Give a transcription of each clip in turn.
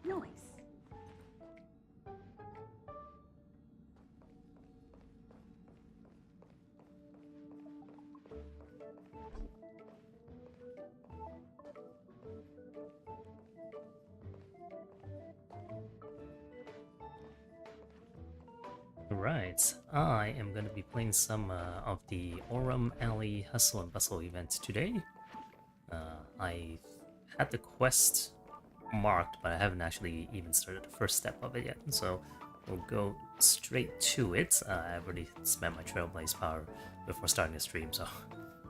Nice. Right, I am going to be playing some of the Aurum Alley Hustle and Bustle event today. I had the quest marked, but I haven't actually even started the first step of it yet, so we'll go straight to it. I've already spent my Trailblaze power before starting the stream, so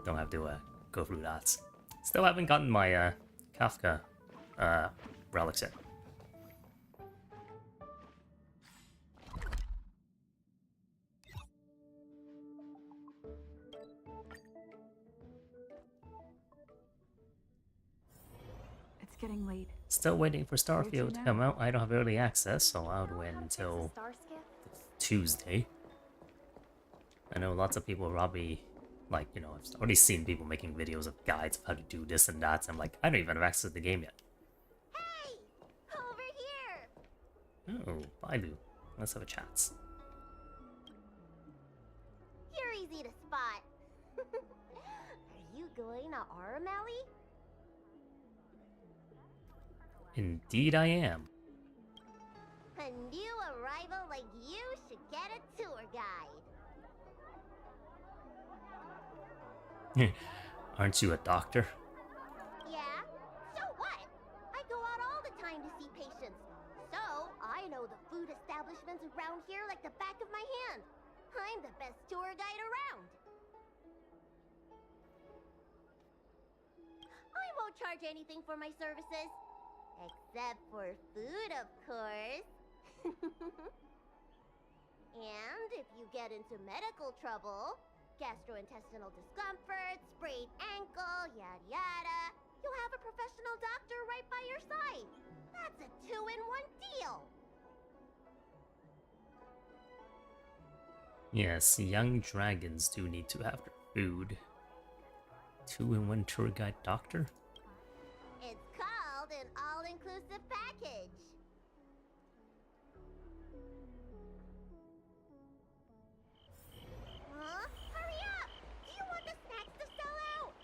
don't have to go through that. Still haven't gotten my Kafka relics yet. It's getting late. Still waiting for Starfield to come out. I don't have early access, so I'll wait until Tuesday. I know lots of people probably, like, you know, I've already seen people making videos of guides of how to do this and that. So I'm like, I don't even have access to the game yet. Hey! Over here! Oh, Baidu. Let's have a chat. You're easy to spot. Are you going to Aurum Alley? Indeed I am. A new arrival like you should get a tour guide. Aren't you a doctor? Yeah? So what? I go out all the time to see patients. So, I know the food establishments around here like the back of my hand. I'm the best tour guide around. I won't charge anything for my services. Except for food, of course. And if you get into medical trouble, gastrointestinal discomfort, sprained ankle, yada yada, you'll have a professional doctor right by your side. That's a 2-in-1 deal. Yes, young dragons do need to have their food. 2-in-1 tour guide doctor? It's called an all-inclusive package. Huh? Hurry up! Do you want the snacks to sell out?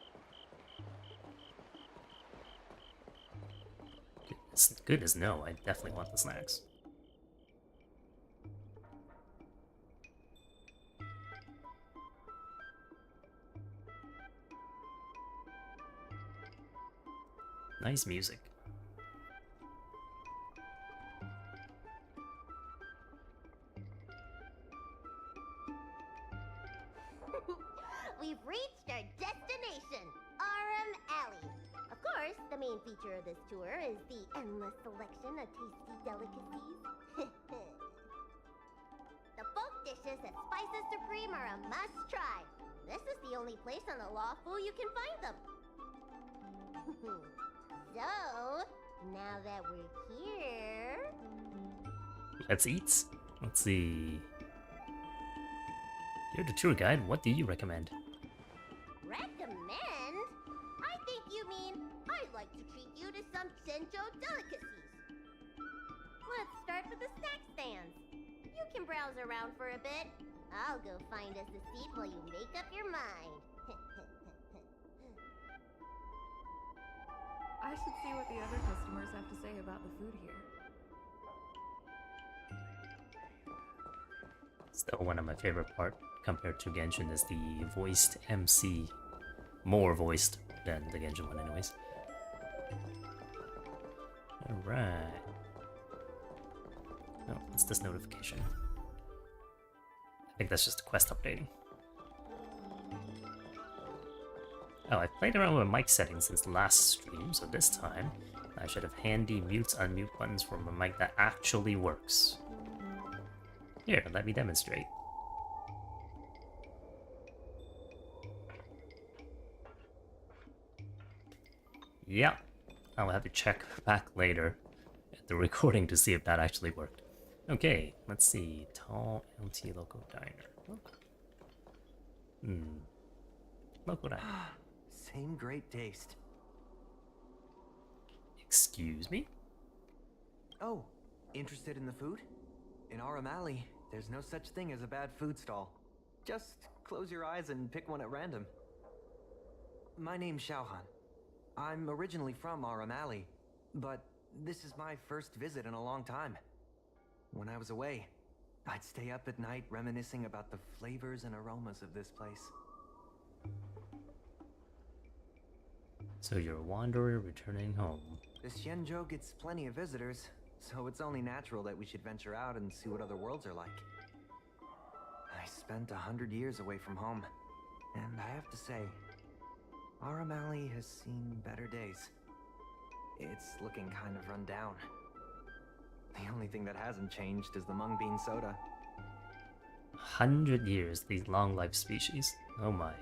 Goodness no, I definitely want the snacks. Nice music. We've reached our destination, Aurum Alley. Of course, the main feature of this tour is the endless selection of tasty delicacies. The folk dishes at Spices Supreme are a must-try. This is the only place on the Lawful you can find them. So, now that we're here... Let's eat. Let's see. You're the tour guide. What do you recommend? Recommend? I think you mean I'd like to treat you to some Senjo delicacies. Let's start with the snack stands. You can browse around for a bit. I'll go find us a seat while you make up your mind. I should see what the other customers have to say about the food here. Still one of my favorite part compared to Genshin is the voiced MC. More voiced than the Genshin one anyways. Alright. Oh, what's this notification? I think that's just a quest updating. Oh, I played around with mic settings since the last stream, so this time I should have handy mute-unmute buttons for my mic that actually works. Here, let me demonstrate. Yeah, I'll have to check back later at the recording to see if that actually worked. Okay, let's see. Tall LT Local Diner. Local Diner. Same great taste. Excuse me? Oh, interested in the food? In Aurum Alley, there's no such thing as a bad food stall. Just close your eyes and pick one at random. My name's Xiaohan. I'm originally from Aurum Alley, but this is my first visit in a long time. When I was away, I'd stay up at night reminiscing about the flavors and aromas of this place. So you're a wanderer returning home. The Xianzhou gets plenty of visitors, so it's only natural that we should venture out and see what other worlds are like. I spent 100 years away from home, and I have to say, Aurum Alley has seen better days. It's looking kind of run down. The only thing that hasn't changed is the mung bean soda. 100 years, these long-lived species. Oh my.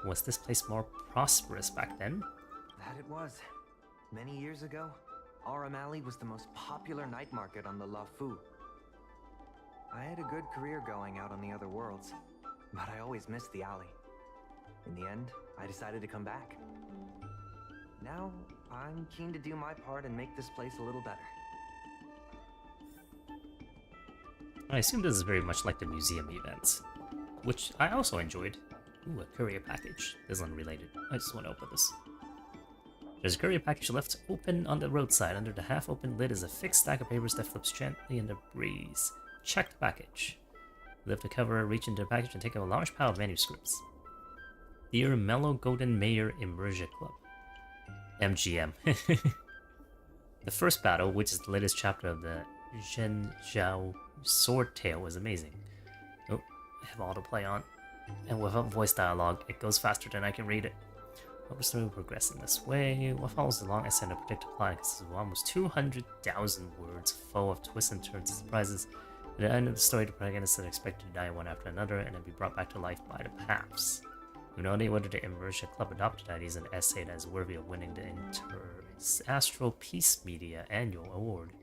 Was this place more prosperous back then? That it was. Many years ago, Aurum Alley was the most popular night market on the La Fu. I had a good career going out on the other worlds, but I always missed the alley. In the end, I decided to come back. Now, I'm keen to do my part and make this place a little better. I assume this is very much like the museum events, which I also enjoyed. Ooh, a courier package. This is unrelated. I just want to open this. There's a courier package left open on the roadside. Under the half-open lid is a thick stack of papers that flips gently in the breeze. Check the package. Lift the cover, reach into the package, and take out a large pile of manuscripts. Dear Mellow Golden Mayor Immersia Club. MGM. The first battle, which is the latest chapter of the Zhen Zhao Sword Tale, was amazing. Oh, I have autoplay on. And without voice dialogue, it goes faster than I can read it. Hope the story will progress in this way. What follows the long essay and a predictable plot consists of almost 200,000 words full of twists and turns and surprises. At the end of the story, the protagonists are expected to die one after another and then be brought back to life by the paths. We have no idea whether the Immersia Club adopted that is an essay that is worthy of winning the Astral Peace Media Annual Award.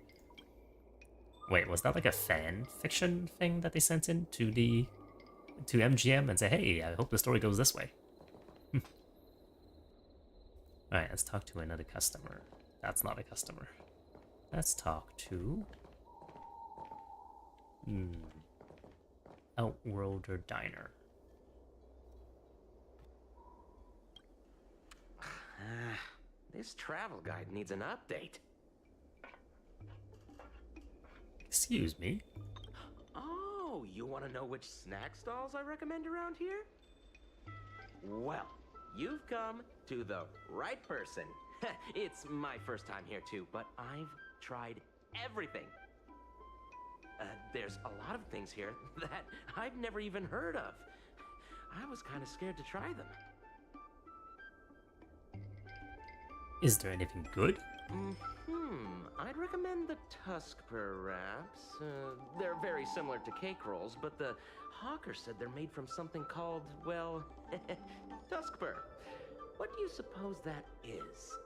Wait, was that like a fan fiction thing that they sent in to MGM and say, hey, I hope the story goes this way? Alright, let's talk to another customer. That's not a customer. Let's talk to... Outworlder Diner. This travel guide needs an update. Excuse me? Oh, you want to know which snack stalls I recommend around here? Well, you've come to the right person. It's my first time here too, but I've tried everything. There's a lot of things here that I've never even heard of. I was kind of scared to try them. Is there anything good? I'd recommend the Tuskper wraps. They're very similar to cake rolls, but the hawker said they're made from something called, well, Tuskper. What do you suppose that is?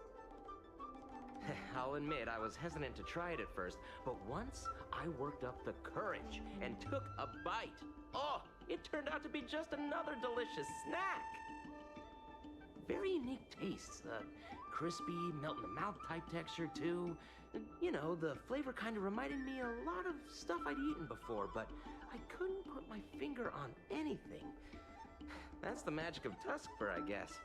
I'll admit I was hesitant to try it at first, but once I worked up the courage and took a bite, oh, it turned out to be just another delicious snack. Very unique tastes. Crispy, melt-in-the-mouth type texture, too. You know, the flavor kind of reminded me a lot of stuff I'd eaten before, but I couldn't put my finger on anything. That's the magic of Tuskper, I guess.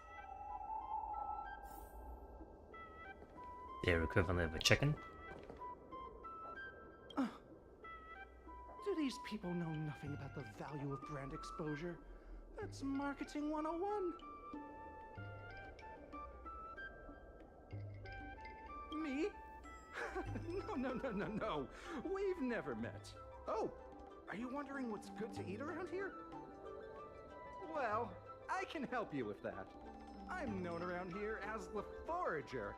Their equivalent of a chicken? Do these people know nothing about the value of brand exposure? That's marketing 101. Me? No. We've never met. Oh, are you wondering what's good to eat around here? Well, I can help you with that. I'm known around here as the Forager.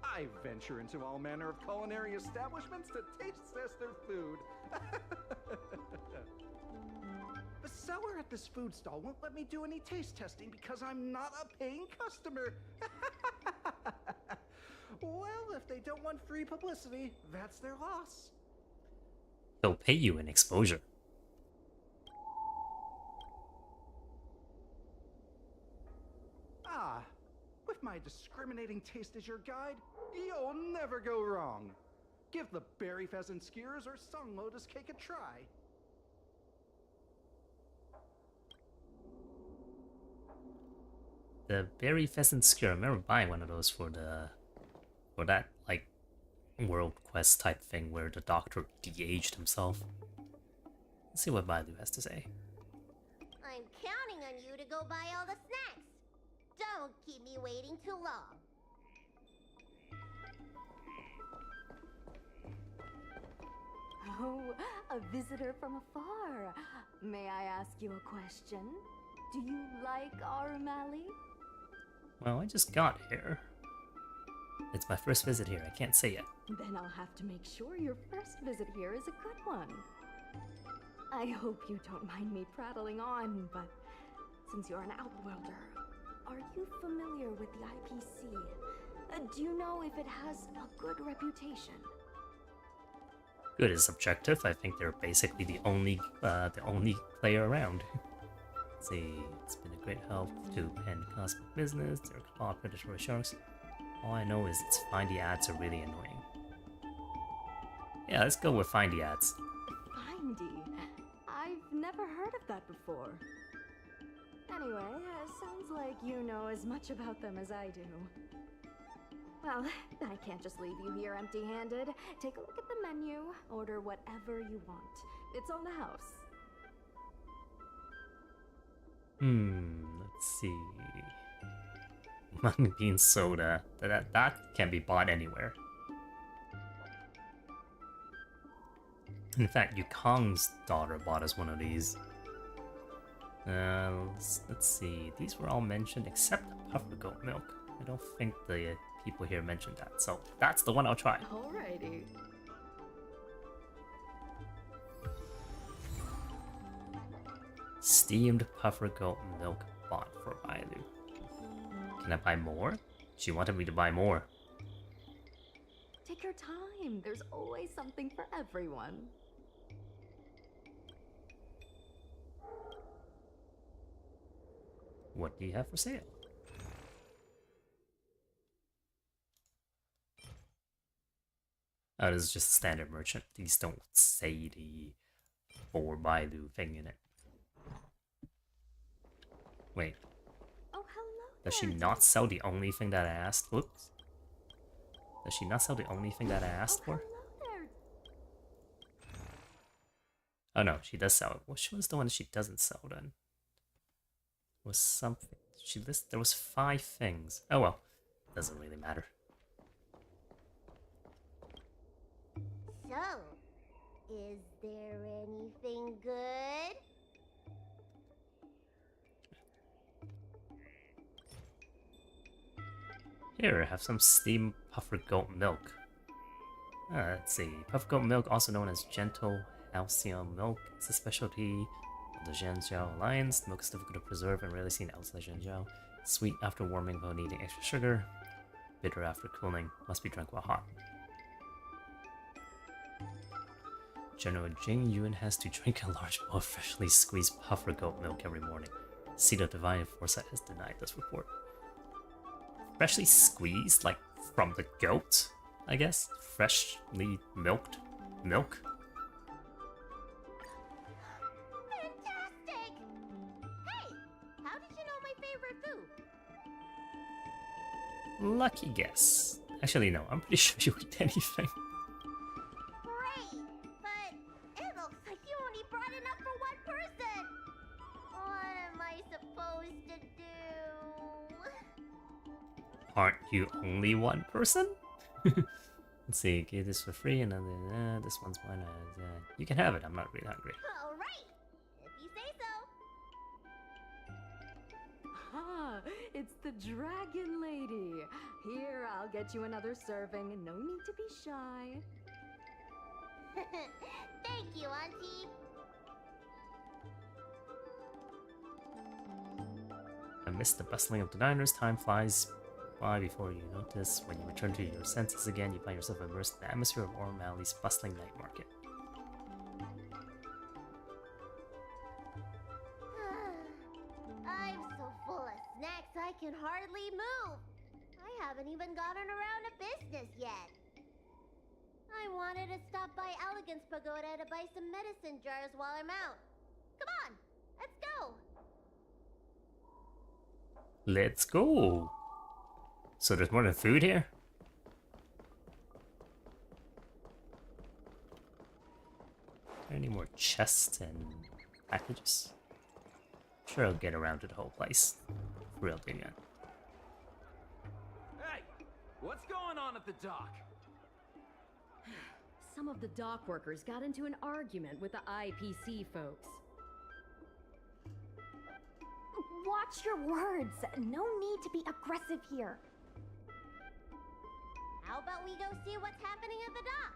I venture into all manner of culinary establishments to taste test their food. The seller at this food stall won't let me do any taste testing because I'm not a paying customer. Well, if they don't want free publicity, that's their loss. They'll pay you in exposure. With my my discriminating taste as your guide, you'll never go wrong. Give the berry pheasant skewers or song lotus cake a try. The berry pheasant skewer. I remember buying one of those for that like world quest type thing where the doctor de-aged himself. Let's see what Bailu has to say. I'm counting on you to go buy all the snacks. Don't keep me waiting too long. Oh, a visitor from afar. May I ask you a question? Do you like Aurum? Well, I just got here. It's my first visit here. I can't say yet. Then I'll have to make sure your first visit here is a good one. I hope you don't mind me prattling on, but since you're an outworlder, are you familiar with the IPC? Do you know if it has a good reputation? Good is subjective. I think they're basically the only player around. Let's see, it's been a great help to Penn Cosmic Business. They're called predatory sharks. All I know is its findy ads are really annoying. Yeah, let's go with findy ads. Findy? I've never heard of that before. Anyway, sounds like you know as much about them as I do. Well, I can't just leave you here empty-handed. Take a look at the menu, order whatever you want. It's on the house. Let's see. Mung bean soda. That can be bought anywhere. In fact, Yukong's daughter bought us one of these. Let's see. These were all mentioned except the puffer goat milk. I don't think the people here mentioned that, so that's the one I'll try. Alrighty. Steamed puffer goat milk bought for Bailu. Can I buy more? She wanted me to buy more. Take your time. There's always something for everyone. What do you have for sale? Oh, this is just a standard merchant. These don't say the for Bailu thing in it. Wait. Oh, hello. Does she there, not sell the only thing that I asked? Whoops. Does she not sell the only thing that I asked for? Hello there. Oh no, she does sell it. Which one's the one she doesn't sell then? Was something she listed? There was 5 things. Oh well, doesn't really matter. So, is there anything good? Here, have some steamed puffer goat milk. Let's see. Puffer goat milk, also known as gentle halcyon milk, is a specialty of the Zhenjiao Alliance. The milk is difficult to preserve and rarely seen outside Zhenjiao. Sweet after warming without needing extra sugar. Bitter after cooling. Must be drunk while hot. General Jing Yuan has to drink a large bowl of freshly squeezed puffer goat milk every morning. Seed of Divine Foresight has denied this report. Freshly squeezed, like from the goat, I guess? Freshly milked milk? Fantastic! Hey, how did you know my favorite food? Lucky guess. Actually, no, I'm pretty sure you eat anything. Great, but it looks like you only brought enough for one person. What am I supposed to do? Aren't you only one person? Let's see, get this for free, and then this one's mine. You can have it, I'm not really hungry. All right, if you say so. Ah, it's the Dragon Lady. Here, I'll get you another serving. No need to be shy. Thank you, Auntie. I missed the bustling of the diners. Time flies by before you notice. When you return to your senses again, you find yourself immersed in the atmosphere of Aurum Alley's bustling night market. I'm so full of snacks I can hardly move. haven't even gotten around to business yet. I wanted to stop by Elegance Pagoda to buy some medicine jars while I'm out. Come on, let's go. Let's go. So there's more than food here? Are there any more chests and packages? Sure, I'll get around to the whole place. Real thing, yeah. Hey, what's going on at the dock? Some of the dock workers got into an argument with the IPC folks. Watch your words. No need to be aggressive here. How about we go see what's happening at the dock?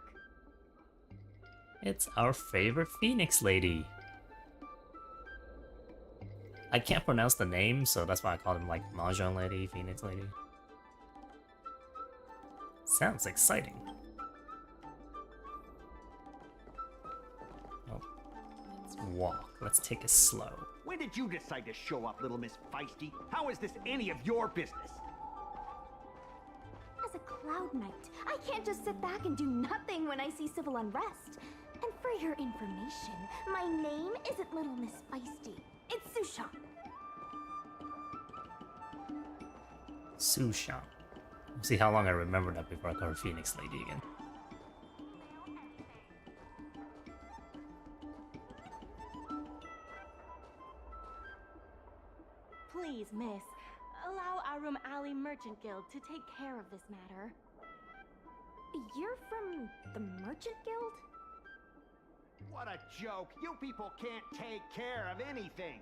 It's our favorite Phoenix lady. I can't pronounce the name, so that's why I call him like Mahjong Lady, Phoenix Lady. Sounds exciting. Oh, let's walk. Let's take it slow. When did you decide to show up, little Miss Feisty? How is this any of your business? As a Cloud Knight, I can't just sit back and do nothing when I see civil unrest. And for your information, my name isn't Little Miss Feisty. It's Sushan. Sushan. We'll see how long I remember that before I call her Phoenix Lady again. Please, miss, allow Aurum Alley Merchant Guild to take care of this matter. You're from the Merchant Guild? What a joke! You people can't take care of anything!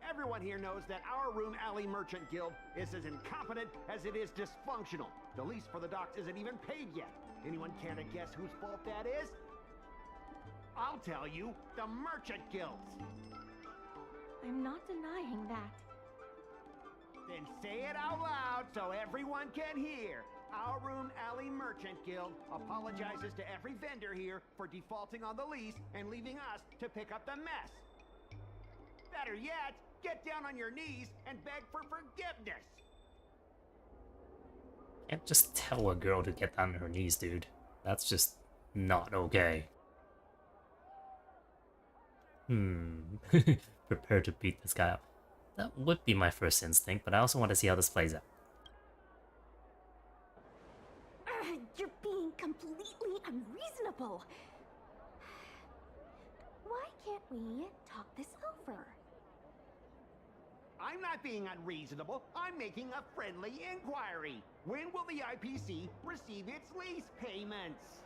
Everyone here knows that our Aurum Alley Merchant Guild is as incompetent as it is dysfunctional. The lease for the docks isn't even paid yet. Anyone care to guess whose fault that is? I'll tell you, the Merchant Guild's. I'm not denying that. Then say it out loud so everyone can hear. Our Aurum Alley Merchant Guild apologizes to every vendor here for defaulting on the lease and leaving us to pick up the mess. Better yet, get down on your knees and beg for forgiveness. Can't just tell a girl to get down on her knees, dude. That's just not okay. Prepare to beat this guy up. That would be my first instinct, but I also want to see how this plays out. You're being completely unreasonable. Why can't we talk this over? I'm not being unreasonable. I'm making a friendly inquiry. When will the IPC receive its lease payments?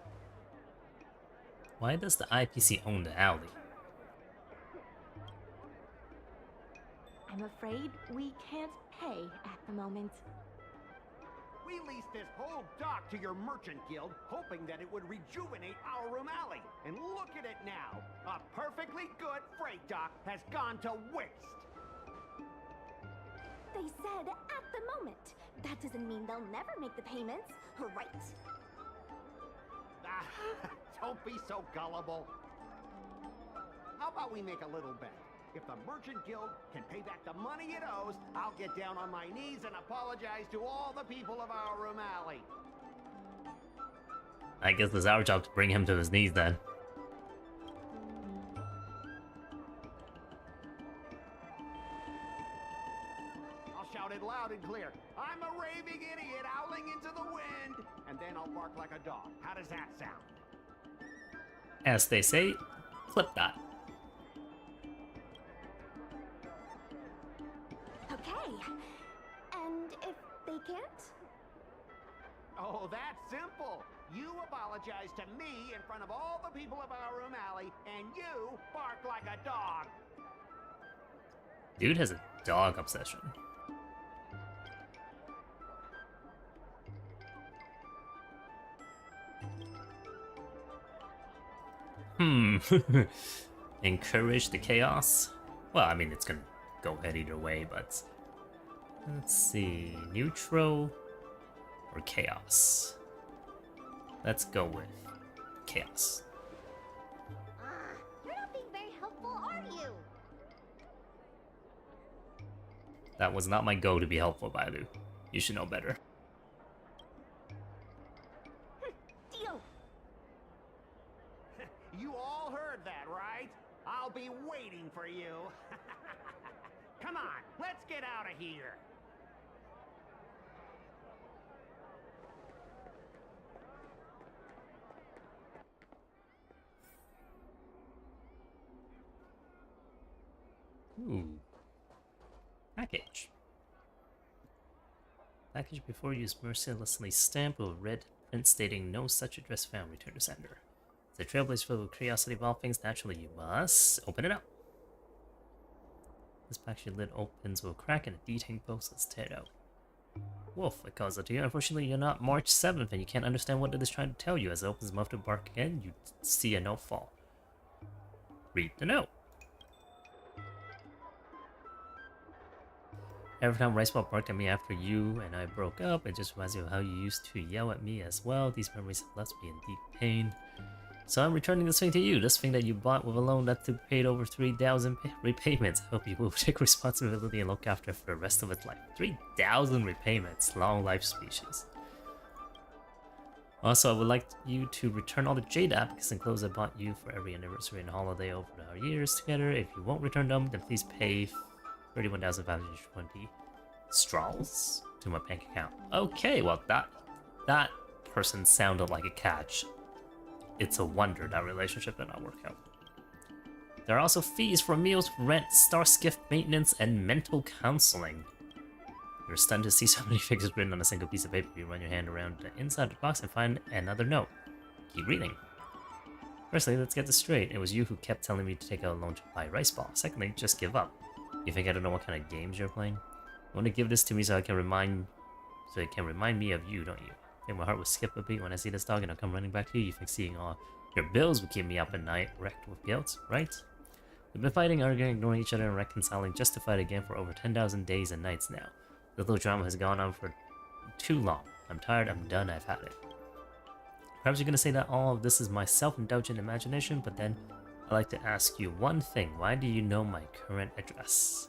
Why does the IPC own the alley? I'm afraid we can't pay at the moment. We leased this whole dock to your merchant guild, hoping that it would rejuvenate our Aurum Alley. And look at it now. A perfectly good freight dock has gone to waste. They said at the moment. That doesn't mean they'll never make the payments, right? Ah, don't be so gullible. How about we make a little bet? If the Merchant Guild can pay back the money it owes, I'll get down on my knees and apologize to all the people of our Aurum Alley. I guess it's our job to bring him to his knees then. I'll shout it loud and clear. I'm a raving idiot howling into the wind. And then I'll bark like a dog. How does that sound? As they say, clip that. Okay. And if they can't? Oh, that's simple. You apologize to me in front of all the people of our Aurum Alley, and you bark like a dog. Dude has a dog obsession. Encourage the chaos? Well, I mean, it's gonna go ahead either way, but... Let's see... Neutral or chaos? Let's go with chaos. You're not being very helpful, are you? That was not my go to be helpful, Bailu. You should know better. Deal. You all heard that, right? I'll be waiting for you. Come on, let's get out of here. Ooh. Package. Package before use mercilessly stamped with a red print stating no such address found. Return to sender. The trailblazer filled with curiosity of all things. Naturally, you must open it up. This package lid opens with a crack and a detailing post. Let's tear it out. Wolf, it calls it to you. Unfortunately, you're not March 7th and you can't understand what it is trying to tell you. As it opens mouth to bark again, you see a note fall. Read the note. Every time Riceball barked at me after you and I broke up, it just reminds me of how you used to yell at me as well. These memories have left me in deep pain. So I'm returning this thing to you. This thing that you bought with a loan that to paid over 3,000 repayments. I hope you will take responsibility and look after it for the rest of its life. 3,000 repayments. Long life species. Also, I would like you to return all the Jade applicants and clothes I bought you for every anniversary and holiday over our years together. If you won't return them, then please pay 31,520 straws to my bank account. Okay, well that person sounded like a catch. It's a wonder that relationship did not work out. There are also fees for meals, rent, star skiff maintenance, and mental counseling. You're stunned to see so many figures written on a single piece of paper. You run your hand around the inside the box and find another note. Keep reading. Firstly, let's get this straight. It was you who kept telling me to take out a loan to buy a rice ball. Secondly, just give up. You think I don't know what kind of games you're playing? You want to give this to me so it can remind me of you, don't you? I think my heart will skip a beat when I see this dog and I'll come running back to you. You think seeing all your bills would keep me up at night, wrecked with guilt, right? We've been fighting, arguing, ignoring each other, and reconciling just to fight again for over 10,000 days and nights now. The little drama has gone on for too long. I'm tired, I'm done, I've had it. Perhaps you're gonna say that all of this is my self-indulgent imagination, but then I'd like to ask you one thing. Why do you know my current address?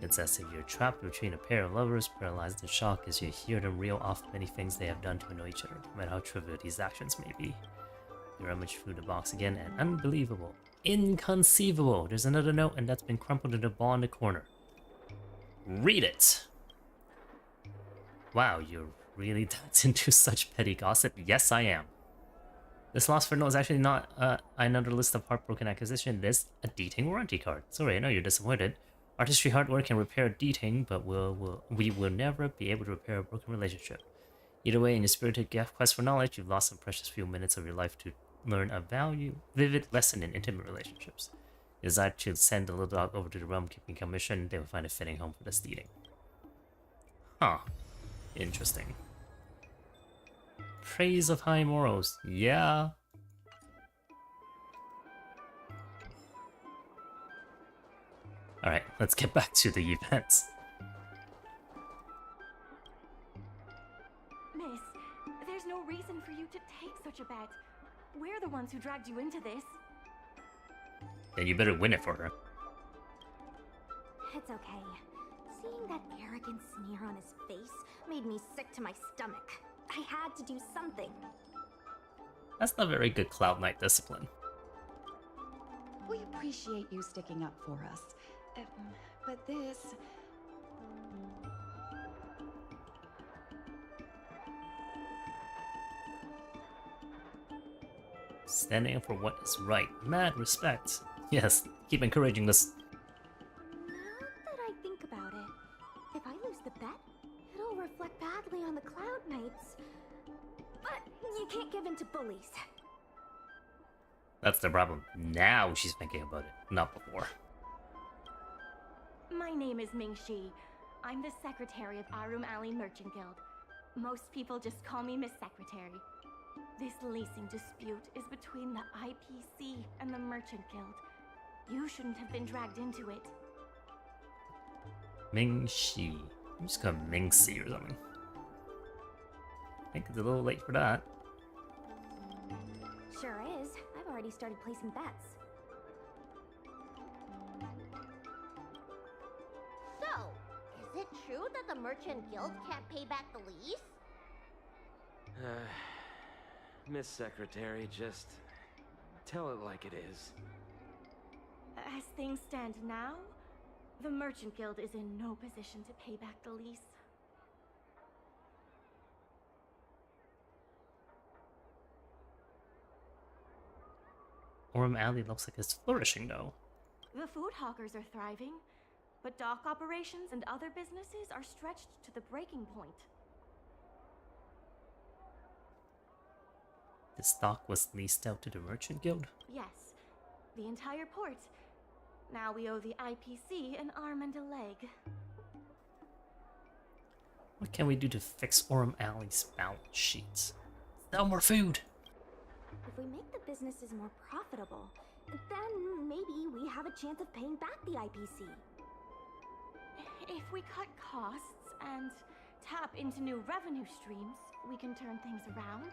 It's as if you're trapped between a pair of lovers, paralyzed in shock as you hear them reel off many things they have done to annoy each other, no matter how trivial these actions may be. You rummage through the box again, and unbelievable, inconceivable, there's another note, and that's been crumpled in a ball in the corner. Read it! Wow, you're really that into such petty gossip? Yes, I am. This lost for note is actually not another list of heartbroken acquisition. It is a dating warranty card. Sorry, I know you're disappointed. Artistry hardware can repair a dating, but we will never be able to repair a broken relationship. Either way, in your spirited quest for knowledge, you've lost some precious few minutes of your life to learn a vivid lesson in intimate relationships. You decide to send the little dog over to the realm keeping commission. They will find a fitting home for this dating. Huh. Interesting. Praise of high morals. Yeah. Alright, let's get back to the events. Miss, there's no reason for you to take such a bet. We're the ones who dragged you into this. Then you better win it for her. It's okay. Seeing that arrogant sneer on his face made me sick to my stomach. I had to do something. That's not very good Cloud Knight discipline. We appreciate you sticking up for us. But this... Standing up for what is right. Mad respect. Yes, keep encouraging this. Now that I think about it, if I lose the bet, it'll reflect badly on the Cloud Knights. But you can't give in to bullies. That's the problem. Now she's thinking about it, not before. My name is Ming Shi. I'm the secretary of Aurum Alley Merchant Guild. Most people just call me Miss Secretary. This leasing dispute is between the IPC and the Merchant Guild. You shouldn't have been dragged into it. Ming Shi. I'm just gonna Ming Si or something. I think it's a little late for that. Sure is. I've already started placing bets. So, is it true that the Merchant Guild can't pay back the lease? Miss Secretary, just tell it like it is. As things stand now, the Merchant Guild is in no position to pay back the lease. Aurum Alley looks like it's flourishing, though. The food hawkers are thriving, but dock operations and other businesses are stretched to the breaking point. This dock was leased out to the Merchant Guild? Yes, the entire port. Now we owe the IPC an arm and a leg. What can we do to fix Aurum Alley's balance sheets? Sell more food! If we make the businesses more profitable, then maybe we have a chance of paying back the IPC. If we cut costs and tap into new revenue streams, we can turn things around.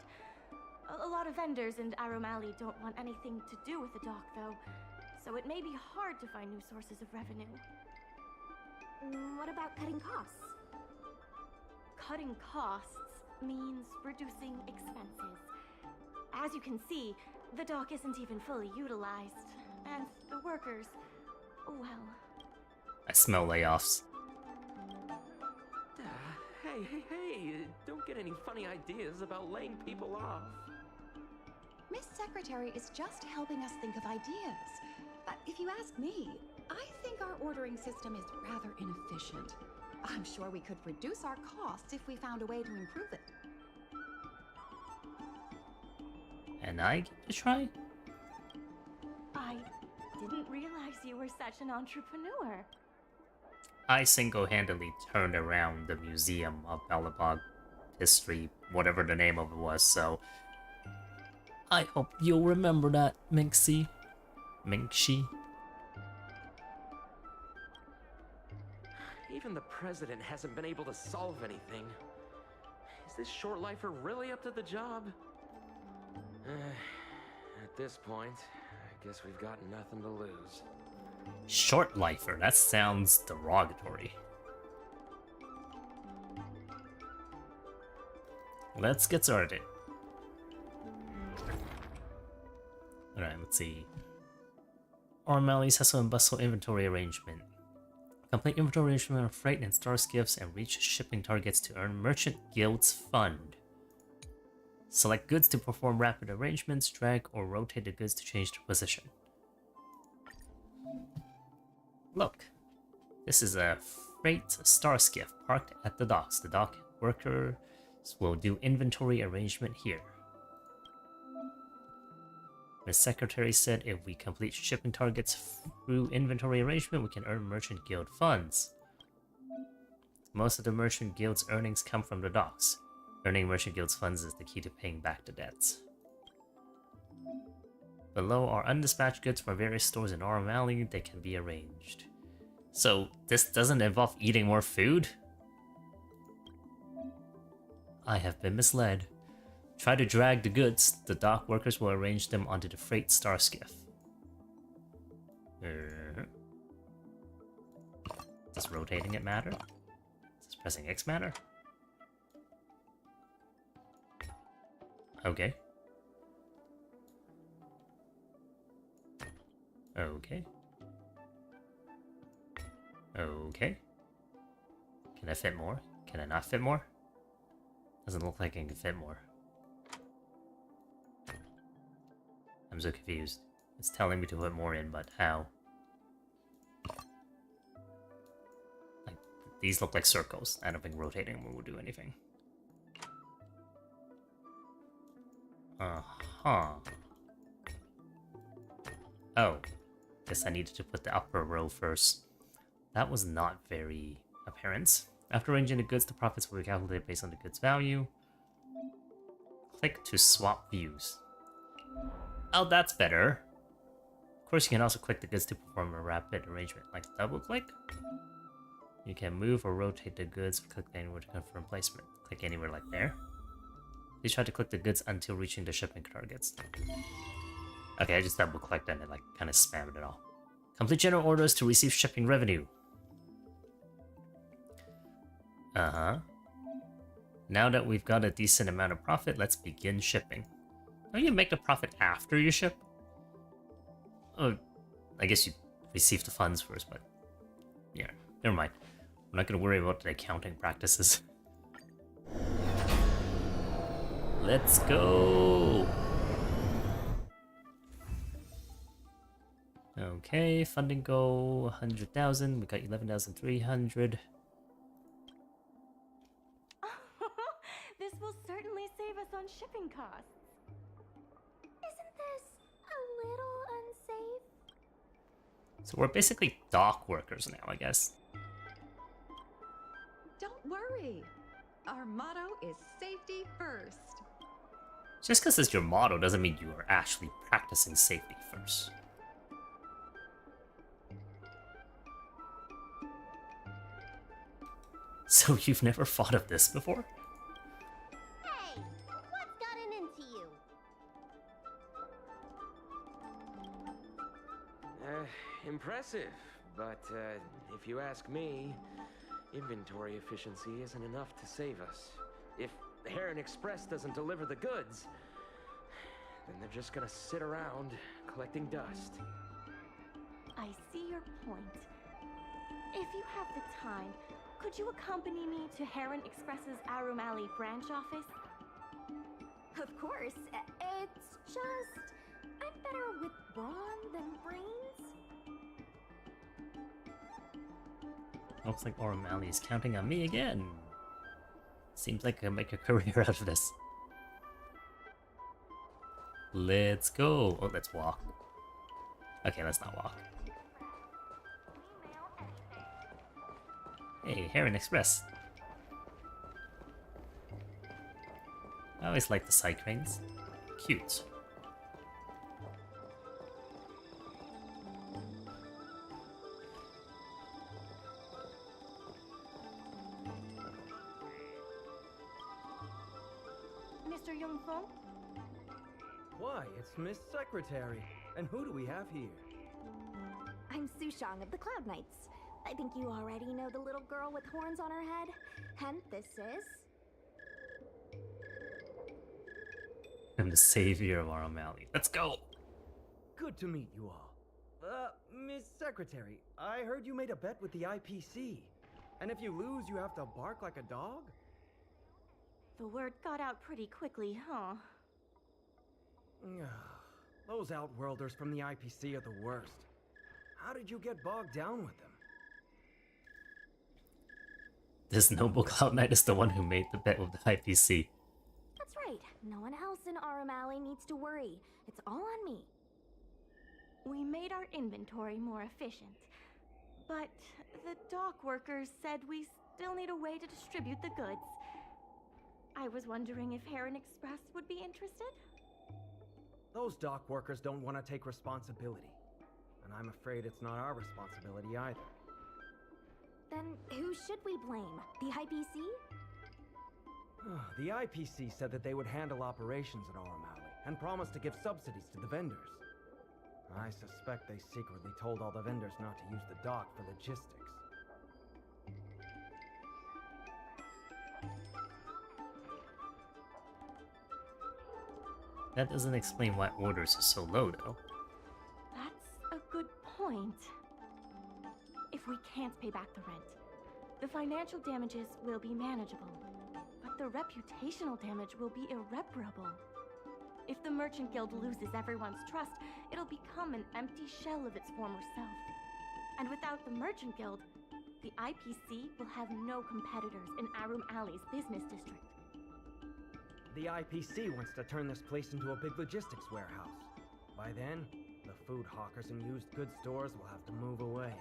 A lot of vendors in Aurum Alley don't want anything to do with the dock, though, so it may be hard to find new sources of revenue. What about cutting costs? Cutting costs means reducing expenses. As you can see, the dock isn't even fully utilized, and the workers, well... I smell layoffs. Hey, don't get any funny ideas about laying people off. Miss Secretary is just helping us think of ideas. But if you ask me, I think our ordering system is rather inefficient. I'm sure we could reduce our costs if we found a way to improve it. And I give it a try? I didn't realize you were such an entrepreneur. I single-handedly turned around the Museum of Belobog history, whatever the name of it was, so... I hope you'll remember that, Minxie. Minxie. Even the president hasn't been able to solve anything. Is this short-lifer really up to the job? At this point, I guess we've got nothing to lose. Short-lifer, that sounds derogatory. Let's get started. Alright, let's see. Aurum Alley's Hustle and Bustle inventory arrangement. Complete inventory arrangement of freight and star skiffs and reach shipping targets to earn Merchant Guild's fund. Select goods to perform rapid arrangements, drag or rotate the goods to change their position. Look, this is a freight star skiff parked at the docks. The dock workers will do inventory arrangement here. The secretary said if we complete shipping targets through inventory arrangement, we can earn Merchant Guild funds. Most of the Merchant Guild's earnings come from the docks. Earning Merchant Guild's funds is the key to paying back the debts. Below are undispatched goods from various stores in Aurum Alley. They can be arranged. So this doesn't involve eating more food? I have been misled. Try to drag the goods. The dock workers will arrange them onto the freight star skiff. Does rotating it matter? Does pressing X matter? Okay. Okay. Okay. Can I fit more? Can I not fit more? Doesn't look like I can fit more. I'm so confused. It's telling me to put more in, but how? Like, these look like circles. I don't think rotating them will do anything. Uh-huh. Oh. Guess I needed to put the upper row first. That was not very apparent. After arranging the goods, the profits will be calculated based on the goods' value. Click to swap views. Oh, that's better. Of course, you can also click the goods to perform a rapid arrangement, like double click. You can move or rotate the goods, click anywhere to confirm placement. Click anywhere like there. Please try to click the goods until reaching the shipping targets. Okay, I just double clicked and it like kind of spammed it all. Complete general orders to receive shipping revenue. Uh-huh. Now that we've got a decent amount of profit, let's begin shipping. Don't you make the profit after you ship? Oh, I guess you receive the funds first, but yeah, never mind. I'm not gonna worry about the accounting practices. Let's go! Okay, funding goal 100,000. We got 11,300. This will certainly save us on shipping costs. Isn't this a little unsafe? So we're basically dock workers now, I guess. Don't worry. Our motto is safety first. Just because it's your motto doesn't mean you are actually practicing safety first. So you've never thought of this before? Hey, what's gotten into you? Impressive, but if you ask me, inventory efficiency isn't enough to save us. If the Heron Express doesn't deliver the goods, then they're just gonna sit around collecting dust. I see your point. If you have the time, could you accompany me to Heron Express's Aurum Alley branch office? Of course. It's just... I'm better with brawn than brains. Looks like Aurum Alley is counting on me again. Seems like I can make a career out of this. Let's go. Oh, let's walk. Okay, let's not walk. Hey, Heron Express. I always like the side cranes. Cute. Mr. Yongfeng? Why, it's Miss Secretary. And who do we have here? I'm Sushang of the Cloud Knights. I think you already know the little girl with horns on her head. And this is... I'm the savior of Aurum Alley. Let's go! Good to meet you all. Miss Secretary, I heard you made a bet with the IPC. And if you lose, you have to bark like a dog? The word got out pretty quickly, huh? Those Outworlders from the IPC are the worst. How did you get bogged down with them? This noble Cloud Knight is the one who made the bet with the IPC. That's right. No one else in Aurum Alley needs to worry. It's all on me. We made our inventory more efficient. But the dock workers said we still need a way to distribute the goods. I was wondering if Heron Express would be interested? Those dock workers don't want to take responsibility. And I'm afraid it's not our responsibility either. Then who should we blame? The IPC? The IPC said that they would handle operations at Aurum Alley and promised to give subsidies to the vendors. I suspect they secretly told all the vendors not to use the dock for logistics. That doesn't explain why orders are so low, though. That's a good point. If we can't pay back the rent, the financial damages will be manageable, but the reputational damage will be irreparable. If the Merchant Guild loses everyone's trust, it'll become an empty shell of its former self. And without the Merchant Guild, the IPC will have no competitors in Aurum Alley's business district. The IPC wants to turn this place into a big logistics warehouse. By then, the food hawkers and used goods stores will have to move away.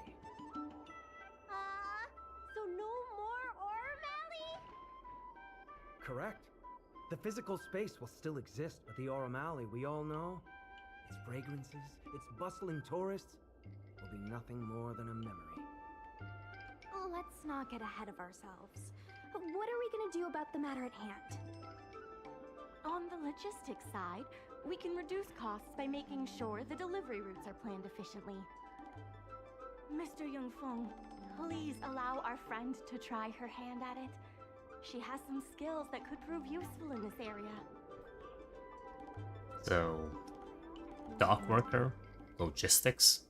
So no more Aurum Alley? Correct. The physical space will still exist, but the Aurum Alley we all know, its fragrances, its bustling tourists, will be nothing more than a memory. Let's not get ahead of ourselves. What are we gonna do about the matter at hand? On the logistics side, we can reduce costs by making sure the delivery routes are planned efficiently. Mr. Yongfeng, please allow our friend to try her hand at it. She has some skills that could prove useful in this area. So, dock worker, logistics.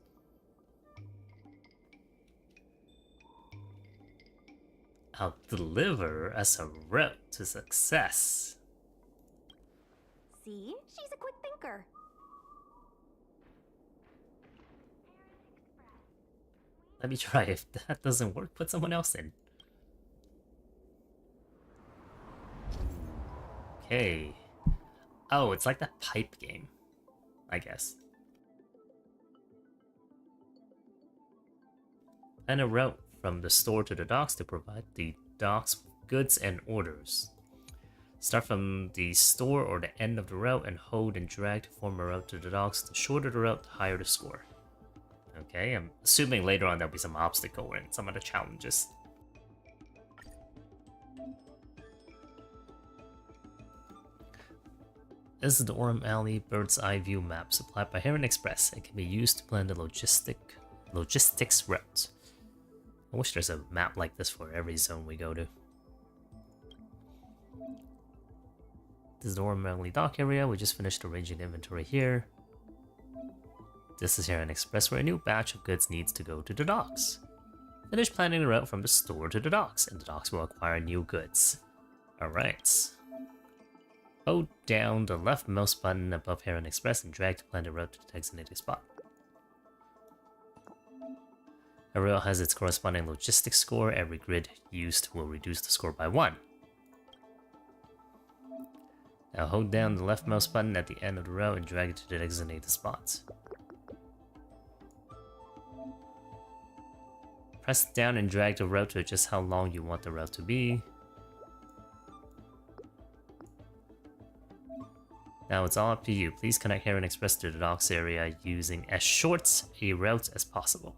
I'll deliver as a route to success. See? She's a quick thinker. Let me try. If that doesn't work, put someone else in. Okay. Oh, it's like that pipe game, I guess. And a route from the store to the docks to provide the docks with goods and orders. Start from the store or the end of the route and hold and drag to form a route to the docks. The shorter the route, the higher the score. Okay, I'm assuming later on there'll be some obstacle and some other challenges. This is the Aurum Alley Bird's Eye View map supplied by Heron Express. It can be used to plan the logistics route. I wish there's a map like this for every zone we go to. This is the Aurum Alley dock area. We just finished arranging the inventory here. This is Heron Express, where a new batch of goods needs to go to the docks. Finish planning the route from the store to the docks, and the docks will acquire new goods. Alright. Hold down the left mouse button above Heron Express and drag to plan the route to the designated spot. A route has its corresponding logistics score. Every grid used will reduce the score by 1. Now hold down the left mouse button at the end of the route and drag it to the designated spot. Press down and drag the route to adjust how long you want the route to be. Now it's all up to you. Please connect Heron Express to the docks area using as short a route as possible.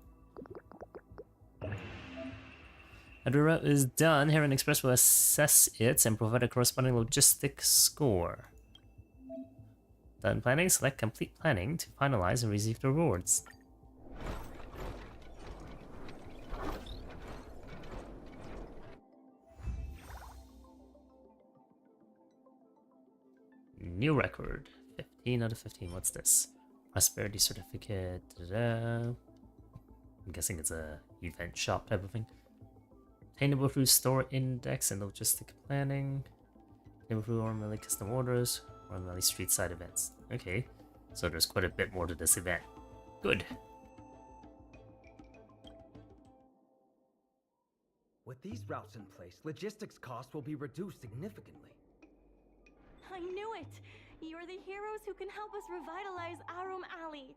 After the route is done, Heron Express will assess it and provide a corresponding logistic score. Done planning, select complete planning to finalize and receive the rewards. New record. 15 out of 15. What's this? Prosperity certificate. I'm guessing it's a event shop type of thing. Attainable through store index and logistic planning. Attainable through Aurum Alley custom orders. Aurum Alley street side events. Okay. So there's quite a bit more to this event. Good. With these routes in place, logistics costs will be reduced significantly. I knew it! You're the heroes who can help us revitalize Aurum Alley.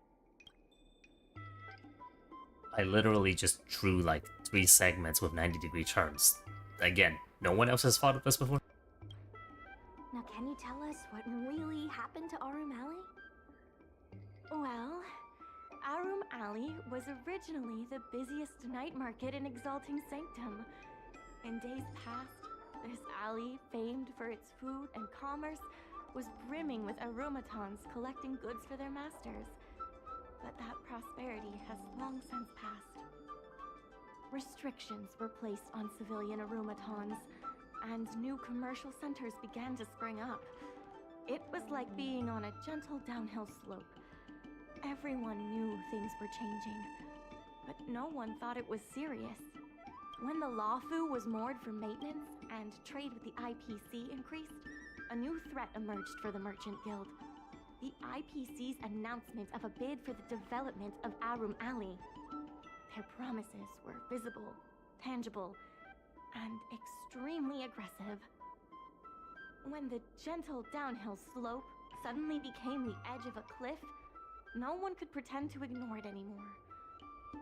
I literally just drew like 3 segments with 90-degree turns. Again, no one else has thought of this before? Now can you tell us what really happened to Aurum Alley? Well, Aurum Alley was originally the busiest night market in Exalting Sanctum. In days past, this alley, famed for its food and commerce, was brimming with Arumatons collecting goods for their masters. But that prosperity has long since passed. Restrictions were placed on civilian Arumatons, and new commercial centers began to spring up. It was like being on a gentle downhill slope. Everyone knew things were changing, but no one thought it was serious. When the Lawfu was moored for maintenance and trade with the IPC increased, a new threat emerged for the Merchant Guild. The IPC's announcement of a bid for the development of Aurum Alley. Their promises were visible, tangible, and extremely aggressive. When the gentle downhill slope suddenly became the edge of a cliff, no one could pretend to ignore it anymore.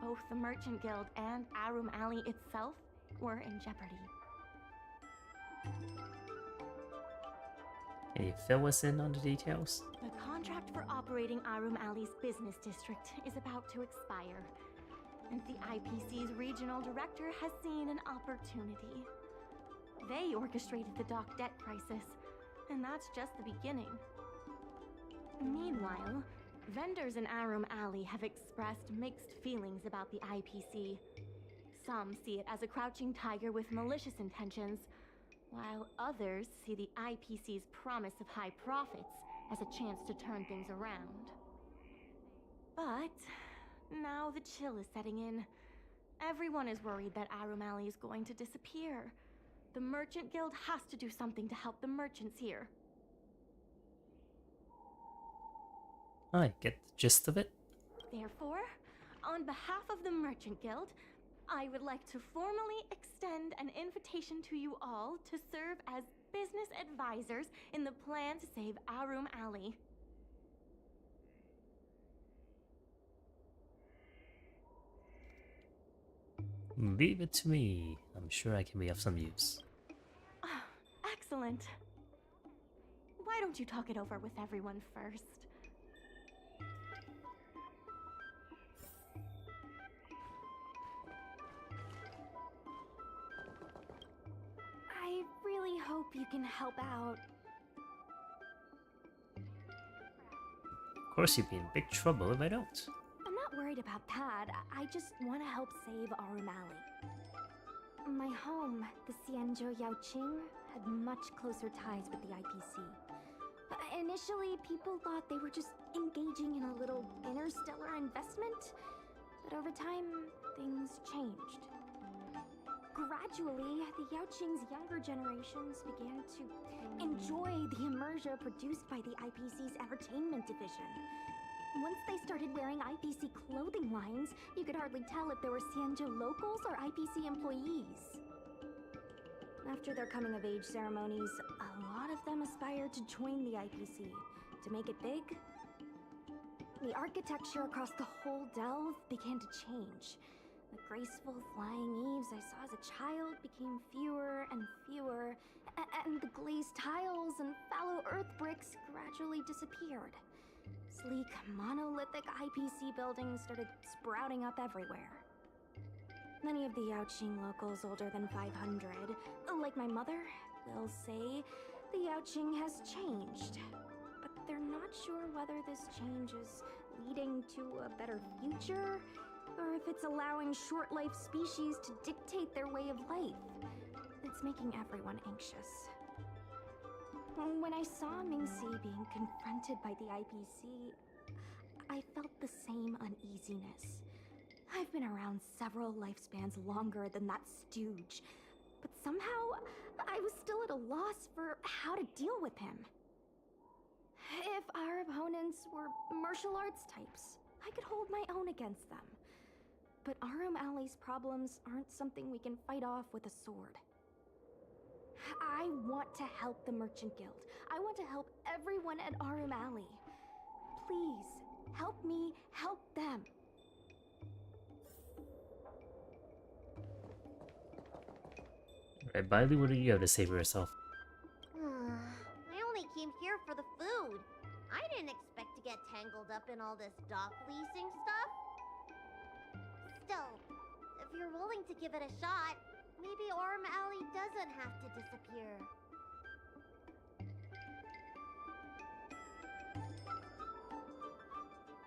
Both the Merchant Guild and Aurum Alley itself were in jeopardy. Can you fill us in on the details? The contract for operating Aurum Alley's business district is about to expire, and the IPC's regional director has seen an opportunity. They orchestrated the dock debt crisis, and that's just the beginning. Meanwhile, vendors in Aurum Alley have expressed mixed feelings about the IPC. Some see it as a crouching tiger with malicious intentions, while others see the IPC's promise of high profits as a chance to turn things around. But now the chill is setting in. Everyone is worried that Aurum Alley is going to disappear. The Merchant Guild has to do something to help the merchants here. I get the gist of it. Therefore, on behalf of the Merchant Guild, I would like to formally extend an invitation to you all to serve as business advisors in the plan to save Aurum Alley. Leave it to me. I'm sure I can be of some use. Excellent. Why don't you talk it over with everyone first? I really hope you can help out. Of course, you'd be in big trouble if I don't. I'm not worried about that. I just want to help save Aurum Alley. My home, the Xianzhou Yaoqing, had much closer ties with the IPC. Initially, people thought they were just engaging in a little interstellar investment, but over time, things changed. Gradually, the Yaoqing's younger generations began to enjoy the immersion produced by the IPC's entertainment division. Once they started wearing IPC clothing lines, you could hardly tell if they were Xianzhou locals or IPC employees. After their coming-of-age ceremonies, a lot of them aspired to join the IPC. To make it big, the architecture across the whole delve began to change. The graceful flying eaves I saw as a child became fewer and fewer, and the glazed tiles and fallow earth bricks gradually disappeared. Sleek, monolithic IPC buildings started sprouting up everywhere. Many of the Yaoqing locals older than 500, like my mother, will say the Yaoqing has changed. But they're not sure whether this change is leading to a better future, or if it's allowing short-life species to dictate their way of life. It's making everyone anxious. When I saw Mingxi being confronted by the IPC, I felt the same uneasiness. I've been around several lifespans longer than that stooge, but somehow I was still at a loss for how to deal with him. If our opponents were martial arts types, I could hold my own against them. But Aurum Alley's problems aren't something we can fight off with a sword. I want to help the Merchant Guild. I want to help everyone at Aurum Alley. Please, help me help them. Alright, Bailey, what do you have to say for yourself? I only came here for the food. I didn't expect to get tangled up in all this dock leasing stuff. Still, if you're willing to give it a shot, maybe Aurum Alley doesn't have to disappear.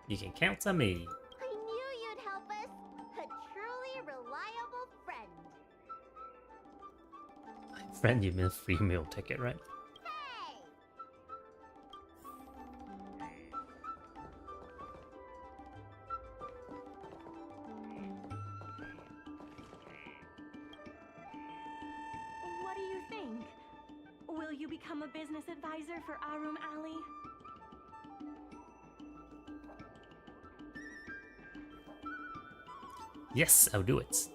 You can count on me. I knew you'd help us. A truly reliable friend. Friend, you mean free meal ticket, right? Hey! What do you think? Will you become a business advisor for Aurum Alley? Yes, I'll do it.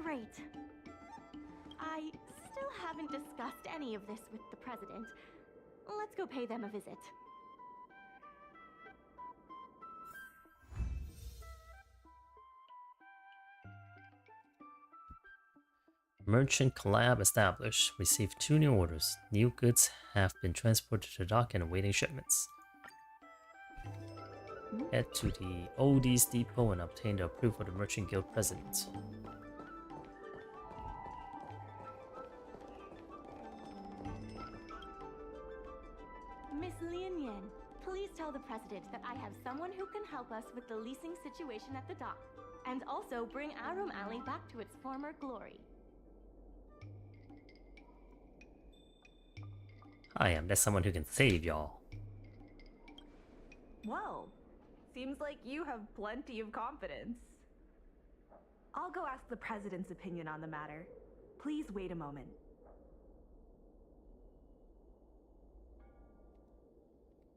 Great. I still haven't discussed any of this with the president. Let's go pay them a visit. Merchant collab established. Received 2 new orders. New goods have been transported to dock and awaiting shipments. Head to the Oldies Depot and obtain the approval of the Merchant Guild President. Miss Lin Yan, please tell the president that I have someone who can help us with the leasing situation at the dock, and also bring Aurum Alley back to its former glory. I am. That's someone who can save y'all. Well, seems like you have plenty of confidence. I'll go ask the president's opinion on the matter. Please wait a moment.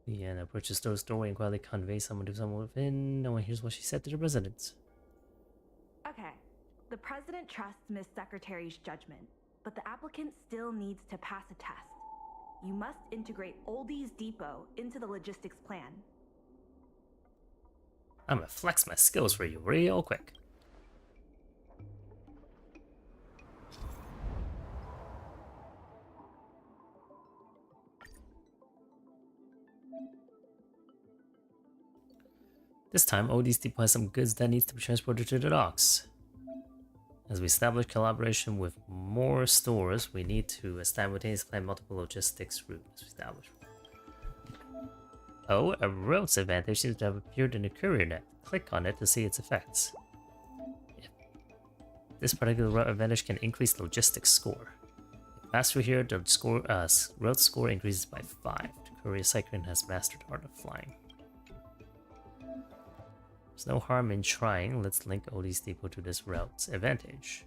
Leanne approaches the doorway and quietly conveys someone to someone within. No one hears what she said to the president. Okay. The president trusts Miss Secretary's judgment, but the applicant still needs to pass a test. You must integrate Oldie's Depot into the logistics plan. I'm gonna flex my skills for you real quick. This time, Odie's Depot has some goods that needs to be transported to the docks. As we establish collaboration with more stores, we need to simultaneously plan multiple logistics routes established. Oh, a routes advantage seems to have appeared in the courier net. Click on it to see its effects. This particular route advantage can increase the logistics score. If passed through here, the route score increases by 5. The courier cyclone has mastered the art of flying. There's no harm in trying. Let's link Odie's Depot to this route's advantage.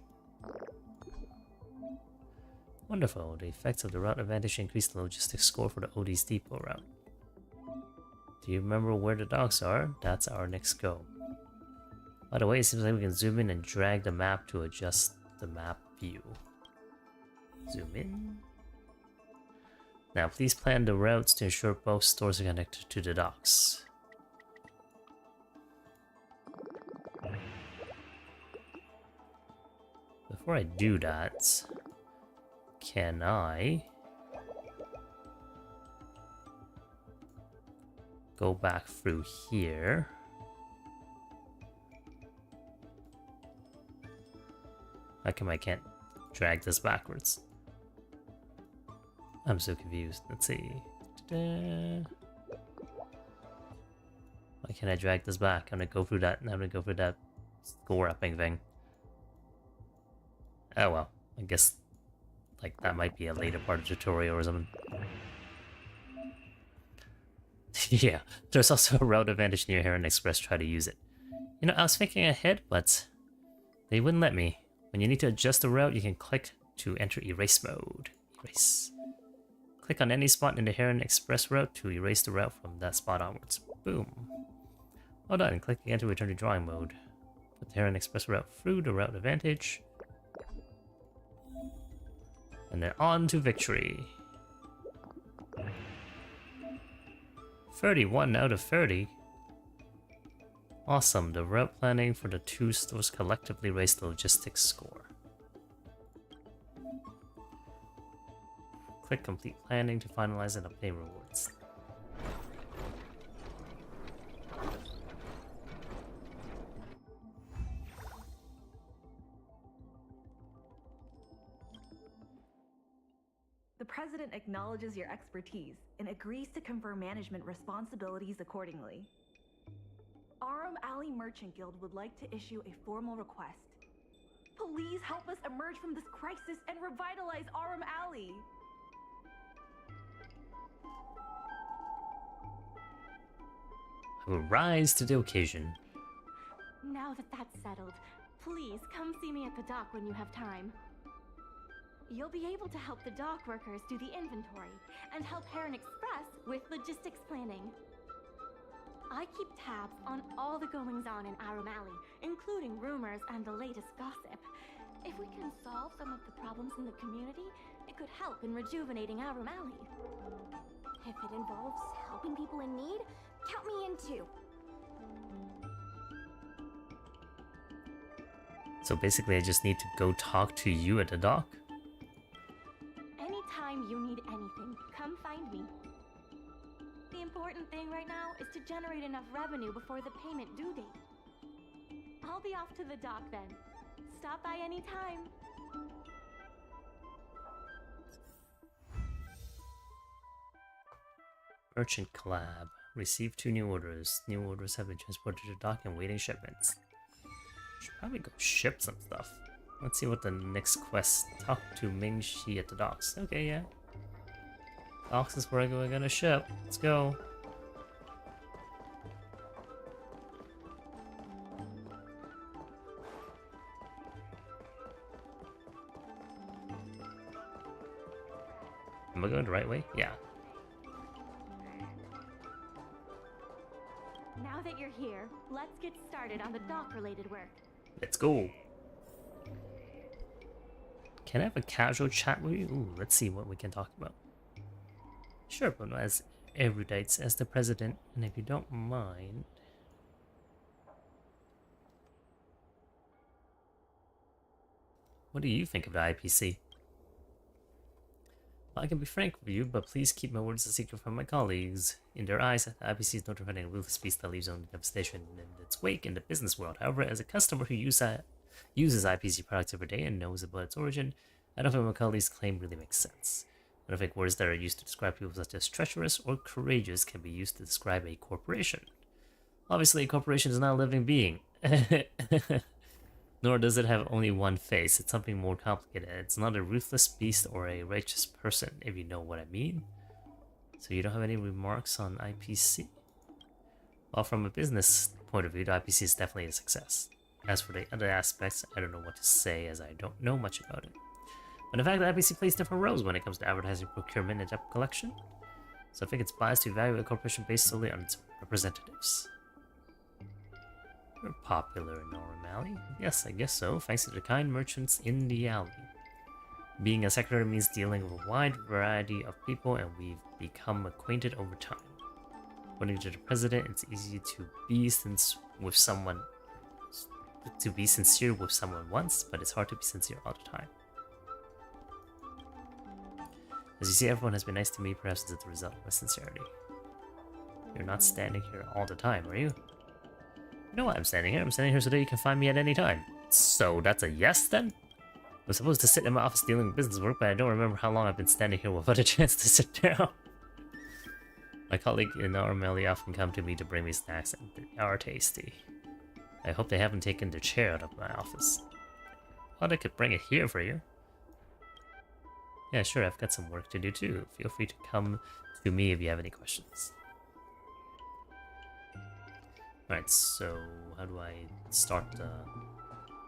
Wonderful. The effects of the route advantage increase the logistics score for the Odie's Depot route. Do you remember where the docks are? That's our next go. By the way, it seems like we can zoom in and drag the map to adjust the map view. Zoom in. Now, please plan the routes to ensure both stores are connected to the docks. Before I do that, can I go back through here? How come I can't drag this backwards? I'm so confused. Let's see. Why can't I drag this back? I'm gonna go through that. I'm gonna go through that score upping thing. Oh well, I guess like that might be a later part of the tutorial or something. Yeah, there's also a route advantage near here and Express try to use it. You know, I was thinking ahead, but they wouldn't let me. When you need to adjust the route, you can click to enter erase mode. Erase. Click on any spot in the Heron Express route to erase the route from that spot onwards. Boom. Well done. Click again to return to drawing mode. Put the Heron Express route through the route advantage. And then on to victory. 31 out of 30. Awesome. The route planning for the two stores collectively raised the logistics score. Click complete planning to finalize and obtain rewards. The president acknowledges your expertise and agrees to confer management responsibilities accordingly. Aurum Alley Merchant Guild would like to issue a formal request. Please help us emerge from this crisis and revitalize Aurum Alley. I will rise to the occasion. Now that that's settled, please come see me at the dock when you have time. You'll be able to help the dock workers do the inventory and help Heron Express with logistics planning. I keep tabs on all the goings-on in Aurum Alley, including rumors and the latest gossip. If we can solve some of the problems in the community, it could help in rejuvenating Aurum Alley. If it involves helping people in need, count me in too. So basically I just need to go talk to you at the dock? Anytime you need anything, come find me. The important thing right now is to generate enough revenue before the payment due date. I'll be off to the dock then. Stop by anytime. Merchant collab. Receive 2 new orders. New orders have been transported to the dock and waiting shipments. Should probably go ship some stuff. Let's see what the next quest. Talk to Ming Shi at the docks. Okay, yeah. Boxes we're gonna ship. Let's go. Am I going the right way? Yeah. Now that you're here, let's get started on the dock-related work. Let's go. Can I have a casual chat with you? Ooh, let's see what we can talk about. Sure, but not as erudite as the president, and if you don't mind... What do you think of the IPC? Well, I can be frank with you, but please keep my words a secret from my colleagues. In their eyes, the IPC is not preventing a ruthless beast that leaves only devastation in its wake in the business world. However, as a customer who uses IPC products every day and knows about its origin, I don't think my colleagues' claim really makes sense. I don't think words that are used to describe people such as treacherous or courageous can be used to describe a corporation. Obviously, a corporation is not a living being. Nor does it have only one face. It's something more complicated. It's not a ruthless beast or a righteous person, if you know what I mean. So you don't have any remarks on IPC? Well, from a business point of view, the IPC is definitely a success. As for the other aspects, I don't know what to say as I don't know much about it. But in fact, the IPC plays different roles when it comes to advertising, procurement, and debt collection. So I think it's biased to evaluate a corporation based solely on its representatives. You're popular in Aurum Alley? Yes, I guess so, thanks to the kind merchants in the alley. Being a secretary means dealing with a wide variety of people, and we've become acquainted over time. According to the president, it's easy to be sincere with someone once, but it's hard to be sincere all the time. As you see, everyone has been nice to me, perhaps as a result of my sincerity. You're not standing here all the time, are you? You know why I'm standing here? I'm standing here so that you can find me at any time. So that's a yes, then? I'm supposed to sit in my office dealing with business work, but I don't remember how long I've been standing here without a chance to sit down. My colleague in Aurum Alley often come to me to bring me snacks, and they are tasty. I hope they haven't taken the chair out of my office. Thought I could bring it here for you. Yeah, sure, I've got some work to do too. Feel free to come to me if you have any questions. Alright, so how do I start the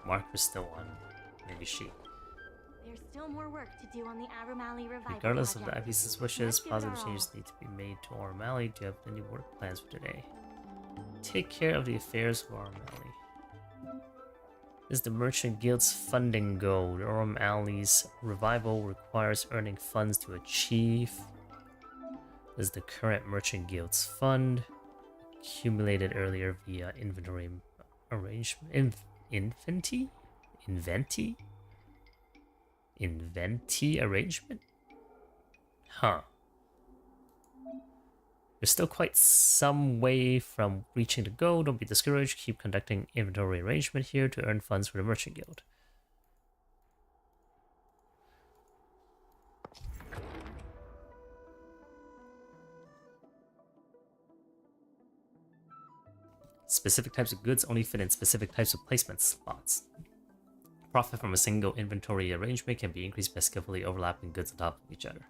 marker still on maybe she? There's still more work to do on the Aurum Alley revival Regardless project. of the IPC's wishes, Let's give it positive our changes need to be made to Aurum Alley. Do you have any work plans for today? Take care of the affairs of Aurum Alley. This is the Merchant Guild's funding goal. The Aurum Alley's revival requires earning funds to achieve. This is the current Merchant Guild's fund. Accumulated earlier via inventory arrangement. Inventi arrangement? Huh. There's still quite some way from reaching the goal. Don't be discouraged. Keep conducting inventory arrangement here to earn funds for the Merchant Guild. Specific types of goods only fit in specific types of placement slots. Profit from a single inventory arrangement can be increased by skillfully overlapping goods on top of each other.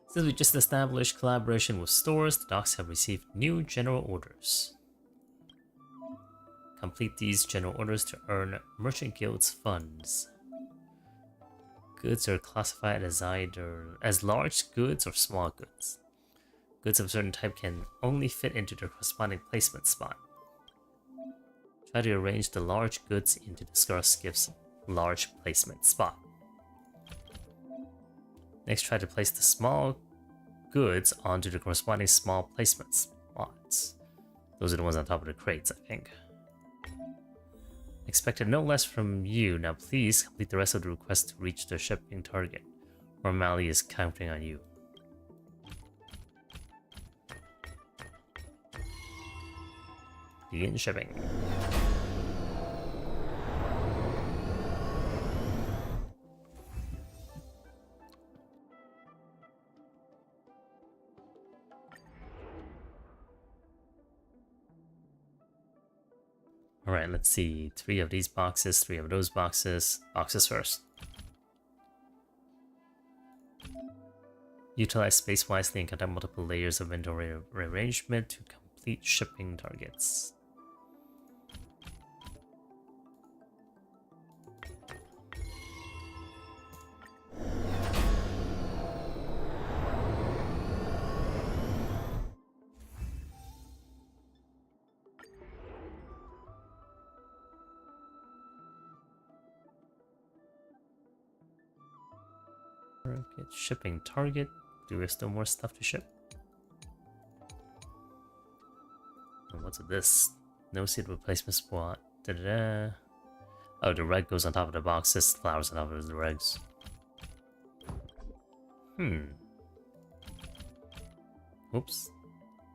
Since we just established collaboration with stores, the docks have received new general orders. Complete these general orders to earn Merchant Guild's funds. Goods are classified as either as large goods or small goods. Goods of a certain type can only fit into their corresponding placement spot. Try to arrange the large goods into the scarce gift's large placement spot. Next, try to place the small goods onto the corresponding small placement spots. Those are the ones on top of the crates, I think. Expected no less from you. Now please complete the rest of the request to reach the shipping target. Aurum Alley is counting on you. Begin shipping. Alright, let's see. 3 of these boxes, 3 of those boxes. Boxes first. Utilize space wisely and conduct multiple layers of inventory rearrangement to complete shipping targets. Get shipping target. Do we have still more stuff to ship? And what's this? No seed replacement spot. Da-da-da. Oh, the reg goes on top of the boxes, flowers on top of the regs. Oops.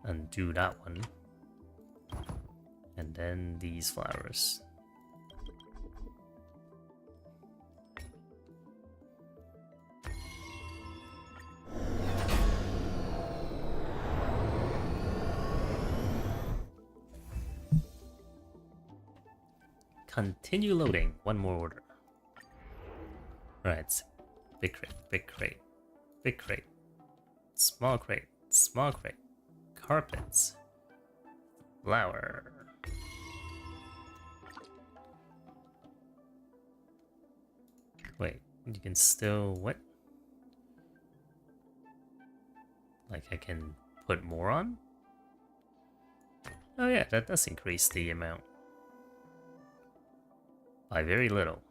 Undo that one. And then these flowers. Continue loading. One more order. Right. Big crate, big crate, big crate. Small crate, small crate. Carpets. Flower. Wait, you can still... what? Like I can put more on? Oh yeah, that does increase the amount. By very little.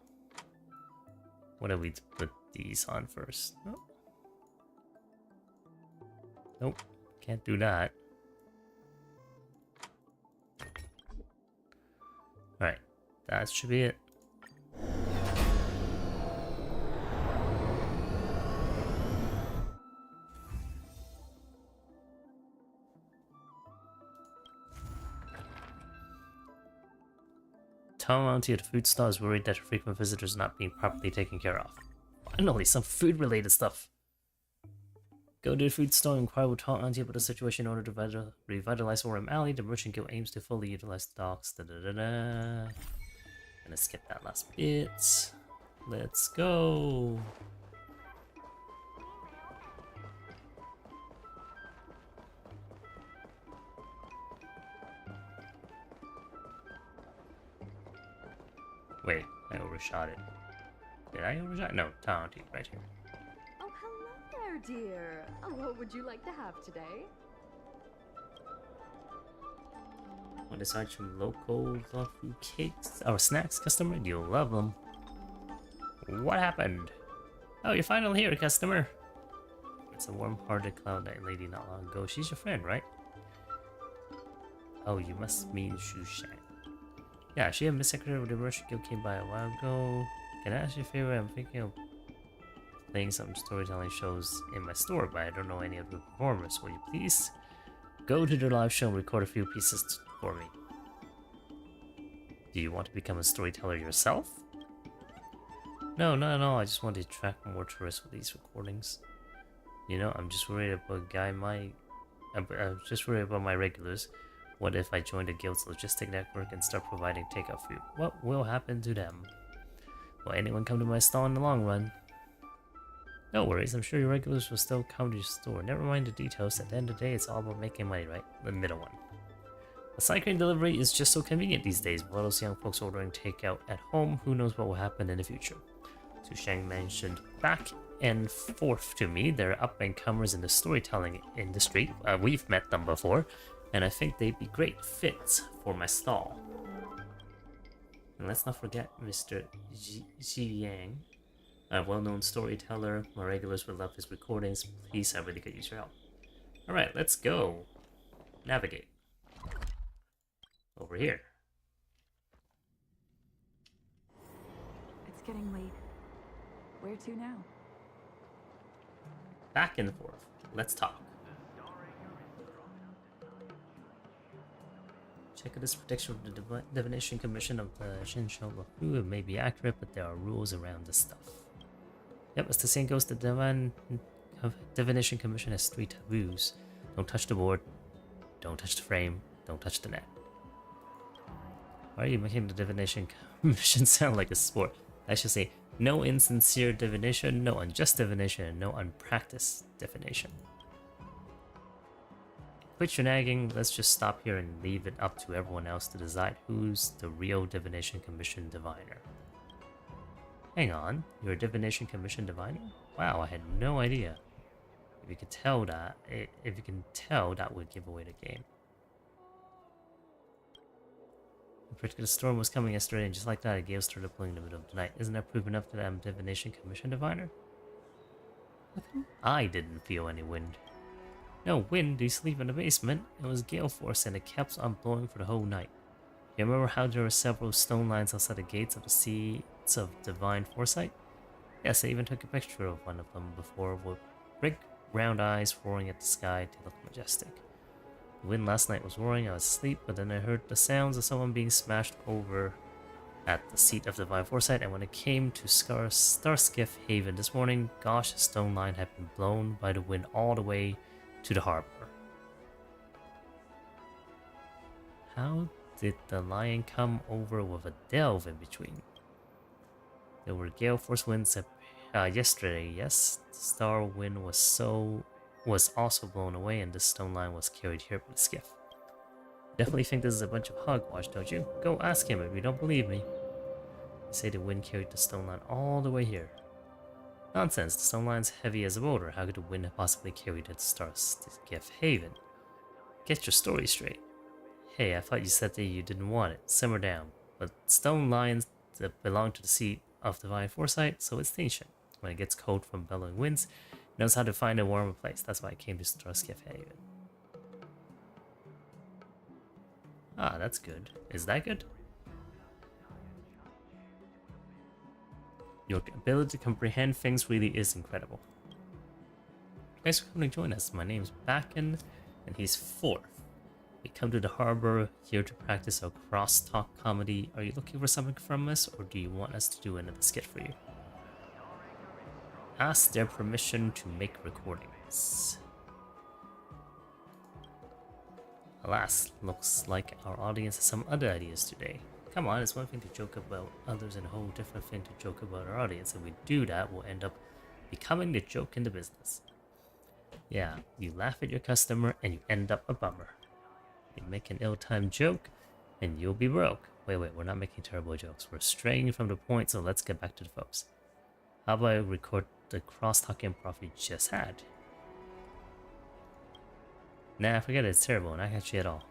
What do we put these on first? Oh. Nope, can't do that. Alright, that should be it. Tom Auntie at the food stall is worried that her frequent visitors are not being properly taken care of. Finally, some food-related stuff. Go to the food stall and inquire with Tom Auntie about the situation in order to revitalize Aurum Alley. The Merchant Guild aims to fully utilize the docks. Gonna skip that last bit. Let's go. Wait, I overshot it. Did I overshot? No, Taunty, right here. Oh, hello there, dear. Oh, what would you like to have today? Want to start some local tofu cakes or snacks, customer? You'll love them. What happened? Oh, you're finally here, customer. It's a warm-hearted cloud-eyed lady not long ago. She's your friend, right? Oh, you must mean Shushan. Yeah, she and Miss Secretary of the Merchant Guild came by a while ago. Can I ask you a favor? I'm thinking of playing some storytelling shows in my store, but I don't know any of the performers. Will you please go to the live show and record a few pieces for me? Do you want to become a storyteller yourself? No, not at all. I just want to attract more tourists with these recordings. You know, I'm just worried about I'm just worried about my regulars. What if I join the guild's logistic network and start providing takeout food? What will happen to them? Will anyone come to my stall in the long run? No worries, I'm sure your regulars will still come to your store. Never mind the details, at the end of the day, it's all about making money, right? The middle one. A cycling delivery is just so convenient these days. With all those young folks ordering takeout at home, who knows what will happen in the future. Su Shang mentioned back and forth to me, they're up-and-comers in the storytelling industry. We've met them before. And I think they'd be great fits for my stall. And let's not forget Mr. Ji Yang, a well-known storyteller. My regulars would love his recordings. Please, I really could use your help. Alright, let's go. Navigate. Over here. It's getting late. Where to now? Back and forth. Let's talk. Check out this prediction from the Divination Commission of the Shinsho Baku. It may be accurate, but there are rules around this stuff. Yep, as the saying goes, the Divination Commission has 3 taboos. Don't touch the board, don't touch the frame, don't touch the net. Why are you making the divination commission sound like a sport? I should say, no insincere divination, no unjust divination, and no unpracticed divination. Quit your nagging, let's just stop here and leave it up to everyone else to decide who's the real divination commission diviner. Hang on, you're a divination commission diviner? Wow, I had no idea. If you could tell that, that would give away the game. A particular storm was coming yesterday, and just like that, a gale started blowing in the middle of the night. Isn't that proof enough that I'm a divination commission diviner? I didn't feel any wind. No wind? Do you sleep in the basement? It was gale force, and it kept on blowing for the whole night. You remember how there were several stone lines outside the gates of the Seats of Divine Foresight? Yes, I even took a picture of one of them before, with big round eyes roaring at the sky to look majestic. The wind last night was roaring, I was asleep, but then I heard the sounds of someone being smashed over at the Seat of Divine Foresight, and when it came to Starskiff Haven this morning, gosh, the stone line had been blown by the wind all the way to the harbor. How did the lion come over with a delve in between? There were gale force winds yesterday, yes. The star wind was also blown away, and the stone line was carried here by the skiff. Definitely think this is a bunch of hogwash, don't you? Go ask him if you don't believe me. You say the wind carried the stone line all the way here. Nonsense, the stone line's heavy as a boulder. How could the wind have possibly carried it to Starskiff Haven? Get your story straight. Hey, I thought you said that you didn't want it. Simmer down. But stone lions that belong to the Seat of Divine Foresight, so it's ancient. When it gets cold from bellowing winds, it knows how to find a warmer place. That's why I came to Starskiff Haven. Ah, that's good. Is that good? Your ability to comprehend things really is incredible. Thanks for coming to join us. My name's Bakken, and he's 4th. We come to the harbor here to practice our crosstalk comedy. Are you looking for something from us, or do you want us to do another skit for you? Ask their permission to make recordings. Alas, looks like our audience has some other ideas today. Come on, it's one thing to joke about others and a whole different thing to joke about our audience. If we do that, we'll end up becoming the joke in the business. Yeah, you laugh at your customer and you end up a bummer. You make an ill-timed joke and you'll be broke. Wait, we're not making terrible jokes. We're straying from the point, so let's get back to the folks. How about I record the crosstalk improv we just had? Nah, forget it, it's terrible, not catchy at all.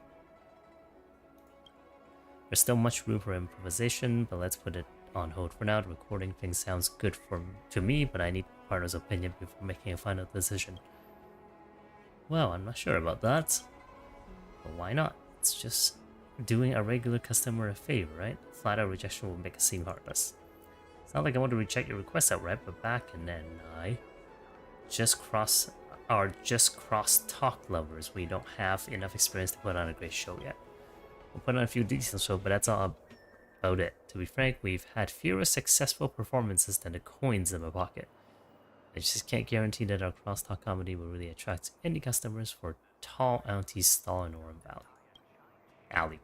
There's still much room for improvisation, but let's put it on hold for now. The recording thing sounds good to me, but I need my partner's opinion before making a final decision. Well, I'm not sure about that. But why not? It's just doing a regular customer a favor, right? Flat out rejection will make it seem heartless. It's not like I want to reject your request outright, but Bakken and I just cross talk lovers. We don't have enough experience to put on a great show yet. We'll put on a few decent shows, but that's all about it. To be frank, we've had fewer successful performances than the coins in my pocket. I just can't guarantee that our crosstalk comedy will really attract any customers for Tall Auntie's stall in Aurum Alley.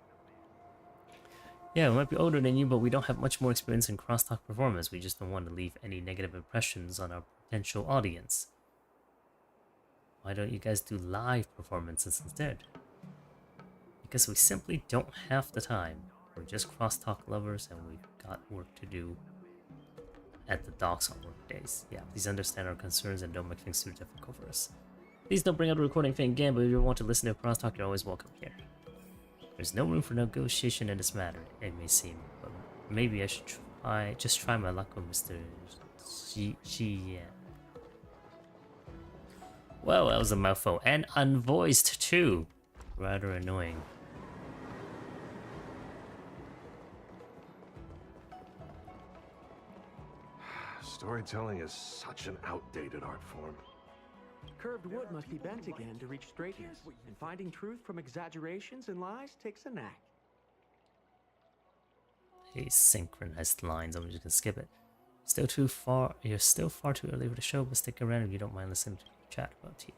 Yeah, we might be older than you, but we don't have much more experience in crosstalk performance. We just don't want to leave any negative impressions on our potential audience. Why don't you guys do live performances instead? Because we simply don't have the time. We're just crosstalk lovers and we've got work to do at the docks on work days. Yeah, please understand our concerns and don't make things too difficult for us. Please don't bring up the recording thing again, but if you want to listen to crosstalk, you're always welcome here. There's no room for negotiation in this matter, it may seem, but maybe I should try my luck with Mr. G. Well, that was a mouthful, and unvoiced too. Rather annoying. Storytelling is such an outdated art form. Curved wood must be bent again to reach straightness, and finding truth from exaggerations and lies takes a knack. Asynchronized lines, I'm just gonna skip it. You're still far too early for the show, but stick around if you don't mind listening to your chat about tea.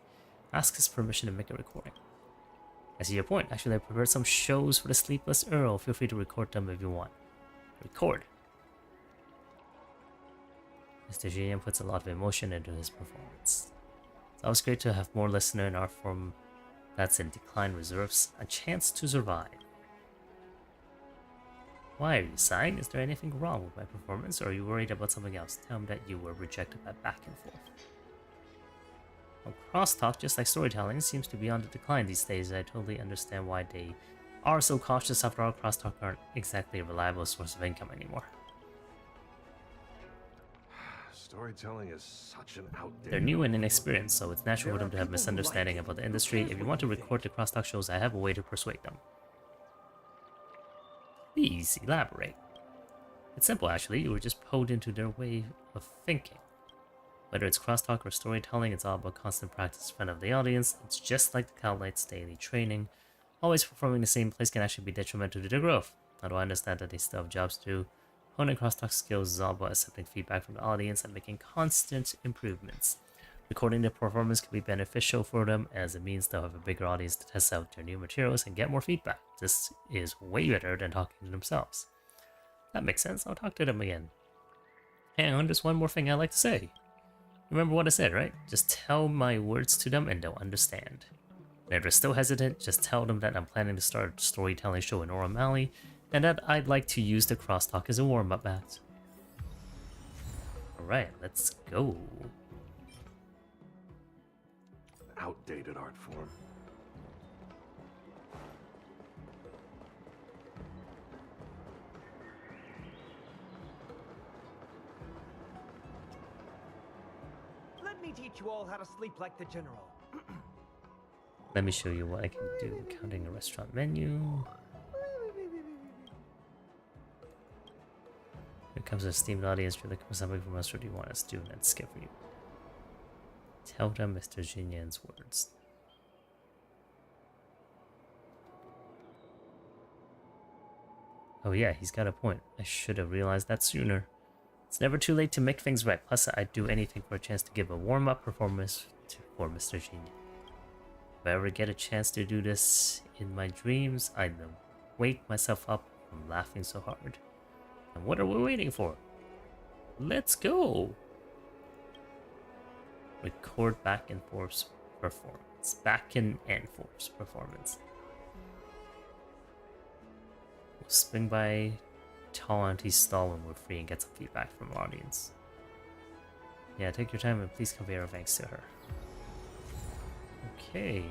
Ask his permission to make a recording. I see your point. Actually, I prepared some shows for the Sleepless Earl. Feel free to record them if you want. Record. Mr. Jian puts a lot of emotion into his performance. It's always great to have more listener in our form that's in decline reserves a chance to survive. Why are you sighing? Is there anything wrong with my performance, or are you worried about something else? Tell me that you were rejected by back and forth. Well, crosstalk, just like storytelling, seems to be on the decline these days. I totally understand why they are so cautious. After all, crosstalk aren't exactly a reliable source of income anymore. Storytelling is such an outdated... They're new and inexperienced, so it's natural for them to have misunderstanding about the industry. If you want to record the crosstalk shows, I have a way to persuade them. Please elaborate. It's simple, actually. You were just pulled into their way of thinking. Whether it's crosstalk or storytelling, it's all about constant practice in front of the audience. It's just like the Cowlight's daily training. Always performing in the same place can actually be detrimental to their growth. Although I understand that they still have jobs to do, honing crosstalk skills is all about accepting feedback from the audience and making constant improvements. Recording their performance can be beneficial for them, as it means they'll have a bigger audience to test out their new materials and get more feedback. This is way better than talking to themselves. That makes sense. I'll talk to them again. Hang on, there's one more thing I'd like to say. Remember what I said, right? Just tell my words to them and they'll understand. And if they're still hesitant, just tell them that I'm planning to start a storytelling show in Aurum Alley, and that I'd like to use the crosstalk as a warm-up match. Alright, let's go. Outdated art form. Let me teach you all how to sleep like the general. Let me show you what I can do. Counting a restaurant menu. Here comes a steamed audience. You're looking for something from us, or do you want us to do an skip for you? Tell them Mr. Jinyan's words. Oh yeah, he's got a point. I should have realized that sooner. It's never too late to make things right. Plus, I'd do anything for a chance to give a warm-up performance for Mr. Jinyan. If I ever get a chance to do this in my dreams, I'd wake myself up from laughing so hard. And what are we waiting for? Let's go! Record back and forth performance. Back and forth performance. We'll swing by Tall Auntie's stall when we're free and get some feedback from the audience. Yeah, take your time and please convey our thanks to her. Okay.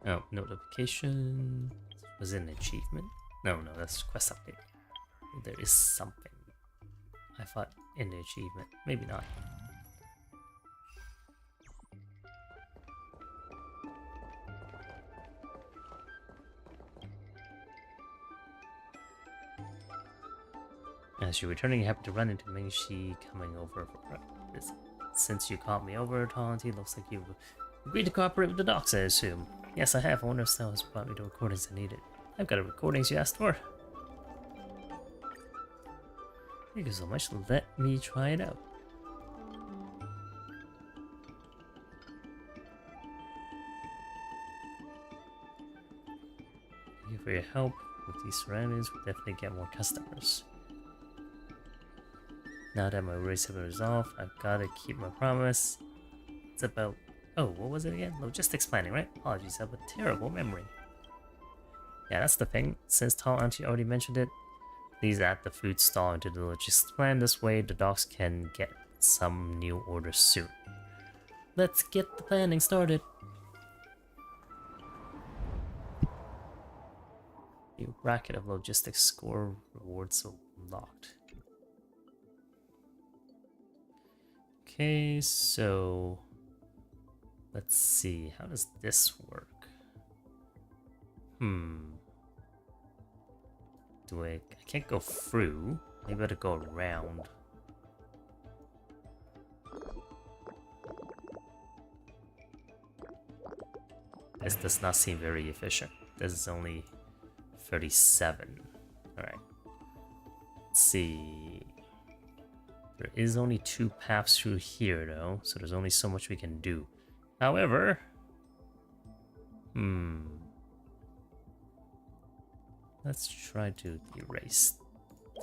Oh, notification. Was it an achievement? No, that's quest update. There is something. I thought in the achievement. Maybe not. As you're returning, you happen to run into Mingxi coming over for breakfast. Since you called me over, Taunty, looks like you've agreed to cooperate with the docs, I assume. Yes, I have. I wonder if Sal has brought me the recordings I needed. I've got the recordings you asked for. Thank you so much. Let me try it out. Thank you for your help. With these surroundings, we'll definitely get more customers. Now that my worries have been resolved, I've got to keep my promise. It's about... Oh, what was it again? Logistics planning, right? Apologies, I have a terrible memory. Yeah, that's the thing. Since Tall Auntie already mentioned it, please add the food stall into the logistics plan. This way, the docs can get some new orders soon. Let's get the planning started. New bracket of logistics score rewards unlocked. Okay, so let's see. How does this work? I can't go through. Maybe I have to go around. This does not seem very efficient. This is only 37. Alright. Let's see. There is only 2 paths through here, though, so there's only so much we can do. However... Let's try to erase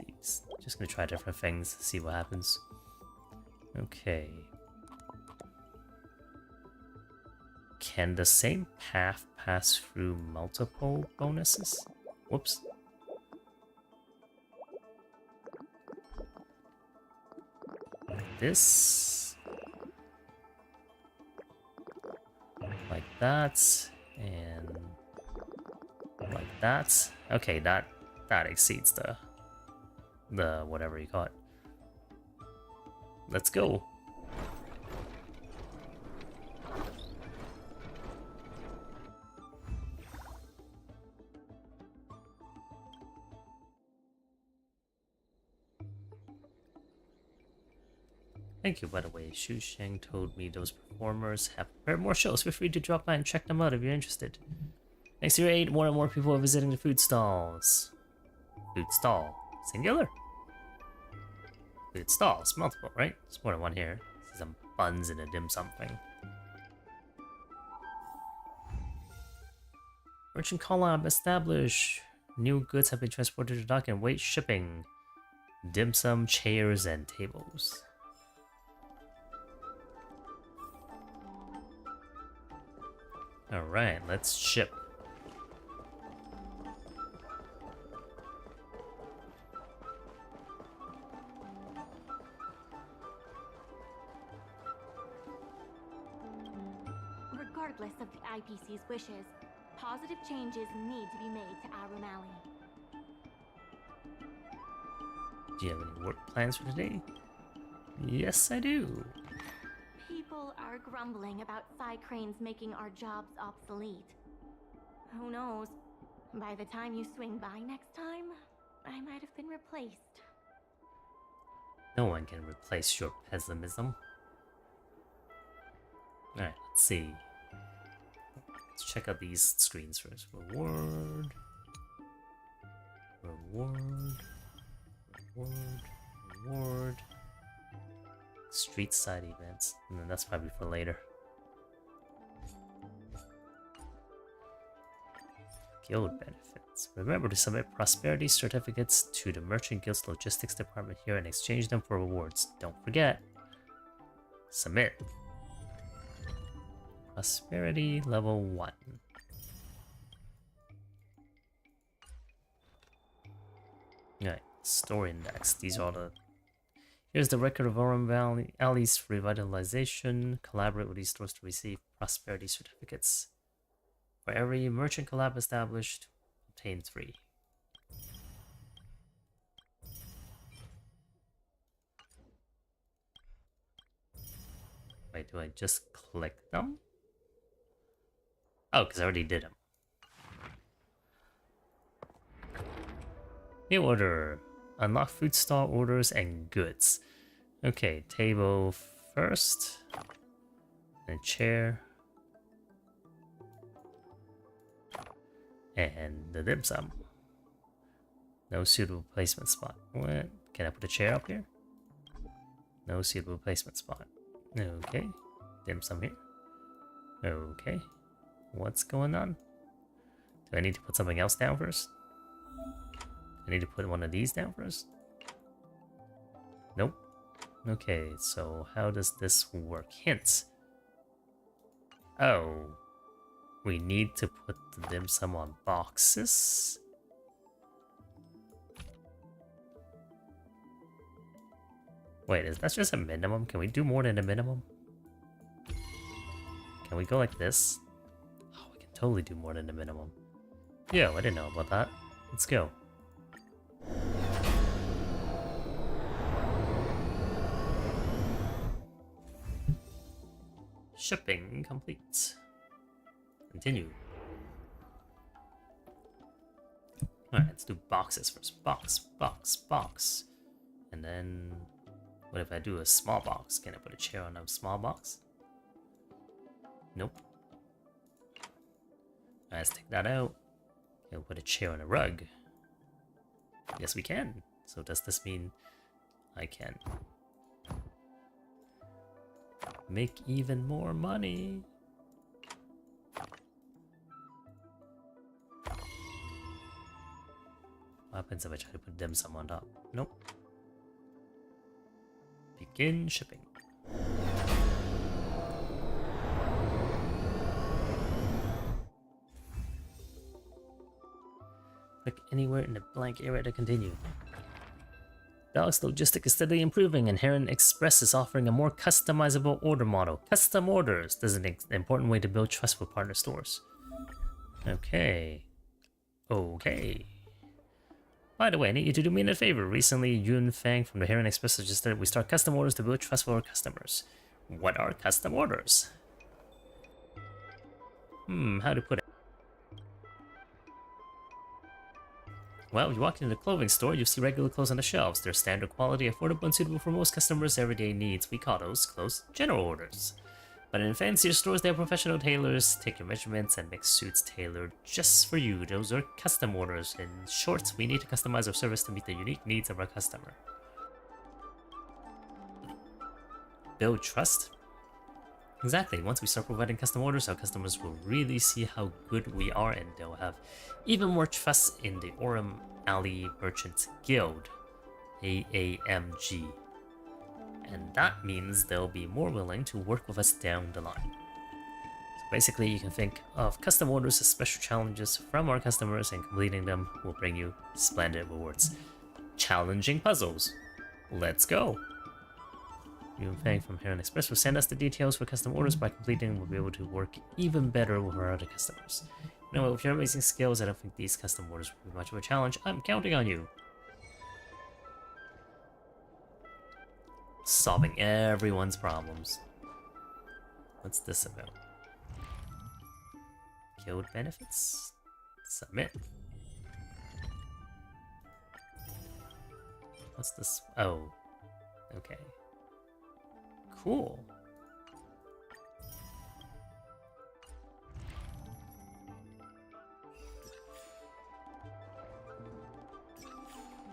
these. Just gonna try different things, see what happens. Okay. Can the same path pass through multiple bonuses? Whoops. Like this. Like that. And like that. Okay, that exceeds the whatever you call it. Let's go. Thank you, by the way. Shu Sheng told me those performers have prepared more shows. Feel free to drop by and check them out if you're interested. Next year 8, more and more people are visiting the food stalls. Food stall. Singular? Food stalls. Multiple, right? There's more than one here. See some buns and a dim sum thing. Merchant collab established. New goods have been transported to dock and wait shipping. Dim sum, chairs, and tables. Alright, let's ship. Regardless of the IPC's wishes, positive changes need to be made to Aurum Alley. Do you have any work plans for today? Yes, I do. People are grumbling about side cranes making our jobs obsolete. Who knows? By the time you swing by next time, I might have been replaced. No one can replace your pessimism. Alright, let's see. Let's check out these screens first. Reward. Reward. Reward. Reward. Street side events. And then that's probably for later. Guild benefits. Remember to submit prosperity certificates to the Merchant Guild's logistics department here and exchange them for rewards. Don't forget. Submit. Prosperity level 1. Alright, store index. These are the... Here's the record of Aurum Alley's revitalization. Collaborate with these stores to receive prosperity certificates. For every merchant collab established, obtain 3. Wait, do I just click them? Oh, because I already did them. New order. Unlock food stall orders and goods. Okay, table first. And chair. And the dim sum. No suitable placement spot. What? Can I put a chair up here? No suitable placement spot. Okay. Dim sum here. Okay. What's going on? Do I need to put something else down first? I need to put one of these down first? Nope. Okay, so how does this work? Hints. Oh. We need to put the dim sum on boxes? Wait, is that just a minimum? Can we do more than a minimum? Can we go like this? Oh, we can totally do more than a minimum. Yo, I didn't know about that. Let's go. Shipping complete. Continue. Alright, let's do boxes first. Box, box, box. And then... what if I do a small box? Can I put a chair on a small box? Nope. Alright, let's take that out. Can we put a chair on a rug? Yes, we can. So does this mean I can make even more money? What happens if I try to put dim sum on top? Nope. Begin shipping. Click anywhere in the blank area to continue. Dog's logistic is steadily improving, and Heron Express is offering a more customizable order model. Custom orders. This is an important way to build trust with partner stores. Okay. Okay. By the way, I need you to do me a favor. Recently, Yun Fang from the Heron Express suggested we start custom orders to build trust with our customers. What are custom orders? How to put it? Well, if you walk into the clothing store, you'll see regular clothes on the shelves. They're standard quality, affordable, and suitable for most customers' everyday needs. We call those clothes general orders. But in fancier stores, they have professional tailors take your measurements and make suits tailored just for you. Those are custom orders. In short, we need to customize our service to meet the unique needs of our customer. Build trust? Exactly. Once we start providing custom orders, our customers will really see how good we are, and they'll have even more trust in the Aurum Alley Merchants Guild, AAMG. And that means they'll be more willing to work with us down the line. So basically, you can think of custom orders as special challenges from our customers, and completing them will bring you splendid rewards. Challenging puzzles. Let's go! Yun Fang from Heron Express will send us the details for custom orders. By completing, we'll be able to work even better with our other customers. You know, with your amazing skills, I don't think these custom orders will be much of a challenge. I'm counting on you. Solving everyone's problems. What's this about? Guild benefits? Submit. What's this? Oh. Okay. Cool.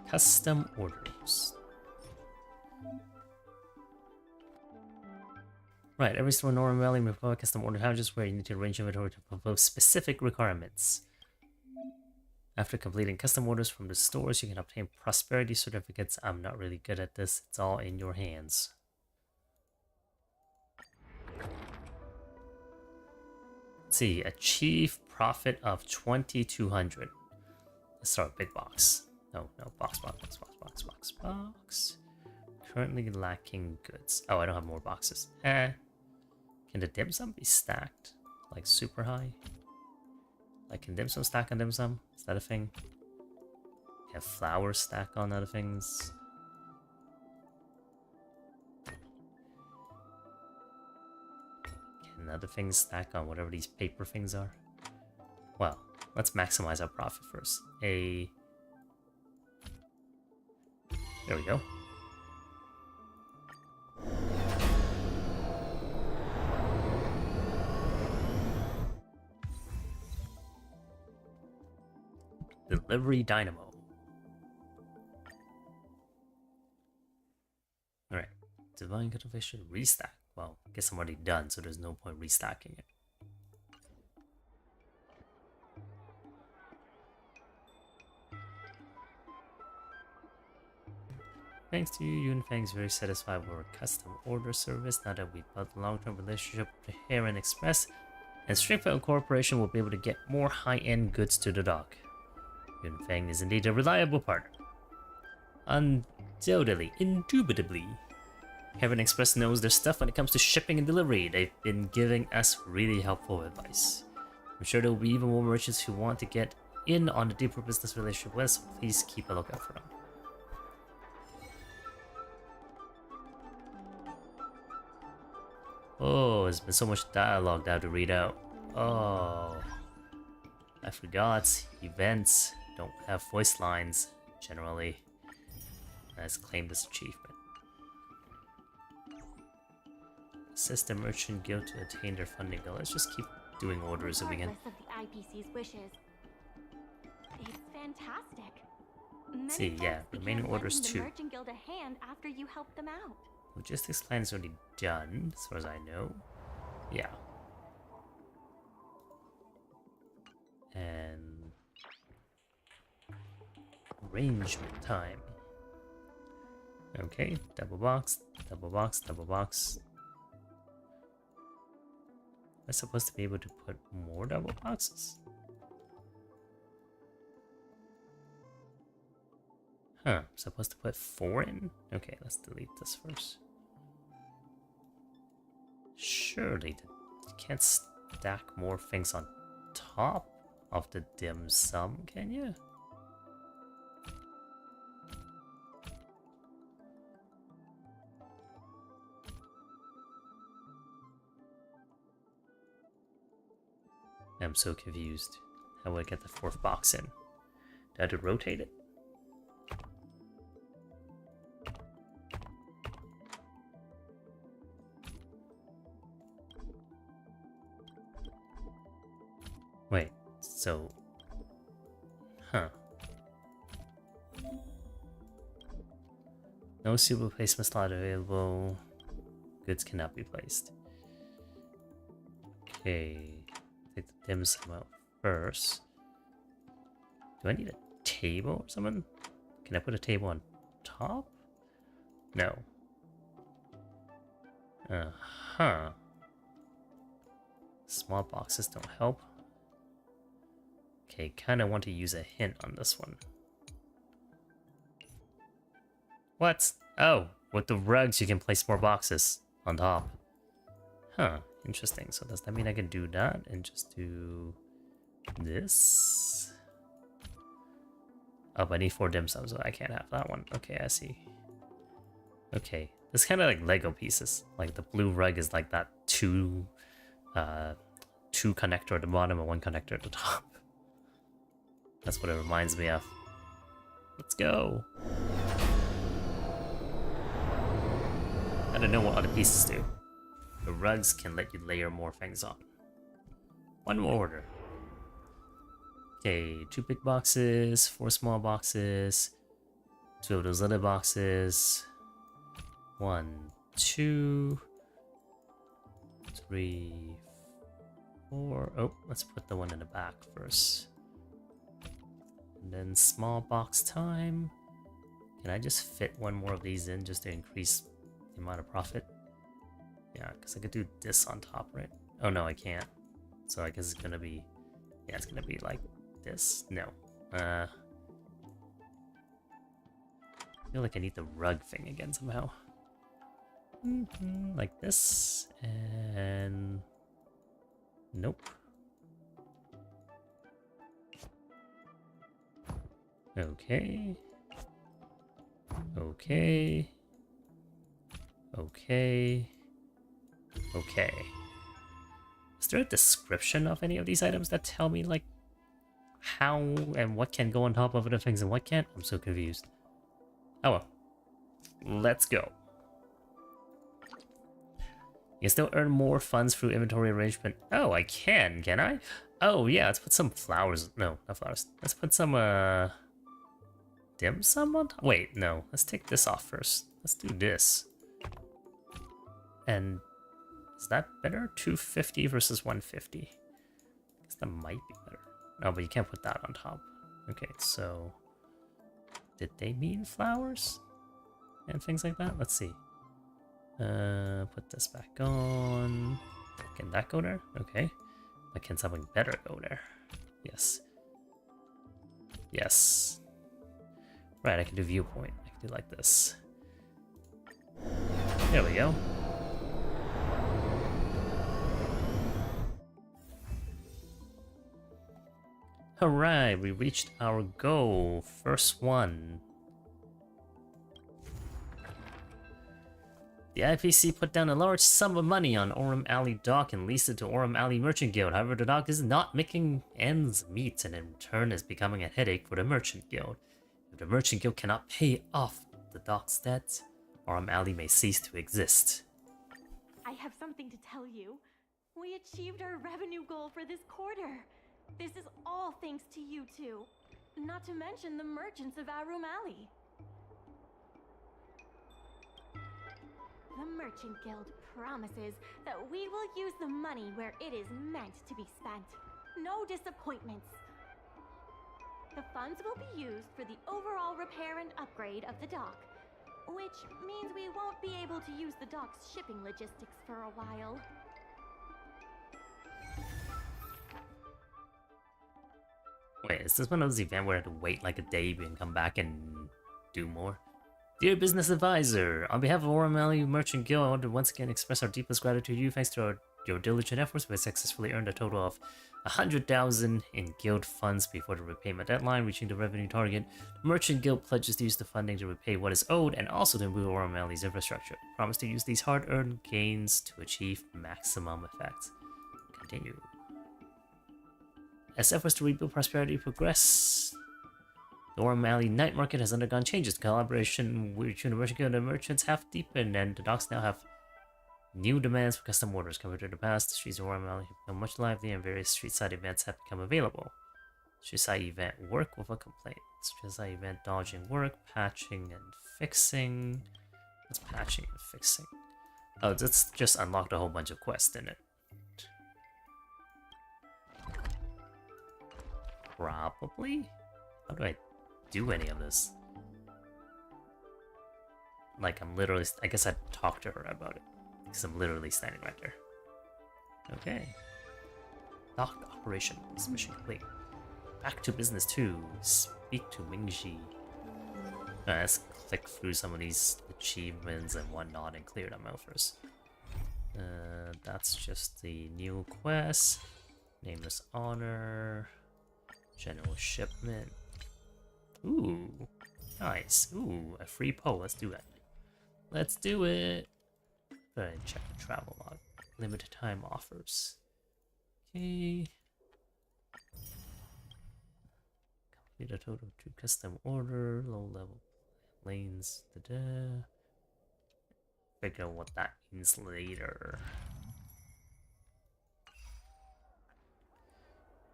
Custom orders. Right, every store in Aurum Valley may provide custom order houses where you need to arrange inventory to fulfill specific requirements. After completing custom orders from the stores, you can obtain prosperity certificates. I'm not really good at this. It's all in your hands. Let's see, achieve profit of 2,200. Let's start with big box. No, box. Currently lacking goods. Oh, I don't have more boxes. Can the dim sum be stacked? Like super high? Like can dim sum stack on dim sum? Is that a thing? Can flowers stack on other things? Can other things stack on whatever these paper things are? Well, let's maximize our profit first. There we go. Delivery Dynamo. Alright. Divine Cultivation restack. Well, I guess I'm already done, so there's no point restacking it. Thanks to you, Yun Fang's very satisfied with our custom order service. Now that we've built a long-term relationship with the Heron Express, and Stringfellow Corporation will be able to get more high-end goods to the dock. Yun Fang is indeed a reliable partner. Undoubtedly, indubitably, Heron Express knows their stuff when it comes to shipping and delivery. They've been giving us really helpful advice. I'm sure there will be even more merchants who want to get in on the deeper business relationship with us, so please keep a lookout for them. Oh, there's been so much dialogue that I have to read out. Oh, I forgot. Events don't have voice lines, generally. Let's claim this achievement. Assist the Merchant Guild to attain their funding goal. Let's just keep doing orders so we can... Regardless of the IPC's wishes, Let's see, yeah, remaining orders the 2. Merchant Guild a hand after you help them out. Logistics plan is already done, as far as I know. Yeah. And arrangement time. Okay, double box, double box, double box. Am I supposed to be able to put more double boxes? Huh, I'm supposed to put 4 in? Okay, let's delete this first. Surely you can't stack more things on top of the dim sum, can you? I'm so confused. How would I get the 4th box in? Do I have to rotate it? Wait, so... Huh. No suitable placement slot available. Goods cannot be placed. Okay. Take the dim sum out first. Do I need a table or something? Can I put a table on top? No. Uh-huh. Small boxes don't help. Okay, kind of want to use a hint on this one. What? Oh, with the rugs you can place more boxes on top. Huh, interesting. So does that mean I can do that and just do this? Oh, but I need 4 dim sums, so I can't have that one. Okay, I see. Okay, it's kind of like Lego pieces. Like the blue rug is like that two connector at the bottom and 1 connector at the top. That's what it reminds me of. Let's go. I don't know what other pieces do. The rugs can let you layer more things on. 1 more order. Okay, 2 big boxes, 4 small boxes, 2 of those little boxes. 1, 2, 3, 4. Oh, let's put the one in the back first. And then small box time. Can I just fit 1 more of these in just to increase the amount of profit? Yeah, because I could do this on top, right? Oh no, I can't. So I guess it's gonna be... Yeah, it's gonna be like this. No. I feel like I need the rug thing again somehow. Like this. And... Nope. Okay. Okay. Okay. Okay. Is there a description of any of these items that tell me, like, how and what can go on top of other things and what can't? I'm so confused. Oh well. Let's go. You can still earn more funds through inventory arrangement. Oh, I can I? Oh yeah, let's put some flowers. No, not flowers. Let's put some, dim sum on top? Wait, no. Let's take this off first. Let's do this. And is that better? 250 versus 150. I guess that might be better. No, but you can't put that on top. Okay, so did they mean flowers and things like that? Let's see. Put this back on. Can that go there? Okay. But can something better go there? Yes. Yes. Right, I can do viewpoint. I can do like this. There we go. Alright, we reached our goal. First one. The IPC put down a large sum of money on Aurum Alley dock and leased it to Aurum Alley Merchant Guild. However, the dock is not making ends meet and in turn is becoming a headache for the Merchant Guild. If the Merchant Guild cannot pay off the dock's debts, Aurum Alley may cease to exist. I have something to tell you. We achieved our revenue goal for this quarter. This is all thanks to you two. not to mention the merchants of Aurum Alley. The Merchant Guild promises that we will use the money where it is meant to be spent. No disappointments. The funds will be used for the overall repair and upgrade of the dock, which means we won't be able to use the dock's shipping logistics for a while. Wait, is this one of those events where I have to wait like a day and come back and do more? Dear Business Advisor, on behalf of Aurum Alley Merchant Guild, I want to once again express our deepest gratitude to you. Thanks to your diligent efforts, we have successfully earned a total of 100,000 in guild funds before the repayment deadline, reaching the revenue target. The Merchant Guild pledges to use the funding to repay what is owed and also to improve Aurum Alley's infrastructure. Promise to use these hard-earned gains to achieve maximum effect. Continue. As efforts to rebuild prosperity progress, the Aurum Alley night market has undergone changes. Collaboration between the Merchant Guild and merchants have deepened, and the docks now have new demands for custom orders. Compared to the past, the streets of Aurum Alley have become much livelier, and various street side events have become available. Street side event work with a complaint. Street side event dodging work, patching and fixing. What's patching and fixing? Oh, that's just unlocked a whole bunch of quests in it. Probably? How do I do any of this? Like, I'm literally... I guess I'd talk to her about it. Because I'm literally standing right there. Okay. Dock operations. Mission complete. Back to business 2. Speak to Mingxi. Let's click through some of these achievements and whatnot and clear them out first. That's just the new quest. Nameless Honor. General Shipment. Ooh. Nice. Ooh, a free poll. Let's do it. Let's do it. Go ahead and check the travel log. Limited time offers. Okay. Complete a total of 2 custom order. Low level lanes. Da-da. Figure out what that means later.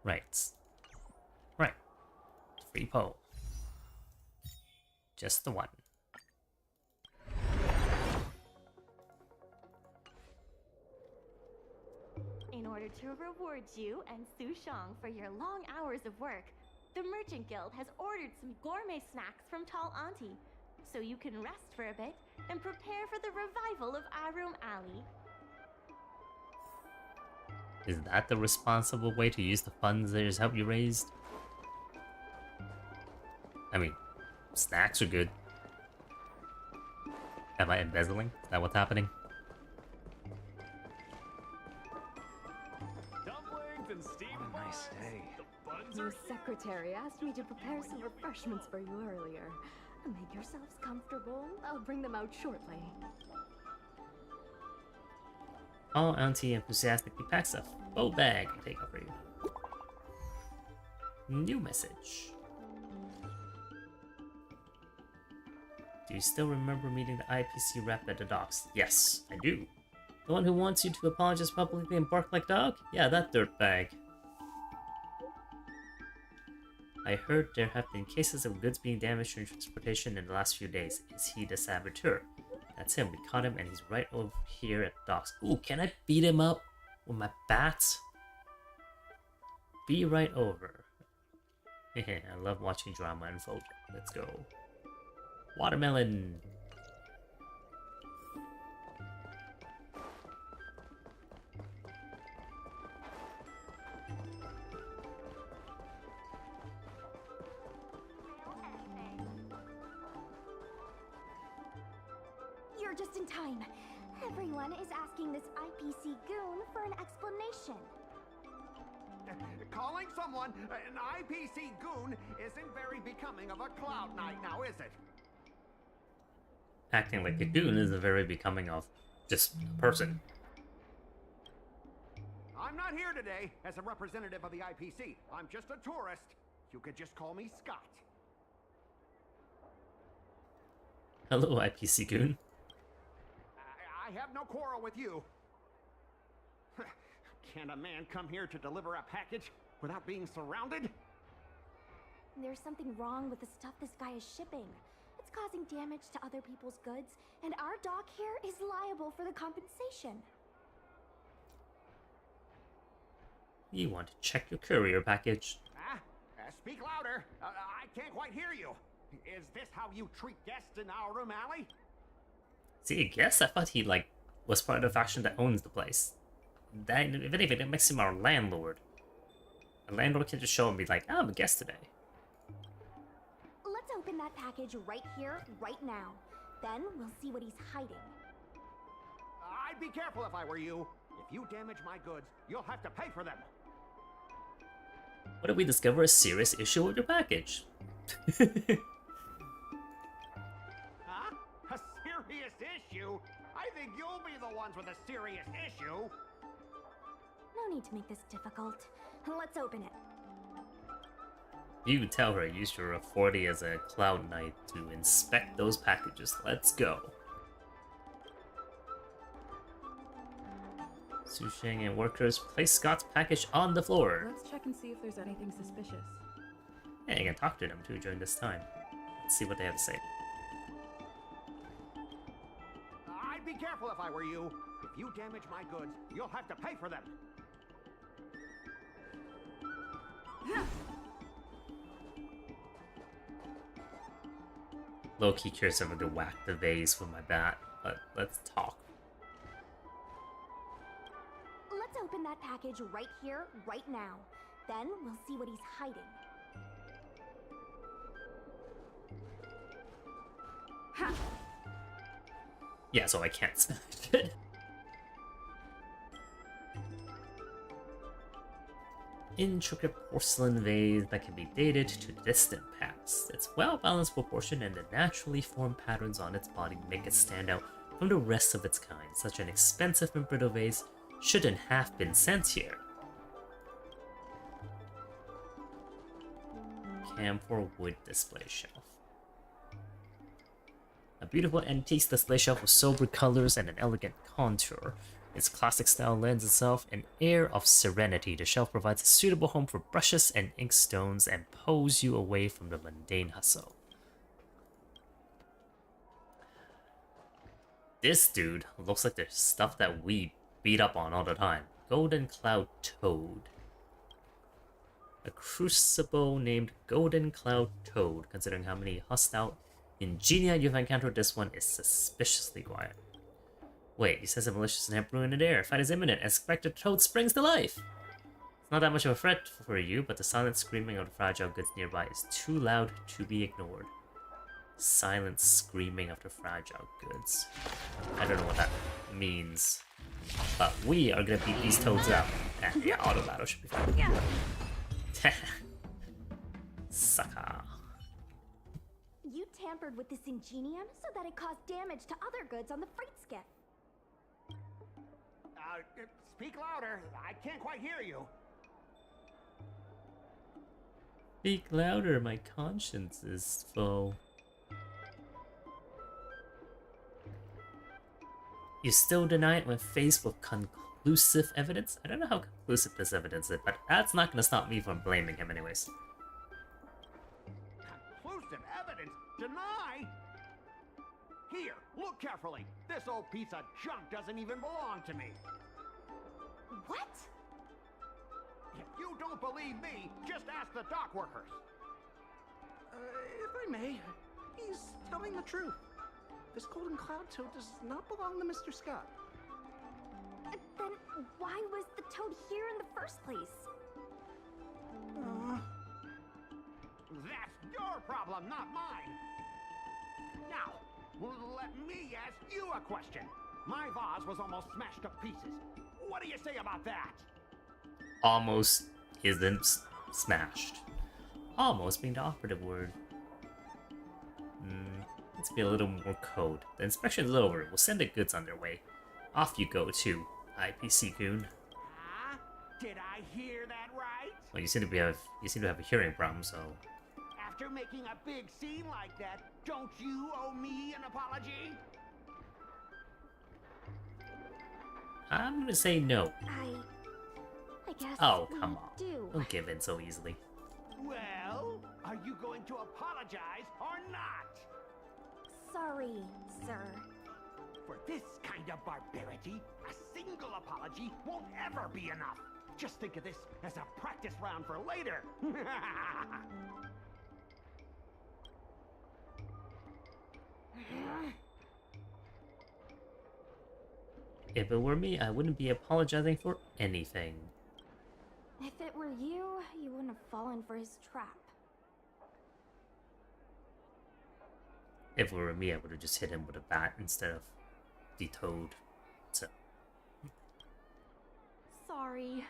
Right. Right. Free poll. Just the one. In order to reward you and Su Shang for your long hours of work, the Merchant Guild has ordered some gourmet snacks from Tall Auntie, so you can rest for a bit and prepare for the revival of Aurum Alley. Is that the responsible way to use the funds that just helped you raised? I mean, snacks are good. Am I embezzling? Is that what's happening? Dumplings and steamed Nice day. Your secretary asked me to prepare some refreshments for you earlier. Make yourselves comfortable. I'll bring them out shortly. All Auntie enthusiastically packs a full bag to take up for you. New message. Do you still remember meeting the IPC rep at the docks? Yes, I do. The one who wants you to apologize publicly and bark like dog? Yeah, that dirtbag. I heard there have been cases of goods being damaged during transportation in the last few days. Is he the saboteur? That's him. We caught him and he's right over here at the docks. Ooh, can I beat him up with my bats? Be right over. I love watching drama unfold. Let's go. Watermelon. You're just in time. Everyone is asking this IPC goon for an explanation. Calling someone an IPC goon isn't very becoming of a Cloud Knight now, is it? Acting like a goon isn't very becoming of just a person. I'm not here today as a representative of the IPC. I'm just a tourist. You could just call me Scott. Hello, IPC goon. I have no quarrel with you. Can a man come here to deliver a package without being surrounded? There's something wrong with the stuff this guy is shipping. It's causing damage to other people's goods, and our dock here is liable for the compensation. You want to check your courier package? Speak louder. I can't quite hear you. Is this how you treat guests in Aurum Alley? See, a guest? I thought he, like, was part of the faction that owns the place. That, if anything, it makes him our landlord. A landlord can just show and be like, I'm a guest today. Let's open that package right here, right now. Then we'll see what he's hiding. I'd be careful if I were you. If you damage my goods, you'll have to pay for them. What if we discover a serious issue with your package? Huh? A serious issue? I think you'll be the ones with a serious issue. No need to make this difficult. Let's open it. You can tell her use your authority as a Cloud Knight to inspect those packages. Let's go. Susheng and workers place Scott's package on the floor. Let's check and see if there's anything suspicious. Yeah, you can talk to them too during this time. Let's see what they have to say. I'd be careful if I were you. If you damage my goods, you'll have to pay for them. Low-key curious if I'm going to whack the vase with my bat, but let's talk. Let's open that package right here, right now. Then we'll see what he's hiding. Ha! Yeah, so I can't smash it. Intricate porcelain vase that can be dated to the distant past. Its well-balanced proportion and the naturally formed patterns on its body make it stand out from the rest of its kind. Such an expensive and brittle vase shouldn't have been sent here. Camphor wood display shelf. A beautiful antique display shelf with sober colors and an elegant contour. Its classic style lends itself an air of serenity. The shelf provides a suitable home for brushes and inkstones and pulls you away from the mundane hustle. This dude looks like the stuff that we beat up on all the time. Golden Cloud Toad. A crucible named Golden Cloud Toad. Considering how many hostile ingenia you've encountered, this one is suspiciously quiet. Wait, he says a malicious and brewing in the air. Fight is imminent. Expect the toad springs to life. It's not that much of a threat for you, but the silent screaming of the fragile goods nearby is too loud to be ignored. Silent screaming of the fragile goods. I don't know what that means. But we are gonna beat these toads up. Yeah, auto battle should be fine. Sucker. You tampered with this ingenium so that it caused damage to other goods on the freight skiff. Speak louder. I can't quite hear you. Speak louder, my conscience is full. You still deny it when faced with conclusive evidence? I don't know how conclusive this evidence is, but that's not going to stop me from blaming him anyways. Conclusive evidence? Deny? Here, look carefully. This old piece of junk doesn't even belong to me. What? If you don't believe me, just ask the dock workers. If I may, he's telling the truth. This Golden Cloud Toad does not belong to Mr. Scott. Then why was the toad here in the first place? That's your problem, not mine. Now, let me ask you a question. My vase was almost smashed to pieces. What do you say about that? Almost isn't smashed. Almost being the operative word. Let's be a little more code. The inspection is over. We'll send the goods on their way. Off you go too, IPC goon. Did I hear that right? Well, you seem to have a hearing problem, so. After making a big scene like that, don't you owe me an apology? I'm gonna say no. I guess. Oh, come on. Do. Don't give in so easily. Well, Are you going to apologize or not? Sorry, sir. For this kind of barbarity, a single apology won't ever be enough. Just think of this as a practice round for later. If it were me, I wouldn't be apologizing for anything. If it were you, you wouldn't have fallen for his trap. If it were me, I would have just hit him with a bat instead of the toad. So. Sorry,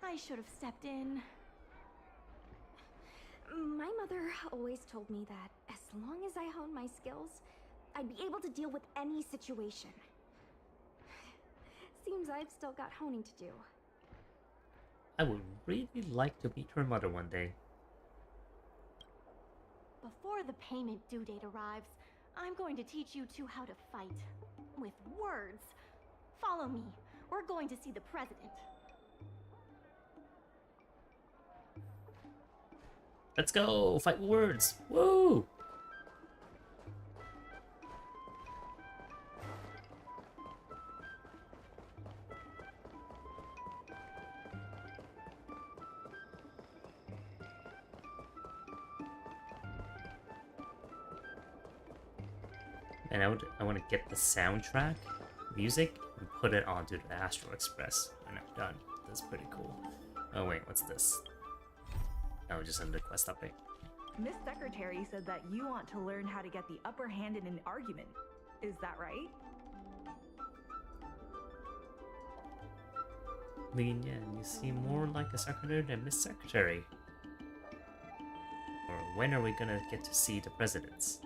I should have stepped in. My mother always told me that as long as I honed my skills, I'd be able to deal with any situation. Seems I've still got honing to do. I would really like to meet her mother one day. Before the payment due date arrives, I'm going to teach you two how to fight. With words. Follow me. We're going to see the president. Let's go! Fight with words! Woo! And I want to get the soundtrack, music, and put it onto the Astro Express when I'm done. That's pretty cool. Oh wait, what's this? Oh, just another quest update. Miss Secretary said that you want to learn how to get the upper hand in an argument. Is that right? Lin Yan, you seem more like a secretary than Miss Secretary. Or when are we gonna get to see the presidents?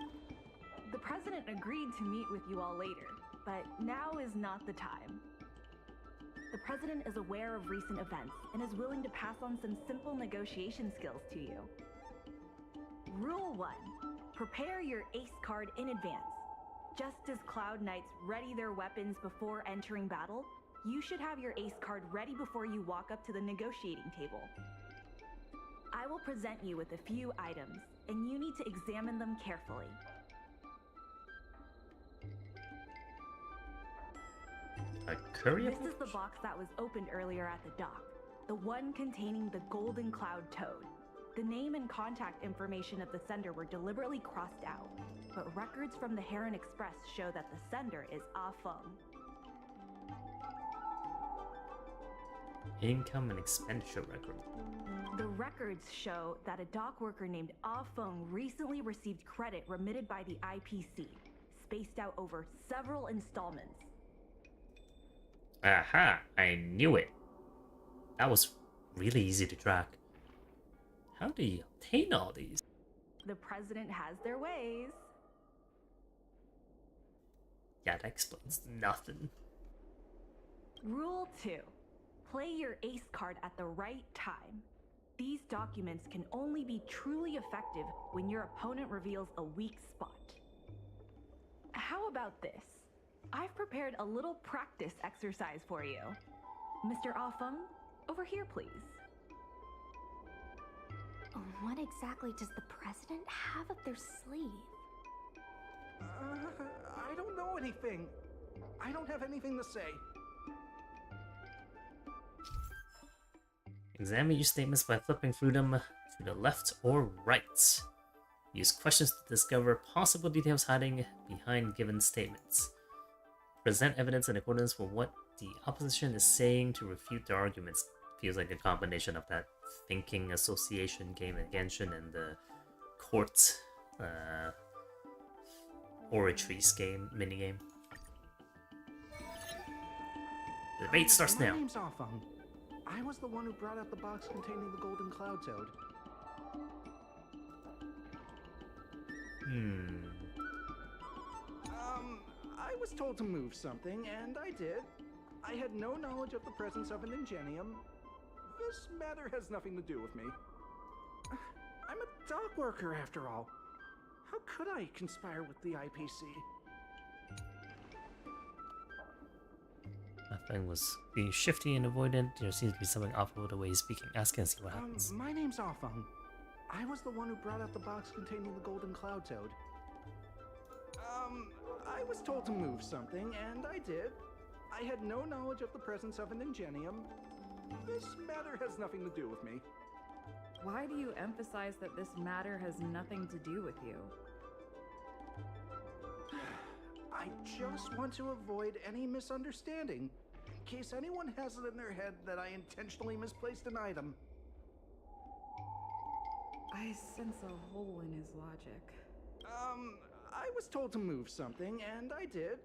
The president agreed to meet with you all later, but now is not the time. The president is aware of recent events and is willing to pass on some simple negotiation skills to you. Rule 1. Prepare your ace card in advance. Just as Cloud Knights ready their weapons before entering battle, you should have your ace card ready before you walk up to the negotiating table. I will present you with a few items, and you need to examine them carefully. A courier? This is the box that was opened earlier at the dock. The one containing the Golden Cloud Toad. The name and contact information of the sender were deliberately crossed out, but records from the Heron Express show that the sender is Ah Feng. Income and expenditure record. The records show that a dock worker named Ah Feng recently received credit remitted by the IPC, spaced out over several installments. Aha! I knew it! That was really easy to track. How do you obtain all these? The president has their ways. Yeah, that explains nothing. Rule 2. Play your ace card at the right time. These documents can only be truly effective when your opponent reveals a weak spot. How about this? I've prepared a little practice exercise for you. Mr. Ah Feng, over here, please. What exactly does the president have up their sleeve? I don't know anything. I don't have anything to say. Examine your statements by flipping through them to the left or right. Use questions to discover possible details hiding behind given statements. Present evidence in accordance with what the opposition is saying to refute their arguments. Feels like a combination of that thinking association game at Genshin and the court oratories game minigame. The debate starts now. My name's Ah Feng. I was the one who brought out the box containing the Golden Cloud Toad. I was told to move something, and I did. I had no knowledge of the presence of an Ingenium. This matter has nothing to do with me. I'm a dock worker, after all. How could I conspire with the IPC? My friend was being shifty and avoidant. There seems to be something off with the way he's speaking. Ask and see what happens. My name's Ah Feng. I was the one who brought out the box containing the golden cloud toad. I was told to move something, and I did. I had no knowledge of the presence of an ingenium. This matter has nothing to do with me. Why do you emphasize that this matter has nothing to do with you? I just want to avoid any misunderstanding, in case anyone has it in their head that I intentionally misplaced an item. I sense a hole in his logic. I was told to move something, and I did.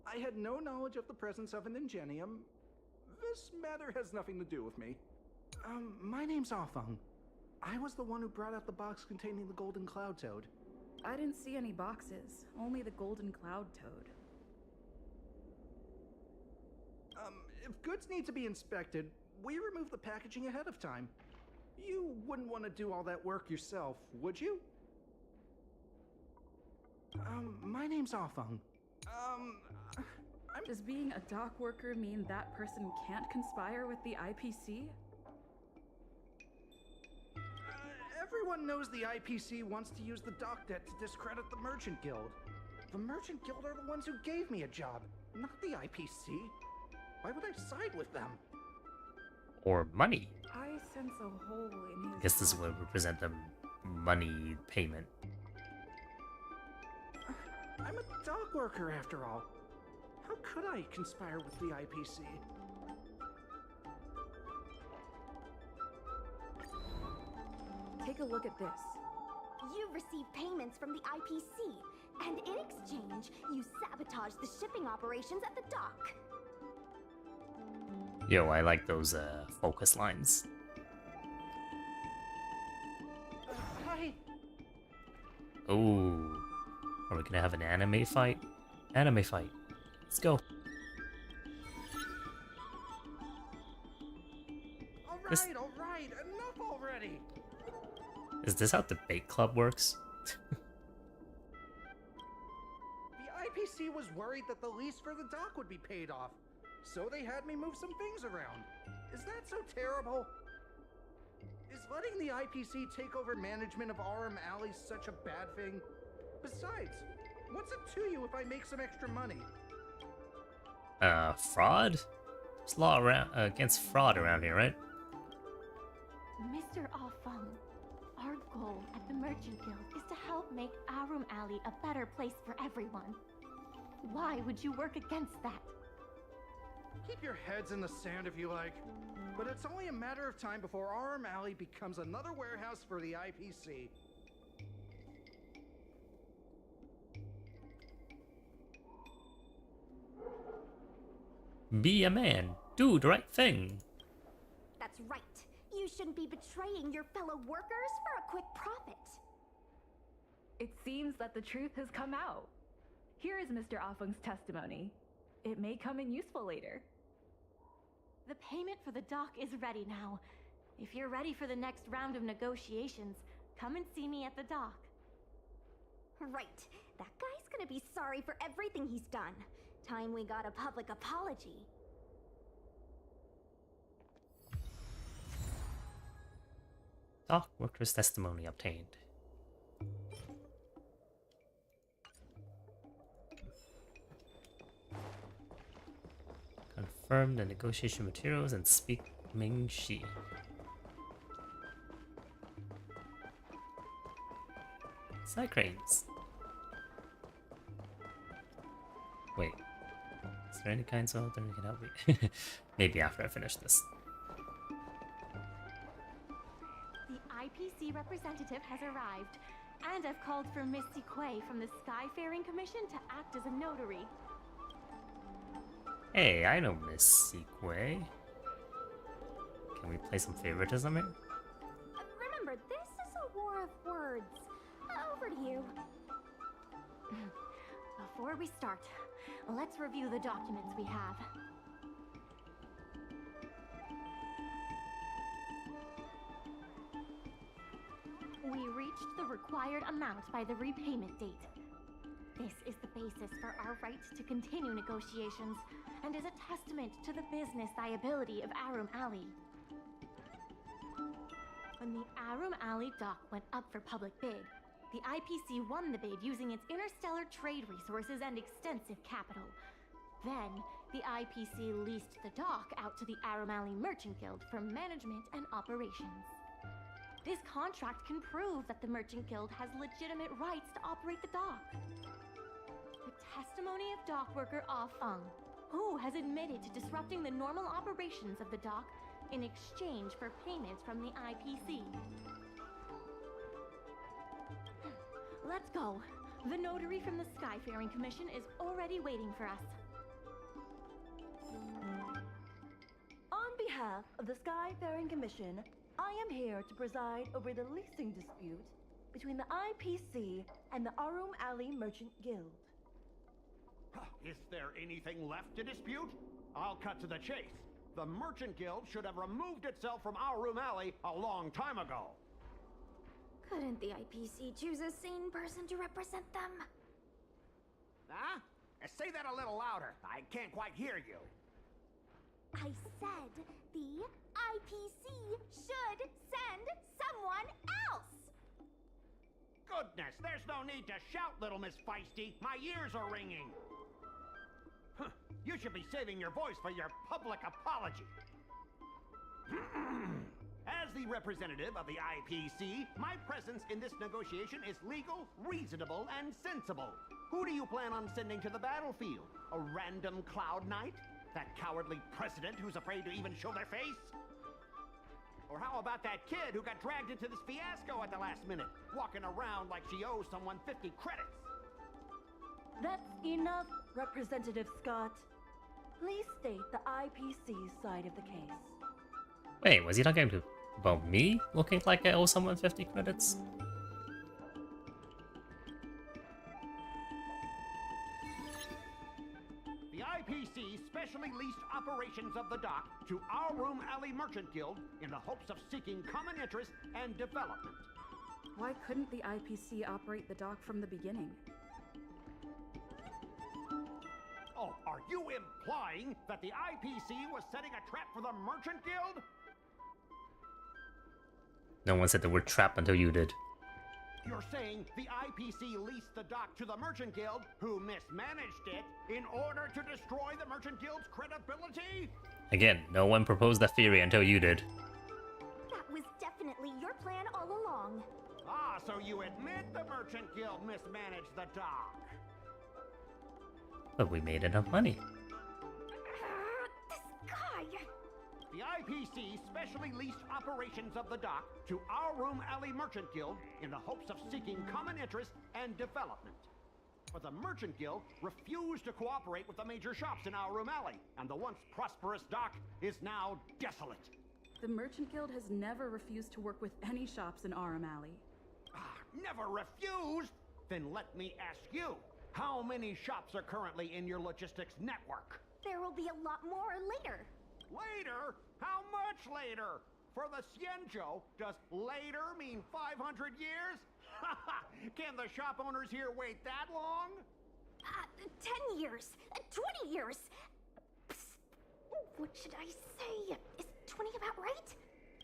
I had no knowledge of the presence of an ingenium. This matter has nothing to do with me. My name's Aurum. I was the one who brought out the box containing the golden cloud toad. I didn't see any boxes, only the golden cloud toad. If goods need to be inspected, we remove the packaging ahead of time. You wouldn't want to do all that work yourself, would you? My name's Aurum. Does being a dock worker mean that person can't conspire with the IPC? Everyone knows the IPC wants to use the dock debt to discredit the Merchant Guild. The Merchant Guild are the ones who gave me a job, not the IPC. Why would I side with them? Or money. I sense a hole in his... I guess this would represent the money payment. I'm a dock worker after all. How could I conspire with the IPC? Take a look at this. You've received payments from the IPC, and in exchange, you sabotaged the shipping operations at the dock. Yo, I like those focus lines. Hi. Ooh. Are we gonna have an anime fight? Anime fight. Let's go. Alright, enough already! Is this how debate club works? The IPC was worried that the lease for the dock would be paid off, so they had me move some things around. Is that so terrible? Is letting the IPC take over management of Aurum Alley such a bad thing? Besides, what's it to you if I make some extra money? Fraud? There's law around against fraud around here, right? Mr. Aurum, our goal at the Merchant Guild is to help make Aurum Alley a better place for everyone. Why would you work against that? Keep your heads in the sand if you like, but it's only a matter of time before Aurum Alley becomes another warehouse for the IPC. Be a man. Do the right thing. That's right. You shouldn't be betraying your fellow workers for a quick profit. It seems that the truth has come out. Here is Mr. Aurum's testimony. It may come in useful later. The payment for the dock is ready now. If you're ready for the next round of negotiations, come and see me at the dock. Right. That guy's gonna be sorry for everything he's done. Time we got a public apology. Dock worker's testimony obtained. Confirm the negotiation materials and speak Mingxi. Side cranes. Wait. Is there any kind of that can help me? Maybe after I finish this. The IPC representative has arrived, and I've called for Miss Quay from the Skyfaring Commission to act as a notary. Hey, I know Miss Sequay. Can we play some favoritism here? Remember, this is a war of words. Over to you. Before we start, let's review the documents we have. We reached the required amount by the repayment date. This is the basis for our right to continue negotiations, and is a testament to the business viability of Aurum Alley. When the Aurum Alley dock went up for public bid, the IPC won the bid using its interstellar trade resources and extensive capital. Then, the IPC leased the dock out to the Aurum Alley Merchant Guild for management and operations. This contract can prove that the Merchant Guild has legitimate rights to operate the dock. The testimony of dock worker Ah Feng, who has admitted to disrupting the normal operations of the dock in exchange for payments from the IPC. Let's go. The notary from the Skyfaring Commission is already waiting for us. On behalf of the Skyfaring Commission, I am here to preside over the leasing dispute between the IPC and the Aurum Alley Merchant Guild. Is there anything left to dispute? I'll cut to the chase. The Merchant Guild should have removed itself from Aurum Alley a long time ago. Couldn't the IPC choose a sane person to represent them? Huh? Say that a little louder. I can't quite hear you. I said the IPC should send someone else! Goodness, there's no need to shout, little Miss Feisty. My ears are ringing. You should be saving your voice for your public apology. As the representative of the IPC, my presence in this negotiation is legal, reasonable, and sensible. Who do you plan on sending to the battlefield? A random Cloud Knight? That cowardly president who's afraid to even show their face? Or how about that kid who got dragged into this fiasco at the last minute, walking around like she owes someone 50 credits? That's enough, Representative Scott. Please state the IPC's side of the case. Wait, was he talking about me looking like I owe someone 50 credits? The IPC specially leased operations of the dock to Aurum Alley Merchant Guild in the hopes of seeking common interest and development. Why couldn't the IPC operate the dock from the beginning? Oh, are you implying that the IPC was setting a trap for the Merchant Guild? No one said the word trap until you did. You're saying the IPC leased the dock to the Merchant Guild, who mismanaged it, in order to destroy the Merchant Guild's credibility? Again, no one proposed that theory until you did. That was definitely your plan all along. Ah, so you admit the Merchant Guild mismanaged the dock? But we made enough money. This guy! The IPC specially leased operations of the dock to Aurum Alley Merchant Guild in the hopes of seeking common interest and development. But the Merchant Guild refused to cooperate with the major shops in Aurum Alley, and the once prosperous dock is now desolate. The Merchant Guild has never refused to work with any shops in Aurum Alley. Never refused? Then let me ask you, how many shops are currently in your logistics network? There will be a lot more later. Later? How much later? For the Xianzhou, does later mean 500 years? Can the shop owners here wait that long? 10 years. 20 years. Psst. What should I say? Is 20 about right?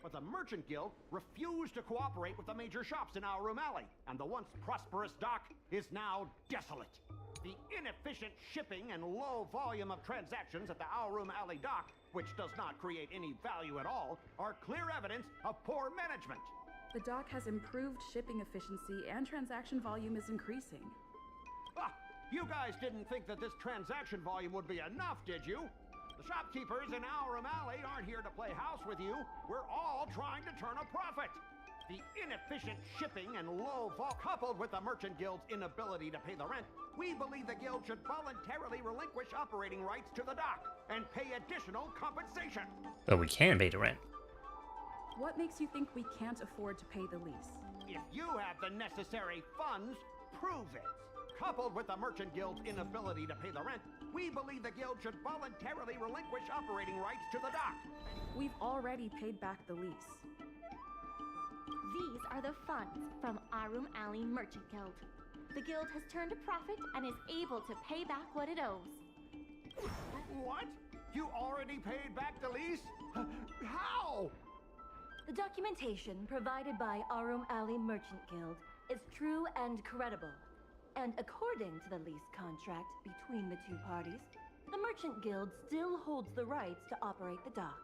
But the Merchant Guild refused to cooperate with the major shops in Aurum Alley, and the once prosperous dock is now desolate. The inefficient shipping and low volume of transactions at the Aurum Alley dock, which does not create any value at all, are clear evidence of poor management. The dock has improved shipping efficiency and transaction volume is increasing. You guys didn't think that this transaction volume would be enough, did you? The shopkeepers in Aurum Alley aren't here to play house with you. We're all trying to turn a profit. The inefficient shipping and low vol coupled with the Merchant Guild's inability to pay the rent, we believe the guild should voluntarily relinquish operating rights to the dock and pay additional compensation. But we can pay the rent. What makes you think we can't afford to pay the lease? If you have the necessary funds, prove it. Coupled with the Merchant Guild's inability to pay the rent, we believe the guild should voluntarily relinquish operating rights to the dock. We've already paid back the lease. These are the funds from Aurum Alley Merchant Guild. The guild has turned a profit and is able to pay back what it owes. What? You already paid back the lease? How? The documentation provided by Aurum Alley Merchant Guild is true and credible. And according to the lease contract between the two parties, the Merchant Guild still holds the rights to operate the dock.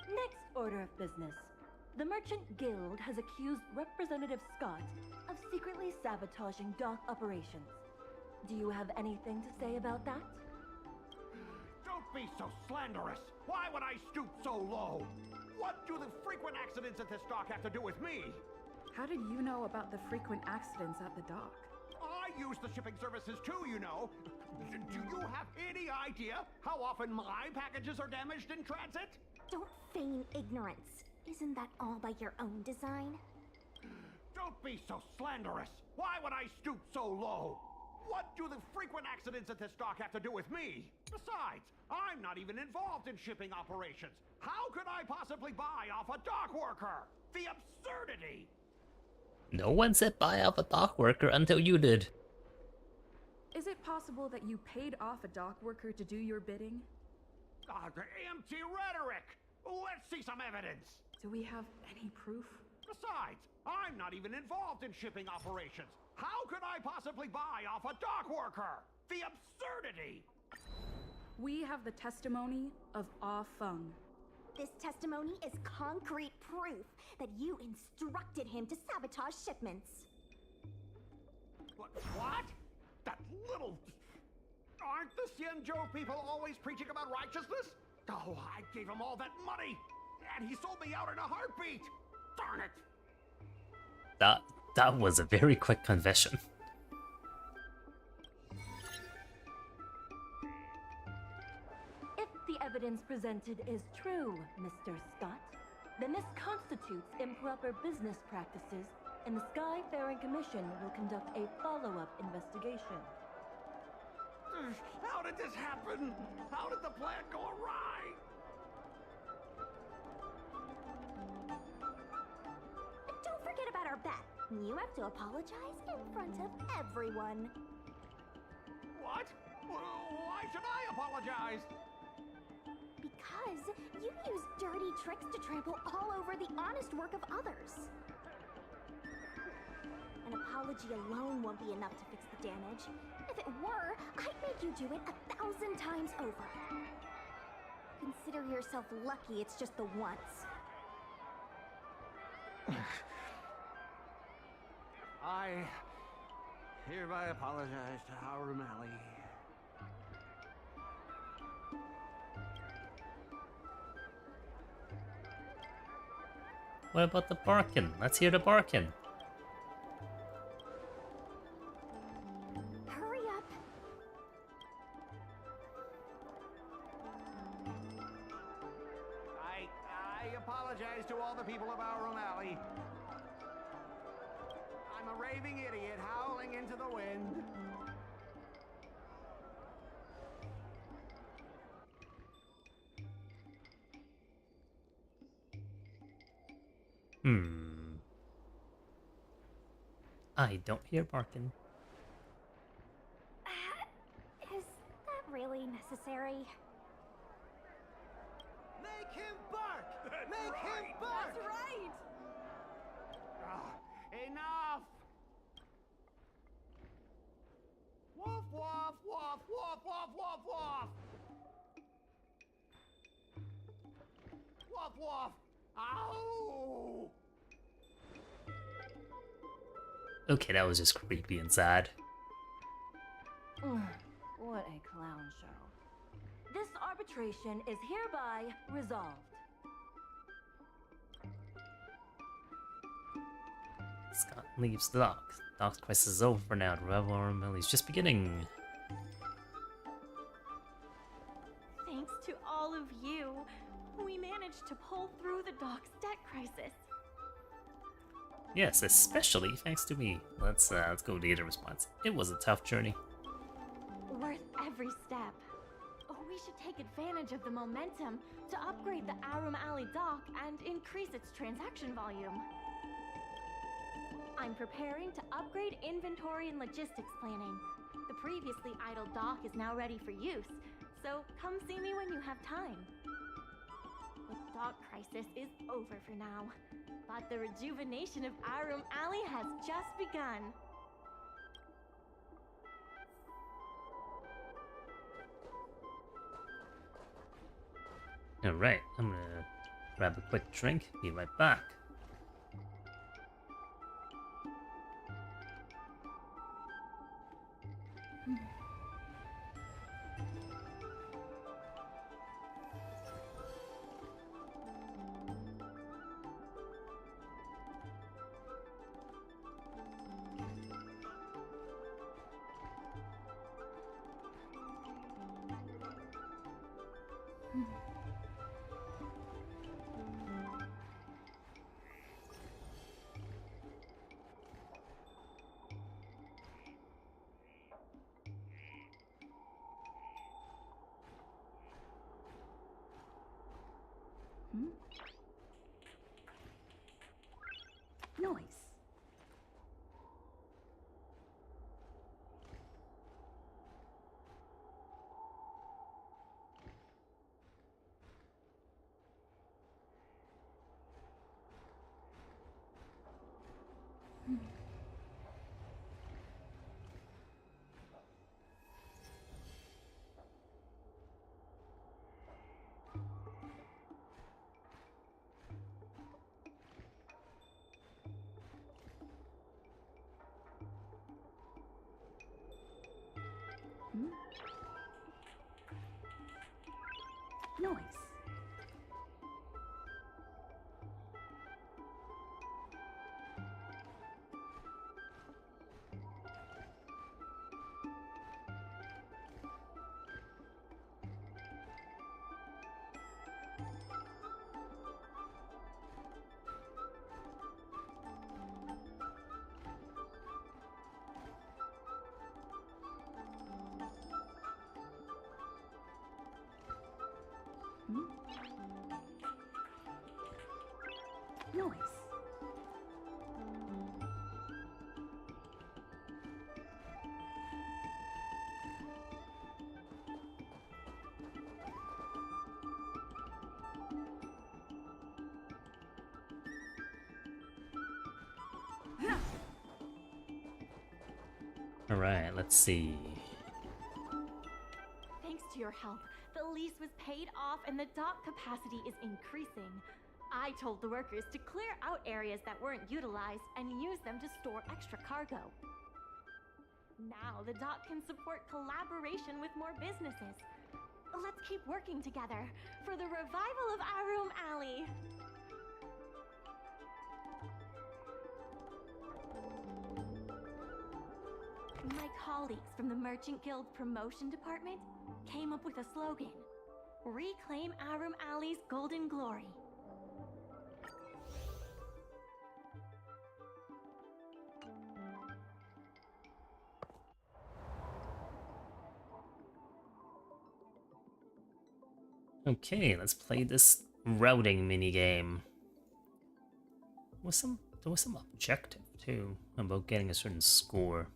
Next order of business. The Merchant Guild has accused Representative Scott of secretly sabotaging dock operations. Do you have anything to say about that? Don't be so slanderous! Why would I stoop so low? What do the frequent accidents at this dock have to do with me? How did you know about the frequent accidents at the dock? I use the shipping services too, you know. Do you have any idea how often my packages are damaged in transit? Don't feign ignorance. Isn't that all by your own design? Don't be so slanderous! Why would I stoop so low? What do the frequent accidents at this dock have to do with me? Besides, I'm not even involved in shipping operations. How could I possibly buy off a dock worker? The absurdity! No one said buy off a dock worker until you did. Is it possible that you paid off a dock worker to do your bidding? Empty rhetoric! Let's see some evidence! Do we have any proof? Besides, I'm not even involved in shipping operations. How could I possibly buy off a dock worker? The absurdity! We have the testimony of Ah Feng. This testimony is concrete proof that you instructed him to sabotage shipments. What? That little... Aren't the Xianzhou people always preaching about righteousness? Oh, I gave him all that money, and he sold me out in a heartbeat! Darn it! That was a very quick confession. If the evidence presented is true, Mr. Scott, then this constitutes improper business practices, and the Skyfaring Commission will conduct a follow-up investigation. How did this happen? How did the plan go awry? Don't forget about our bet. You have to apologize in front of everyone. What? Why should I apologize? Because you use dirty tricks to trample all over the honest work of others. An apology alone won't be enough to fix the damage. If it were, I'd make you do it 1,000 times over. Consider yourself lucky it's just the once. I hereby apologize to Aurum Alley. What about the barking? Let's hear the barking. Hurry up. I apologize to all the people of Aurum Alley. I'm a raving idiot howling into the wind. I don't hear barking. Is that really necessary? Make him bark! Make him bark! That's right! Enough! Woof, woof, woof, woof, woof, woof, woof! Woof, woof! Ow! Okay, that was just creepy and sad. What a clown show. This arbitration is hereby resolved. Scott leaves the dock. Dock's quest is over for now. The Revel Aurum is just beginning. Thanks to all of you, we managed to pull through the dock's debt crisis. Yes, especially thanks to me. Let's go with the other response. It was a tough journey. Worth every step. We should take advantage of the momentum to upgrade the Aurum Alley dock and increase its transaction volume. I'm preparing to upgrade inventory and logistics planning. The previously idle dock is now ready for use, so come see me when you have time. With dock dock crisis is over for now. But the rejuvenation of Aurum Alley has just begun. Alright, I'm gonna grab a quick drink, be right back. Noise. Noise. Noise. Alright, let's see. Thanks to your help, the lease was paid off and the dock capacity is increasing. I told the workers to clear out areas that weren't utilized and use them to store extra cargo. Now the dock can support collaboration with more businesses. Let's keep working together for the revival of Aurum Alley. My colleagues from the Merchant Guild Promotion Department came up with a slogan: Reclaim Aurum Alley's golden glory. Okay, let's play this routing minigame. There was some objective too about getting a certain score.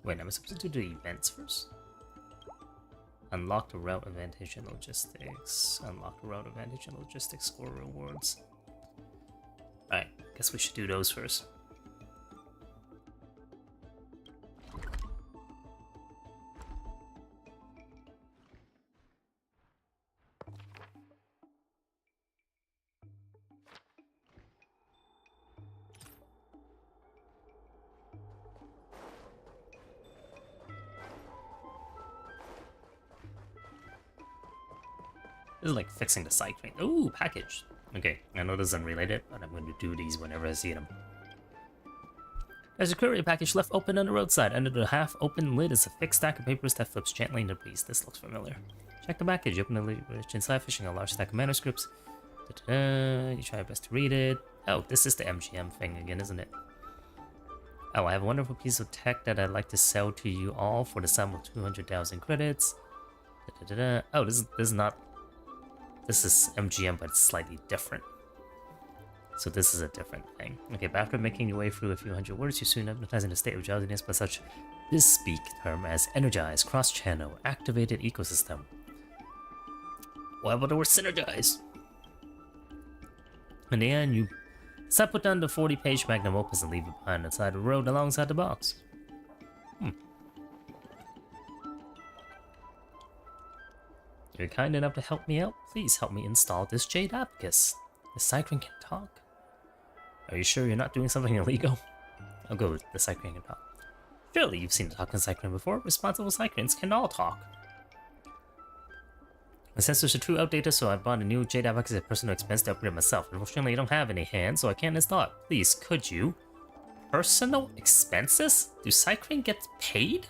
Wait, am I supposed to do the events first? Unlock the route advantage and logistics. Unlock the route advantage and logistics score rewards. Alright, guess we should do those first. This is like fixing the side crane. Ooh, package. Okay, I know this is unrelated, but I'm going to do these whenever I see them. There's a courier package left open on the roadside. Under the half-open lid is a thick stack of papers that flips gently in the breeze. This looks familiar. Check the package. Open the lid inside, fishing a large stack of manuscripts. You try your best to read it. Oh, this is the MGM thing again, isn't it? Oh, I have a wonderful piece of tech that I'd like to sell to you all for the sum of 200,000 credits. Oh, this is not... This is MGM, but it's slightly different. So this is a different thing. Okay, but after making your way through a few hundred words, you soon hypnotize in a state of drowsiness by such This speak term as energized cross-channel activated ecosystem. What about the word synergize? In the end, you put down the 40-page magnum opus and leave it behind on the side of the road alongside the box. You're kind enough to help me out? Please help me install this Jade Abacus. The Cyclone can talk? Are you sure you're not doing something illegal? I'll go with the Cyclone can talk. Surely you've seen a talking Cyclone before. Responsible Cyclones can all talk. The sensors are too outdated, so I bought a new Jade Abacus at personal expense to upgrade myself. Unfortunately, I don't have any hands, so I can't install it. Please, could you? Personal expenses? Do Cyclone get paid?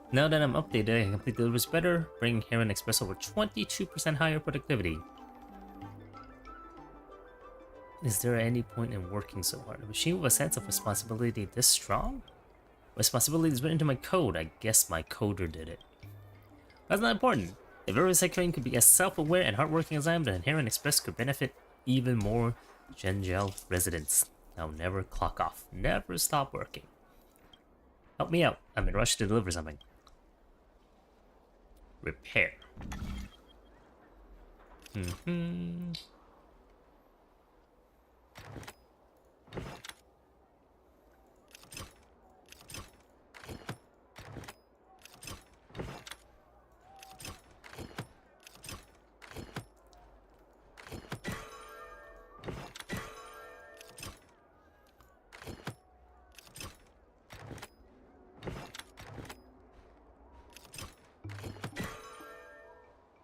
Now that I'm updated, I can complete deliveries better, bringing Heron Express over 22% higher productivity. Is there any point in working so hard? A machine with a sense of responsibility this strong? Responsibility is written into my code. I guess my coder did it. That's not important. If every Cyclone could be as self-aware and hardworking as I am, then Heron Express could benefit even more Gengel residents. I'll never clock off. Never stop working. Help me out. I'm in a rush to deliver something. Repair.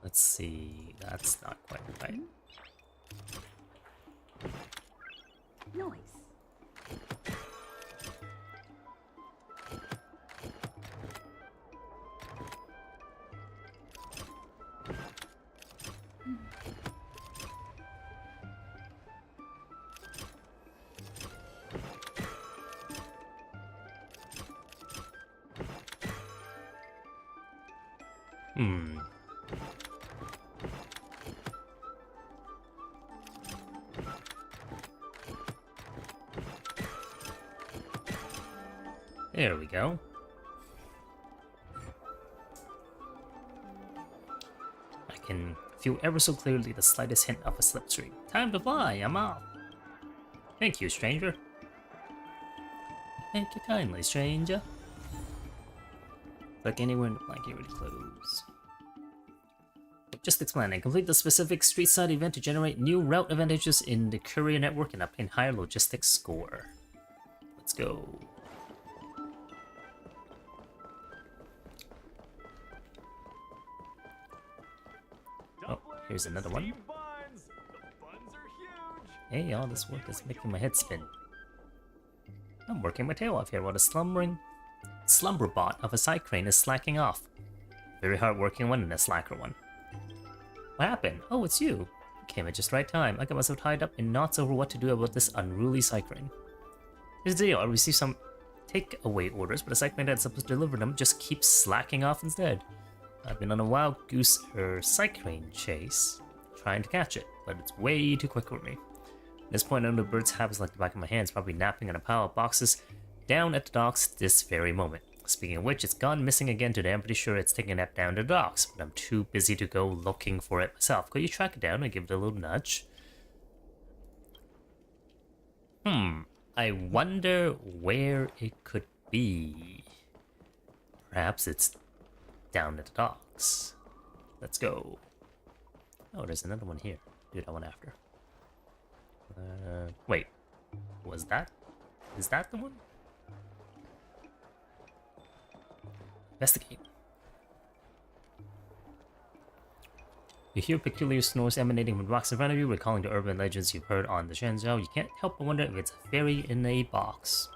Let's see, that's not quite right. Noise. There we go. I can feel ever so clearly the slightest hint of a slipstream. Time to fly, I'm off. Thank you, stranger. Thank you kindly, stranger. Click anywhere in the blanket ready to close. Just explaining. Complete the specific street side event to generate new route advantages in the courier network and obtain higher logistics score. Let's go. Oh, here's another one. Hey, all this work is making my head spin. I'm working my tail off here while the slumber bot of a Cyclone is slacking off. Very hard working one and a slacker one. What happened? Oh, it's you. You came at just right time. I got myself tied up in knots over what to do about this unruly Cyclone. Here's the deal. I received some takeaway orders, but the Cyclone that's supposed to deliver them just keeps slacking off instead. I've been on a wild goose Cyclone chase, trying to catch it, but it's way too quick for me. At this point, I know the bird's habits like the back of my hands, probably napping on a pile of boxes down at the docks this very moment. Speaking of which, it's gone missing again today. I'm pretty sure it's taking a nap down to the docks, but I'm too busy to go looking for it myself. Could you track it down and give it a little nudge? I wonder where it could be. Perhaps it's down at the docks. Let's go. Oh, there's another one here. Do that one after. Wait. Was that? Is that the one? Investigate. You hear peculiar snores emanating from the box in front of you, recalling the urban legends you've heard on the Shenzhou. You can't help but wonder if it's a fairy in a box.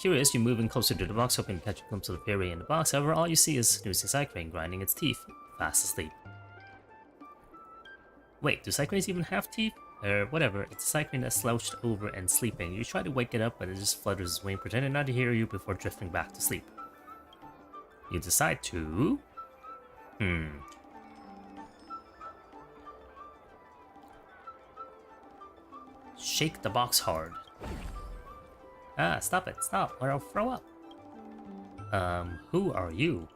Curious, you're moving closer to the box, hoping to catch a glimpse of the fairy in the box. However, all you see is snoozing Cyclone grinding its teeth, fast asleep. Wait, do Cyclones even have teeth? Or whatever, it's a Cyclone that's slouched over and sleeping. You try to wake it up, but it just flutters its wing, pretending not to hear you before drifting back to sleep. You decide to... shake the box hard. Ah, stop it, stop, or I'll throw up. Who are you?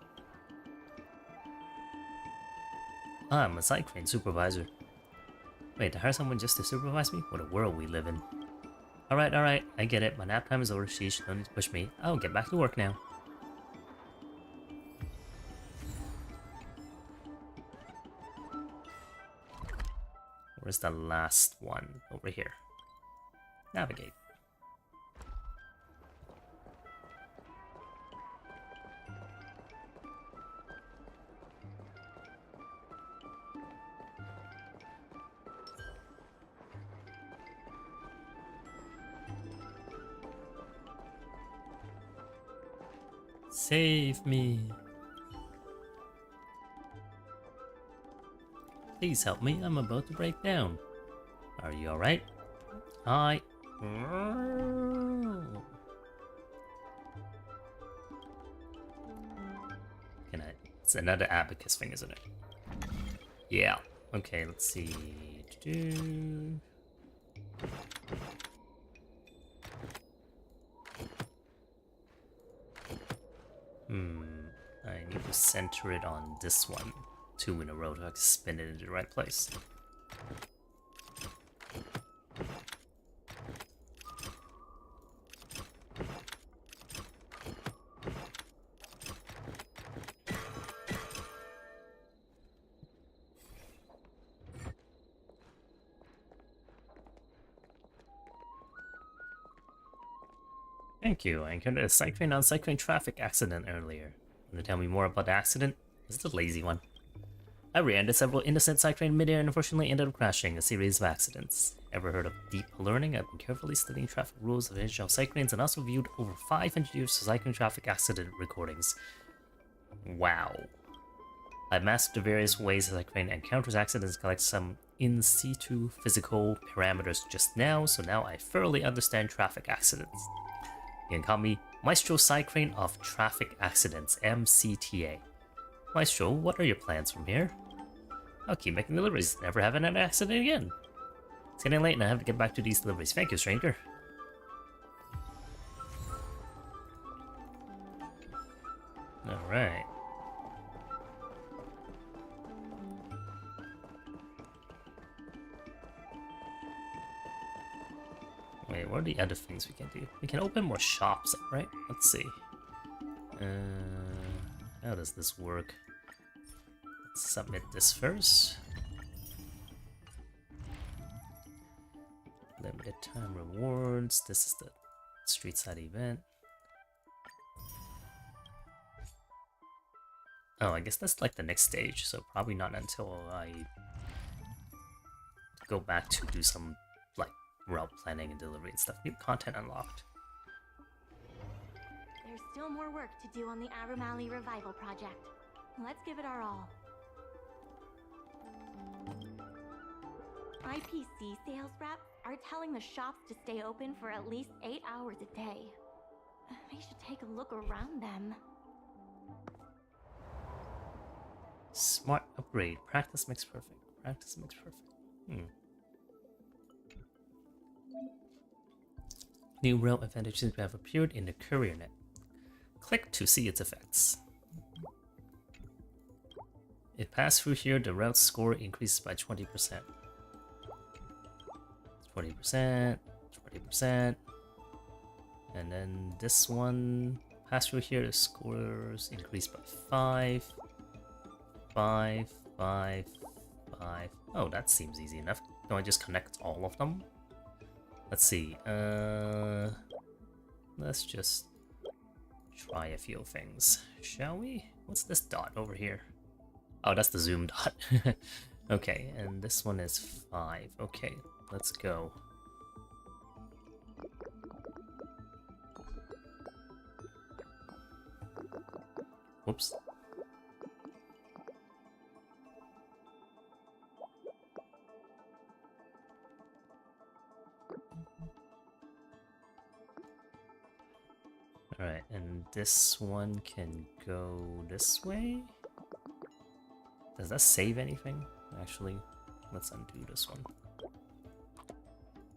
I'm a side crane supervisor. Wait, to hire someone just to supervise me? What a world we live in. Alright, I get it. My nap time is over. Sheesh, no need to push me. I'll get back to work now. Where's the last one? Over here. Navigate. Save me. Please help me, I'm about to break down. Are you alright? Hi. Can I? It's another abacus thing, isn't it? Yeah. Okay, let's see. I need to center it on this one. 2 in a row to spin it into the right place. Thank you. I encountered a cyclone on cyclone traffic accident earlier. Want to tell me more about the accident? This is a lazy one. I rear-ended several innocent cyclone midair and unfortunately ended up crashing a series of accidents. Ever heard of deep learning? I've been carefully studying traffic rules of HSR cyclones and also viewed over 500 years of cyclone traffic accident recordings. Wow. I've mastered the various ways a cyclone encounters accidents, collect some in situ physical parameters just now, so now I thoroughly understand traffic accidents. You can call me Maestro Cyclone of Traffic Accidents, MCTA. Maestro, what are your plans from here? I'll keep making deliveries, never have an accident again. It's getting late and I have to get back to these deliveries. Thank you, stranger. Alright. Wait, what are the other things we can do? We can open more shops up, right? Let's see. How does this work? Let's submit this first. Limited time rewards. This is the street side event. Oh, I guess that's like the next stage, so probably not until I go back to do some like route planning and delivery and stuff. New content unlocked. There's still more work to do on the Aurum Alley Revival project. Let's give it our all. IPC sales reps are telling the shops to stay open for at least 8 hours a day. We should take a look around them. Smart upgrade. Practice makes perfect. Practice makes perfect. New route advantages have appeared in the courier net. Click to see its effects. If passed through here, the route score increases by 20%. 20%, 20%. And then this one, pass through here, the scores increase by 5. 5, 5, 5. Oh, that seems easy enough. Don't I just connect all of them? Let's see. Let's just try a few things, shall we? What's this dot over here? Oh, that's the zoom dot. Okay, and this one is 5. Okay, let's go. Whoops. Alright, and this one can go this way? Does that save anything? Actually, let's undo this one.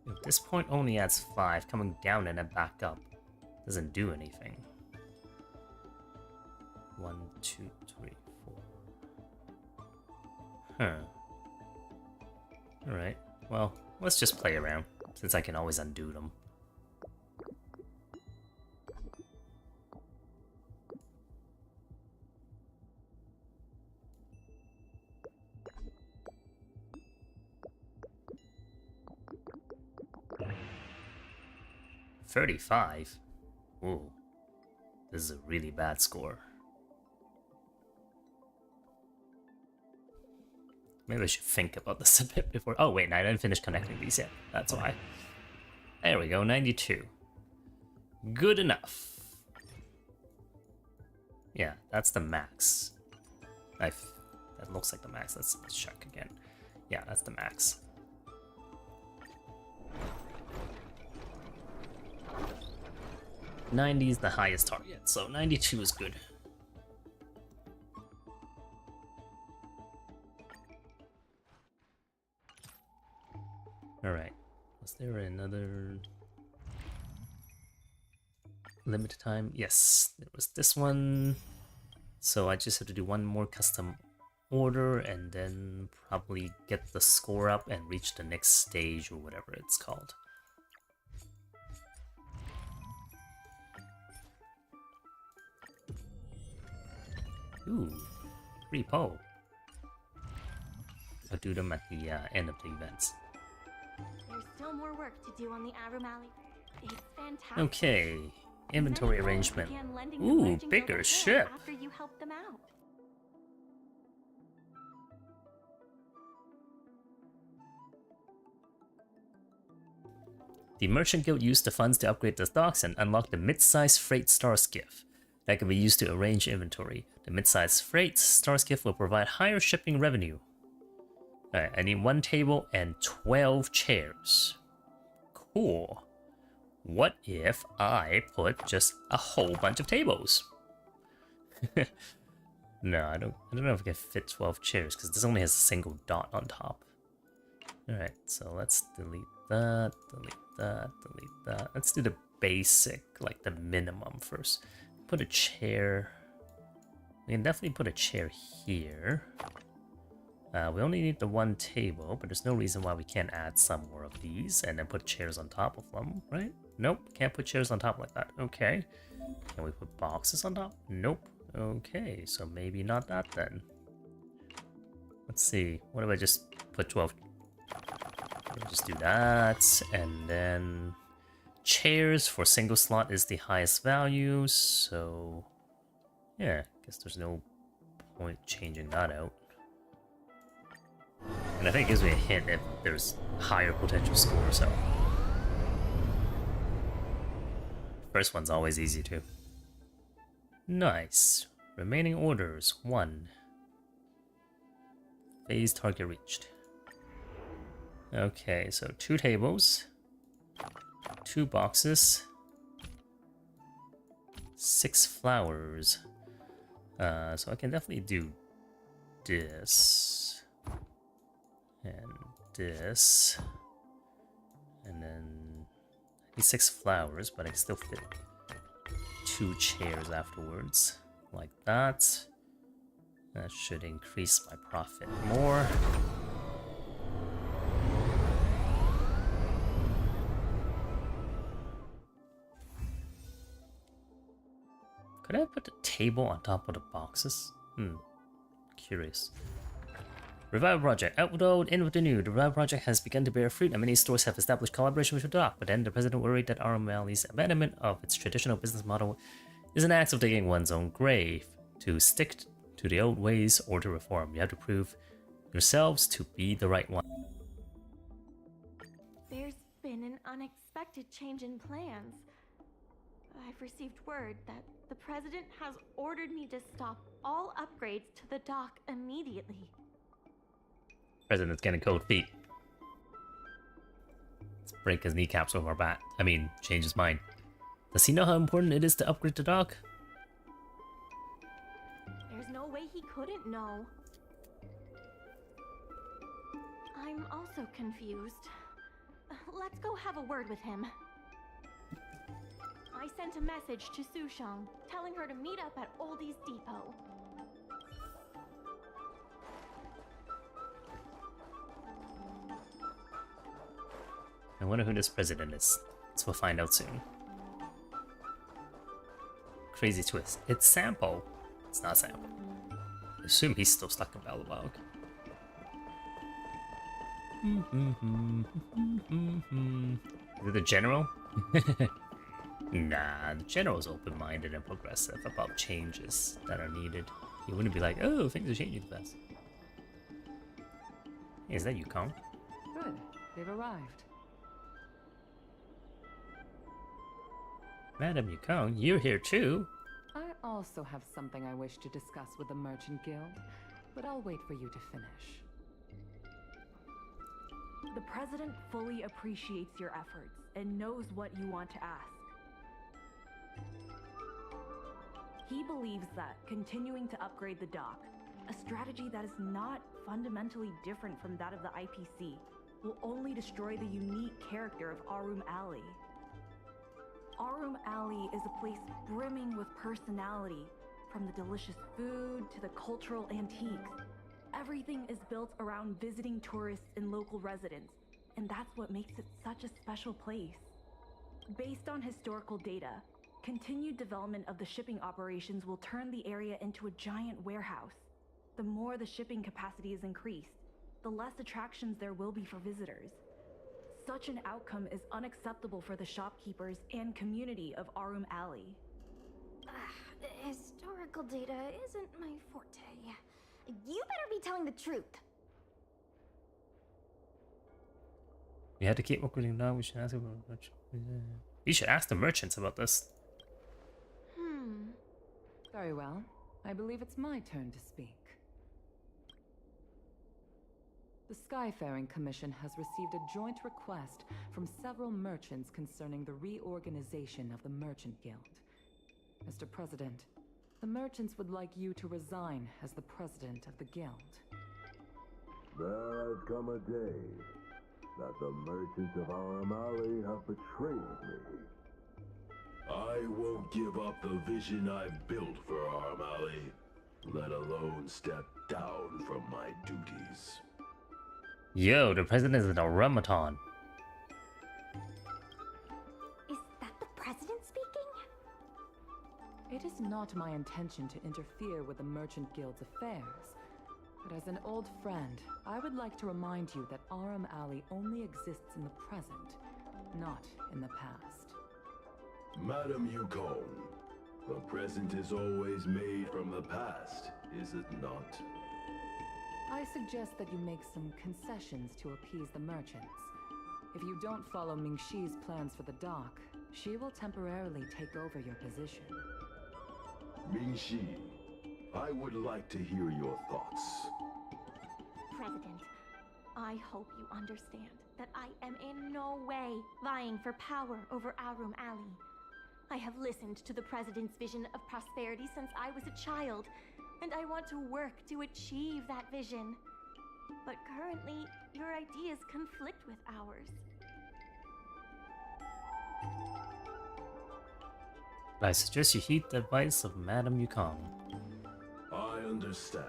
If this point only adds 5, coming down and then back up Doesn't do anything. 1, 2, 3, 4. Huh. Alright, well, let's just play around, since I can always undo them. $35? Ooh. This is a really bad score. Maybe I should think about this a bit before... Oh wait, no, I didn't finish connecting these yet. That's why. There we go, 92. Good enough. Yeah, that's the max. That looks like the max. Let's check again. Yeah, that's the max. $90 is the highest target, so 92 is good. Alright, was there another limited time? Yes, there was this one. So I just have to do one more custom order and then probably get the score up and reach the next stage or whatever it's called. Ooh, free poll. I'll do them at the end of the events. There's still more work to do on the Aurum Alley. It's fantastic. Okay, inventory Many arrangement. began lending the Ooh, Merchant Guild bigger a hand ship. After you helped them out. The Merchant Guild used the funds to upgrade the docks and unlock the mid-size freight star skiff that can be used to arrange inventory. The mid-size freight star skiff will provide higher shipping revenue. Alright, I need 1 table and 12 chairs. Cool. What if I put just a whole bunch of tables? No, I don't know if I can fit 12 chairs because this only has a single dot on top. Alright, so let's delete that, delete that, delete that. Let's do the basic, like the minimum first. Put a chair. We can definitely put a chair here. We only need the 1 table, but there's no reason why we can't add some more of these and then put chairs on top of them, right? Nope, can't put chairs on top like that. Okay. Can we put boxes on top? Nope. Okay, so maybe not that then. Let's see. What if I just put 12? Just do that, and then chairs for single slot is the highest value, so yeah, I guess there's no point changing that out. And I think it gives me a hint if there's higher potential score, so first one's always easy too. Nice. Remaining orders 1. Phase target reached. Okay, so 2 tables, 2 boxes, 6 flowers. So I can definitely do this and this, and then I need 6 flowers, but I can still fit 2 chairs afterwards, like that. That should increase my profit more. Could I put the table on top of the boxes? Curious. Revival Project. Outload in with the new. The Revival Project has begun to bear fruit and many stores have established collaboration with the dock, but then the president worried that Aurum Alley's abandonment of its traditional business model is an act of digging one's own grave. To stick to the old ways or to reform, you have to prove yourselves to be the right one. There's been an unexpected change in plans. I've received word that the president has ordered me to stop all upgrades to the dock immediately. President's getting cold feet. Let's break his kneecaps with our bat. I mean, change his mind. Does he know how important it is to upgrade the dock? There's no way he couldn't know. I'm also confused. Let's go have a word with him. I sent a message to Sushang, telling her to meet up at Oldie's Depot. I wonder who this president is. So we'll find out soon. Crazy twist. It's Sampo. It's not Sampo. I assume he's still stuck in Balabog. Is it the general? Nah, the general's open-minded and progressive about changes that are needed. He wouldn't be like, oh, things are changing fast. Hey, is that Yukong? Good. They've arrived. Madam Yukong, you're here too? I also have something I wish to discuss with the Merchant Guild, but I'll wait for you to finish. The president fully appreciates your efforts and knows what you want to ask. He believes that continuing to upgrade the dock, a strategy that is not fundamentally different from that of the IPC, will only destroy the unique character of Aurum Alley. Aurum Alley is a place brimming with personality, from the delicious food to the cultural antiques. Everything is built around visiting tourists and local residents, and that's what makes it such a special place. Based on historical data, continued development of the shipping operations will turn the area into a giant warehouse. The more the shipping capacity is increased, the less attractions there will be for visitors. Such an outcome is unacceptable for the shopkeepers and community of Aurum Alley. Historical data isn't my forte. You better be telling the truth. We had to keep recruiting now. We should ask about you should ask the merchants about this. Very well. I believe it's my turn to speak. The Skyfaring Commission has received a joint request from several merchants concerning the reorganization of the Merchant Guild. Mr. President, the merchants would like you to resign as the president of the guild. There has come a day that the merchants of Aurum Alley have betrayed me. I won't give up the vision I've built for Aurum Alley, let alone step down from my duties. Yo, the president is an automaton. Is that the president speaking? It is not my intention to interfere with the Merchant Guild's affairs, but as an old friend, I would like to remind you that Aurum Alley only exists in the present, not in the past. Madam Yukong, the present is always made from the past, is it not? I suggest that you make some concessions to appease the merchants. If you don't follow Mingxi's plans for the dock, she will temporarily take over your position. Mingxi, I would like to hear your thoughts. President, I hope you understand that I am in no way vying for power over Aurum Alley. I have listened to the President's vision of prosperity since I was a child, and I want to work to achieve that vision. But currently, your ideas conflict with ours. I suggest you heed the advice of Madam Yukong. I understand.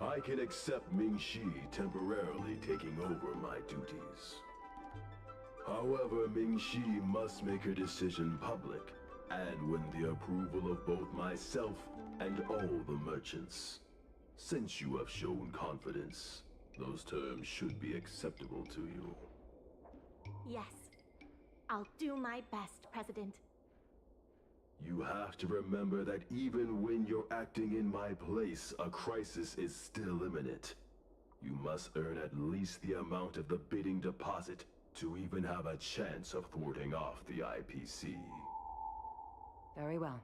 I can accept Mingxi temporarily taking over my duties. However, Mingxi must make her decision public, and win the approval of both myself and all the merchants. Since you have shown confidence, those terms should be acceptable to you. Yes, I'll do my best, President. You have to remember that even when you're acting in my place, a crisis is still imminent. You must earn at least the amount of the bidding deposit to even have a chance of thwarting off the IPC. Very well.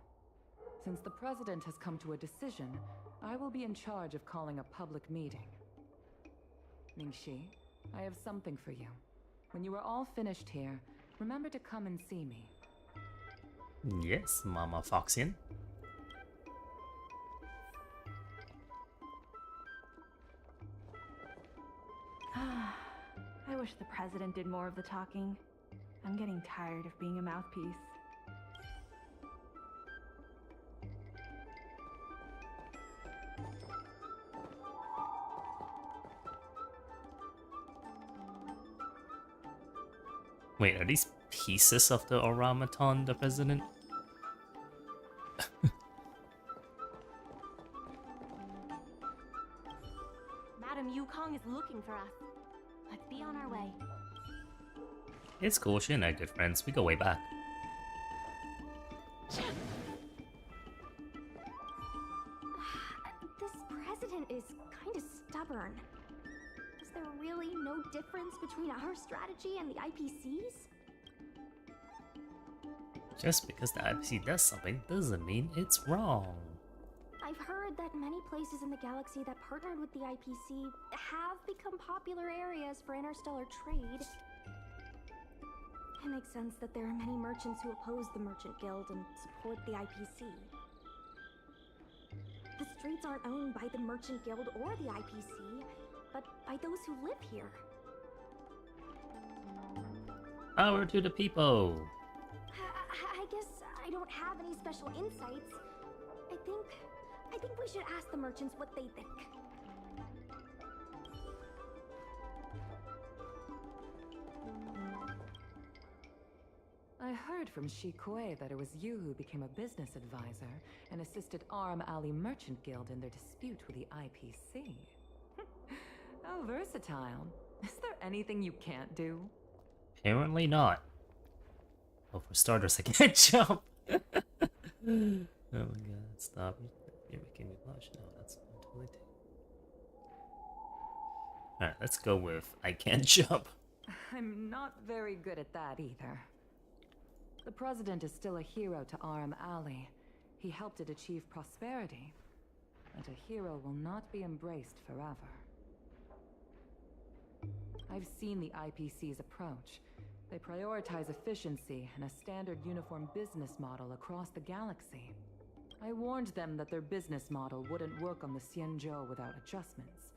Since the President has come to a decision, I will be in charge of calling a public meeting. Mingxi, I have something for you. When you are all finished here, remember to come and see me. Yes, Mama Foxian. I wish the president did more of the talking. I'm getting tired of being a mouthpiece. Wait, are these pieces of the automaton the president? Madam Yukong is looking for us. Let's be on our way. It's cool, she and I are good friends. We go way back. This president is kind of stubborn. Is there really no difference between our strategy and the IPC's? Just because the IPC does something doesn't mean it's wrong. I've heard that many places in the galaxy that partnered with the IPC have become popular areas for interstellar trade. It makes sense that there are many merchants who oppose the Merchant Guild and support the IPC. The streets aren't owned by the Merchant Guild or the IPC, but by those who live here. Power to the people! I guess I don't have any special insights. I think we should ask the merchants what they think. I heard from Shikoi that it was you who became a business advisor and assisted Aurum Alley Merchant Guild in their dispute with the IPC. How versatile. Is there anything you can't do? Apparently not. Well, for starters, I can't jump. Oh my god, stop. You're making me blush. No, that's totally take. Alright, let's go with I can't jump. I'm not very good at that either. The president is still a hero to Aurum Alley. He helped it achieve prosperity. But a hero will not be embraced forever. I've seen the IPC's approach. They prioritize efficiency and a standard uniform business model across the galaxy. I warned them that their business model wouldn't work on the Xianzhou without adjustments.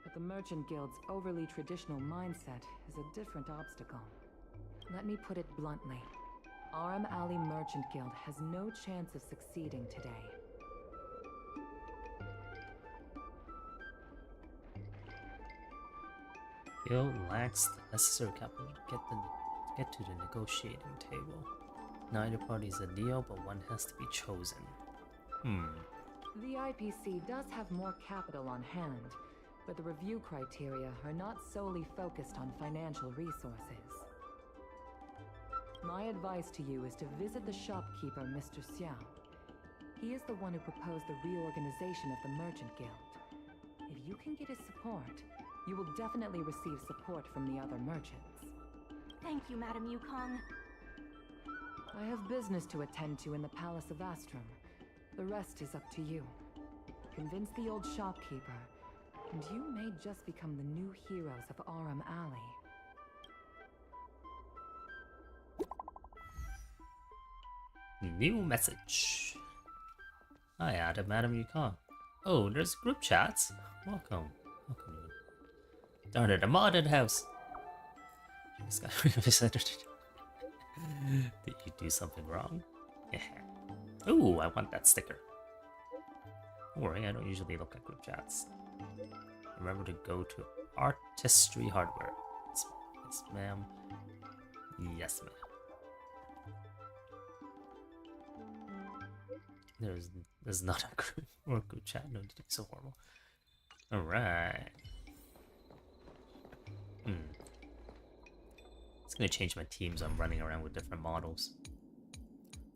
But the Merchant Guild's overly traditional mindset is a different obstacle. Let me put it bluntly. Aurum Alley Merchant Guild has no chance of succeeding today. Guild lacks the necessary capital to get to the negotiating table. Neither party is a deal, but one has to be chosen. The IPC does have more capital on hand, but the review criteria are not solely focused on financial resources. My advice to you is to visit the shopkeeper, Mr. Xiao. He is the one who proposed the reorganization of the Merchant Guild. If you can get his support, you will definitely receive support from the other merchants. Thank you, Madam Yukong. I have business to attend to in the Palace of Astrum. The rest is up to you. Convince the old shopkeeper, and you may just become the new heroes of Aurum Alley. New message. Hi, Adam, Madam Yukong. Oh, there's group chats. Welcome. Welcome. Darn it, a modded house. This guy revisited. Did you do something wrong? Yeah. Ooh, I want that sticker. Don't worry, I don't usually look at group chats. Remember to go to Artistry Hardware. Yes, ma'am. Yes, ma'am. There's not a group chat. No, it's so horrible. Alright. It's gonna change my teams. I'm running around with different models.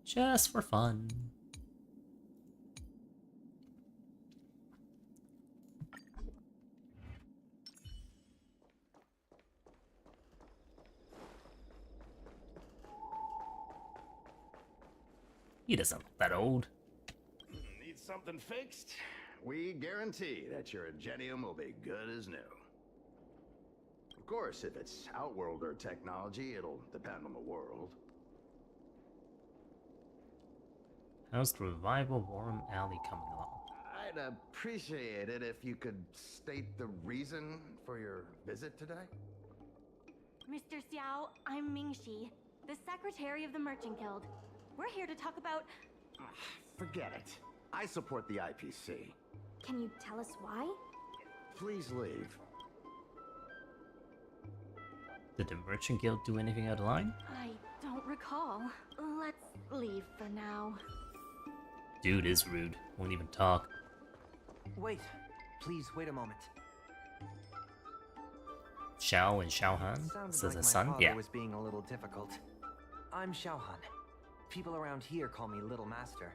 Just for fun. He doesn't look that old. Need something fixed? We guarantee that your Ingenium will be good as new. Of course, if it's Outworlder technology, it'll depend on the world. How's the revival of Aurum Alley coming along? I'd appreciate it if you could state the reason for your visit today. Mr. Xiao, I'm Mingxi, the secretary of the Merchant Guild. We're here to talk about... Forget it. I support the IPC. Can you tell us why? Please leave. Did the Merchant Guild do anything out of line? I don't recall. Let's leave for now. Dude is rude. Won't even talk. Wait. Please, wait a moment. Xiao and Xiaohan? Sounds This is like a my son? father Yeah. was being a little difficult. I'm Xiaohan. People around here call me Little Master.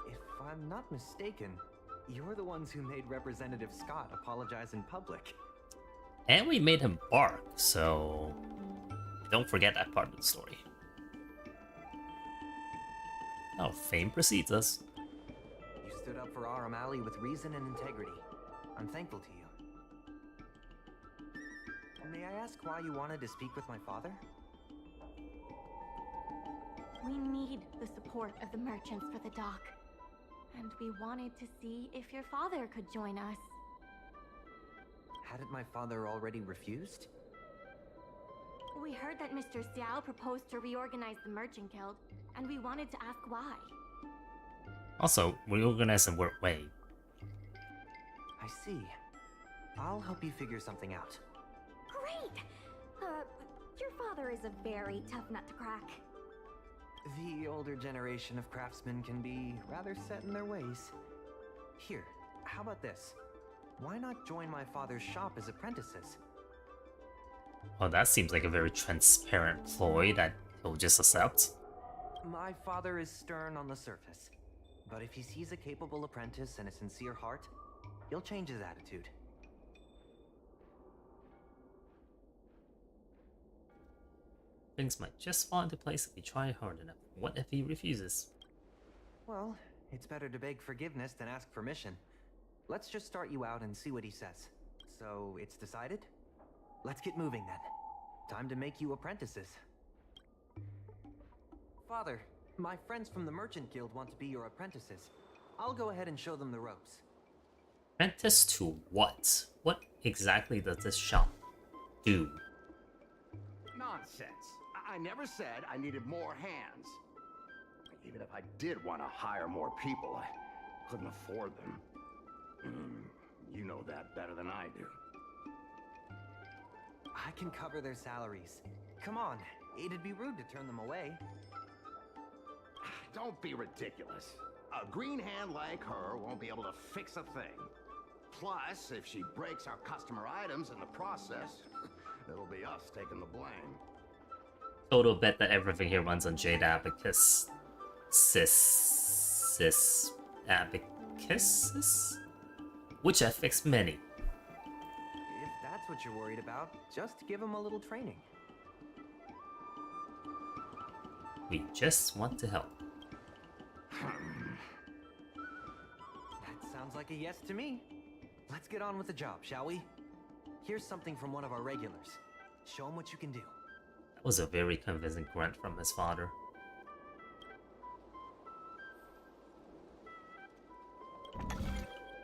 If I'm not mistaken, you're the ones who made Representative Scott apologize in public. And we made him bark, so don't forget that part of the story. Oh, fame precedes us. You stood up for Aurum Alley with reason and integrity. I'm thankful to you. May I ask why you wanted to speak with my father? We need the support of the merchants for the dock. And we wanted to see if your father could join us. Hadn't my father already refused? We heard that Mr. Xiao proposed to reorganize the Merchant Guild, and we wanted to ask why. Also, reorganize in what way? I see. I'll help you figure something out. Great! Your father is a very tough nut to crack. The older generation of craftsmen can be rather set in their ways. Here, how about this? Why not join my father's shop as apprentices? Oh, that seems like a very transparent ploy that he'll just accept. My father is stern on the surface, but if he sees a capable apprentice and a sincere heart, he'll change his attitude. Things might just fall into place if we try hard enough. What if he refuses? Well, it's better to beg forgiveness than ask permission. Let's just start you out and see what he says. So, it's decided? Let's get moving then. Time to make you apprentices. Father, my friends from the Merchant Guild want to be your apprentices. I'll go ahead and show them the ropes. Apprentice to what? What exactly does this shop do? Nonsense. I never said I needed more hands. Even if I did want to hire more people, I couldn't afford them. You know that better than I do. I can cover their salaries. Come on, it'd be rude to turn them away. Don't be ridiculous. A green hand like her won't be able to fix a thing. Plus, if she breaks our customer items in the process, it'll be us taking the blame. Total bet that everything here runs on Jade Abacus. Sis Abacus? Which I fixed many. If that's what you're worried about, just give them a little training. We just want to help. That sounds like a yes to me. Let's get on with the job, shall we? Here's something from one of our regulars. Show him what you can do. That was a very convincing grunt from his father.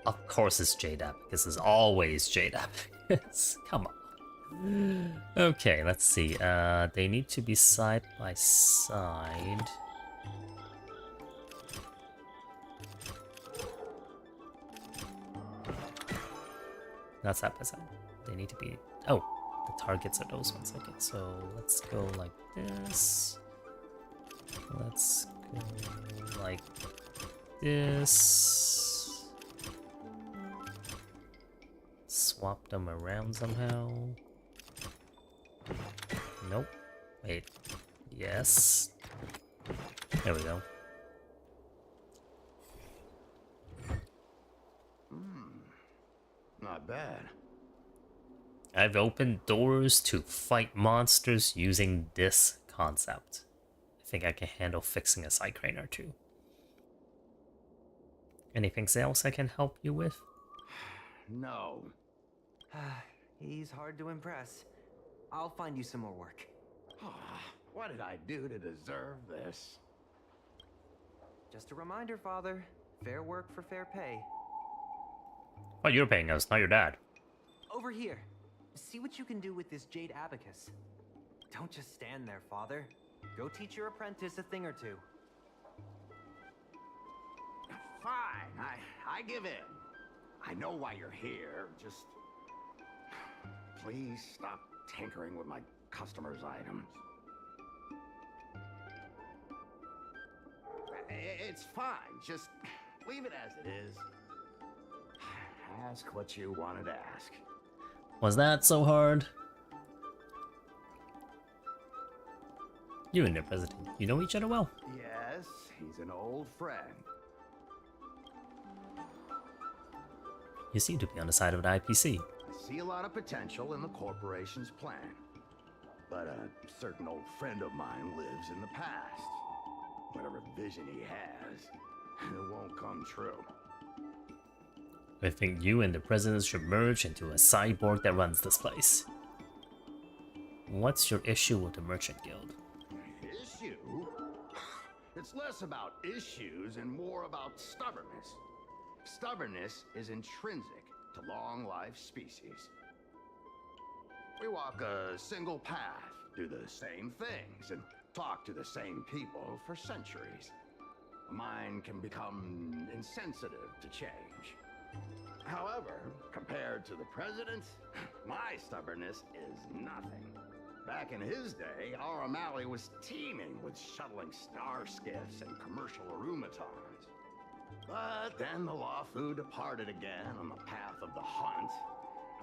Of course it's Jade Abacus. It's always Jade Abacus. Come on. Okay, let's see. They need to be side by side. Not side by side. They need to be... Oh, the targets are those ones. Okay, so let's go like this. Let's go like this. Swap them around somehow. Nope. Wait. Yes. There we go. Not bad. I've opened doors to fight monsters using this concept. I think I can handle fixing a side crane or two. Anything else I can help you with? No. He's hard to impress. I'll find you some more work. What did I do to deserve this? Just a reminder, Father. Fair work for fair pay. Well, you're paying us, not your dad. Over here. See what you can do with this Jade Abacus. Don't just stand there, Father. Go teach your apprentice a thing or two. Fine, I give in. I know why you're here, just... please stop tinkering with my customers' items? It's fine. Just leave it as it is. Ask what you wanted to ask. Was that so hard? You and the president, you know each other well. Yes, he's an old friend. You seem to be on the side of the IPC. I see a lot of potential in the corporation's plan. But a certain old friend of mine lives in the past. Whatever vision he has, it won't come true. I think you and the president should merge into a cyborg that runs this place. What's your issue with the Merchant Guild? Issue? It's less about issues and more about stubbornness. Stubbornness is intrinsic to long-life species. We walk a single path, do the same things, and talk to the same people for centuries. A mind can become insensitive to change. However, compared to the president, my stubbornness is nothing. Back in his day, Aurum Alley was teeming with shuttling star skiffs and commercial arumatons. But then the Lawfu departed again on the path of the hunt.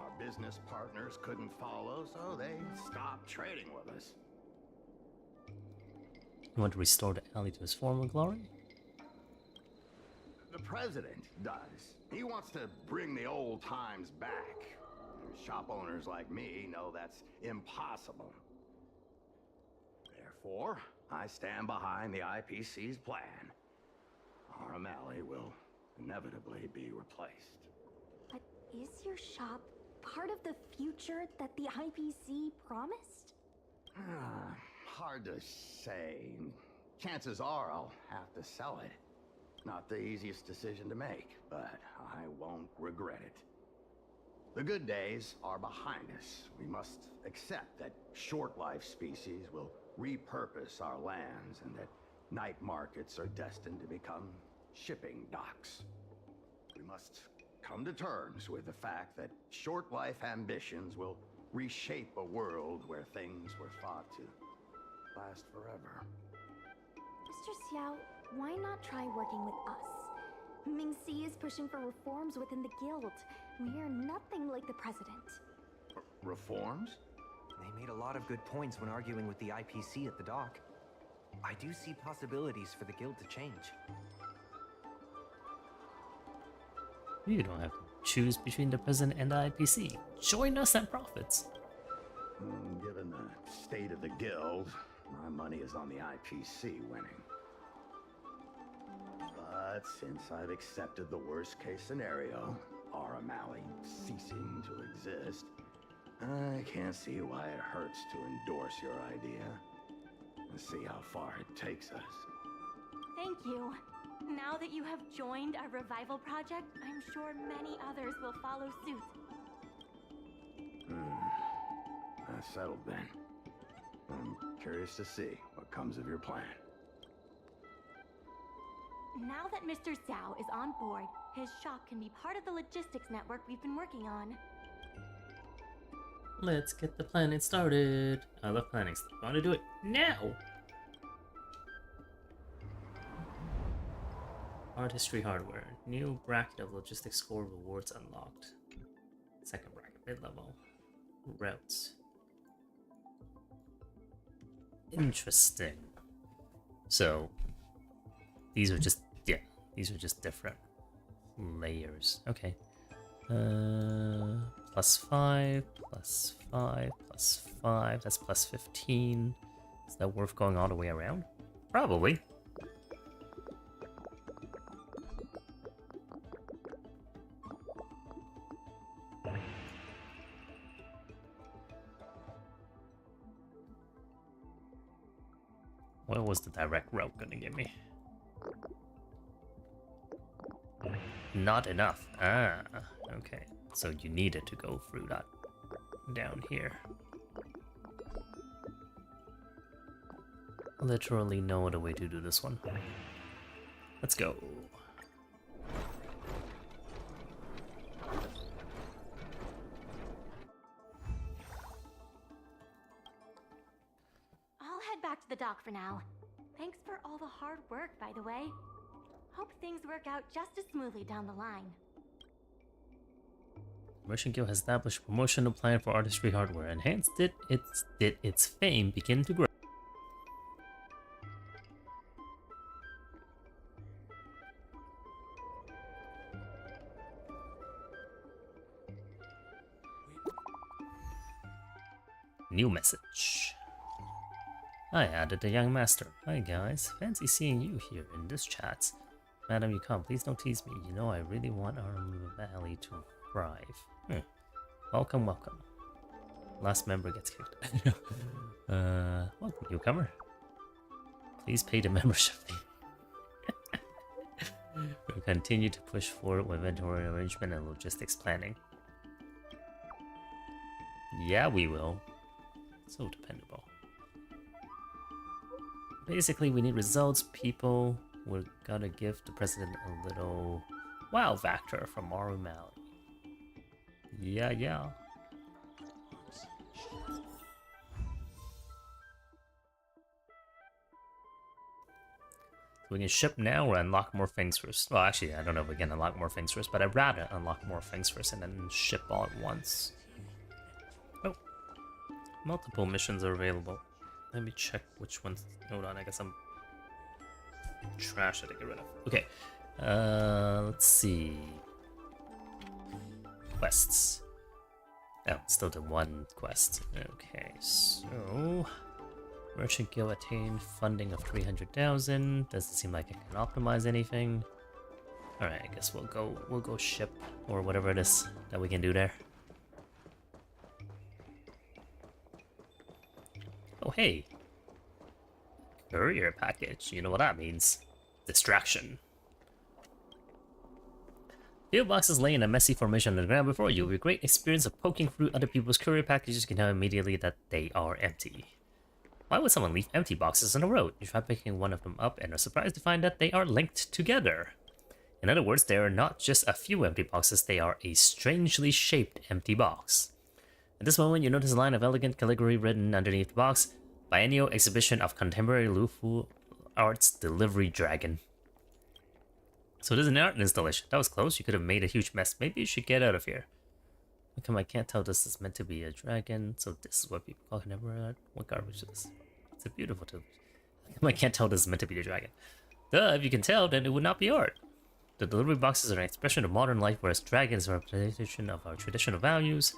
Our business partners couldn't follow, so they stopped trading with us. You want to restore the alley to its former glory? The president does. He wants to bring the old times back. Shop owners like me know that's impossible. Therefore, I stand behind the IPC's plan. Aurum Alley will inevitably be replaced. But is your shop part of the future that the IPC promised? Hard to say. Chances are I'll have to sell it. Not the easiest decision to make, but I won't regret it. The good days are behind us. We must accept that short-life species will repurpose our lands and that night markets are destined to become shipping docks. We must come to terms with the fact that short-life ambitions will reshape a world where things were thought to last forever. Mr. Xiao, why not try working with us? Ming-Si is pushing for reforms within the guild. We are nothing like the president. Reforms? They made a lot of good points when arguing with the IPC at the dock. I do see possibilities for the guild to change. You don't have to choose between the president and the IPC. Join us at Profits. Given the state of the guild, my money is on the IPC winning. But since I've accepted the worst-case scenario, Aurum Alley ceasing to exist, I can't see why it hurts to endorse your idea and see how far it takes us. Thank you. Now that you have joined our revival project, I'm sure many others will follow suit. That's settled then. I'm curious to see what comes of your plan. Now that Mr. Xiao is on board, his shop can be part of the logistics network we've been working on. Let's get the planning started. I love planning stuff. I want to do it now. Art history hardware. New bracket of logistics score rewards unlocked. Second bracket, mid-level. Routes. Interesting. So these are just different layers. Okay. +5, +5, +5. That's +15. Is that worth going all the way around? Probably. What was the direct route gonna give me? Not enough. Ah, okay. So you needed to go through that down here. Literally no other way to do this one. Let's go. to the dock for now. Thanks for all the hard work, by the way. Hope things work out just as smoothly down the line. Merchant Guild has established a promotional plan for artistry hardware. Enhanced it, its fame begin to grow. New message. I added a young master. Hi guys, fancy seeing you here in this chat. Madam, you come. Please don't tease me. You know I really want Aurum Valley to thrive. Welcome, welcome. Last member gets kicked. Welcome, newcomer. Please pay the membership fee. We'll continue to push forward with inventory arrangement and logistics planning. Yeah, we will. So dependable. Basically, we need results, people. We're gonna give the president a little wow factor from Aurum Alley. Yeah. We can ship now or unlock more things first. Well, actually, I don't know if we can unlock more things first, but I'd rather unlock more things first and then ship all at once. Oh. Multiple missions are available. Let me check which ones. Hold on, I guess I'm trash that I get rid of. Okay. Let's see. Quests. Oh, still the one quest. Okay, so Merchant Guild attained funding of 300,000. Doesn't seem like it can optimize anything. Alright, I guess we'll go ship or whatever it is that we can do there. Oh hey. Courier package, you know what that means. Distraction. Field boxes lay in a messy formation on the ground before you. With a great experience of poking through other people's courier packages, you can tell immediately that they are empty. Why would someone leave empty boxes on the road? You try picking one of them up and are surprised to find that they are linked together. In other words, they are not just a few empty boxes, they are a strangely shaped empty box. At this moment, you notice a line of elegant calligraphy written underneath the box. Biennial Exhibition of Contemporary Lufu Arts Delivery Dragon. So there's an art installation. That was close. You could have made a huge mess. Maybe you should get out of here. How come I can't tell this is meant to be a dragon? So this is what people call contemporary art. What garbage is this? It's a beautiful too. How come I can't tell this is meant to be a dragon? Duh, if you can tell, then it would not be art. The delivery boxes are an expression of modern life, whereas dragons are a representation of our traditional values.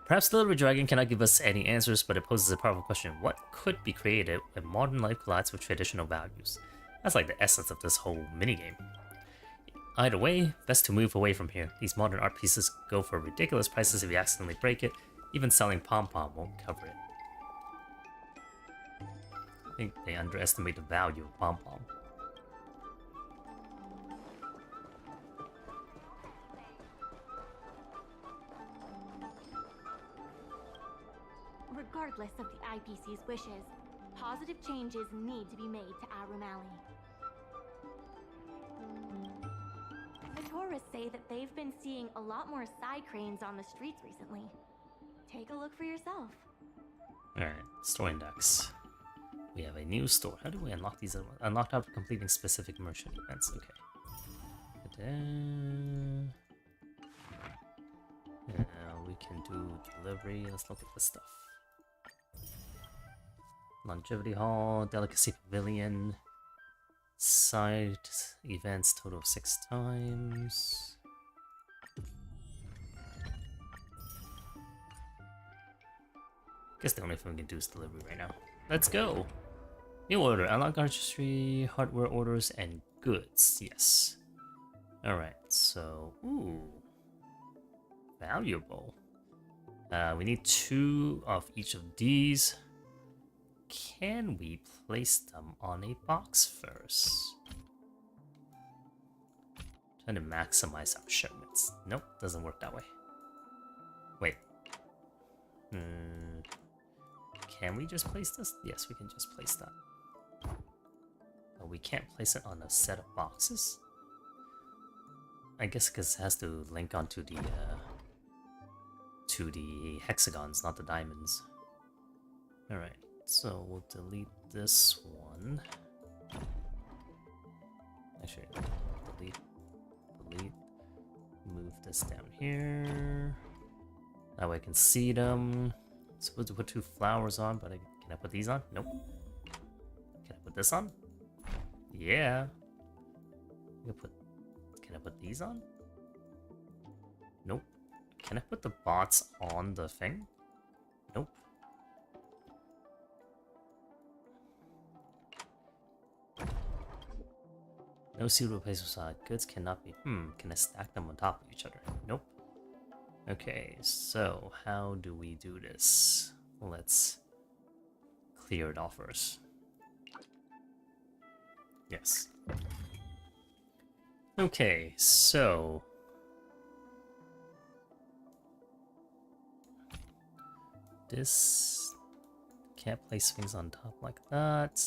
Perhaps the delivery dragon cannot give us any answers, but it poses a powerful question. What could be created when modern life collides with traditional values? That's like the essence of this whole minigame. Either way, best to move away from here. These modern art pieces go for ridiculous prices if you accidentally break it. Even selling pom-pom won't cover it. I think they underestimate the value of pom-pom. Regardless of the IPC's wishes, positive changes need to be made to Aurum Alley. The tourists say that they've been seeing a lot more side cranes on the streets recently. Take a look for yourself. Alright, store index. We have a new store. How do we unlock these? Unlocked after completing specific merchant events. Okay. Now we can do delivery. Let's look at this stuff. Longevity Hall, Delicacy Pavilion, side events total of 6 times. Guess the only thing we can do is delivery right now. Let's go! New order, unlock artistry, hardware orders, and goods. Yes. Alright, so, ooh. Valuable. We need 2 of each of these. Can we place them on a box first? Trying to maximize our shipments. Nope, doesn't work that way. Wait. Can we just place this? Yes, we can just place that. But we can't place it on a set of boxes? I guess because it has to link onto the hexagons, not the diamonds. Alright. So we'll delete this one. Actually, delete. Move this down here. That way I can see them. Supposed to put 2 flowers on, but can I put these on? Nope. Can I put this on? Yeah. Can I put these on? Nope. Can I put the bots on the thing? Nope. No suitable place for solid goods cannot be. Can I stack them on top of each other? Nope. Okay, so how do we do this? Let's clear it off first. Yes. Okay, so this can't place things on top like that.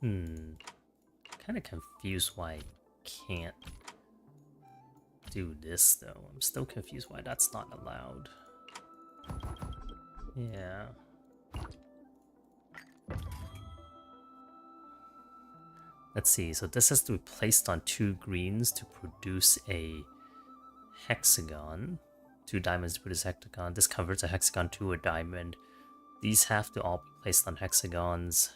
Kind of confused why I can't do this though. I'm still confused why that's not allowed. Yeah. Let's see, so this has to be placed on 2 greens to produce a hexagon. 2 diamonds to produce a hexagon. This converts a hexagon to a diamond. These have to all be placed on hexagons.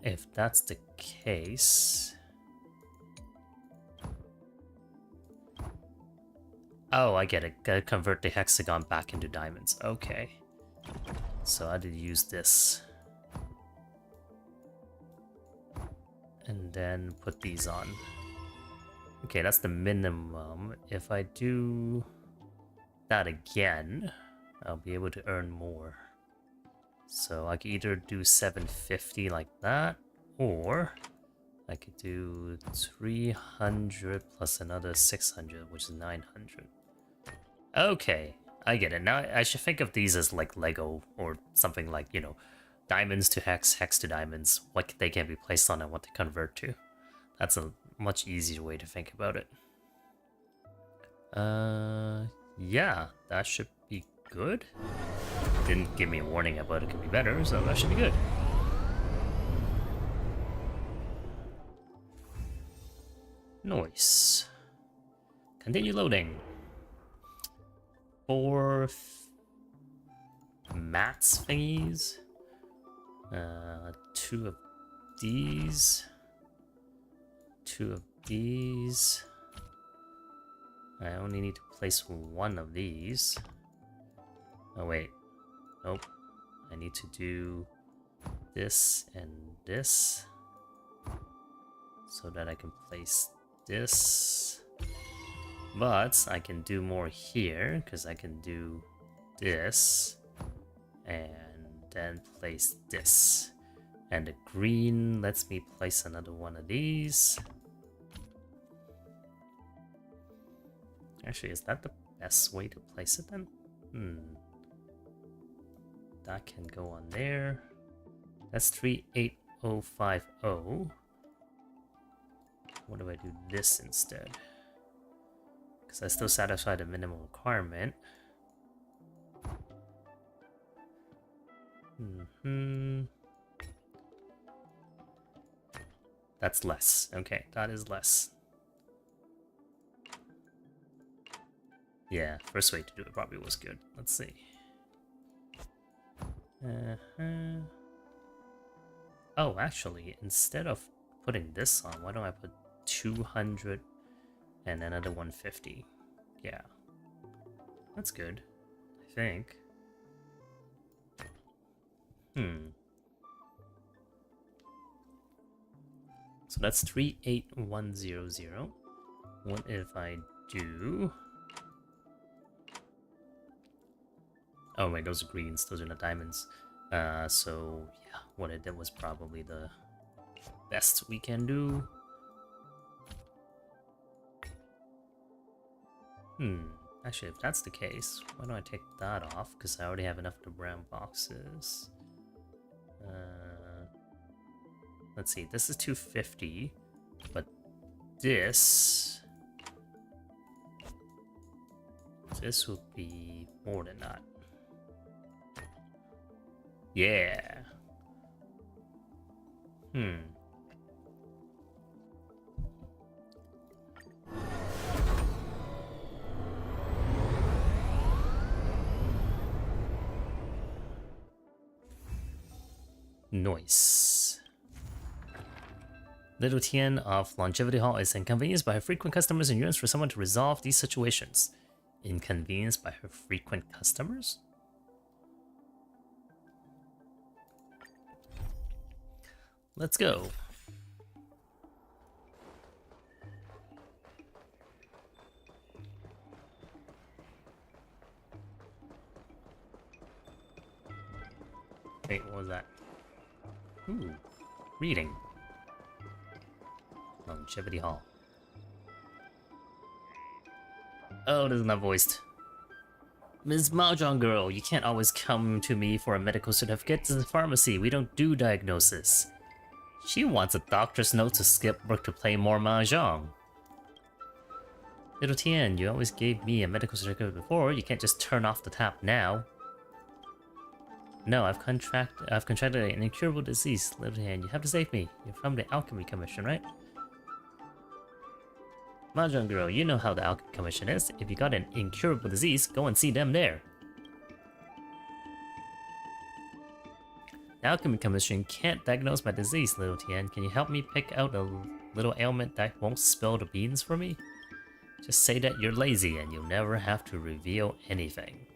If that's the case... Oh, I get it. Gotta convert the hexagon back into diamonds. Okay. So I had to use this. And then put these on. Okay, that's the minimum. If I do that again, I'll be able to earn more. So I could either do 750 like that, or I could do 300 plus another 600, which is 900. Okay, I get it. Now I should think of these as like Lego or something like, you know, diamonds to hex, hex to diamonds, what they can be placed on and what they convert to. That's a much easier way to think about it. Yeah, that should be good. Didn't give me a warning about it could be better, so that should be good. Nice. Continue loading. 4 mats thingies. 2 of these. 2 of these. I only need to place 1 of these. Oh wait. Nope. I need to do this and this so that I can place this. But I can do more here because I can do this and then place this. And the green lets me place another one of these. Actually, is that the best way to place it then? That can go on there. That's 38050. What if I do this instead? Because I still satisfy the minimum requirement. That's less. Okay, that is less. Yeah, first way to do it probably was good. Let's see. Oh, actually, instead of putting this on, why don't I put 200 and another 150? Yeah. That's good, I think. So that's 38100. What if I do... Oh wait, those are greens, those are not diamonds. So yeah, what I did was probably the best we can do. Actually, if that's the case, why don't I take that off? Because I already have enough of the brown boxes. Let's see, this is 250, but this... Is this would be more than that. Yeah. Nice. Little Tian of Longevity Hall is inconvenienced by her frequent customers and yearns for someone to resolve these situations. Inconvenienced by her frequent customers? Let's go. Wait, what was that? Ooh, reading. Longevity Hall. Oh, this is not voiced. Ms. Mahjong Girl, you can't always come to me for a medical certificate. This is a pharmacy. We don't do diagnosis. She wants a doctor's note to skip work to play more mahjong. Little Tian, you always gave me a medical certificate before. You can't just turn off the tap now. No, I've contracted an incurable disease. Little Tian, you have to save me. You're from the Alchemy Commission, right? Mahjong Girl, you know how the Alchemy Commission is. If you got an incurable disease, go and see them there. The Alchemy Commission can't diagnose my disease, Little Tian. Can you help me pick out a little ailment that won't spill the beans for me? Just say that you're lazy and you'll never have to reveal anything.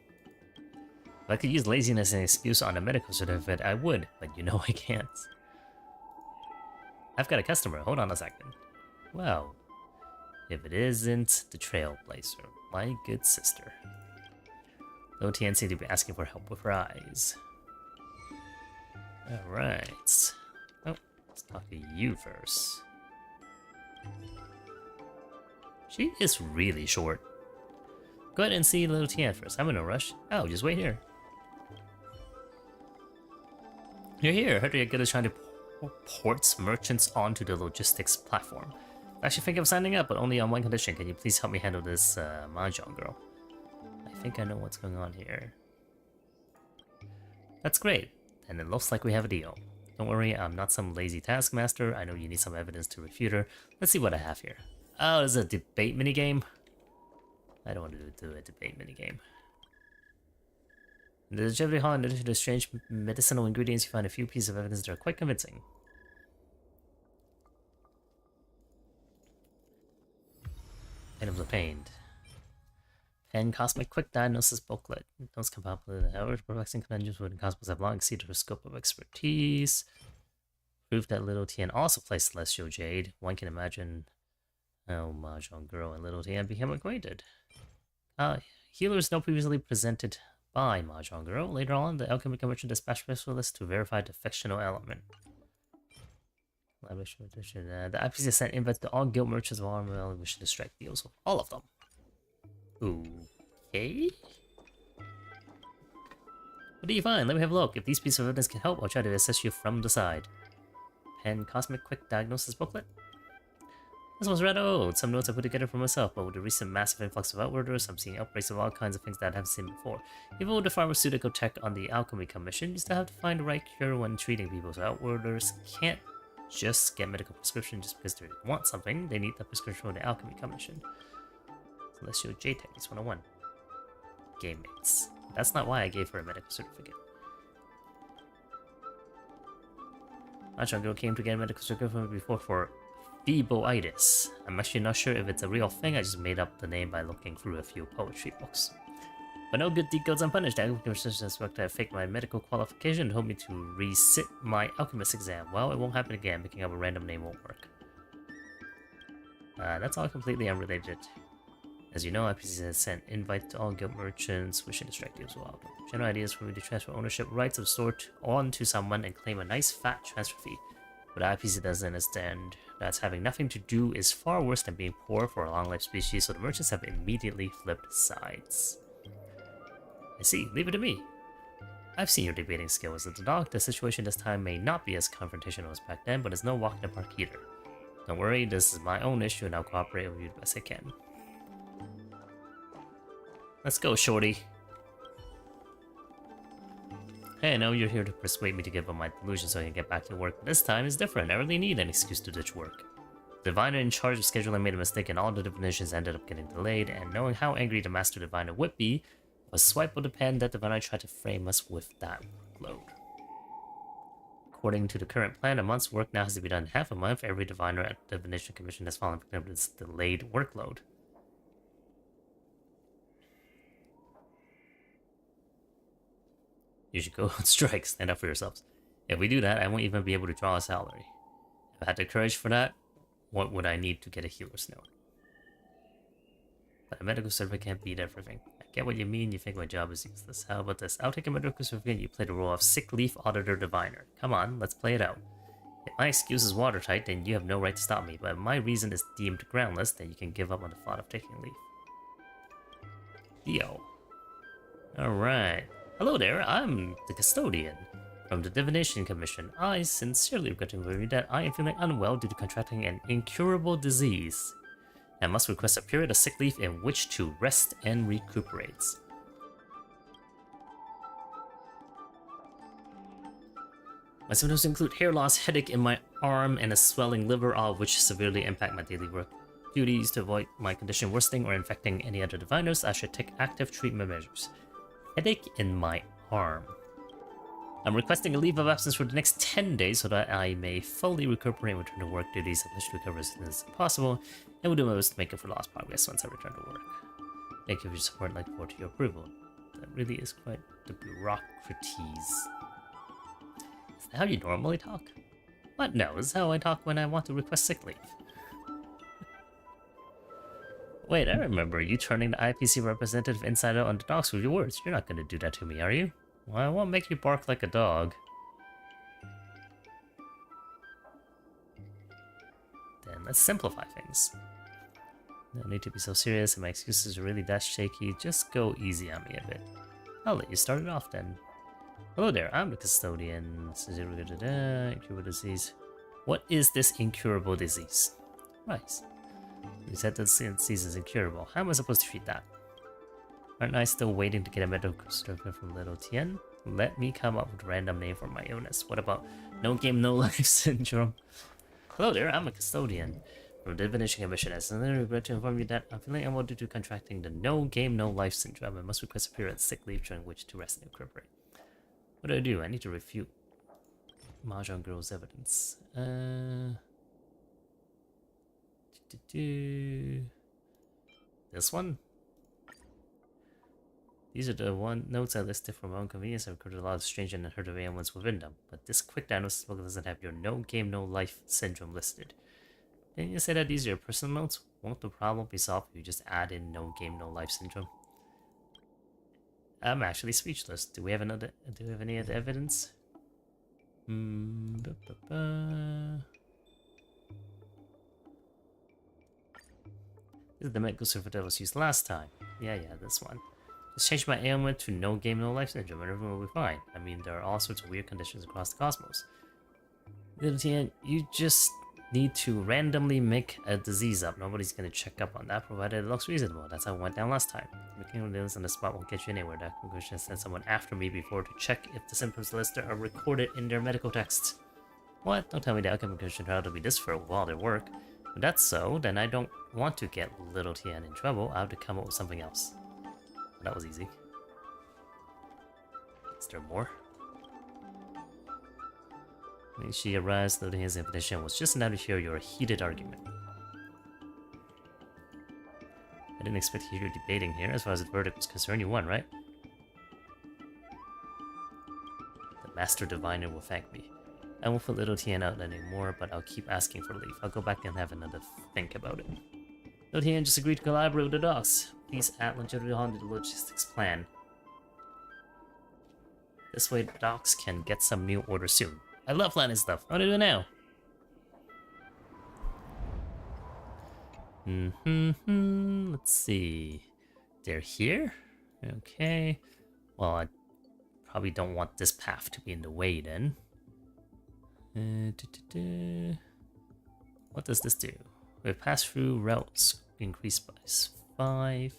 If I could use laziness as an excuse on a medical certificate, I would, but you know I can't. I've got a customer, hold on a second. Well, if it isn't the Trailblazer, my good sister. Little Tian seemed to be asking for help with her eyes. Alright. Oh, let's talk to you first. She is really short. Go ahead and see Little Tian first. I'm in a rush. Oh, just wait here. You're here. Heard you're good at trying to port merchants onto the logistics platform. I actually think of signing up, but only on one condition. Can you please help me handle this Mahjong Girl? I think I know what's going on here. That's great. And it looks like we have a deal. Don't worry, I'm not some lazy taskmaster. I know you need some evidence to refute her. Let's see what I have here. Oh, this is a debate minigame? I don't want to do a debate minigame. In the Longevity Hall, in addition to strange medicinal ingredients, you find a few pieces of evidence that are quite convincing. Items obtained. Pen Cosmic Quick Diagnosis Booklet. Notes compatible. However, perplexing conundrums within Cosmos have long exceeded her scope of expertise. Proof that Little Tian also placed Celestial Jade. One can imagine how Mahjong Girl and Little Tian became acquainted. Healers note previously presented by Mahjong Girl. Later on, the Alchemy Commission dispatched specialists to verify the fictional element. The IPC sent invites to all guild merchants of Aurum wishing to strike deals with all of them. Okay. What do you find? Let me have a look. If these pieces of evidence can help, I'll try to assess you from the side. Pen Cosmic Quick Diagnosis Booklet. This one's rather old. Some notes I put together for myself, but with the recent massive influx of outwarders, I'm seeing outbreaks of all kinds of things that I haven't seen before. Even with the pharmaceutical tech on the Alchemy Commission, you still have to find the right cure when treating people, so outwarders can't just get medical prescription just because they want something. They need the prescription from the Alchemy Commission. Celestial JTEX 101. Game mates. That's not why I gave her a medical certificate. Mahjong Girl came to get a medical certificate from me before for phlebitis. I'm actually not sure if it's a real thing. I just made up the name by looking through a few poetry books. But no good deed goes unpunished. The Alchemy Commission expected I faked my medical qualification and told me to resit my alchemist exam. Well, it won't happen again. Picking up a random name won't work. That's all completely unrelated. As you know, IPC has sent invites to all guild merchants wishing to strike deals with all of them. General ideas for me to transfer ownership rights of sort on to someone and claim a nice fat transfer fee. But IPC doesn't understand that having nothing to do is far worse than being poor for a long-life species, so the merchants have immediately flipped sides. I see, leave it to me. I've seen your debating skills as a dog. The situation this time may not be as confrontational as back then, but it's no walk in the park either. Don't worry, this is my own issue and I'll cooperate with you the best I can. Let's go, shorty. Hey, I know you're here to persuade me to give up my delusion so I can get back to work, but this time is different. I really need an excuse to ditch work. The diviner in charge of scheduling made a mistake and all the divinations ended up getting delayed, and knowing how angry the master diviner would be, a swipe of the pen that diviner tried to frame us with that workload. According to the current plan, a month's work now has to be done in half a month. Every diviner at the Divination Commission has fallen victim to this delayed workload. You should go on strike, stand up for yourselves. If we do that, I won't even be able to draw a salary. If I had the courage for that, what would I need to get a healer's note? But a medical certificate can't beat everything. I get what you mean, you think my job is useless. How about this? I'll take a medical certificate and you play the role of sick leaf auditor diviner. Come on, let's play it out. If my excuse is watertight, then you have no right to stop me, but if my reason is deemed groundless, then you can give up on the thought of taking leave. Deal. Alright. Hello there, I'm the custodian from the Divination Commission. I sincerely regret to inform you that I am feeling unwell due to contracting an incurable disease. I must request a period of sick leave in which to rest and recuperate. My symptoms include hair loss, headache in my arm, and a swelling liver, all of which severely impact my daily work duties. To avoid my condition worsening or infecting any other diviners, I should take active treatment measures. Headache in my arm. I'm requesting a leave of absence for the next 10 days so that I may fully recuperate and return to work duties. I wish to recover as soon as possible, and will do my best to make up for lost progress once I return to work. Thank you for your support and I look forward to your approval. That really is quite the bureaucraties. Is that how you normally talk? What? No, this is how I talk when I want to request sick leave. Wait, I remember you turning the IPC representative inside out on the dogs with your words. You're not going to do that to me, are you? Well, I won't make you bark like a dog. Then let's simplify things. No need to be so serious, and my excuses are really that shaky. Just go easy on me a bit. I'll let you start it off then. Hello there, I'm the custodian. Incurable disease. What is this incurable disease? Right. You said that disease is incurable. How am I supposed to treat that? Aren't I still waiting to get a medical certificate from Little Tien? Let me come up with a random name for my illness. What about no game, no life syndrome? Hello there, I'm a custodian from the Divination Commission. I sincerely regret to inform you that I'm feeling unwell due to contracting the no game, no life syndrome. I must request a period of sick leave during which to rest and recuperate. What do? I need to refute Mahjong Girl's evidence. This one? These are the notes I listed for my own convenience. I've recorded a lot of strange and unheard of ailments within them, but this quick diagnosis book doesn't have your no game, no life syndrome listed. Didn't you say that these are your personal notes? Won't the problem be solved if you just add in no game, no life syndrome? I'm actually speechless. Do we have any other evidence? This is the medical certificate that was used last time. Yeah, this one. Just change my ailment to no game, no life syndrome, and everyone will be fine. I mean, there are all sorts of weird conditions across the cosmos. Little Tien, you just need to randomly make a disease up. Nobody's gonna check up on that, provided it looks reasonable. That's how it went down last time. Making a illness on the spot won't get you anywhere. That conclusion sent someone after me before to check if the symptoms listed are recorded in their medical texts. What? Don't tell me the outcome conclusion turned out to be this for all their work. If that's so, then I don't want to get Little Tien in trouble. I'll have to come up with something else. That was easy. Is there more? When she arrives, Little Tien's invitation was just enough to hear your heated argument. I didn't expect to hear you debating here. As far as the verdict was concerned, you won, right? The Master Diviner will thank me. I won't put Little Tien out anymore, but I'll keep asking for leave. I'll go back and have another think about it. Little Tien just agreed to collaborate with the docs. Please add longevity onto the logistics plan. This way the docs can get some new orders soon. I love planning stuff. What do I do now? Let's see. They're here? Okay. Well, I probably don't want this path to be in the way then. What does this do? We pass through routes increased by 5.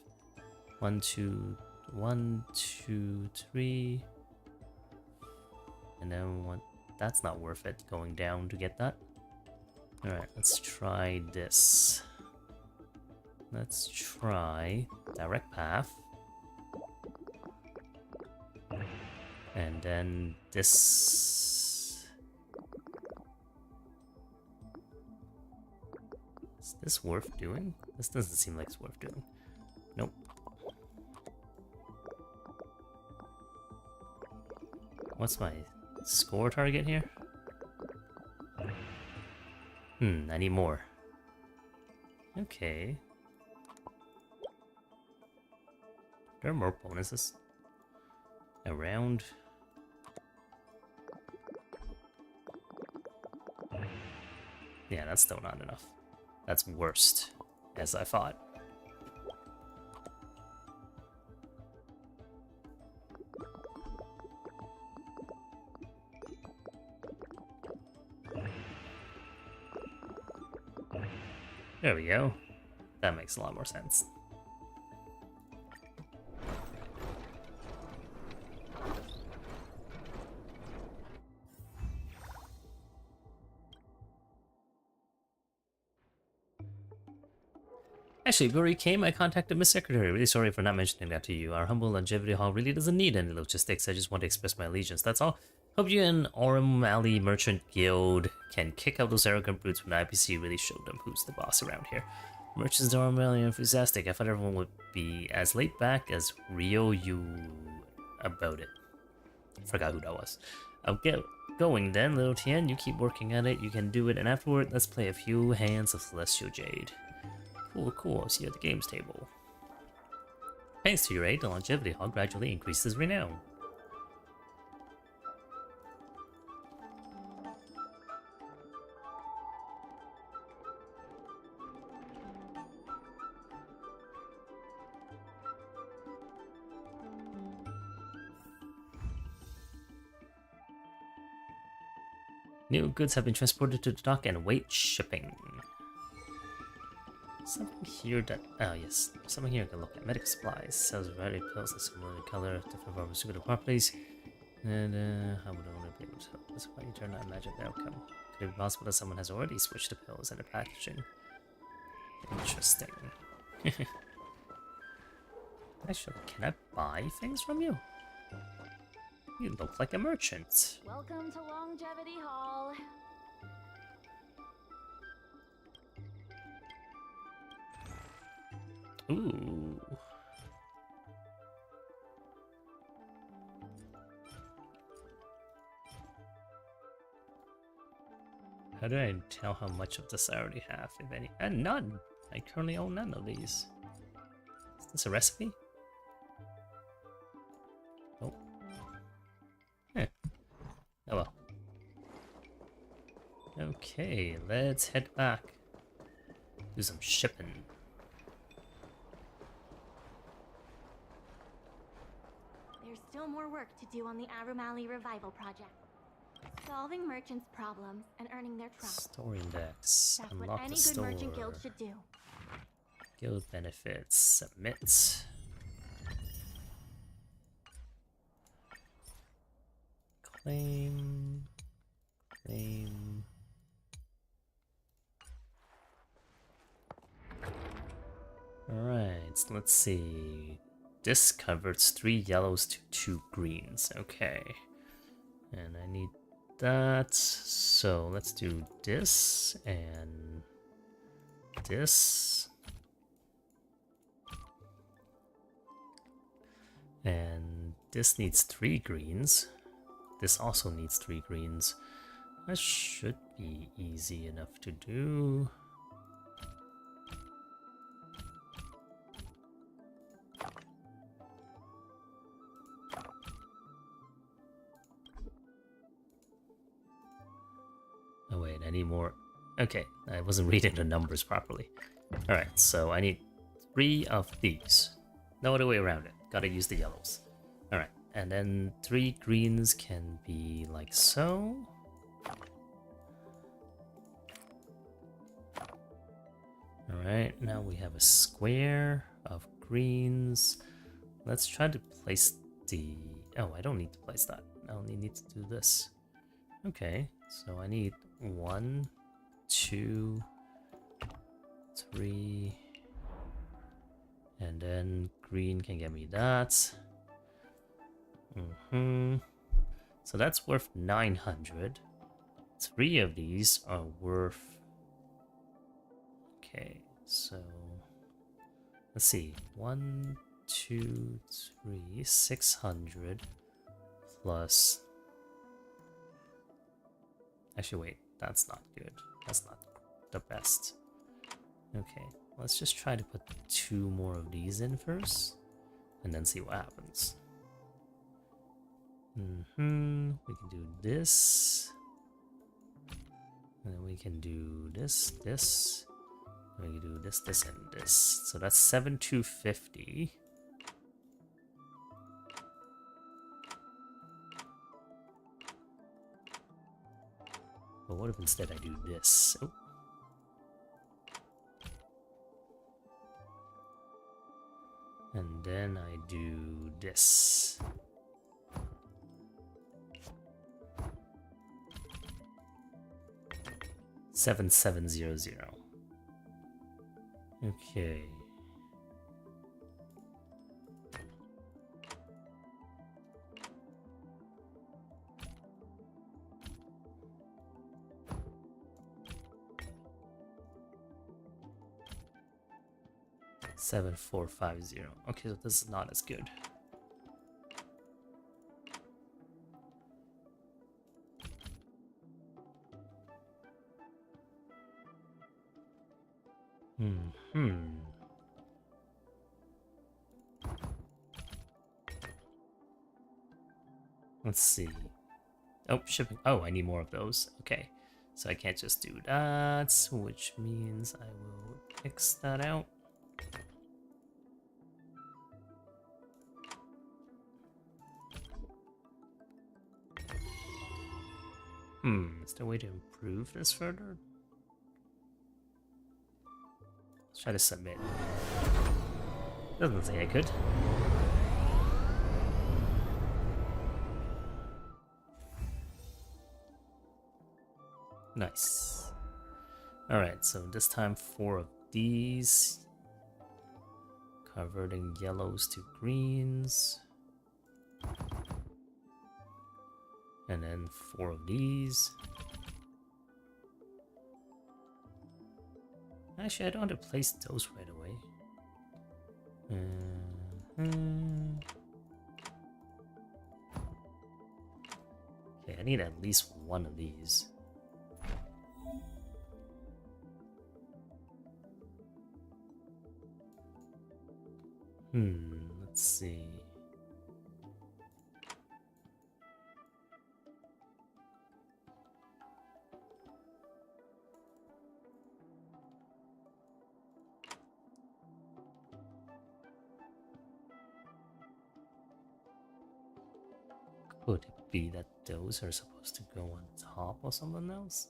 1, 2, 1, 2, 3. And then one. That's not worth it going down to get that. Alright, let's try this. Let's try direct path. And then this. Is this worth doing? This doesn't seem like it's worth doing. Nope. What's my score target here? I need more. Okay. There are more bonuses around. Yeah, that's still not enough. That's worst, as I thought. There we go. That makes a lot more sense. Actually, before you came, I contacted Miss Secretary. Really sorry for not mentioning that to you. Our humble longevity hall really doesn't need any logistics. I just want to express my allegiance. That's all. Hope you and Aurum Alley Merchant Guild can kick out those arrogant brutes when the IPC really showed them who's the boss around here. Merchants are really enthusiastic. I thought everyone would be as laid back as Rio you about it. Forgot who that was. I'll get going then, little Tien. You keep working at it. You can do it. And afterward, let's play a few hands of Celestial Jade. Cool, cool. I'll see you at the games table. Thanks to your aid, the longevity hall gradually increases renown. New goods have been transported to the dock and await shipping. Something here that... Oh, yes. Something here I can look at. Medical supplies. Sells a variety of pills that similar in color, different pharmaceutical properties. And, how would I only be able to help? That's why you turn out imagine the outcome. Could it be possible that someone has already switched the pills and the packaging? Interesting. Actually, can I buy things from you? You look like a merchant. Welcome to Longevity Hall. Ooh. How do I tell how much of this I already have, if any? And none! I currently own none of these. Is this a recipe? Nope. Eh. Oh well. Okay, let's head back. Do some shipping. There's still more work to do on the Aurum Alley Revival Project. Solving merchants' problems and earning their trust. Store index. That's Unlock what any the good store. merchant guild should do. Guild benefits. Submit. Claim. Claim. Alright, so let's see. This converts 3 yellows to 2 greens. Okay. And I need that. So let's do this and this. And this needs 3 greens. This also needs 3 greens. That should be easy enough to do. Oh wait, I need more. Okay, I wasn't reading the numbers properly. Alright, so I need 3 of these. No other way around it. Gotta use the yellows. Alright, and then 3 greens can be like so. Alright, now we have a square of greens. Let's try to place the... Oh, I don't need to place that. I only need to do this. Okay, so I need 1, 2, 3, and then green can get me that. So that's worth 900. 3 of these are worth... Okay, so let's see. 1, 2, 3, 600 plus... Actually, wait, that's not good. That's not the best. Okay, let's just try to put 2 more of these in first, and then see what happens. We can do this, and then we can do this, this, and we can do this, this, and this. So that's 7,250. But what if instead I do this? Oh. And then I do this. $7,700. Okay. $7,450. Okay, so this is not as good. Let's see. Oh, shipping. Oh, I need more of those. Okay. So I can't just do that, which means I will X that out. Is there a way to improve this further? Let's try to submit. Doesn't say I could. Nice. Alright, so this time 4 of these. Converting yellows to greens. And then 4 of these. Actually, I don't want to place those right away. Okay, I need at least 1 of these. Let's see. Could it be that those are supposed to go on top or something else?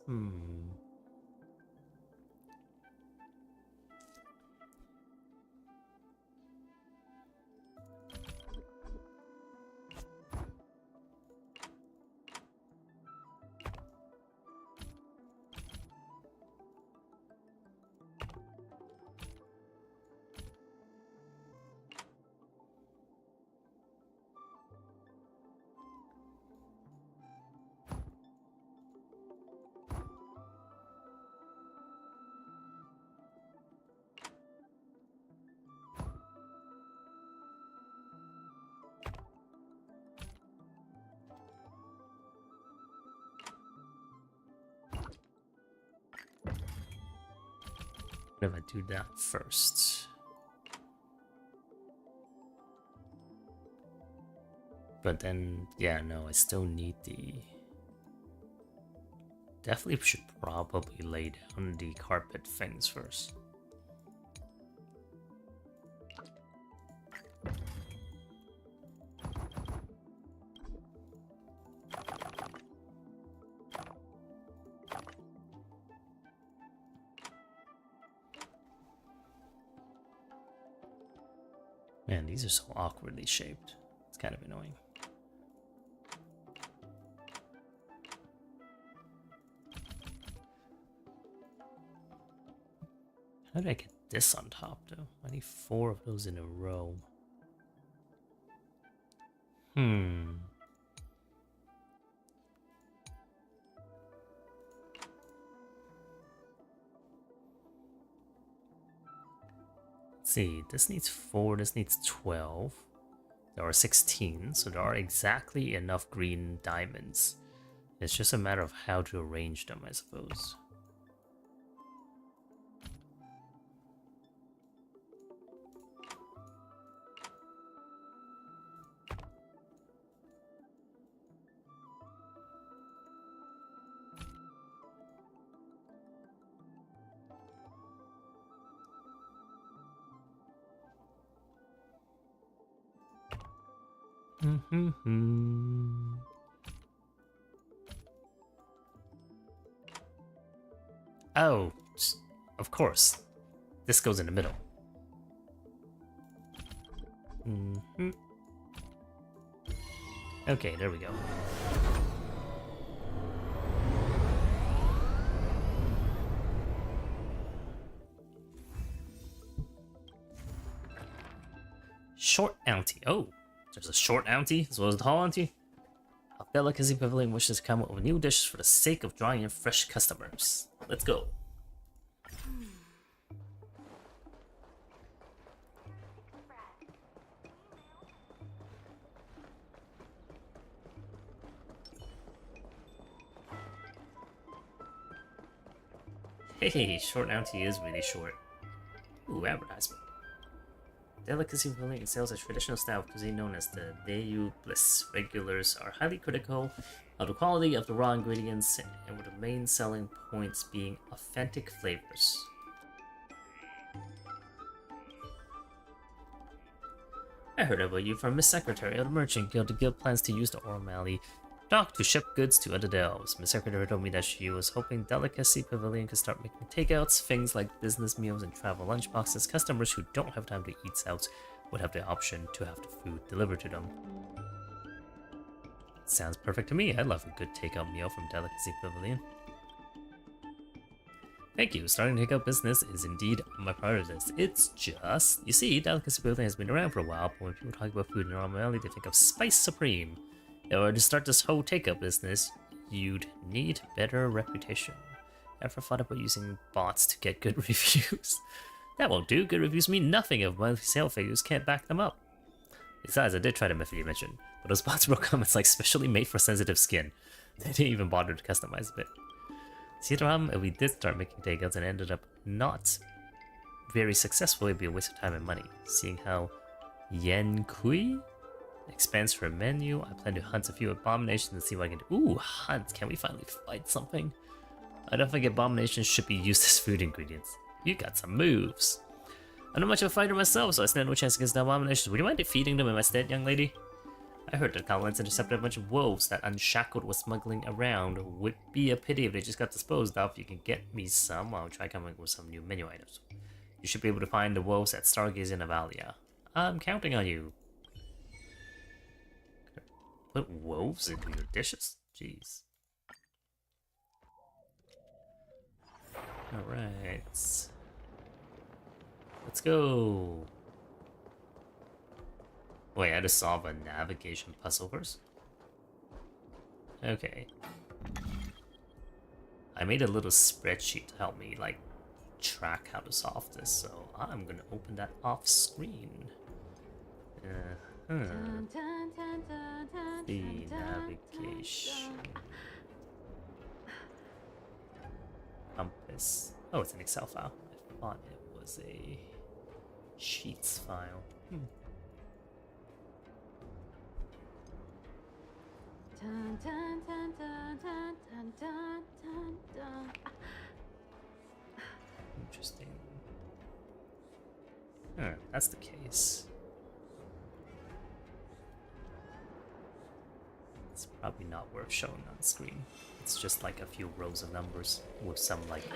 What if I do that first? But then, yeah, no, I still need the... Definitely should probably lay down the carpet things first. Man, these are so awkwardly shaped. It's kind of annoying. How did I get this on top, though? I need 4 of those in a row. Let's see, this needs 4, this needs 12. There are 16, so there are exactly enough green diamonds. It's just a matter of how to arrange them, I suppose. Oh, of course. This goes in the middle. Okay, there we go. Short auntie. Oh, there's a short auntie as well as the tall auntie. Our delicacy pavilion wishes to come up with new dishes for the sake of drawing in fresh customers. Let's go. Hey, short auntie is really short. Ooh, advertisement. Delicacy pavilion sells a traditional style of cuisine known as the Dayu Bliss. Regulars are highly critical of the quality of the raw ingredients, and with the main selling points being authentic flavors. I heard about you from Miss Secretary of the Merchant Guild. The guild plans to use the Aurum dock to ship goods to other delves. Miss Secretary told me that she was hoping Delicacy Pavilion could start making takeouts, things like business meals and travel lunchboxes. Customers who don't have time to eat out would have the option to have the food delivered to them. Sounds perfect to me. I love a good takeout meal from Delicacy Pavilion. Thank you. Starting to take up business is indeed on my priority list. It's just, you see, Delicacy Pavilion has been around for a while, but when people talk about food in Aurum Valley, they think of Spice Supreme. In order to start this whole take-up business, you'd need better reputation. Ever thought about using bots to get good reviews? That won't do. Good reviews mean nothing if monthly sale figures can't back them up. Besides, I did try the method you mentioned, but those bots wrote comments like specially made for sensitive skin. They didn't even bother to customize a bit. See the problem? If we did start making takeouts and ended up not very successful, it'd be a waste of time and money. Seeing how Yen Kui expands her menu, I plan to hunt a few abominations and see what I can do. Ooh, hunt! Can we finally fight something? I don't think abominations should be used as food ingredients. You got some moves. I'm not much of a fighter myself, so I stand no chance against the abominations. Would you mind defeating them in my stead, young lady? I heard that Collins intercepted a bunch of wolves that Unshackled was smuggling around. Would be a pity if they just got disposed of. You can get me some, I'll try coming up with some new menu items. You should be able to find the wolves at Stargaze in Avalia. I'm counting on you. Put wolves into your dishes? Jeez. Alright. Let's go. Wait, I had to solve a navigation puzzle first? Okay. I made a little spreadsheet to help me, like, track how to solve this, so I'm gonna open that off screen. The navigation. Compass. Oh, it's an Excel file. I thought it was a Sheets file. Interesting. Alright, that's the case. It's probably not worth showing on screen. It's just like a few rows of numbers with some like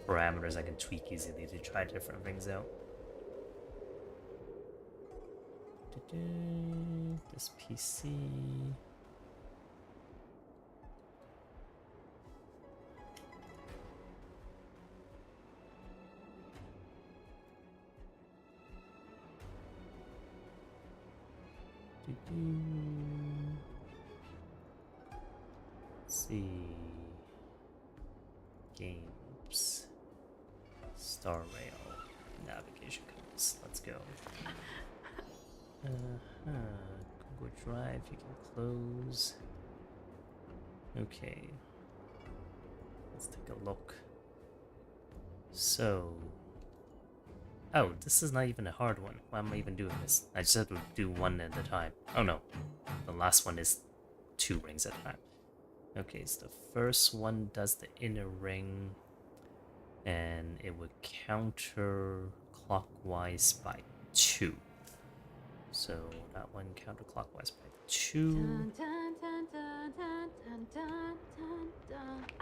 parameters I can tweak easily to try different things out. This PC. Let's see. Games. Star Rail. Navigation codes. Let's go. Google Drive, you can close. Okay. Let's take a look. So. Oh, this is not even a hard one. Why am I even doing this? I just have to do one at a time. Oh no. The last one is 2 rings at a time. Okay, so the first one does the inner ring. And it would counter clockwise by 2. So that one counterclockwise by 2.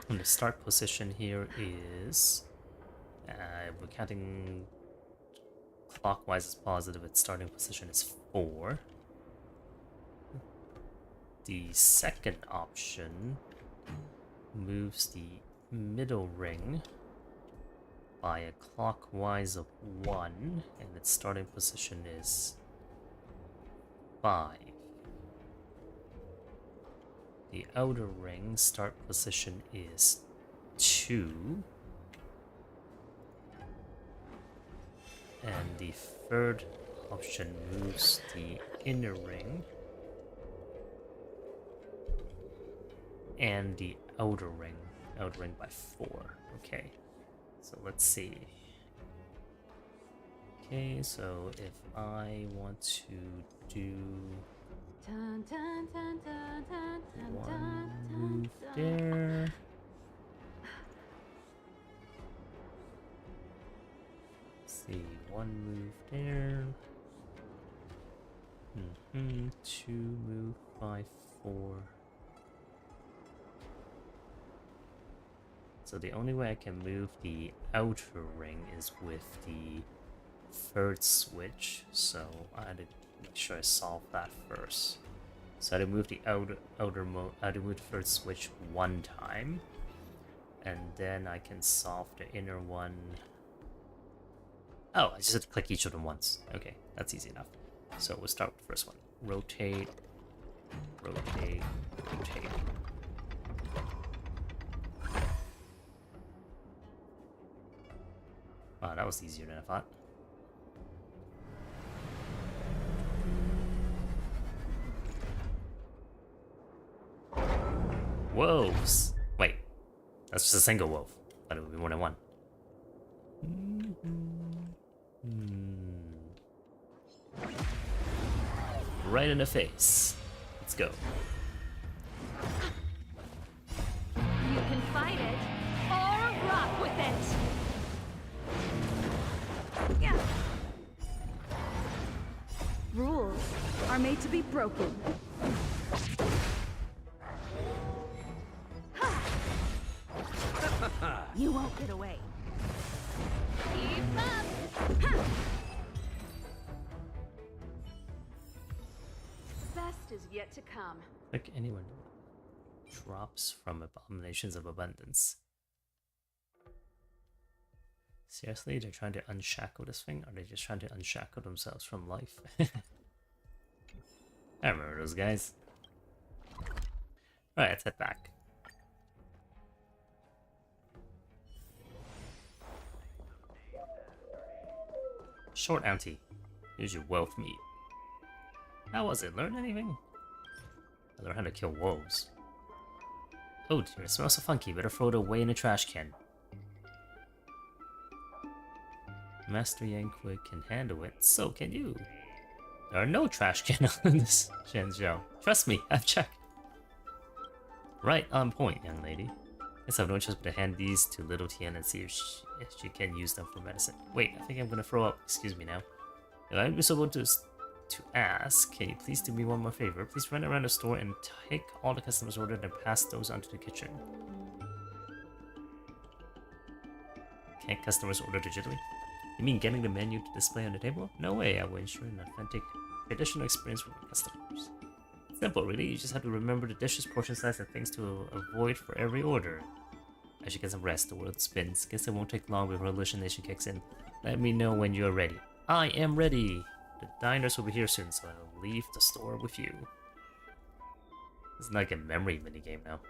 And the start position here is we're counting clockwise is positive, its starting position is 4. The second option moves the middle ring by a clockwise of 1, and its starting position is 5. The outer ring start position is 2. And the third option moves the inner ring and the outer ring by 4. Okay, so let's see. Okay, so if I want to do one move there, see, 1 move there, 2 move by 4. So the only way I can move the outer ring is with the third switch, so I had to make sure I solve that first. So I had to move the I had to move the third switch 1 time, and then I can solve the inner one. Oh, I just have to click each of them once. Okay, that's easy enough. So we'll start with the first one. Rotate, rotate, rotate. Wow, that was easier than I thought. Wolves! Wait, that's just a single wolf. But it would be more than one. Right in the face. Let's go. You can fight it, or rock with it! Yeah. Rules are made to be broken. You won't get away. Keep up! Best is yet to come. Like anyone drops from abominations of abundance. Seriously, they're trying to unshackle this thing? Or are they just trying to unshackle themselves from life? I remember those guys. Alright, let's head back. Short auntie. Here's your wolf meat. How was it? Learn anything? I learned how to kill wolves. Oh dear, it smells so funky. Better throw it away in the trash can. Master Yanqui can handle it, so can you. There are no trash cans on this Shenzhou. Trust me, I've checked. Right on point, young lady. Guess I have no choice but to hand these to little Tian and see if she can use them for medicine. Wait, I think I'm gonna throw up. Excuse me now. If I'd be so bold to ask, can you please do me one more favor? Please run around the store and take all the customers' ordered and pass those onto the kitchen. Can't customers order digitally? You mean getting the menu to display on the table? No way, I will ensure an authentic additional experience for my customers. Simple, really. You just have to remember the dishes, portion size, and things to avoid for every order. I should get some rest. The world spins. Guess it won't take long before hallucination kicks in. Let me know when you're ready. I am ready. The diners will be here soon, so I'll leave the store with you. It's like a memory minigame now.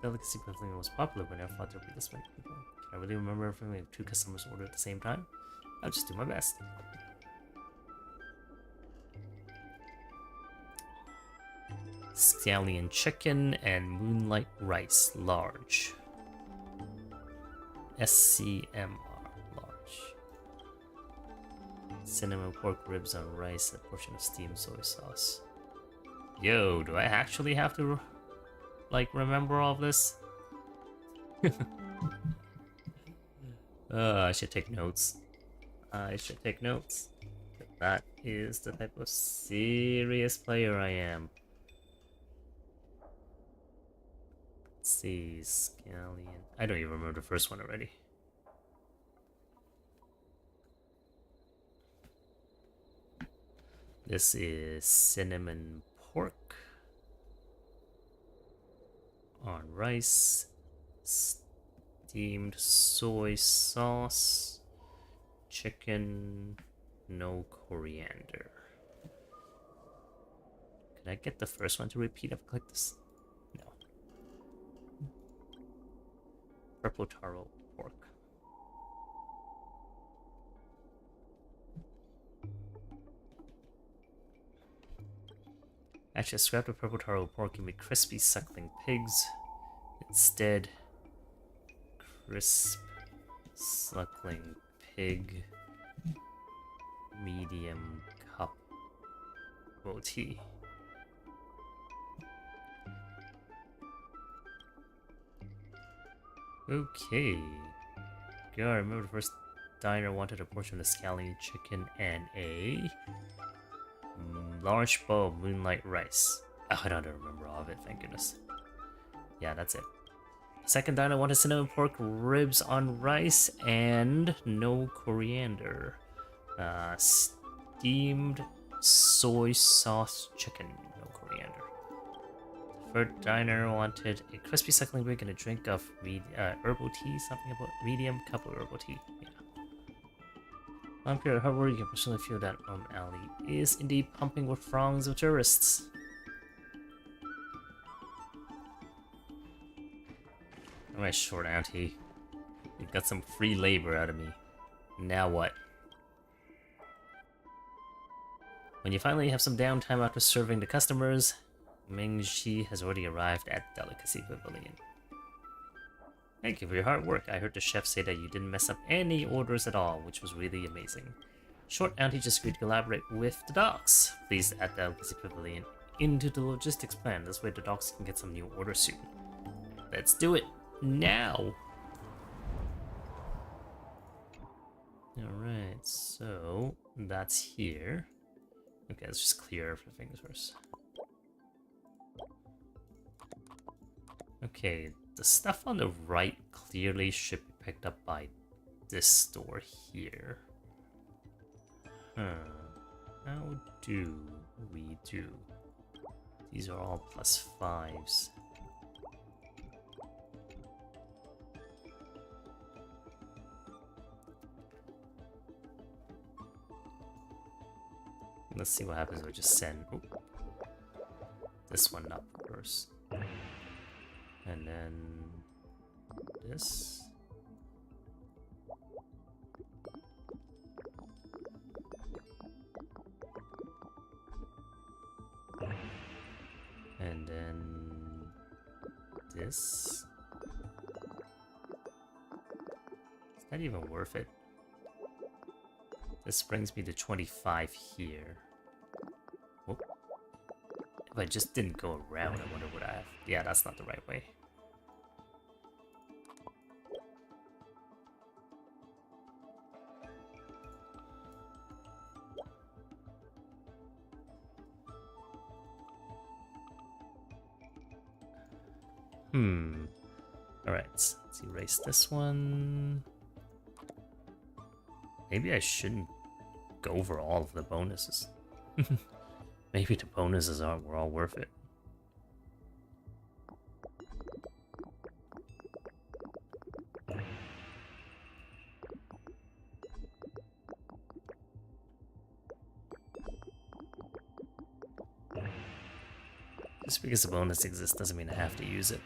Delicacy pavilion was popular, but I never thought there'd be this many people. Can I really remember if only 2 customers ordered at the same time? I'll just do my best. Scallion chicken and moonlight rice, large. SCMR, large. Cinnamon pork ribs on rice, a portion of steamed soy sauce. Yo, do I actually have to, like, remember all of this? I should take notes. I should take notes. That is the type of serious player I am. Let's see, scallion. I don't even remember the first one already. This is cinnamon pork on rice, steamed soy sauce, chicken, no coriander. Can I get the first one to repeat if I click this? No. Purple taro pork. Actually, scrap the purple taro pork and make crispy suckling pigs. Instead, crisp suckling pig, medium cup tea. Okay. Go, I remember the first diner wanted a portion of the scallion chicken and a large bowl of moonlight rice. Oh, I don't remember all of it, thank goodness. Yeah, that's it. Second diner wanted cinnamon pork ribs on rice and no coriander. Steamed soy sauce chicken, no coriander. Third diner wanted a crispy suckling pig and a drink of herbal tea, something about medium cup of herbal tea. Yeah. On period of hard work, you can personally feel that Alley is indeed pumping with throngs of tourists. Alright, short auntie. You've got some free labor out of me. Now what? When you finally have some downtime after serving the customers, Ming-Chi has already arrived at Delicacy Pavilion. Thank you for your hard work. I heard the chef say that you didn't mess up any orders at all, which was really amazing. Short auntie just agreed to collaborate with the docks. Please add Delicacy Pavilion into the logistics plan. This way the docks can get some new orders soon. Let's do it now! Alright, so that's here. Okay, let's just clear everything first. Okay, the stuff on the right clearly should be picked up by this store here. How do we do? These are all +5s. Let's see what happens if I just send this one up first. And then this. And then this. Is that even worth it? This brings me to 25 here. Whoop. If I just didn't go around, I wonder what I have. Yeah, that's not the right way. Alright, let's erase this one. Maybe I shouldn't go over all of the bonuses. Maybe the bonuses were all worth it. Just because the bonus exists doesn't mean I have to use it.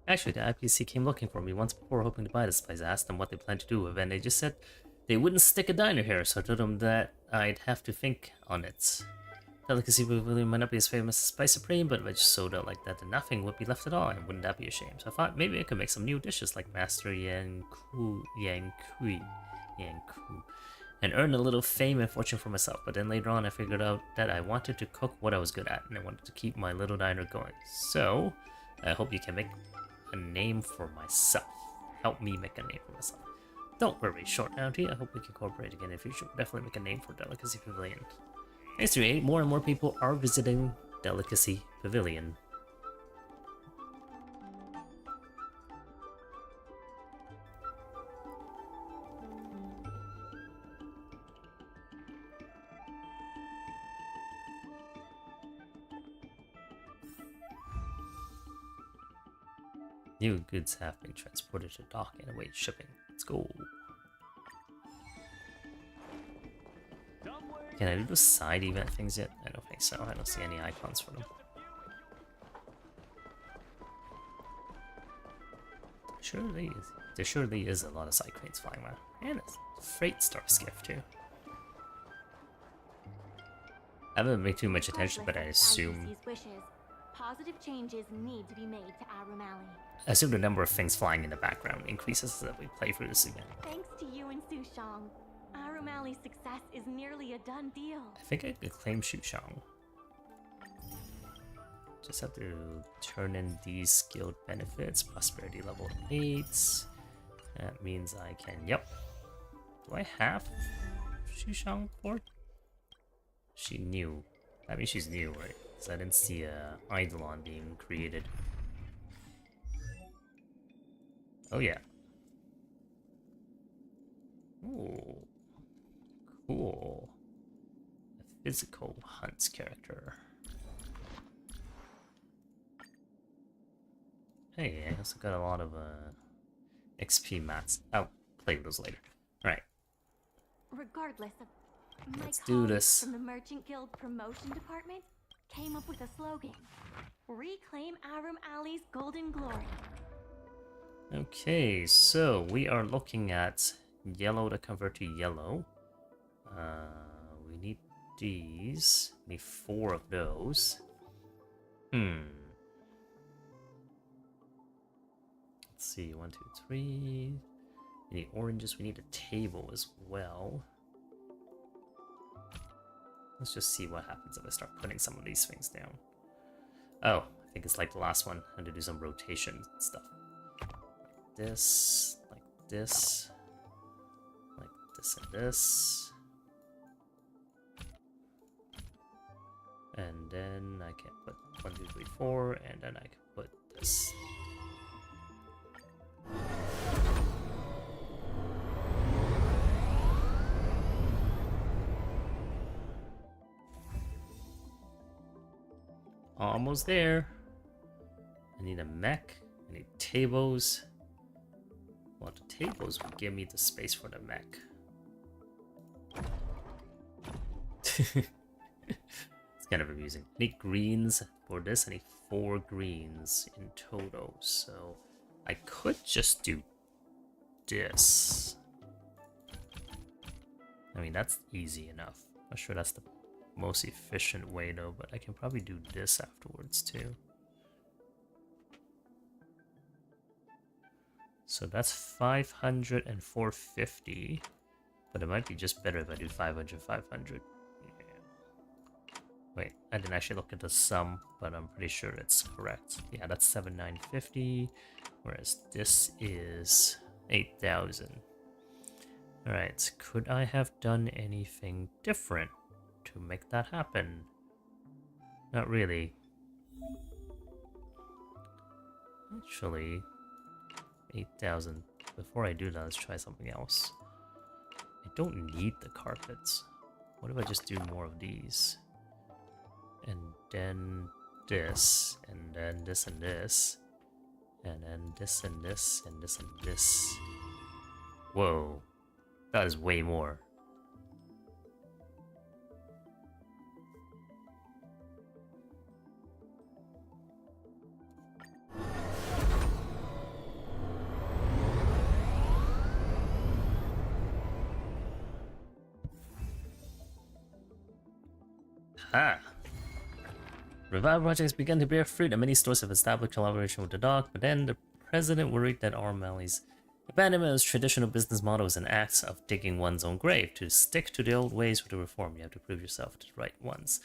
Actually, the IPC came looking for me once before, hoping to buy this place. I asked them what they planned to do with it, and they just said they wouldn't stick a diner here, so I told them that I'd have to think on it. Delicacy Pavilion might not be as famous as Spice Supreme, but if I just sold out like that, then nothing would be left at all, and wouldn't that be a shame? So I thought maybe I could make some new dishes like Master Yang Kui, and earn a little fame and fortune for myself. But then later on, I figured out that I wanted to cook what I was good at, and I wanted to keep my little diner going. So I hope you can make a name for myself. Help me make a name for myself. Don't worry, Short Bounty. I hope we can cooperate again in the future. We'll definitely make a name for Delicacy Pavilion. Thanks to 8, more and more people are visiting Delicacy Pavilion. New goods have been transported to dock and await shipping. Let's go. Can I do the side event things yet? I don't think so. I don't see any icons for them. There surely is a lot of side cranes flying around. And a freight star skiff too. I haven't paid too much attention, but I assume positive changes need to be made to Aurum Alley. I assume the number of things flying in the background increases as we play through this event. Thanks to you and Sushong, Aurum Alley's success is nearly a done deal. I think I could claim Sushong. Just have to turn in these guild benefits. Prosperity level 8. That means I can, yep. Do I have Sushong for? She new. That means she's new, right? So I didn't see a Eidolon being created. Oh yeah. Ooh. Cool. A physical hunts character. Hey, I also got a lot of XP mats. I'll play with those later. Alright. Regardless of my Let's do colleagues this. from the Merchant Guild Promotion Department came up with a slogan. Reclaim Aurum Alley's golden glory. Okay, so we are looking at yellow to convert to yellow. We need these. We need 4 of those. Let's see, 1, 2, 3. We need oranges. We need a table as well. Let's just see what happens if I start putting some of these things down. Oh, I think it's like the last one. I'm going to do some rotation stuff. Like this, like this, like this and this. And then I can put 1, 2, 3, 4, and then I can put this. Almost there. I need a mech. I need tables. Well, the tables will give me the space for the mech. It's kind of amusing. I need greens for this. I need 4 greens in total. So I could just do this. I mean, that's easy enough. I'm sure that's the most efficient way though, but I can probably do this afterwards too. So that's 500 and 450, but it might be just better if I do 500, 500. Yeah. Wait, I didn't actually look at the sum, but I'm pretty sure it's correct. Yeah, that's 7,950, whereas this is 8,000. All right, could I have done anything different to make that happen? Not really. Actually, 8,000. Before I do that, let's try something else. I don't need the carpets. What if I just do more of these? And then this, and then this and this. And then this and this, and this and this. Whoa. That is way more. Ah. Revival projects began to bear fruit and many stores have established collaboration with the dock, but then the president worried that Aurum Alley's abandonment of traditional business model is an act of digging one's own grave. To stick to the old ways with the reform, you have to prove yourself to the right ones.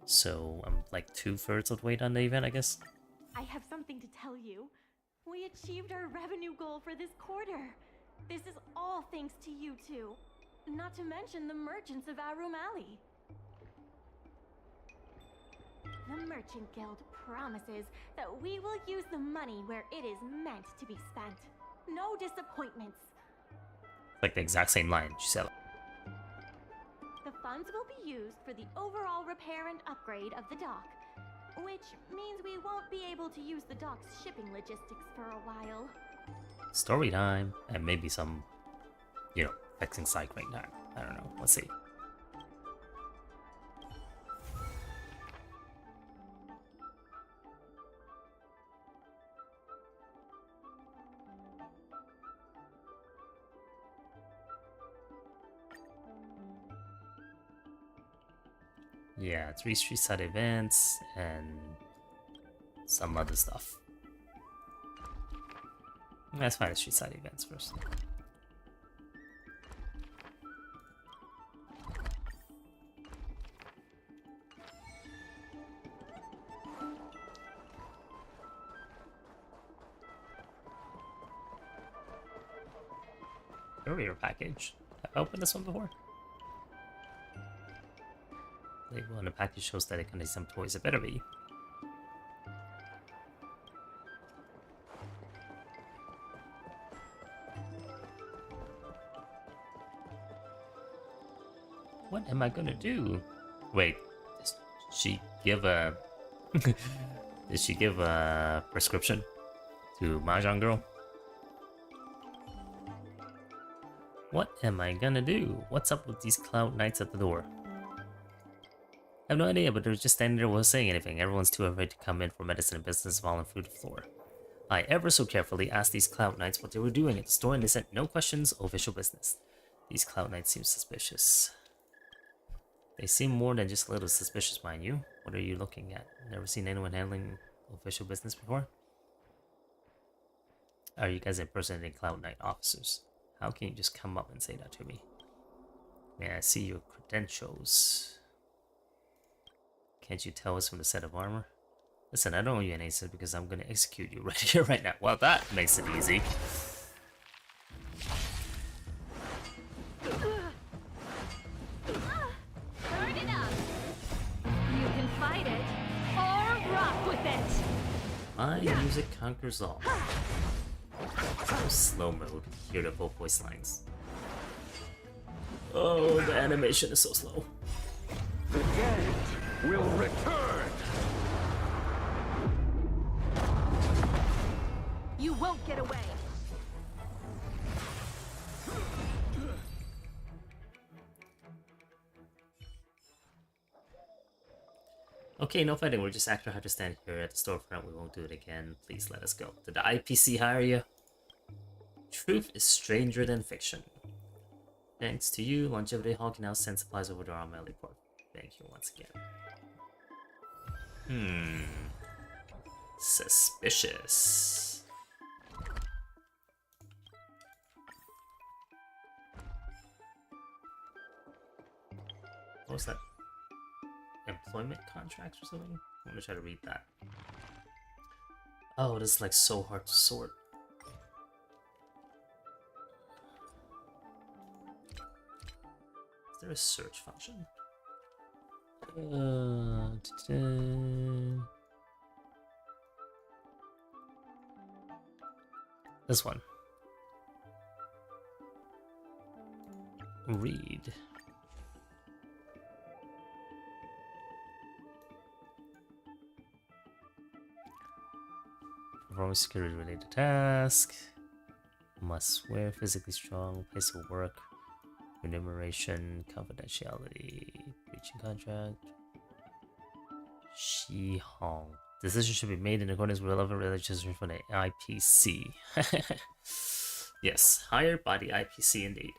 So I'm like 2/3 of the way done the event, I guess. I have something to tell you. We achieved our revenue goal for this quarter. This is all thanks to you two. Not to mention the merchants of Aurum Alley. The Merchant Guild promises that we will use the money where it is meant to be spent. No disappointments. It's like the exact same line she said. The funds will be used for the overall repair and upgrade of the dock, which means we won't be able to use the dock's shipping logistics for a while. Story time, and maybe some, you know, fixing cycling time. I don't know. Let's see. Yeah, 3 street side events and some other stuff. Let's find the street side events first. Courier package. Have I opened this one before? Label on the package shows that it contains some toys. It better be. What am I gonna do? Wait, did she give a... did she give a prescription to Mahjong Girl? What am I gonna do? What's up with these cloud knights at the door? I have no idea, but they're just standing there without saying anything. Everyone's too afraid to come in for medicine and business while on food floor. I ever so carefully asked these cloud knights what they were doing at the store, and they said no questions, official business. These cloud knights seem suspicious. They seem more than just a little suspicious, mind you. What are you looking at? Never seen anyone handling official business before? Are you guys impersonating cloud knight officers? How can you just come up and say that to me? May I see your credentials? Can't you tell us from the set of armor? Listen, I don't owe you any answer because I'm gonna execute you right here, right now. Well, that makes it easy. Turn it up! You can fight it, or rock with it! My music conquers all. So slow mode. Hear the full voice lines. Oh, the animation is so slow. The dead will return! You won't get away! Okay, no fighting. We're just actually have to stand here at the storefront. We won't do it again. Please let us go. Did the IPC hire you? Truth is stranger than fiction. Thanks to you, Longevity Hall can now send supplies over to our Alley port. Thank you once again. Suspicious. What was that? Employment contracts or something? I'm gonna try to read that. Oh, this is like so hard to sort. Is there a search function? This one. Read. Perform security related task. Must swear physically strong. Place of work. Remuneration. Confidentiality. Breaching contract. Shi Hong. Decision should be made in accordance with relevant legislation from the IPC. Yes, hired by the IPC indeed.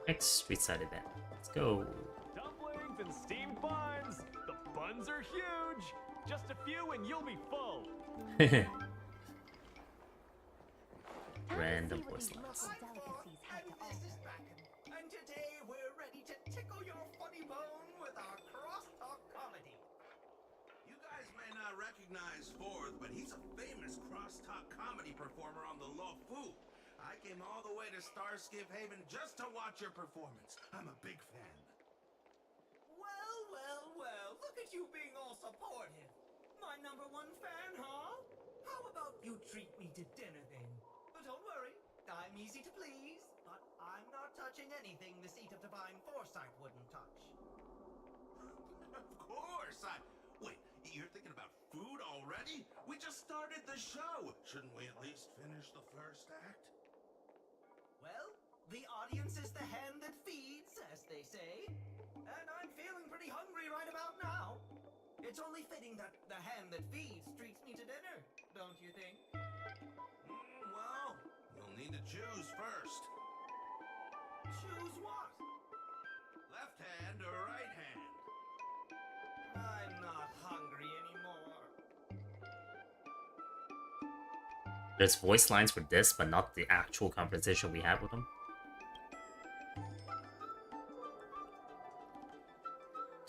Next street side event. Let's go. Dumplings and steamed buns. The buns are huge. Just a few and you'll be full. Random voice lines. And today we're ready to tickle your funny bone with our crosstalk comedy. You guys may not recognize Ford, but he's a famous crosstalk comedy performer on the Law Fu. I came all the way to Starskip Haven just to watch your performance. I'm a big fan. Well, well, well, look at you being all supportive. My #1 fan, huh? How about you treat me to dinner then? But don't worry, I'm easy to please, but I'm not touching anything the seat of divine foresight wouldn't touch. Of course, Wait, you're thinking about food already? We just started the show. Shouldn't we at least finish the first act? Well, the audience is the hand that feeds, as they say. And I'm feeling pretty hungry right about now. It's only fitting that the hand that feeds treats me to dinner, don't you think? Well, you'll need to choose first. Choose what? Left hand or right hand? I'm not hungry anymore. There's voice lines for this, but not the actual conversation we had with them.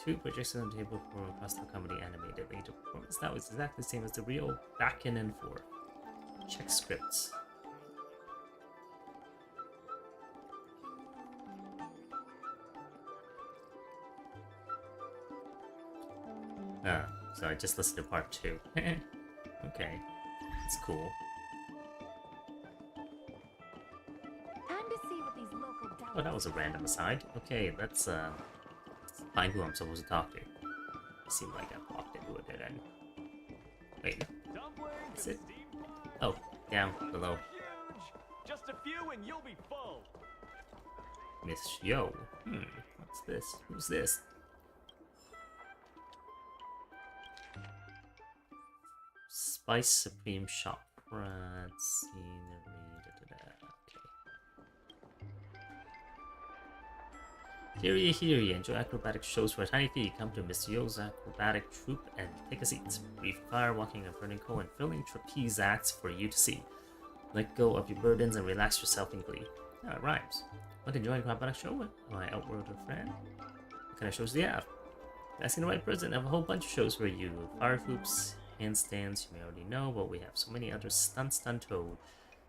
Two projections on the table for crosstalk comedy animated later performance. That was exactly the same as the real back in and forth. Check scripts. So I just listened to part 2. Okay, it's cool. Oh, that was a random aside. Okay, let's find who I'm supposed to talk to. It seemed like I walked into a dead end. Wait, is it? Oh, down below. Just a few and you'll be full. Miss Yo. What's this? Who's this? Spice Supreme Shop. Let's see. Here, enjoy acrobatic shows for a tiny fee. Come to Miss Yo's acrobatic troupe and take a seat. Brief fire walking and burning coal and thrilling trapeze acts for you to see. Let go of your burdens and relax yourself in glee. Ah, it rhymes. Want to join a acrobatic show with my outworlder friend? What kind of shows do you have? Asking the right person. I have a whole bunch of shows for you. Fire hoops, handstands, you may already know, but we have so many other stunts untold.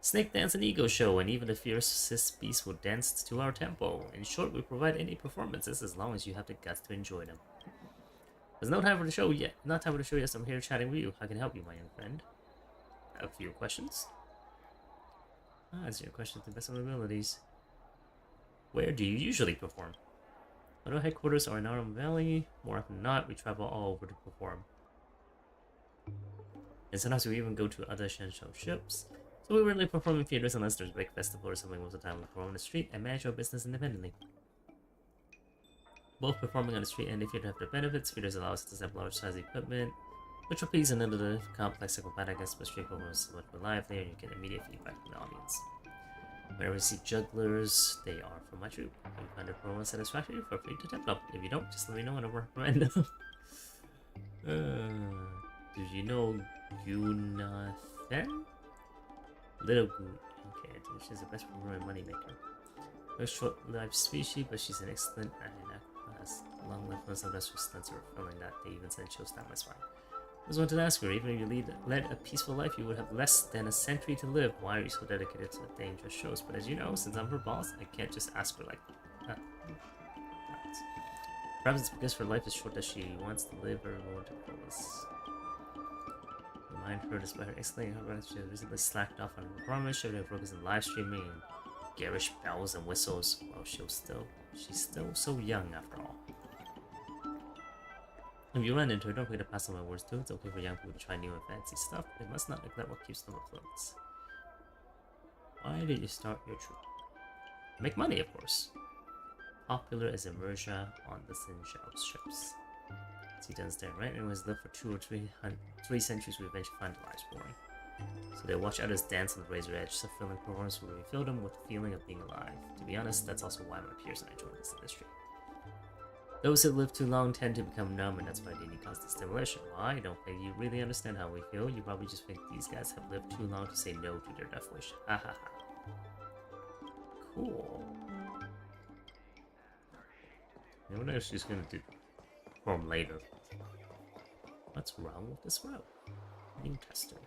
Snake dance and ego show, and even the fiercest beast will dance to our tempo. In short, we provide any performances as long as you have the guts to enjoy them. There's no time for the show yet. Not time for the show yet, so I'm here chatting with you. How can I help you, my young friend? I have a few questions. Answer your questions to the best of my abilities. Where do you usually perform? Our headquarters are in Aurum Valley. More often than not, we travel all over to perform. And sometimes we even go to other Shenzhou ships. So we rarely perform in theaters unless there's a big festival or something. Most of the time we perform on the street and manage our business independently. Both performing on the street and the theater have their benefits. Theaters allow us to set large size equipment, which trapeze and other complex acrobatic aspects street performers much more lively, and you get immediate feedback from the audience. Whenever you see jugglers, they are from my troupe. If you find a performance satisfactory, feel free to tap it up. If you don't, just let me know and I'll recommend them. Did you know Gunathen? Okay, I think she's the best performing moneymaker. A short-lived species, but she's an excellent has long life for the best stunts are feeling that they even send chills down my spine. I was wanted to ask her, even if you led a peaceful life, you would have less than a century to live. Why are you so dedicated to the dangerous shows? But as you know, since I'm her boss, I can't just ask her like that. Perhaps it's because her life is short that she wants to live her more to the fullest. Remind her, despite her excellent her she has recently slacked off on her performance, showing her focus in live streaming and garish bells and whistles. Well, she's still so young after all. If you run into her, don't forget to pass on my words too. It's okay for young people to try new and fancy stuff. They must not neglect what keeps them afloat. Why did you start your troop? Make money, of course. Popular as immersion on the Sinjao ships. See, doesn't stand right. Anyways, lived for 2 or 3 centuries. We eventually find the lives boring. So they watch others dance on the razor edge. So filling performance will refill them with the feeling of being alive. To be honest, that's also why my peers and I joined this industry. Those that live too long tend to become numb, and that's why they need constant stimulation. Well, I don't think you really understand how we feel. You probably just think these guys have lived too long to say no to their death wish. Ha ha ha. Cool. I wonder if she's gonna do perform later. What's wrong with this route? New tester.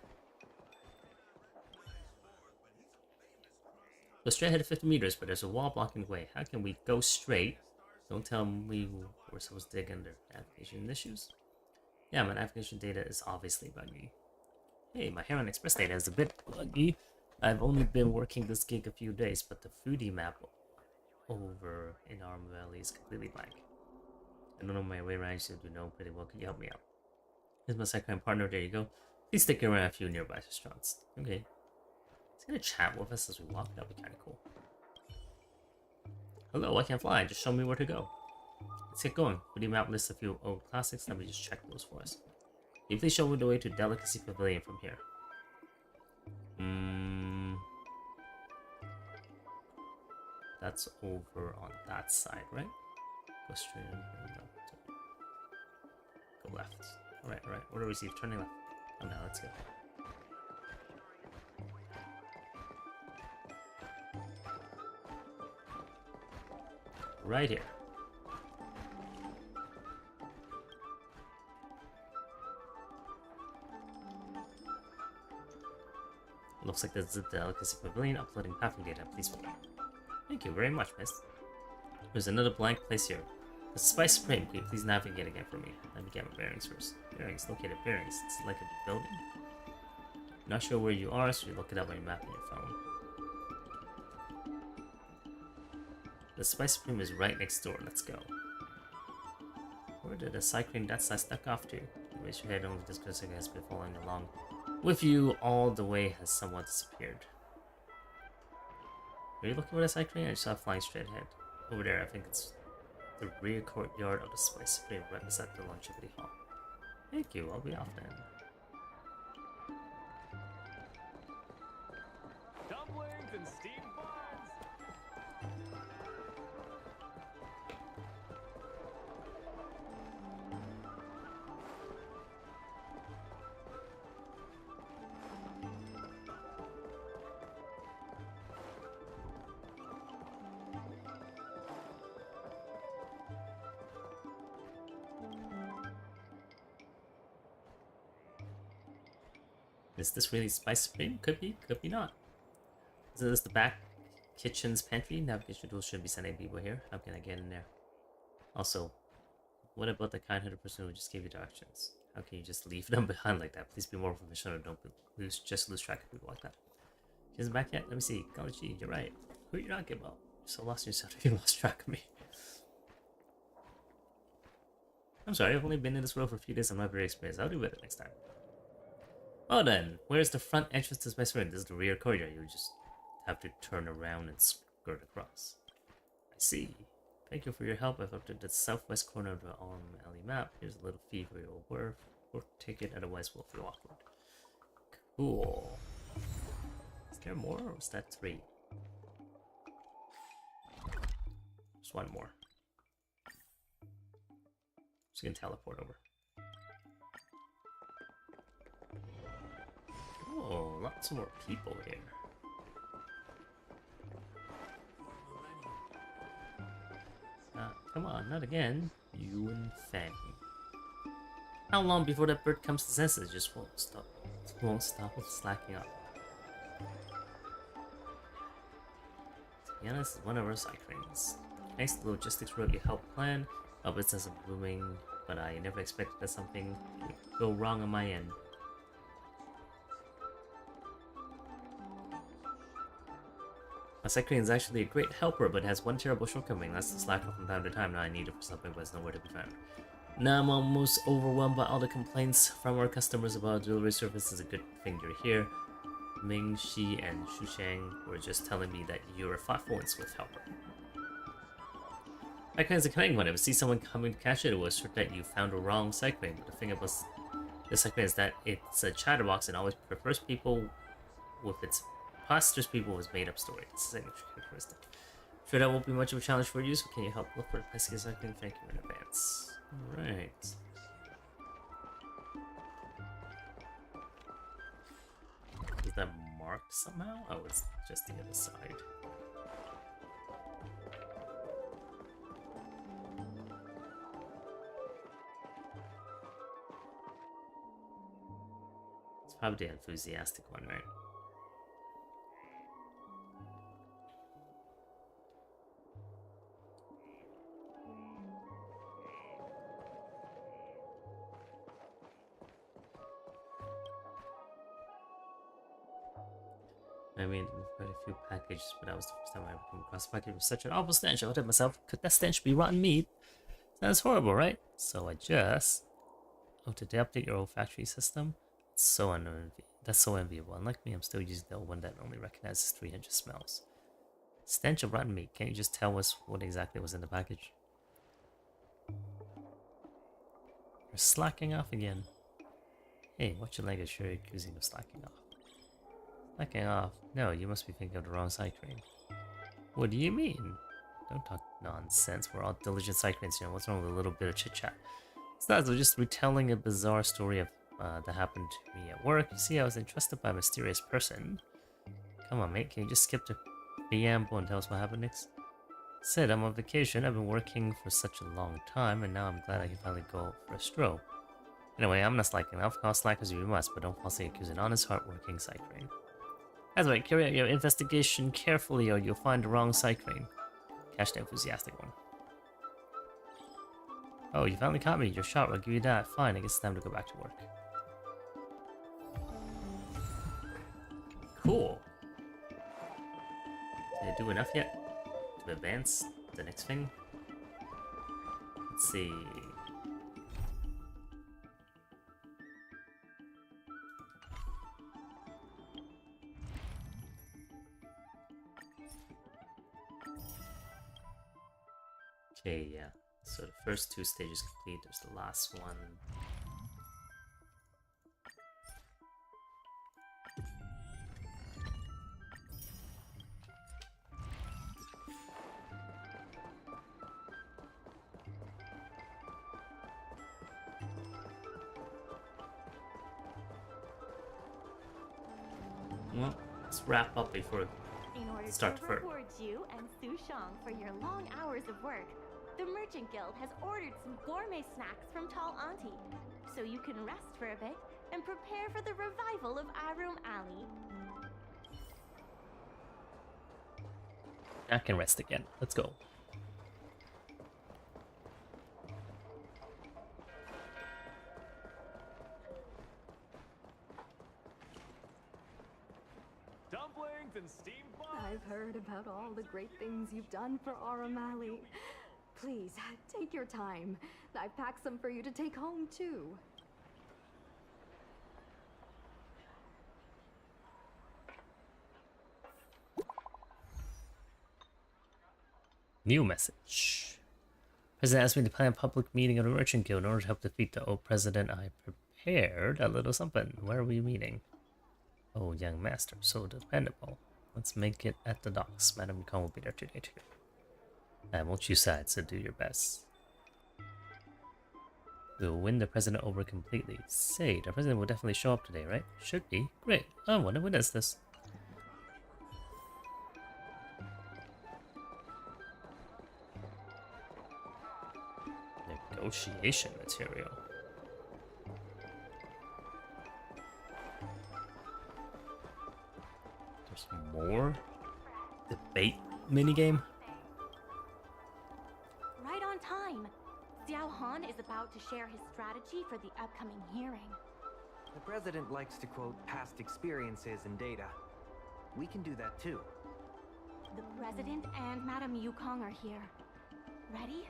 Go straight ahead of 50 meters, but there's a wall blocking the way. How can we go straight? Don't tell me we're supposed to dig under navigation issues. Yeah, my navigation data is obviously buggy. Hey, my Heron Express data is a bit buggy. I've only been working this gig a few days, but the foodie map over in Aurum Valley is completely blank. I don't know my way around, so you know pretty well. Can you help me out? Here's my second partner. There you go. Please stick around a few nearby restaurants. Okay. He's gonna chat with us as we walk. That'd be kind of cool. Hello, I can't fly. Just show me where to go. Let's get going. Foodie map lists a few old classics. Let me just check those for us. Can you please show me the way to Delicacy Pavilion from here? That's over on that side, right? Go straight in. Go left. Alright. Order received. Turning left. Oh no, let's go. Right here. Looks like there's a Delicacy Pavilion uploading pathing data. Please wait. Thank you very much, miss. There's another blank place here. The Spice Spring. Can you please navigate again for me? Let me get my bearings first. Bearings. Located bearings. It's like a building. Not sure where you are, so you look it up on your map on your phone. The Spice Supreme is right next door. Let's go. Where did the cycling that side stuck off to? Raise your head over this person has been following along with you all the way has somewhat disappeared. Are you looking for the cycling? I just saw it flying straight ahead. Over there, I think it's the rear courtyard of the Spice Supreme right beside the longevity hall. Thank you, I'll be off then. Dumplings and steamed buns! Is this really Spice Supreme? Could be not. Is this the back kitchen's pantry? Navigation tools should be sending people here. How can I get in there? Also, what about the kind-hearted person who just gave you directions? How can you just leave them behind like that? Please be more professional or don't lose track of people like that. She isn't back yet? Let me see. Golly gee, you're right. Who are you talking about? You're so lost in yourself you lost track of me. I'm sorry, I've only been in this world for a few days. I'm not very experienced. I'll do better next time. Oh then, where's the front entrance to Spice Supreme? This is the rear corridor. You just have to turn around and skirt across. I see. Thank you for your help. I've updated the southwest corner of the Aurum Alley map. Here's a little fee for your work or ticket, otherwise we'll feel awkward. Cool. Is there more or was that 3? Just one more. Just gonna teleport over. Oh, lots more people here. Come on, not again. You and Fang. How long before that bird comes to senses? Just won't stop. Won't stop with slacking up. To be honest, it's one of our side trains. Thanks to the logistics route you helped plan, our business is booming, but I never expected that something would go wrong on my end. My side crane is actually a great helper, but has one terrible shortcoming. That's the slack off from time to time. Now I need it for something, but it's nowhere to be found. Now I'm almost overwhelmed by all the complaints from our customers about our delivery service. Is a good thing you're here. Ming, Shi, and Shushang were just telling me that you're a thoughtful and swift helper. My crane is a cunning one. If I see someone coming to cash it, it was sure that you found a wrong side crane. But the thing about this side crane is that it's a chatterbox and always prefers people with its posters people with made up stories. It's a signature characteristic. Sure, that won't be much of a challenge for you, so can you help look for the pesky side crane? Thank you in advance. Alright. Is that marked somehow? Oh, it's just the other side. It's probably the enthusiastic one, right? I mean, quite a few packages, but that was the first time I ever came across a package with such an awful stench. I thought to myself, could that stench be rotten meat? That's horrible, right? So I just... Oh, did they update your olfactory system? It's so that's so enviable. Unlike me, I'm still using the old one that only recognizes 300 smells. Stench of rotten meat. Can't you just tell us what exactly was in the package? You're slacking off again. Hey, watch your language. Sure, you're accusing of slacking off. Slacking off? No, you must be thinking of the wrong side crane. What do you mean? Don't talk nonsense. We're all diligent side cranes, you know. What's wrong with a little bit of chit-chat? It's not just retelling a bizarre story of that happened to me at work. You see, I was entrusted by a mysterious person. Come on, mate. Can you just skip the preamble and tell us what happened next? Said I'm on vacation. I've been working for such a long time, and now I'm glad I can finally go for a stroll. Anyway, I'm not slacking off. Call slackers you must, but don't falsely accuse an honest, hard-working side crane. That's right. Carry out your investigation carefully, or you'll find the wrong side crane. Catch the enthusiastic one. Oh, you finally caught me. You're sharp. I'll give you that. Fine. I guess it's time to go back to work. Cool. Did I do enough yet to advance the next thing? Let's see. Okay, yeah. So the first two stages complete. There's the last one. Well, let's wrap up before In order start to the fur. reward you and Su Shang for your long hours of work, the Merchant Guild has ordered some gourmet snacks from Tall Auntie, so you can rest for a bit and prepare for the revival of Aurum Alley. I can rest again. Let's go. Dumplings and steamed buns. I've heard about all the great things you've done for Aurum Alley. Please, take your time. I've packed some for you to take home, too. New message. President asked me to plan a public meeting of the Merchant Guild in order to help defeat the old president. I prepared a little something. Where are we meeting? Oh, young master, so dependable. Let's make it at the docks. Madam Yukon will be there today too. I won't choose sides, so do your best. We'll win the president over completely. Say, the president will definitely show up today, right? Should be. Great. I wonder when is this? Negotiation material. There's more debate minigame. Right on time. Xiao Han is about to share his strategy for the upcoming hearing. The president likes to quote past experiences and data. We can do that too. The president and Madame Yukong are here. Ready?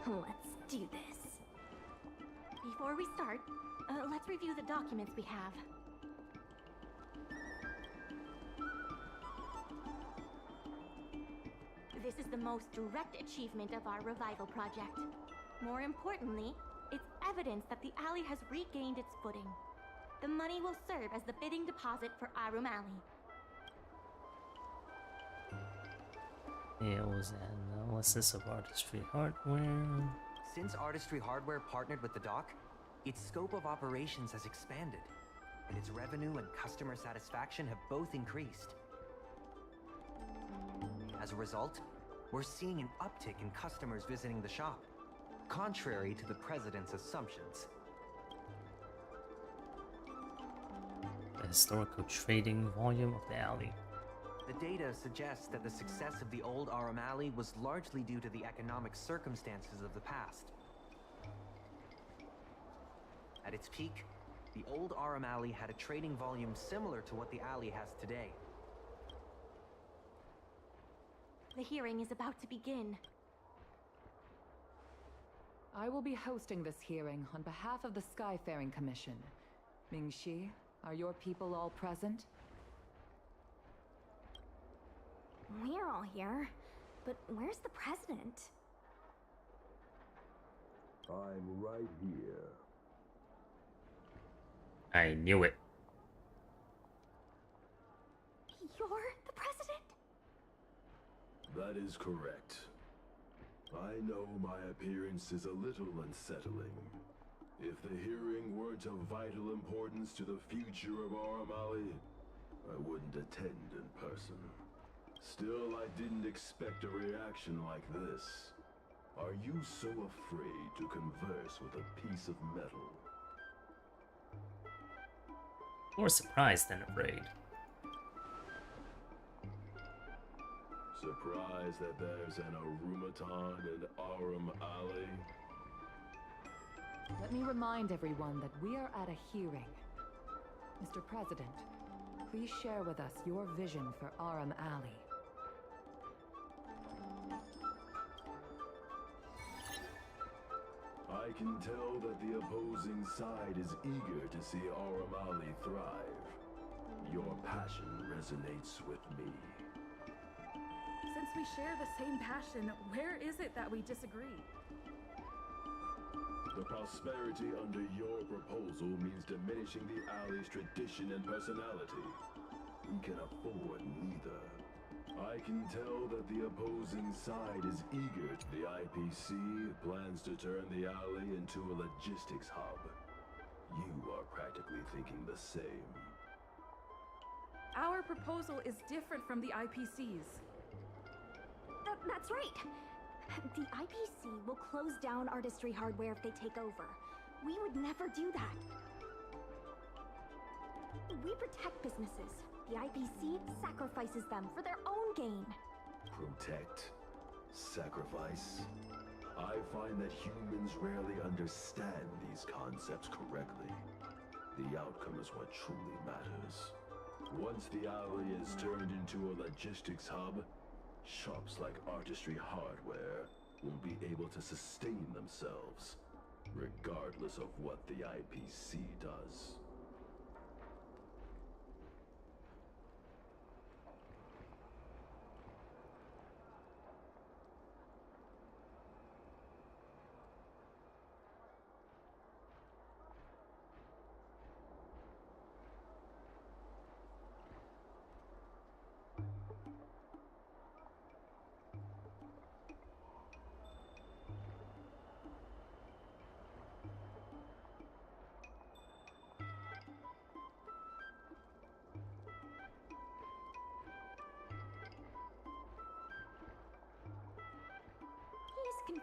Let's do this. Before we start, let's review the documents we have. This is the most direct achievement of our revival project. More importantly, it's evidence that the alley has regained its footing. The money will serve as the bidding deposit for Aurum Alley. It was an analysis of artistry hardware. Since Artistry Hardware partnered with the dock, its scope of operations has expanded, and its revenue and customer satisfaction have both increased. As a result, we're seeing an uptick in customers visiting the shop, contrary to the president's assumptions. The historical trading volume of the alley. The data suggests that the success of the old Aurum Alley was largely due to the economic circumstances of the past. At its peak, the old Aurum Alley had a trading volume similar to what the alley has today. The hearing is about to begin. I will be hosting this hearing on behalf of the Skyfaring Commission. Ming-Shi, are your people all present? We're all here, but where's the president? I'm right here. I knew it. You're the president? That is correct. I know my appearance is a little unsettling. If the hearing weren't of vital importance to the future of Aurum Alley, I wouldn't attend in person. Still, I didn't expect a reaction like this. Are you so afraid to converse with a piece of metal? More surprised than afraid. Surprised that there's an Aurumaton in Aurum Alley? Let me remind everyone that we are at a hearing. Mr. President, please share with us your vision for Aurum Alley. I can tell that the opposing side is eager to see Aurum Alley thrive. Your passion resonates with me. Since we share the same passion, where is it that we disagree? The prosperity under your proposal means diminishing the alley's tradition and personality. We can afford neither. I can tell that the opposing side is eager. The IPC plans to turn the alley into a logistics hub. You are practically thinking the same. Our proposal is different from the IPC's. That's right. The IPC will close down Artistry Hardware if they take over. We would never do that. We protect businesses. The IPC sacrifices them for their own gain. Protect? Sacrifice? I find that humans rarely understand these concepts correctly. The outcome is what truly matters. Once the alley is turned into a logistics hub, shops like Artistry Hardware will be able to sustain themselves, regardless of what the IPC does.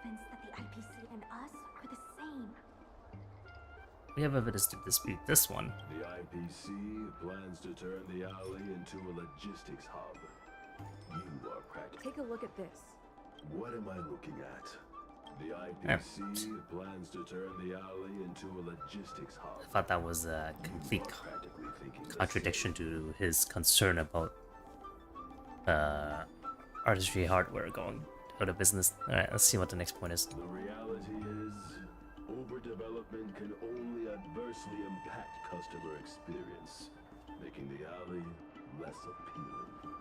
convinced that the IPC and us are the same. We have evidence to dispute this one. The IPC plans to turn the alley into a logistics hub. You are practically... Take a look at this. What am I looking at? The IPC plans to turn the alley into a logistics hub. I thought that was a complete contradiction to his concern about artistry hardware going out of business. Alright, let's see what the next point is. The reality is, overdevelopment can only adversely impact customer experience, making the alley less appealing.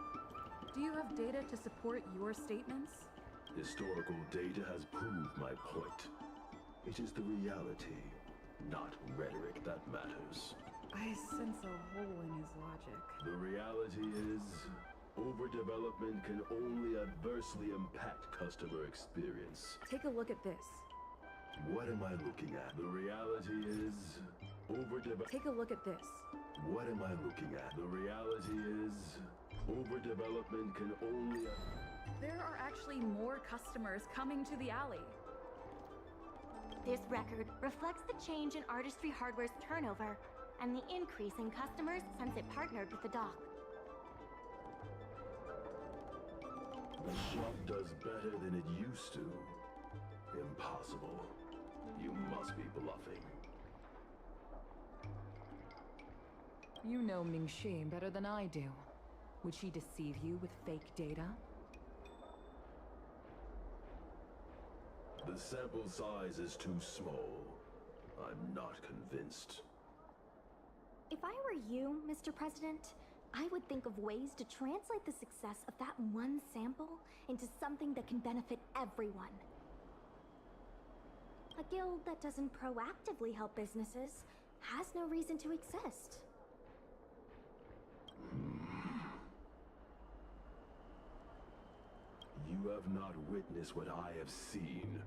Do you have data to support your statements? Historical data has proved my point. It is the reality, not rhetoric, that matters. I sense a hole in his logic. The reality is, overdevelopment can only adversely impact customer experience. Take a look at this. What am I looking at? The reality is, Take a look at this. What am I looking at? The reality is, overdevelopment can only... There are actually more customers coming to the alley. This record reflects the change in Artistry Hardware's turnover and the increase in customers since it partnered with the dock. The shop does better than it used to. Impossible. You must be bluffing. You know Ming-Shi better than I do. Would she deceive you with fake data? The sample size is too small. I'm not convinced. If I were you, Mr. President, I would think of ways to translate the success of that one sample into something that can benefit everyone. A guild that doesn't proactively help businesses has no reason to exist. You have not witnessed what I have seen,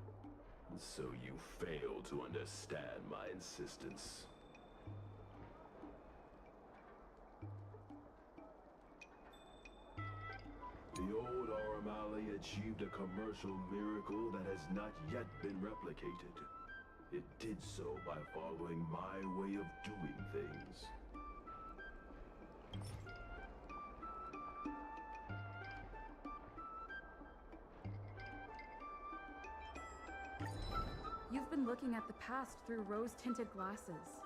so you fail to understand my insistence. The old Aurum Alley achieved a commercial miracle that has not yet been replicated. It did so by following my way of doing things. You've been looking at the past through rose-tinted glasses.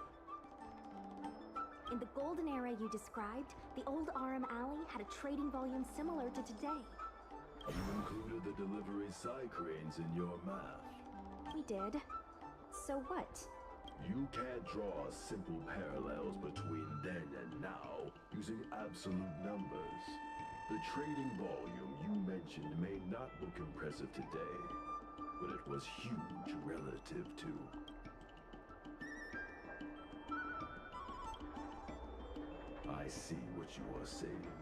In the golden era you described, the old Aurum Alley had a trading volume similar to today. You included the delivery side cranes in your math. We did. So what? You can't draw simple parallels between then and now using absolute numbers. The trading volume you mentioned may not look impressive today, but it was huge relative to... I see what you are saying.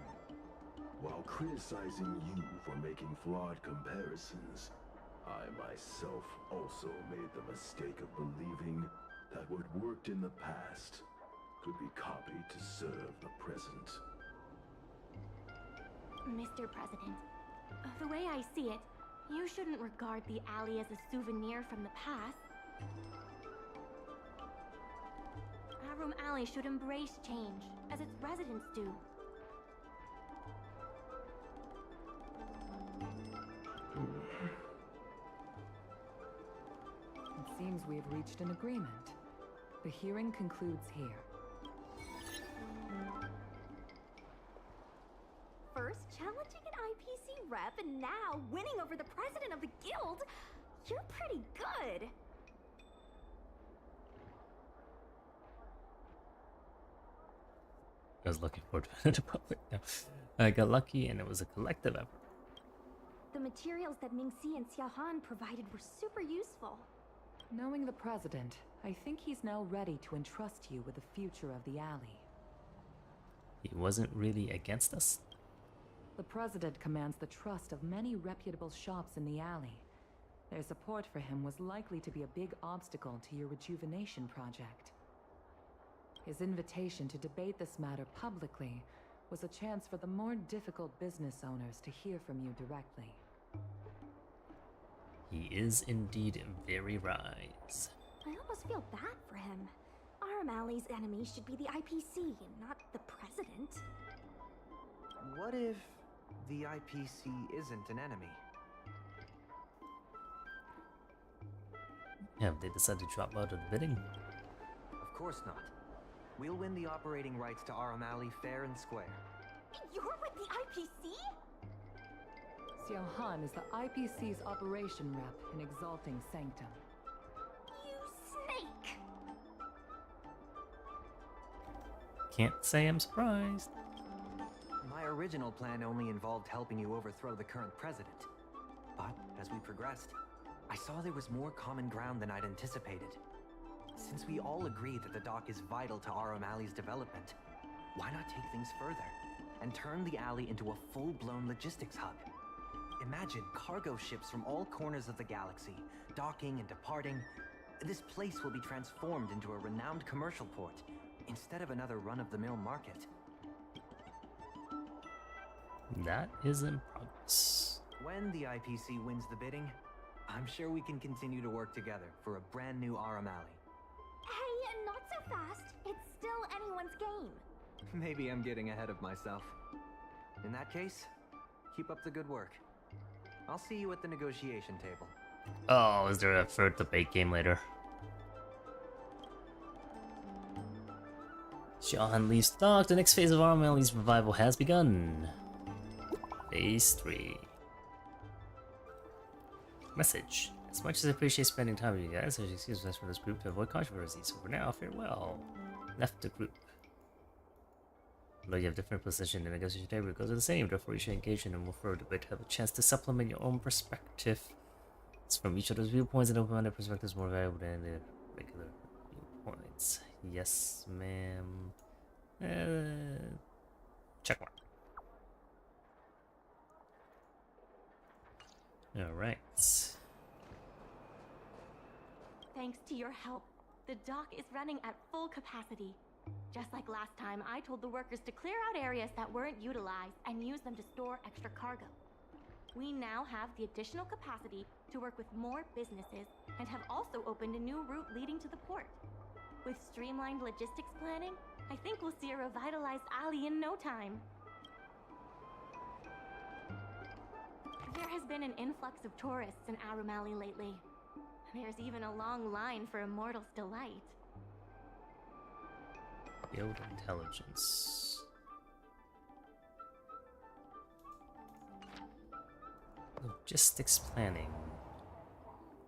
While criticizing you for making flawed comparisons, I myself also made the mistake of believing that what worked in the past could be copied to serve the present. Mr. President, the way I see it, you shouldn't regard the alley as a souvenir from the past. Aurum Alley should embrace change, as its residents do. It seems we have reached an agreement. The hearing concludes here. First challenging an IPC rep and now winning over the president of the guild. You're pretty good. I was looking forward to it in public. No. I got lucky and it was a collective effort. The materials that Ming-Si and Xiaohan provided were super useful. Knowing the president, I think he's now ready to entrust you with the future of the alley. He wasn't really against us? The president commands the trust of many reputable shops in the alley. Their support for him was likely to be a big obstacle to your rejuvenation project. His invitation to debate this matter publicly was a chance for the more difficult business owners to hear from you directly. He is indeed very wise. I almost feel bad for him. Aurum Alley's enemy should be the IPC, not the president. What if the IPC isn't an enemy? Have they decided to drop out of the bidding? Of course not. We'll win the operating rights to Aurum Alley fair and square. You're with the IPC? Xiao Han is the IPC's operation rep in Exalting Sanctum. You snake! Can't say I'm surprised. My original plan only involved helping you overthrow the current president. But as we progressed, I saw there was more common ground than I'd anticipated. Since we all agree that the dock is vital to Aurum Alley's development, why not take things further and turn the alley into a full-blown logistics hub? Imagine cargo ships from all corners of the galaxy, docking and departing. This place will be transformed into a renowned commercial port, instead of another run-of-the-mill market. That is in progress. When the IPC wins the bidding, I'm sure we can continue to work together for a brand new Aurum Alley. Hey, not so fast. It's still anyone's game. Maybe I'm getting ahead of myself. In that case, keep up the good work. I'll see you at the negotiation table. Oh, is there a third debate game later? Xiao leaves dock. The next phase of Aurum Alley's revival has begun. Phase 3. Message. As much as I appreciate spending time with you guys, there's excuse us for this group to avoid controversy, so for now, farewell. Left the group. Although you have different position in the negotiation table, it goes the same, therefore you should engage in a more further debate to have a chance to supplement your own perspective. It's from each other's viewpoints and open-minded perspectives more valuable than the regular viewpoints. Yes, ma'am. Check mark. Alright. Thanks to your help, the dock is running at full capacity. Just like last time, I told the workers to clear out areas that weren't utilized and use them to store extra cargo. We now have the additional capacity to work with more businesses and have also opened a new route leading to the port. With streamlined logistics planning, I think we'll see a revitalized alley in no time. There has been an influx of tourists in Aurum Alley lately. There's even a long line for Immortal's Delight. Build intelligence. Logistics planning.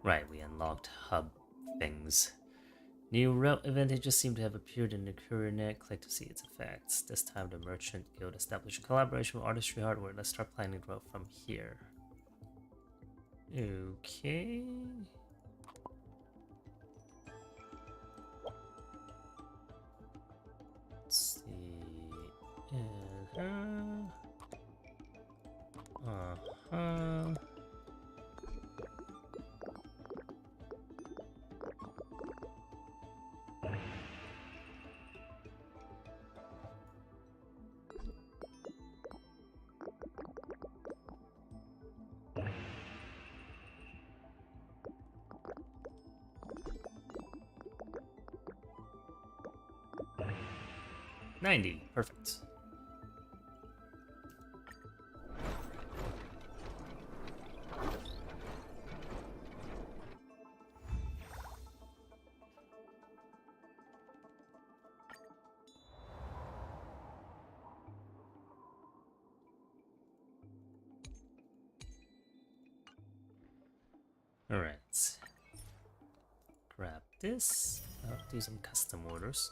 Right, we unlocked hub things. New route advantages seem to have appeared in the courier net. Click to see its effects. This time the Merchant Guild established a collaboration with Artistry Hardware. Let's start planning growth from here. Okay. Let's see. 90. Perfect. All right. Grab this. I'll do some custom orders.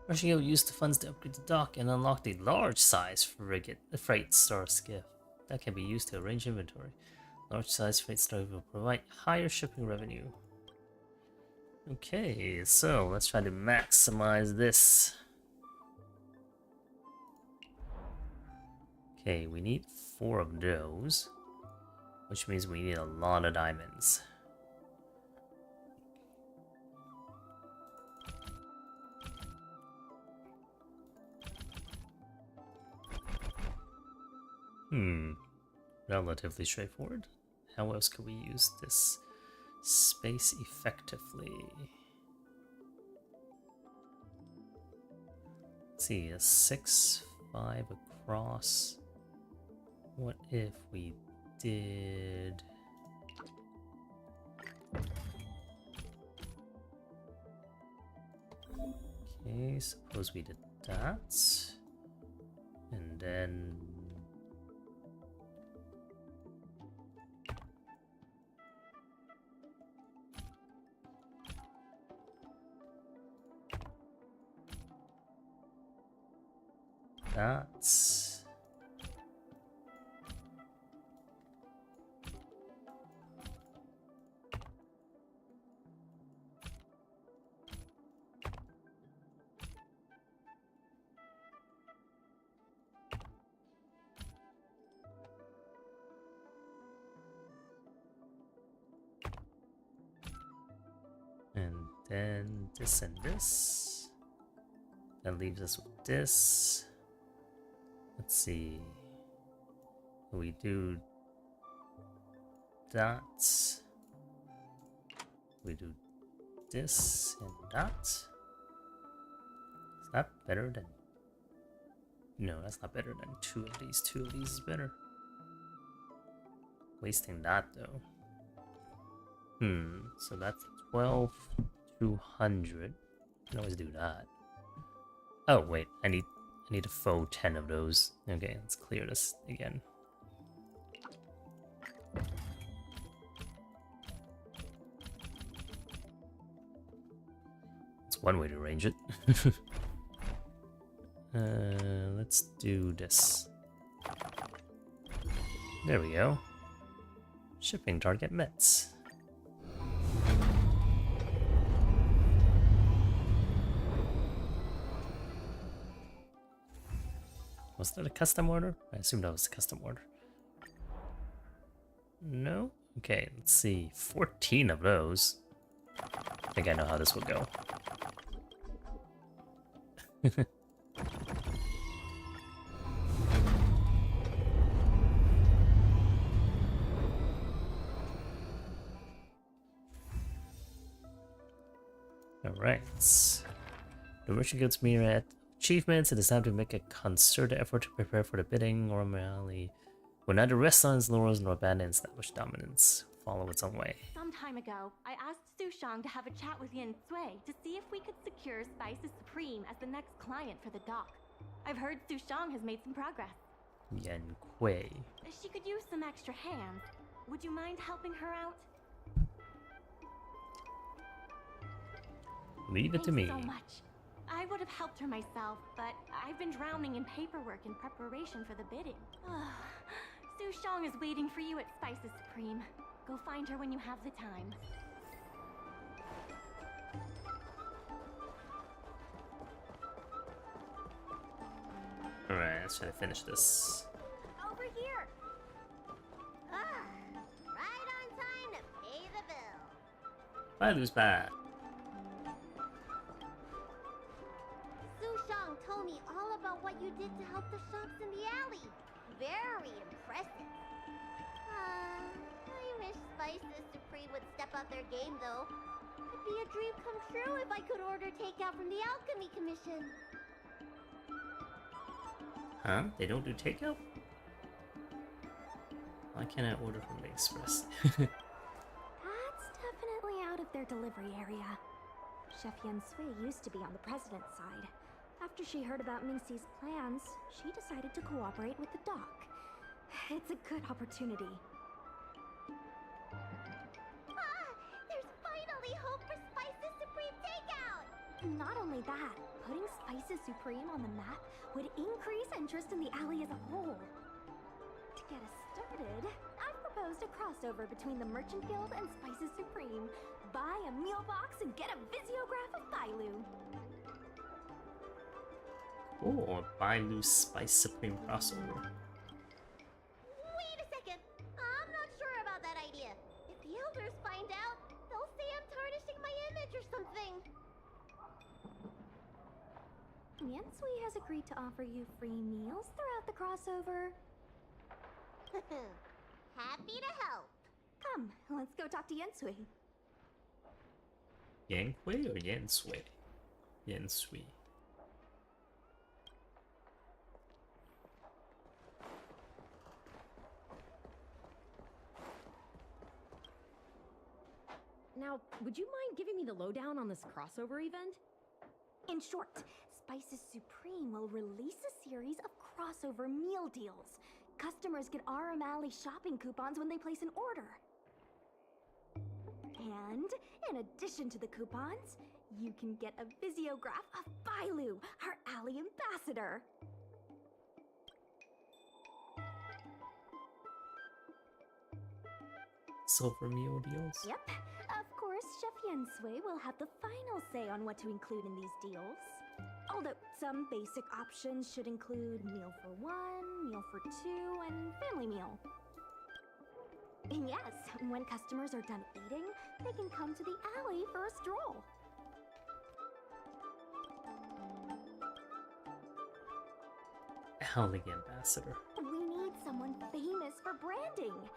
Rushing out used the funds to upgrade the dock and unlock the large size frigate, freight star skiff. That can be used to arrange inventory. Large size freight star will provide higher shipping revenue. Okay, so let's try to maximize this. Okay, we need 4 of those, which means we need a lot of diamonds. Relatively straightforward. How else could we use this space effectively? Let's see, a 6, 5 across. What if we did... Okay, suppose we did that. And then... That's... And then this and this. That leaves us with this. Let's see. We do that. We do this and that. Is that better than... No, that's not better than 2 of these. 2 of these is better. Wasting that though. So that's 12,200. Can always do that. Oh wait, I need a faux 10 of those. Okay, let's clear this again. That's one way to arrange it. Let's do this. There we go. Shipping target met. Was that a custom order? I assume that was a custom order. No? Okay, let's see. 14 of those. I think I know how this will go. Alright. The merchant guilds mirror at achievements. It is time to make a concerted effort to prepare for the bidding. Aurum Alley will neither rest on its laurels nor abandon established dominance. Follow its own way. Some time ago, I asked Sushang to have a chat with Yin Sui to see if we could secure Spices Supreme as the next client for the dock. I've heard Sushang has made some progress. Yin Kui. She could use some extra hands. Would you mind helping her out? Leave it to me. Thanks so much. I would have helped her myself, but I've been drowning in paperwork in preparation for the bidding. Sushang is waiting for you at Spices Supreme. Go find her when you have the time. Alright, let's try to finish this. Over here! Right on time to pay the bill. Bye, lose bad. Sushang told me all about what you did to help the shops in the alley. Very impressive. I wish Spices Supreme would step up their game, though. It'd be a dream come true if I could order takeout from the Alchemy Commission. Huh? They don't do takeout? Why can't I order from the Express? That's definitely out of their delivery area. Chef Yin Sui used to be on the president's side. After she heard about Mingxi's plans, she decided to cooperate with the dock. It's a good opportunity. There's finally hope for Spices Supreme takeout! Not only that, putting Spices Supreme on the map would increase interest in the alley as a whole. To get us started, I've proposed a crossover between the Merchant Guild and Spices Supreme. Buy a meal box and get a visiograph of Bailu. Or buy loose Spice Supreme crossover. Wait a second! I'm not sure about that idea. If the elders find out, they'll say I'm tarnishing my image or something. Yin Sui has agreed to offer you free meals throughout the crossover. Happy to help. Come, let's go talk to Yensui. Yankui or Yansui? Yansui. Now, would you mind giving me the lowdown on this crossover event? In short, Spices Supreme will release a series of crossover meal deals. Customers get Aurum Alley shopping coupons when they place an order. And in addition to the coupons, you can get a visiograph of Bailu, our alley ambassador. Silver meal deals? Yep. Of course, Chef Yensui will have the final say on what to include in these deals. Although some basic options should include meal for one, meal for two, and family meal. And yes, when customers are done eating, they can come to the alley for a stroll. Alley ambassador. We need someone famous for branding.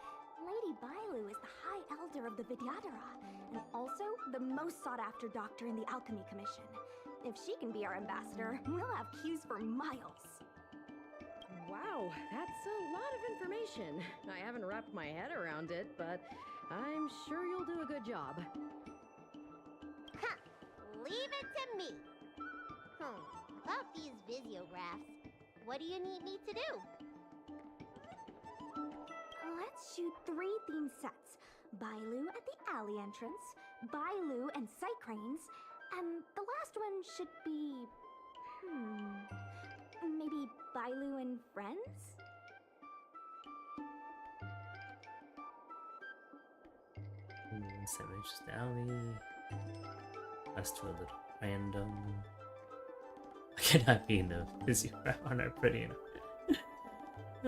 Lady Bailu is the High Elder of the Vidyadhara, and also the most sought-after doctor in the Alchemy Commission. If she can be our ambassador, we'll have queues for miles. Wow, that's a lot of information. I haven't wrapped my head around it, but I'm sure you'll do a good job. Huh. Leave it to me. About these visiographs, what do you need me to do? Let's shoot 3 theme sets. Bailu at the alley entrance, Bailu and sight cranes, and the last one should be... maybe Bailu and friends? Savage Alley. That's too a little random. I cannot be in the busy around are pretty enough. I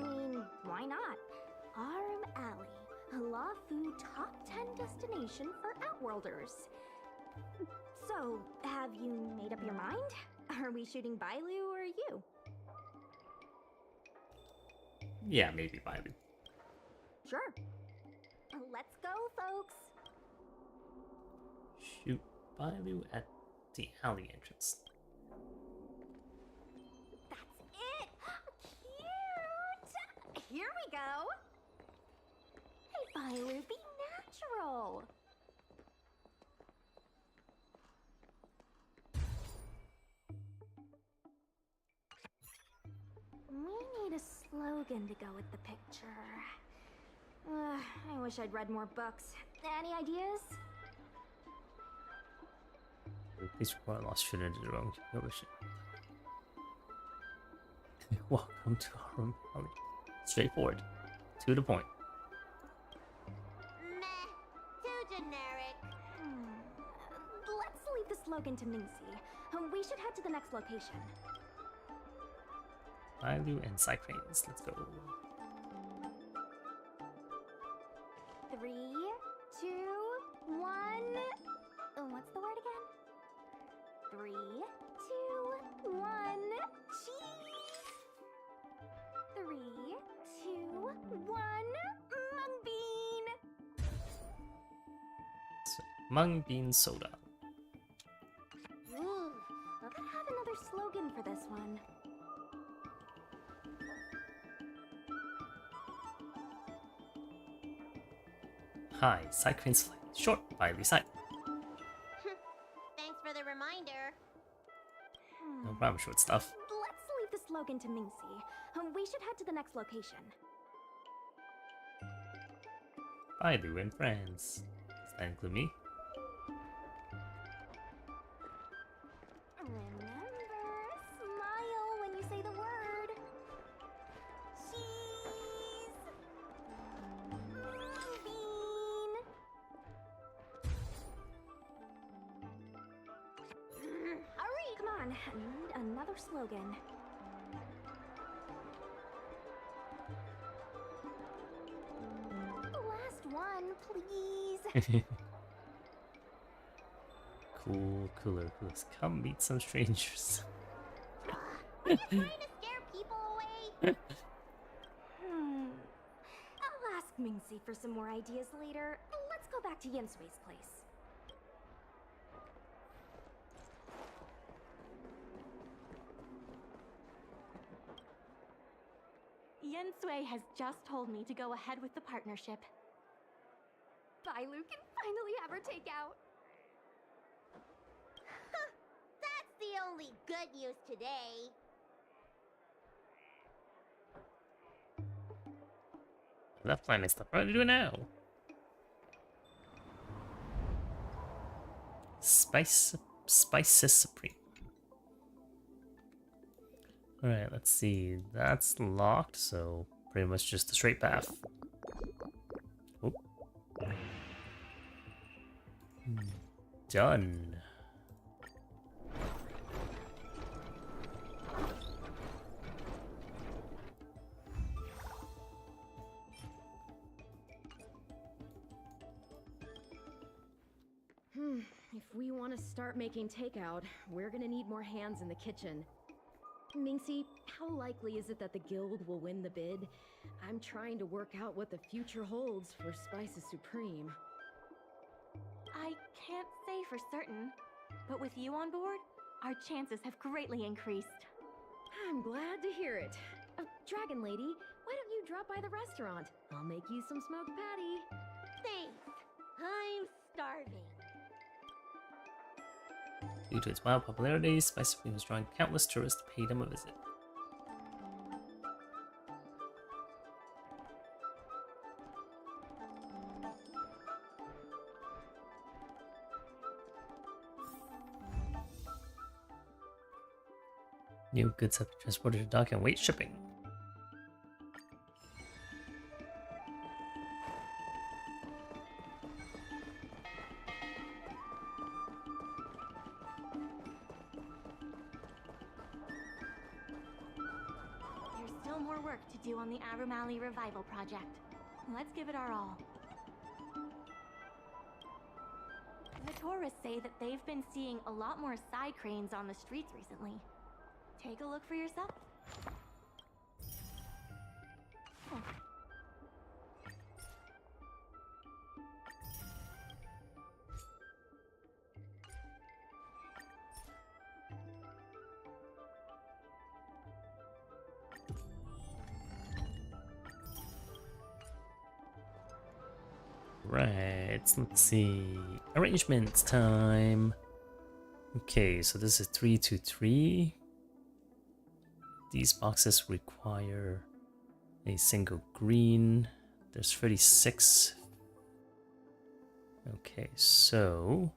mean, why not? Aurum Alley, a law food top 10 destination for Outworlders. So, have you made up your mind? Are we shooting Bailu or you? Yeah, maybe Bailu. Sure. Let's go, folks. Shoot Bailu at the alley entrance. That's it! Cute! Here we go! Hey, Bailu, be natural! We need a slogan to go with the picture. I wish I'd read more books. Any ideas? Please report lost student in the wrong publishing. Welcome to Aurum Alley. Straightforward. To the point. Meh. Too generic. Let's leave the slogan to Mingxi. We should head to the next location. Bailu and Cycranes. Let's go. 3, 2, 1. What's the word again? 3, 2, 1. Cheese! 3, 2, 1. Mung bean! Mung bean soda. Ooh, I gotta have another slogan for this one. Hi, Cycranes flight. Short, Bailu side. Thanks for the reminder. No problem, short stuff. Let's leave the slogan to Mingxi. We should head to the next location. Bailu and friends. Does that include me? Remember, smile when you say the word. Cheese! Mung bean! Hurry! Come on, I need another slogan. Last one, please. Cool, cooler, coolers. Come meet some strangers. Are you trying to scare people away? I'll ask Mingxi for some more ideas later. Let's go back to Yinsui's place. Yensui has just told me to go ahead with the partnership. Bailu can finally have her takeout. That's the only good news today. That plan is stuff. What do you do now? Spices Supreme. Alright, let's see. That's locked, so pretty much just a straight path. Oop. Done. If we want to start making takeout, we're gonna need more hands in the kitchen. Mingxi, how likely is it that the guild will win the bid? I'm trying to work out what the future holds for Spices Supreme. I can't say for certain, but with you on board, our chances have greatly increased. I'm glad to hear it. Dragon Lady, why don't you drop by the restaurant? I'll make you some smoked patty. Thanks. I'm starving. Due to its wild popularity, Spice Supreme has drawn countless tourists to pay them a visit. New goods have been transported to dock and wait shipping. There's still more work to do on the Aurum revival project. Let's give it our all. The tourists say that they've been seeing a lot more side cranes on the streets recently. Take a look for yourself. Oh. Right, let's see. Arrangements time. Okay, so this is 3-2-3. These boxes require a single green. There's 36. Okay, so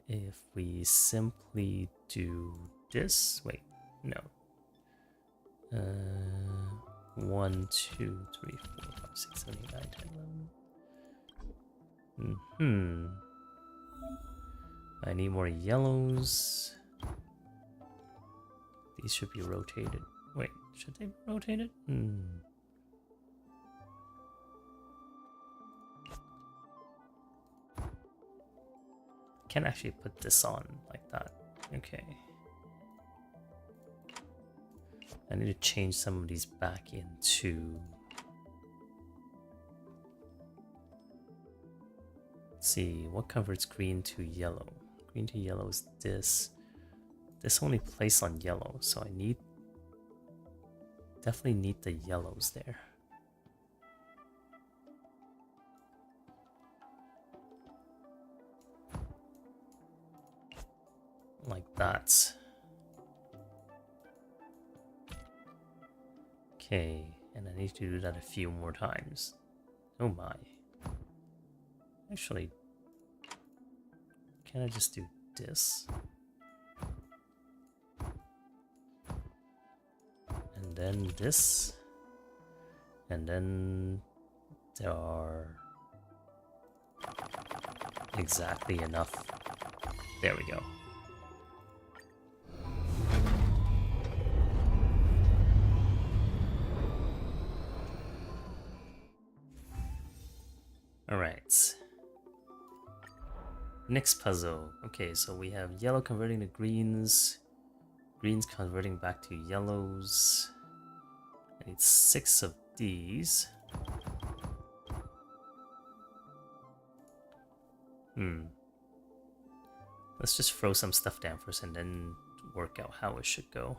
if we simply do this, wait, no. 1, 2, 3, 4, 5, 6, 7, 8, 9, 10, 11. I need more yellows. These should be rotated. Wait, should they be rotated? Can't actually put this on like that. Okay. I need to change some of these back into... Let's see, what converts green to yellow? Green to yellow is this. This only plays on yellow, so I need... Definitely need the yellows there. Like that. Okay, and I need to do that a few more times. Oh my. Actually, can I just do this? And then this. And then there are exactly enough. There we go. Alright. Next puzzle. Okay, so we have yellow converting to greens, greens converting back to yellows. need 6 of these. Let's just throw some stuff down first and then work out how it should go.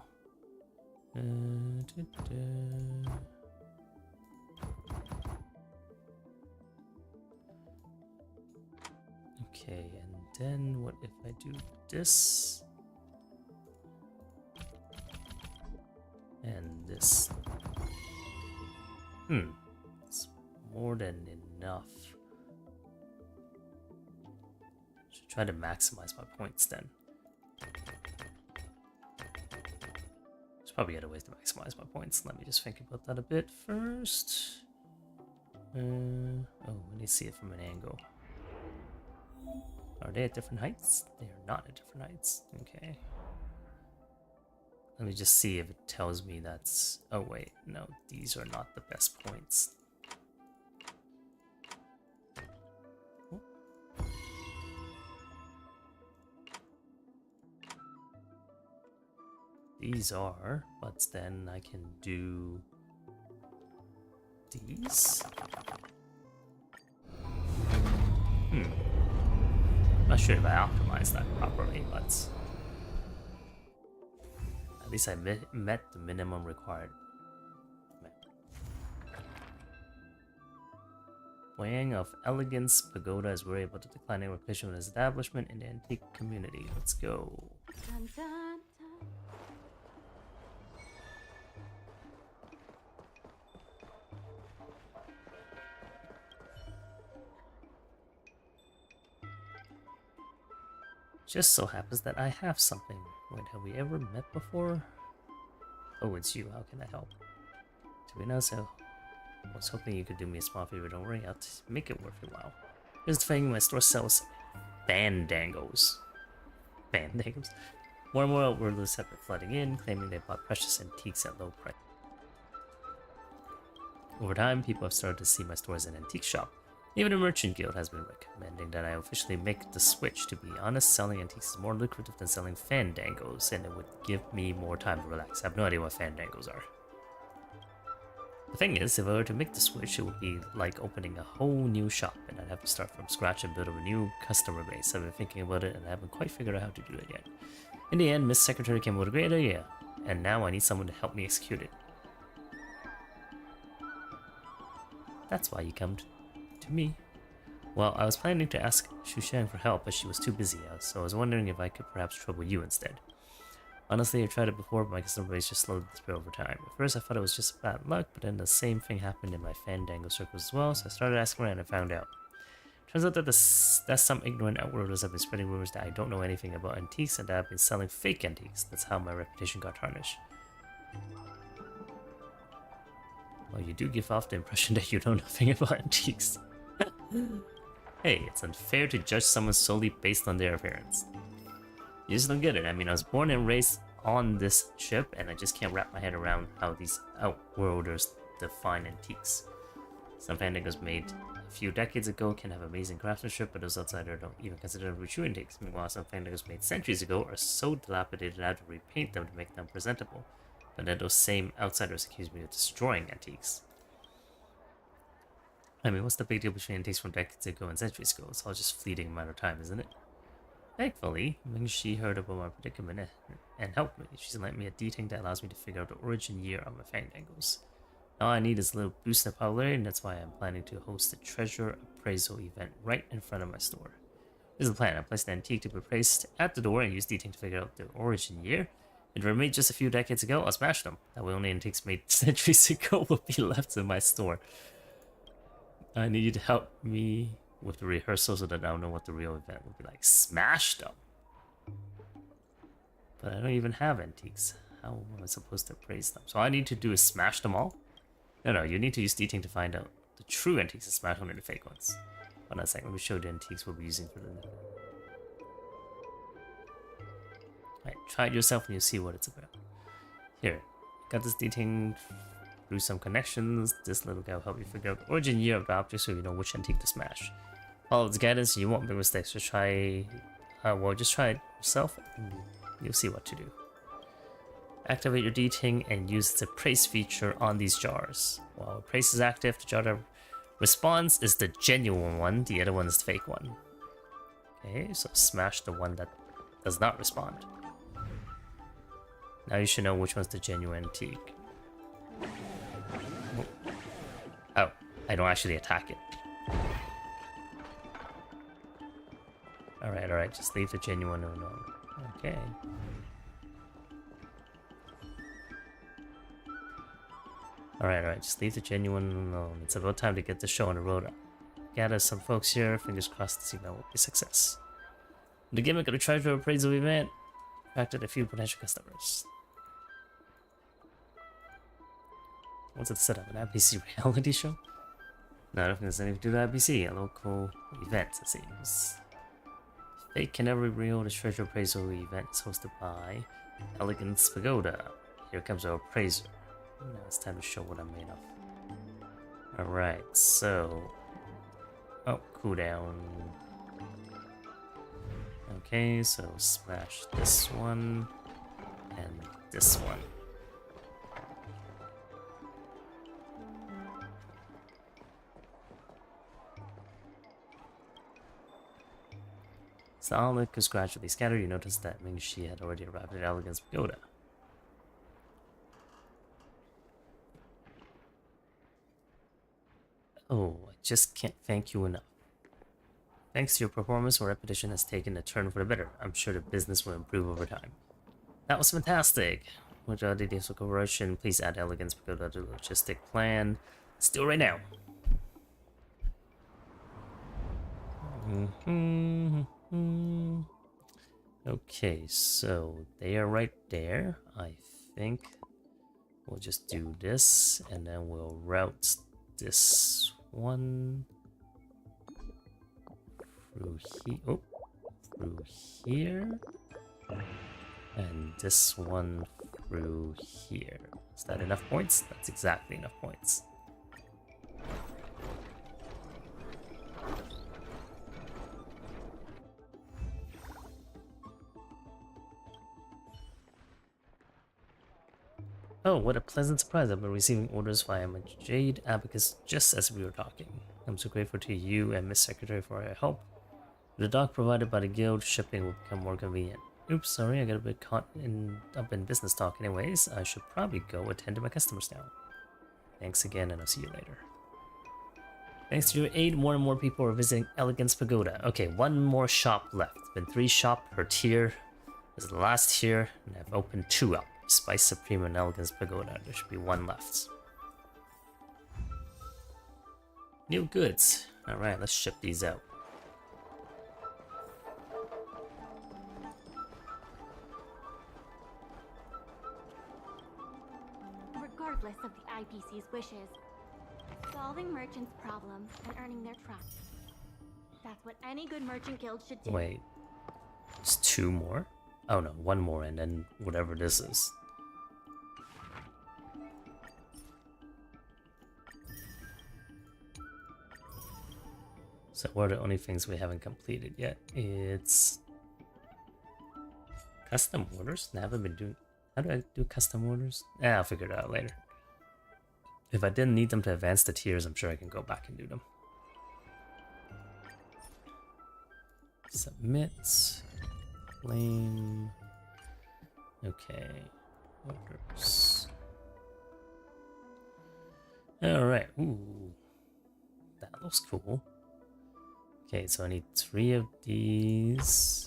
Okay, and then what if I do this? And this. It's more than enough. Should try to maximize my points then. There's probably other ways to maximize my points. Let me just think about that a bit first. Oh, let me see it from an angle. Are they at different heights? They are not at different heights. Okay. Let me just see if it tells me that's... Oh wait, no, these are not the best points. Oh. These are, but then I can do these. Not sure if I optimized that properly, but at least I met the minimum required. Weighing of Elegance Pagoda is worried about the declining reputation of an establishment in the antique community. Let's go. Dun, dun, dun. Just so happens that I have something. Wait, have we ever met before? Oh, it's you. How can I help? To be honest, I was hoping you could do me a small favor. Don't worry, I'll make it worth your while. Here's the thing, my store sells fandangos. Fandangos? More and more outwarders have been flooding in, claiming they bought precious antiques at low price. Over time, people have started to see my store as an antique shop. Even the Merchant Guild has been recommending that I officially make the switch. To be honest, selling antiques is more lucrative than selling fandangos, and it would give me more time to relax. I have no idea what fandangos are. The thing is, if I were to make the switch, it would be like opening a whole new shop, and I'd have to start from scratch and build up a new customer base. I've been thinking about it, and I haven't quite figured out how to do it yet. In the end, Miss Secretary came up with a great idea, and now I need someone to help me execute it. That's why you come to me. Well, I was planning to ask Shushan for help, but she was too busy, so I was wondering if I could perhaps trouble you instead. Honestly, I've tried it before, but my customer base just slowed its over time. At first, I thought it was just bad luck, but then the same thing happened in my Fandango circles as well, so I started asking around and found out. Turns out that some ignorant outworlders have been spreading rumors that I don't know anything about antiques and that I've been selling fake antiques. That's how my reputation got tarnished. Well, you do give off the impression that you know nothing about antiques. Hey, it's unfair to judge someone solely based on their appearance. You just don't get it. I mean, I was born and raised on this ship, and I just can't wrap my head around how these outworlders define antiques. Some fandangos made a few decades ago can have amazing craftsmanship, but those outsiders don't even consider them true antiques. Meanwhile, some fandangos made centuries ago are so dilapidated I had to repaint them to make them presentable. But then those same outsiders accuse me of destroying antiques. I mean, what's the big deal between antiques from decades ago and centuries ago? It's all just fleeting amount of time, isn't it? Thankfully, Ming-Shi heard about my predicament and helped me. She's lent me a D-Ting that allows me to figure out the origin year of my fandangos. All I need is a little boost in popularity, and that's why I'm planning to host a treasure appraisal event right in front of my store. This is the plan. I place the antique to be placed at the door and use D-Ting to figure out the origin year. If they were made just a few decades ago, I'll smash them. That way only antiques made centuries ago will be left in my store. I need you to help me with the rehearsal so that I'll know what the real event will be like. Smash them! But I don't even have antiques. How am I supposed to appraise them? So all I need to do is smash them all? No, you need to use D-Ting to find out the true antiques and smash only the fake ones. Hold on a second, let me show you the antiques we'll be using for the... Alright, try it yourself and you'll see what it's about. Here, got this D-Ting through some connections. This little guy will help you figure out the origin year of the object so you know which antique to smash. Follow its guidance and you won't make mistakes. Just try... just try it yourself and you'll see what to do. Activate your D-Ting and use the praise feature on these jars. While praise is active, the jar that responds is the genuine one, the other one is the fake one. Okay, so smash the one that does not respond. Now you should know which one's the genuine antique. Oh, I don't actually attack it. Alright, just leave the genuine unknown. Okay. Alright, just leave the genuine alone. It's about time to get the show on the road. Gather some folks here, fingers crossed this event will be a success. The gimmick of the treasure appraisal event attracted a few potential customers. What's it set up? An IPC reality show? No, I don't think there's anything to do with IPC, a local event, it seems. Fate can never be real. The treasure appraisal event is hosted by Elegance Pagoda. Here comes our appraiser. Now it's time to show what I'm made of. Alright, so... Oh, cooldown. Okay, so smash this one and this one. As the olive is gradually scattered, you notice that Mingxi had already arrived at Elegance Pagoda. Oh, I just can't thank you enough. Thanks to your performance, our reputation has taken a turn for the better. I'm sure the business will improve over time. That was fantastic. With the details of cooperation, please add Elegance Pagoda to the logistic plan. Let's do it right now. Okay, so they are right there. I think we'll just do this, and then we'll route this one through here, and this one through here. Is that enough points? That's exactly enough points. Oh, what a pleasant surprise. I've been receiving orders via my Jade Abacus just as we were talking. I'm so grateful to you and Miss Secretary for your help. With the dock provided by the guild, shipping will become more convenient. Oops, sorry, I got a bit caught up in business talk anyways. I should probably go attend to my customers now. Thanks again, and I'll see you later. Thanks to your aid, more and more people are visiting Elegance Pagoda. Okay, one more shop left. Been 3 shops per tier. This is the last tier, and I've opened 2 up. Spice Supreme and Elegance Pagoda. There should be 1 left. New goods. Alright, let's ship these out. Regardless of the IPC's wishes, solving merchants' problems and earning their trust. That's what any good merchant guild should do. Wait. There's 2 more? Oh no, 1 more and then whatever this is. So what are the only things we haven't completed yet? It's custom orders? I haven't been doing... How do I do custom orders? I'll figure it out later. If I didn't need them to advance the tiers, I'm sure I can go back and do them. Submit. Claim. Okay. Orders. Alright. Ooh. That looks cool. Okay, so I need 3 of these.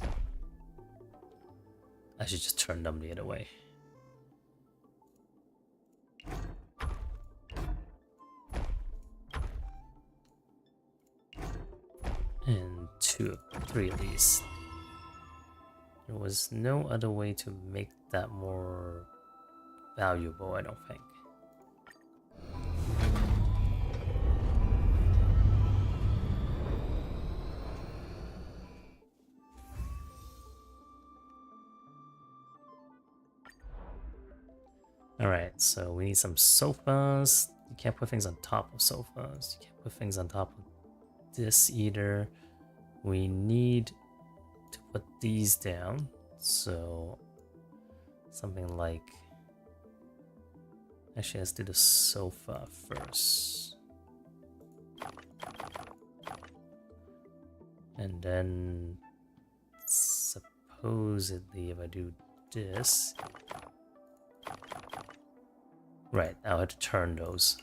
I should just turn them the other way. And 3 of these. There was no other way to make that more valuable, I don't think. Alright, so we need some sofas. You can't put things on top of sofas. You can't put things on top of this either. We need to put these down. So something like Actually, let's do the sofa first. And then supposedly if I do this... Right, I'll have to turn those.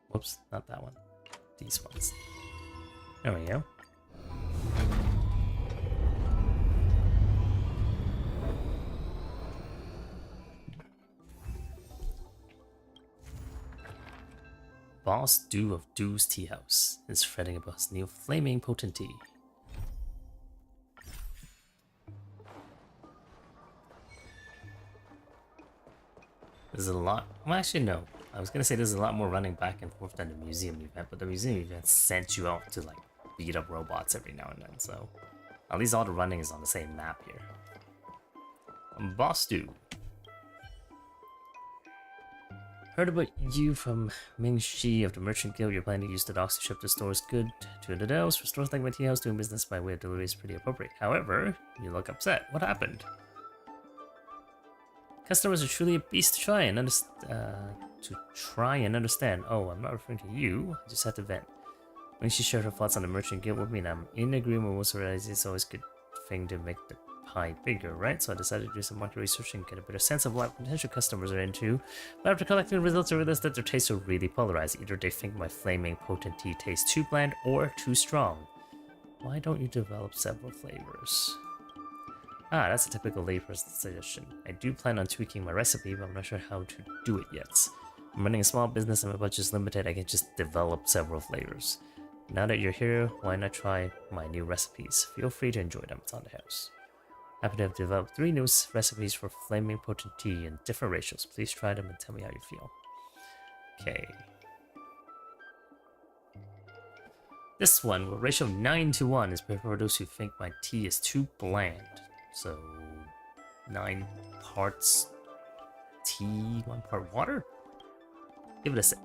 Whoops, not that one. These ones. There we go. Boss Dew of Dew's Tea House is fretting about his new flaming potent tea. There's a lot. Well, actually, no. I was gonna say there's a lot more running back and forth than the museum event, but the museum event sent you out to like beat up robots every now and then, so at least all the running is on the same map here. Boss Dew. Heard about you from Ming Shi of the Merchant Guild. You're planning to use the docks to ship the store's good to the Dells. For stores like my tea house, doing business by way of delivery is pretty appropriate. However, you look upset. What happened? Customers are truly a beast to try and understand. Oh, I'm not referring to you. I just had to vent. When she shared her thoughts on the Merchant Guild with me, and I'm in agreement with her ideas, it's always a good thing to make the pie bigger, right? So I decided to do some market research and get a better sense of what potential customers are into. But after collecting the results, I realized that their tastes are really polarized. Either they think my flaming potent tea tastes too bland or too strong. Why don't you develop several flavors? Ah, that's a typical layperson suggestion. I do plan on tweaking my recipe, but I'm not sure how to do it yet. I'm running a small business and my budget is limited. I can just develop several flavors. Now that you're here, why not try my new recipes? Feel free to enjoy them. It's on the house. Happy to have developed 3 new recipes for flaming potent tea in different ratios. Please try them and tell me how you feel. Okay. This one, with ratio 9:1, is preferred for those who think my tea is too bland. So, 9 parts tea, 1 part water? Give it a sip.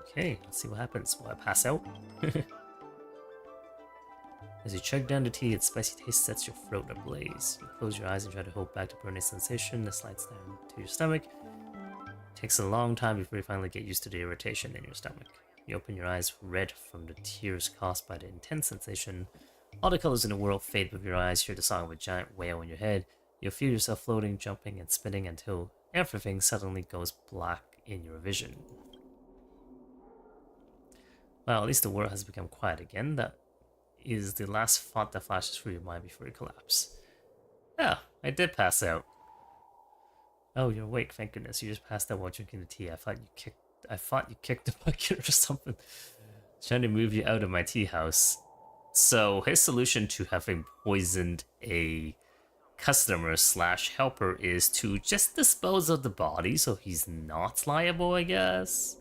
Okay, let's see what happens. Will I pass out? As you chug down the tea, its spicy taste sets your throat ablaze. You close your eyes and try to hold back the burning sensation that slides down to your stomach. It takes a long time before you finally get used to the irritation in your stomach. You open your eyes red from the tears caused by the intense sensation. All the colors in the world fade with your eyes. Hear the song of a giant whale in your head. You'll feel yourself floating, jumping, and spinning until everything suddenly goes black in your vision. Well, at least the world has become quiet again. That is the last thought that flashes through your mind before you collapse. Yeah, I did pass out. Oh, you're awake, thank goodness. You just passed out while drinking the tea. I thought you kicked the bucket or something. Trying to move you out of my tea house. So his solution to having poisoned a customer / helper is to just dispose of the body so he's not liable, I guess.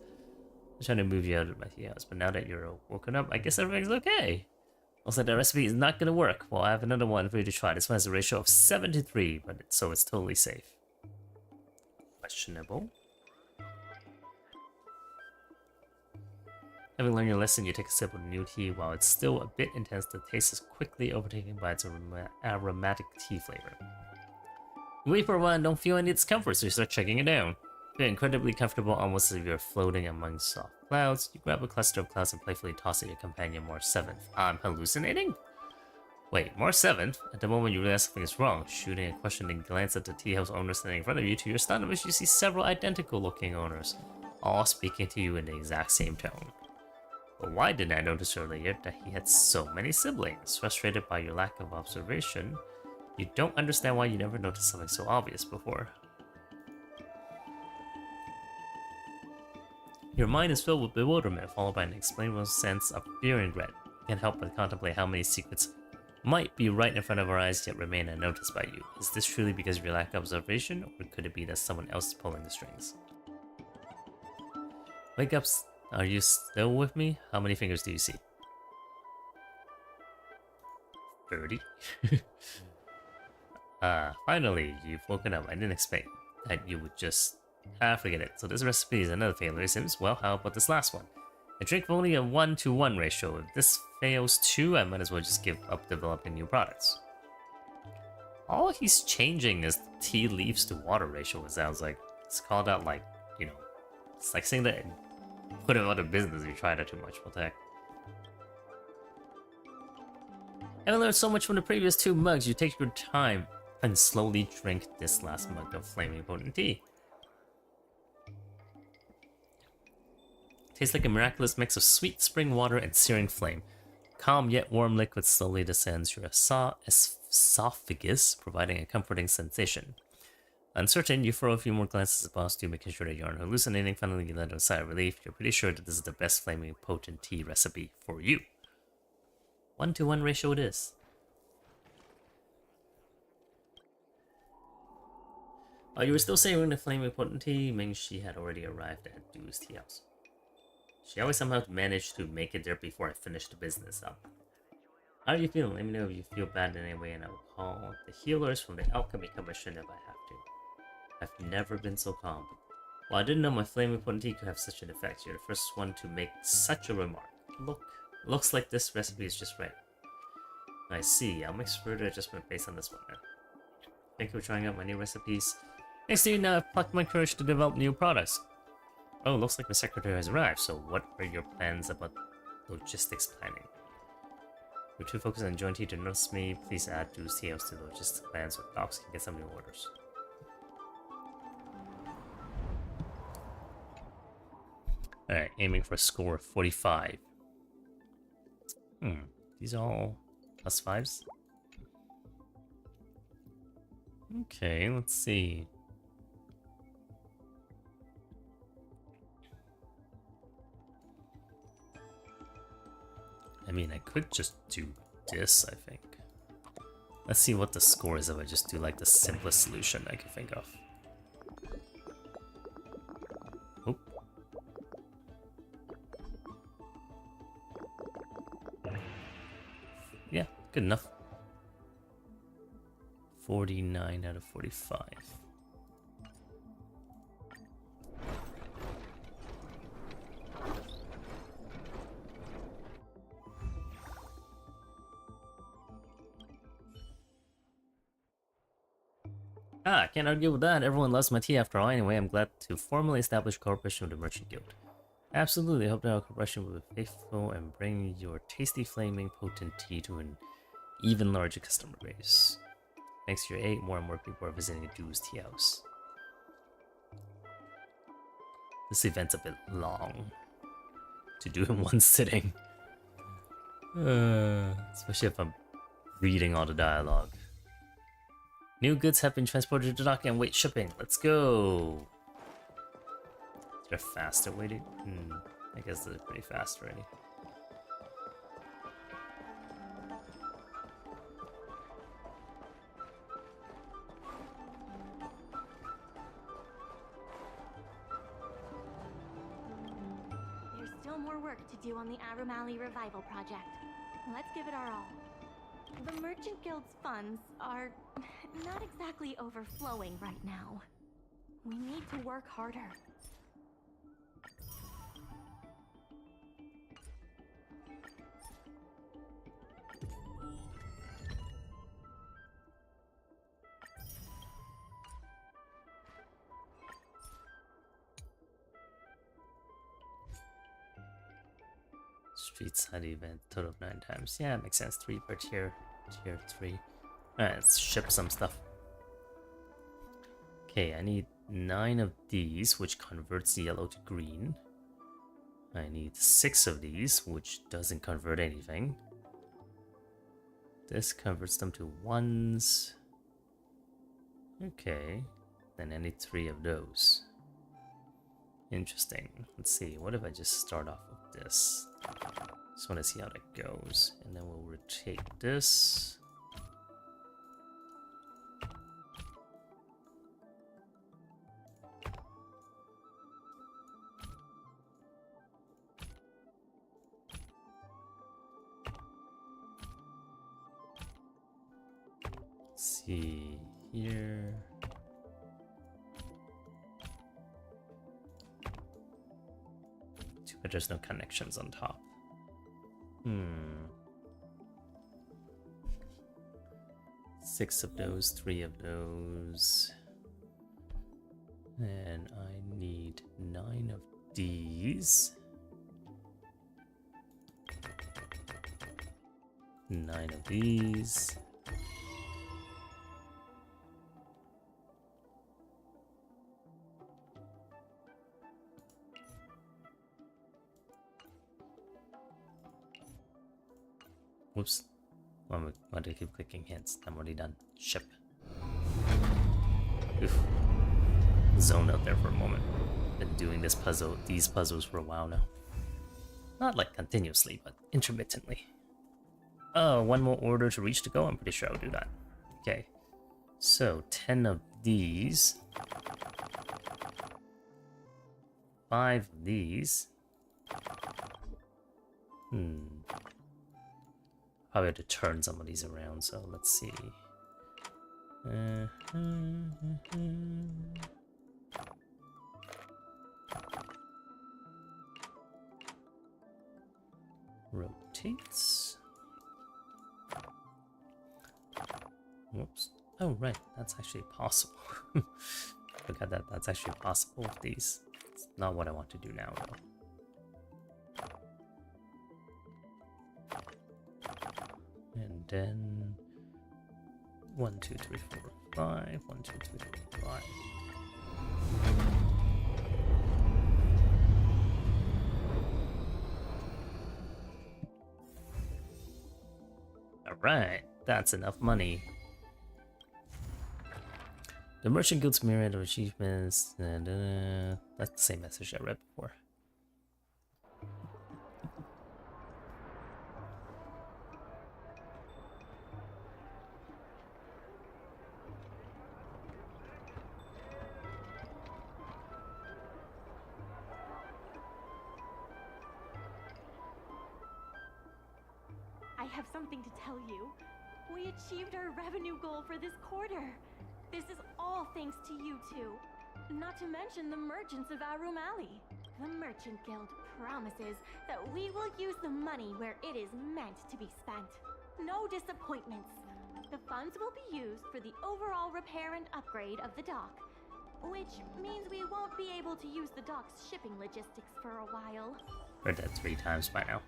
I'm trying to move you out of my tea house, but now that you're woken up, I guess everything's okay. Also, that recipe is not going to work. Well, I have another one for you to try. This one has a ratio of 7 to 3, so it's totally safe. Questionable. Having learned your lesson, you take a sip of new tea. While it's still a bit intense, the taste is quickly overtaken by its aromatic tea flavor. You wait for a while and don't feel any discomfort, so you start chugging it down. You're incredibly comfortable, almost as if you're floating among soft clouds. You grab a cluster of clouds and playfully toss at your companion, More 7th. I'm hallucinating? Wait, More 7th? At the moment you realize something is wrong, shooting a questioning glance at the tea house owner standing in front of you, to your astonishment you see several identical looking owners, all speaking to you in the exact same tone. But why didn't I notice earlier that he had so many siblings? Frustrated by your lack of observation, you don't understand why you never noticed something so obvious before. Your mind is filled with bewilderment, followed by an inexplainable sense of fear and regret. You can't help but contemplate how many secrets might be right in front of our eyes yet remain unnoticed by you. Is this truly because of your lack of observation, or could it be that someone else is pulling the strings? Wake up, are you still with me? How many fingers do you see? 30? Finally, you've woken up. I didn't expect that you would just forget it. So this recipe is another failure. It seems, well, how about this last one? A drink with only a 1-to-1 ratio. If this fails too, I might as well just give up developing new products. All he's changing is tea leaves to water ratio, it sounds like. It's called out like, you know, it's like saying that put him out of business if you try that too much. What the heck? Having learned so much from the previous 2 mugs, you take your time and slowly drink this last mug of flaming potent tea. Tastes like a miraculous mix of sweet spring water and searing flame. Calm yet warm liquid slowly descends your esophagus, providing a comforting sensation. Uncertain, you throw a few more glances at Boss 2, making sure that you aren't hallucinating. Finally, you let out a sigh of relief. You're pretty sure that this is the best flaming potent tea recipe for you. 1-to-1 ratio it is. While you were still savoring the flaming potent tea, Ming-Shi had already arrived at Du's tea house. She always somehow managed to make it there before I finished the business up. How are you feeling? Let me know if you feel bad in any way, and I will call the healers from the Alchemy Commission if I have to. I've never been so calm. While I didn't know my flaming potent tea could have such an effect, you're the first one to make such a remark. Looks like this recipe is just right. I see. I'll make further adjustment based on this one now. Thank you for trying out my new recipes. Thanks to you, now I've plucked my courage to develop new products. Oh, looks like the secretary has arrived, so what are your plans about logistics planning? You're too focused on joint tea to notice me. Please add 2 COs to logistics plans so docs can get some new orders. Alright, aiming for a score of 45. These are all +5s? Okay, let's see. I mean, I could just do this, I think. Let's see what the score is if I just do like the simplest solution I can think of. Oop. Yeah, good enough. 49 out of 45. Can't argue with that. Everyone loves my tea after all. Anyway, I'm glad to formally establish cooperation with the Merchant Guild. Absolutely, hope that our cooperation will be faithful and bring your tasty, flaming, potent tea to an even larger customer base. Thanks to your aid, more and more people are visiting Du's tea house. This event's a bit long to do in one sitting. Especially if I'm reading all the dialogue. New goods have been transported to dock and wait shipping. Let's go! Is there a faster way to... I guess they're pretty fast already. There's still more work to do on the Aurum Alley Revival project. Let's give it our all. The Merchant Guild's funds are not exactly overflowing right now. We need to work harder. Street side event, total of 9 times. Yeah, it makes sense. 3 per tier. Tier 3. Alright, let's ship some stuff. Okay, I need 9 of these, which converts yellow to green. I need 6 of these, which doesn't convert anything. This converts them to 1s. Okay, then I need 3 of those. Interesting. Let's see, what if I just start off with this? Just want to see how that goes. And then we'll rotate this. Let's see. here. Too bad there's no connections on top. 6 of those, 3 of those. And I need 9 of these. 9 of these. Whoops. Why do I keep clicking hints? I'm already done. Ship. Oof. Zoned out there for a moment. Been doing these puzzles for a while now. Not like continuously, but intermittently. Oh, 1 more order to reach to go. I'm pretty sure I'll do that. Okay. So, 10 of these. 5 of these. Probably have to turn some of these around, so let's see. Rotates. Whoops. Oh, right. That's actually possible. Look at that. That's actually possible with these. It's not what I want to do now, though. And then 1, 2, 3, 4, 5. 1, 2, 3, 4, 5. All right, that's enough money. The Merchant Guild's myriad of achievements. That's the same message I read before. I have something to tell you. We achieved our revenue goal for this quarter. This is all thanks to you two. Not to mention the merchants of Aurum Alley. The Merchant Guild promises that we will use the money where it is meant to be spent. No disappointments. The funds will be used for the overall repair and upgrade of the dock, which means we won't be able to use the dock's shipping logistics for a while. Read that 3 times by now.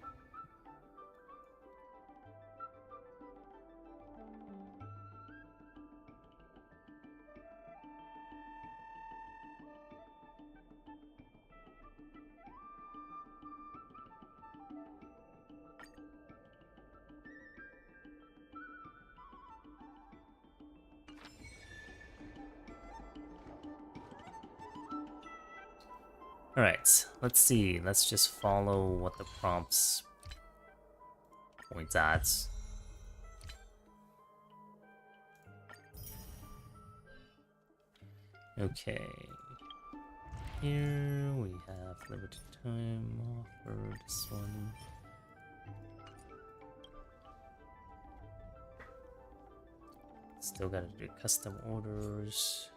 Alright, let's see. Let's just follow what the prompts points at. Okay. Here we have limited time offer, this one. Still gotta do custom orders.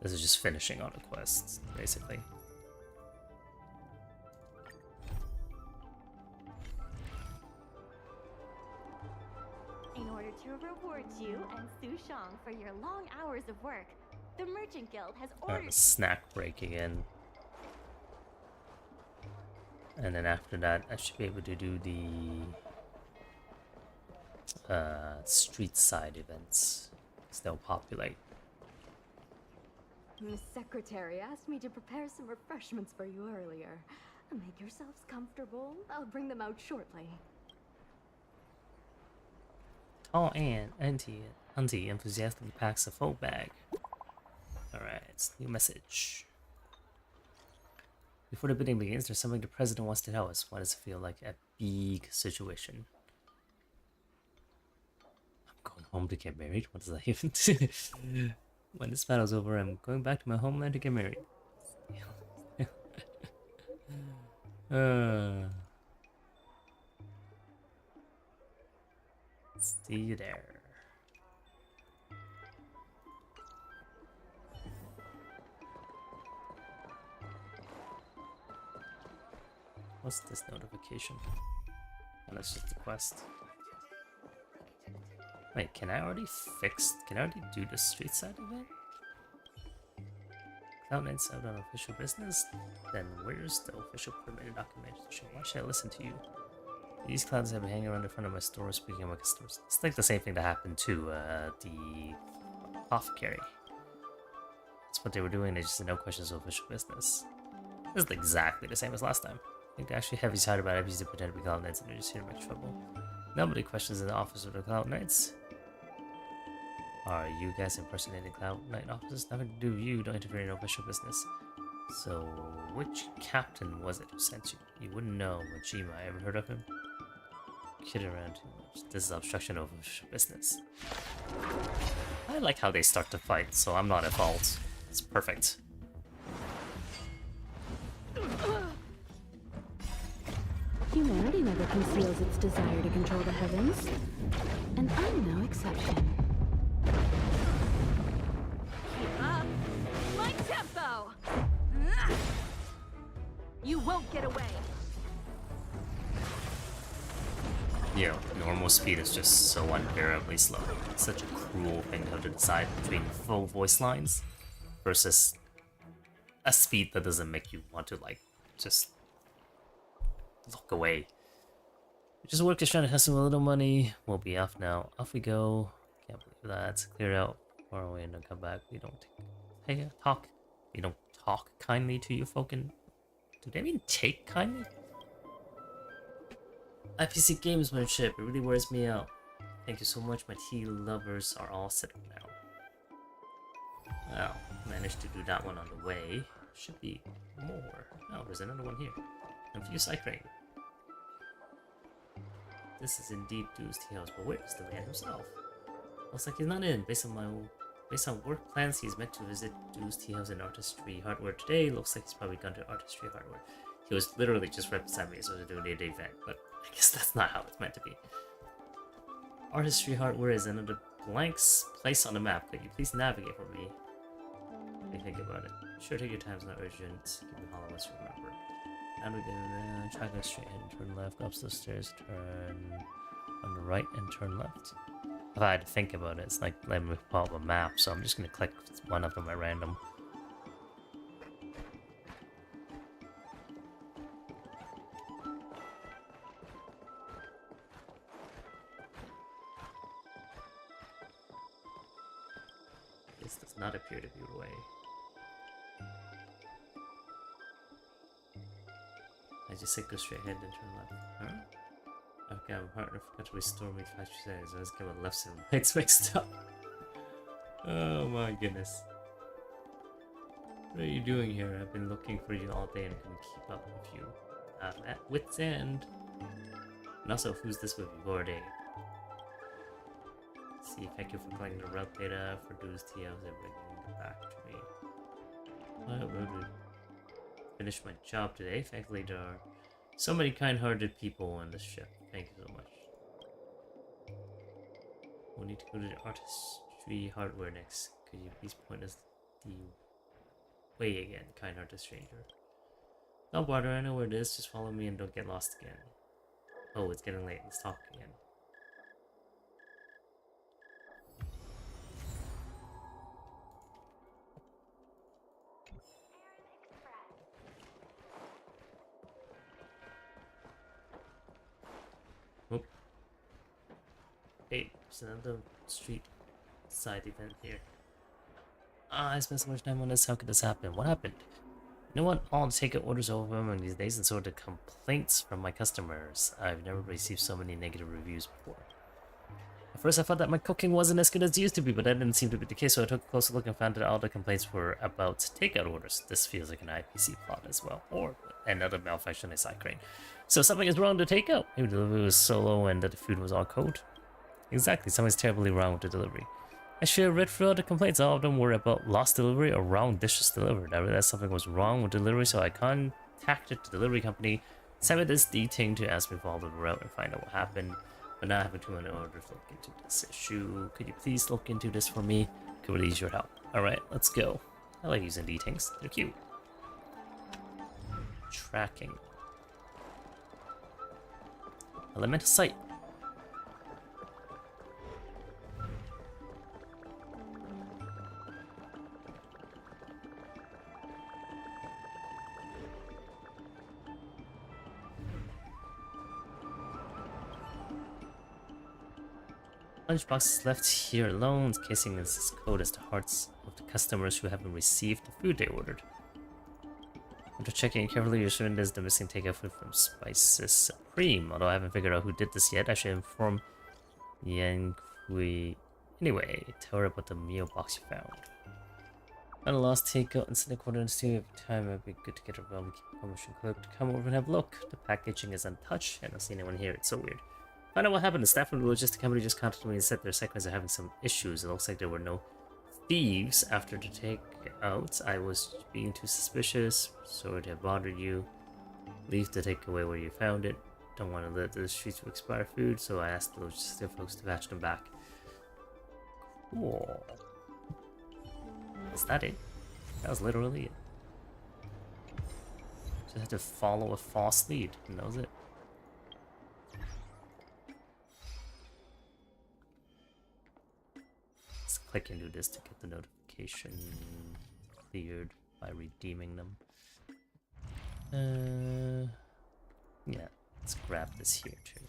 This is just finishing on a quest, basically. In order to reward you and Su Shang for your long hours of work, the Merchant Guild has ordered... A snack break again. And then after that, I should be able to do the street side events. They'll populate. Miss Secretary asked me to prepare some refreshments for you earlier. Make yourselves comfortable. I'll bring them out shortly. Oh, and Auntie enthusiastically packs a full bag. Alright, new message. Before the bidding begins, there's something the president wants to tell us. Why does it feel like a big situation? I'm going home to get married? What does that even When this battle's over, I'm going back to my homeland to get married. See you there. What's this notification? Oh, that's just the quest. Wait, can I already do the street side event? Cloud Knight's out on official business? Then where's the official permitted documentation? Why should I listen to you? These clouds have been hanging around in front of my store speaking of my customers. It's like the same thing that happened to the apothecary. That's what they were doing, they just said no questions of official business. This is exactly the same as last time. I think they're actually heavy-sided about IPs to pretend to be Cloud Knights and they're just here to make trouble. Nobody questions in the office of the Cloud Knights. Are you guys impersonating Cloud Knight officers? Nothing to do with you, don't interfere in official business. So, which captain was it who sent you? You wouldn't know Majima, ever heard of him? Kidding around too much. This is obstruction of official business. I like how they start to fight, so I'm not at fault. It's perfect. Humanity never conceals its desire to control the heavens, and I'm no exception. Keep up! My tempo! You won't get away! Yeah, normal speed is just so unbearably slow. It's such a cruel thing to have to decide between full voice lines versus a speed that doesn't make you want to, like, just look away. Just work is trying to hustle a little money. We'll be off now. Off we go. Can't believe that. Clear out far away and don't come back. We don't talk. We don't talk kindly to you folk. Do they mean take kindly? IPC gamesmanship, it really wears me out. Thank you so much, my tea lovers are all set now. Well, managed to do that one on the way. Should be more. Oh, there's another one here. Confused Cycling. This is indeed Dew's tea house, but where's the man himself? Looks like he's not in. Based on work plans, he's meant to visit Dew's tea house and Artistry Hardware today. Looks like he's probably gone to Artistry Hardware. He was literally just right beside me, so I was doing the event, but I guess that's not how it's meant to be. Artistry Hardware is another blank place on the map. Could you please navigate for me? What do you think about it? Sure, take your time, it's not urgent. Keep it hollow once you remember. Now we go, try to go straight ahead and turn left, go up the stairs, turn on the right and turn left. If I had to think about it, it's like letting me pull up a map, so I'm just gonna click one of them at random. This does not appear to be the way. I just said go straight ahead and turn left. Huh? Okay, my partner forgot to restore me 5 seconds. I just got my lefts and rights mixed up. Oh my goodness. What are you doing here? I've been looking for you all day and couldn't keep up with you. I'm at wit's end. And also, who's this with you, Gordy? See, thank you for collecting the route data for Dew's TOs and bringing it back to me. I will finish my job today. Thankfully, there are so many kind-hearted people on this ship. Thank you so much. We'll need to go to the Artistry Hardware next. Could you please point us the way again, kind-hearted stranger? Don't bother, I know where it is. Just follow me and don't get lost again. Oh, it's getting late. Let's talk again. Oop. Hey, there's another street side event here. I spent so much time on this. How could this happen? What happened? You know what? All the takeout orders overwhelming these days, and so are the complaints from my customers. I've never received so many negative reviews before. At first I thought that my cooking wasn't as good as it used to be, but that didn't seem to be the case, so I took a closer look and found that all the complaints were about takeout orders. This feels like an IPC plot as well, or another malfunction in Cycrane. So something is wrong with the takeout. Maybe the delivery was solo and that the food was all cold. Exactly, something's terribly wrong with the delivery. I should have read through all the complaints. All of them were about lost delivery or wrong dishes delivered. I realized something was wrong with delivery, so I contacted the delivery company, sent me this thing to ask me to follow the route and find out what happened. But now I have 200 orders to look into this issue. Could you please look into this for me? Could really use your help. Alright, let's go. I like using things. They're cute. Tracking. Elemental Sight. Lunchbox is left here alone. Its casing is as cold as the hearts of the customers who haven't received the food they ordered. After checking carefully, you're certain this is the missing takeout food from Spices Supreme. Although I haven't figured out who did this yet, I should inform Yan Kui. Anyway, tell her about the meal box you found. On a lost takeout incident coordinates too. Every time it'd be good to get a realm promotion clerk to come over and have a look. The packaging is untouched. I don't see anyone here. It's so weird. Find out what happened. The staff from the logistics company just contacted me and said their seconds are having some issues. It looks like there were no thieves after the takeout. I was being too suspicious. Sorry to have bothered you. Leave the takeaway where you found it. Don't want to let the streets of expire food, so I asked the logistics folks to patch them back. Cool. Is that it? That was literally it. Just had to follow a false lead, and that was it. Let's click and do this to get the notification cleared by redeeming them. Yeah, let's grab this here too.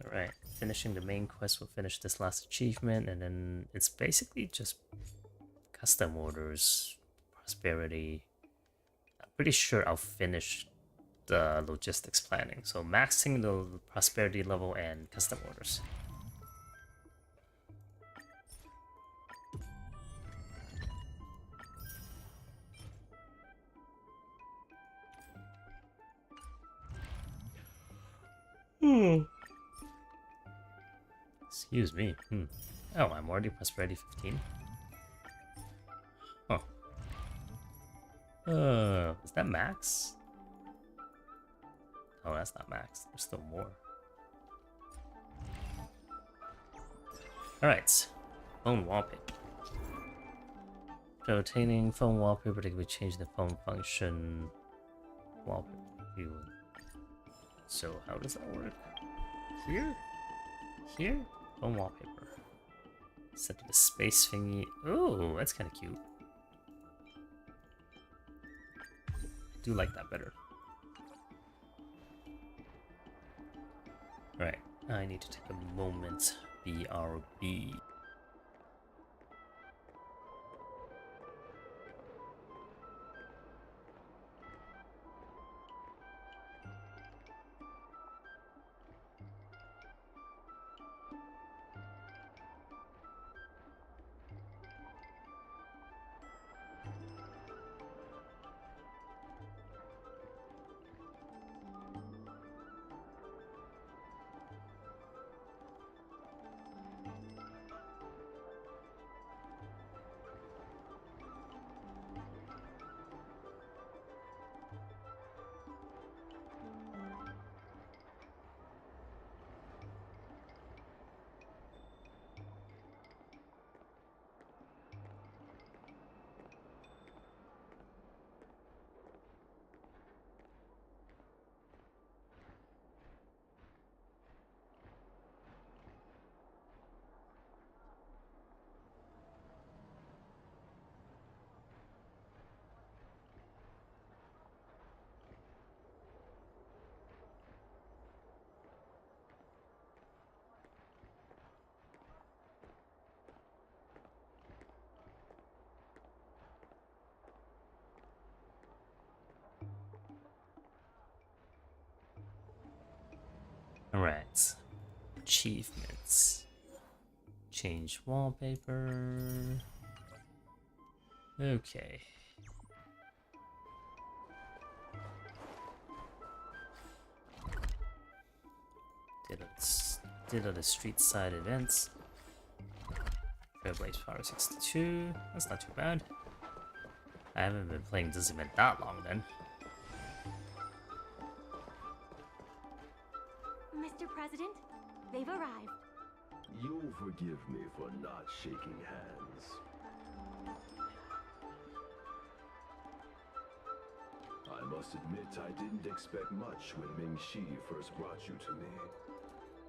Alright, finishing the main quest will finish this last achievement, and then it's basically just custom orders, prosperity. I'm pretty sure I'll finish the logistics planning, so maxing the prosperity level and custom orders. Excuse me. Oh, I'm already prosperity 15. Huh. Is that max? Oh, that's not max. There's still more. Alright. Phone wallpaper. So obtaining phone wallpaper, they can be changed the phone function wallpaper view. So how does that work? Here? Here? Phone wallpaper. Set to the space thingy. Oh, that's kind of cute. I do like that better. Right, I need to take a moment. BRB. Alright. Achievements. Change wallpaper. Okay. Did all the street side events. Trailblaze Power 62. That's not too bad. I haven't been playing this event that long then. Mr. President, they've arrived. You'll forgive me for not shaking hands. I'm must admit I didn't expect much when Ming-Shi first brought you to me.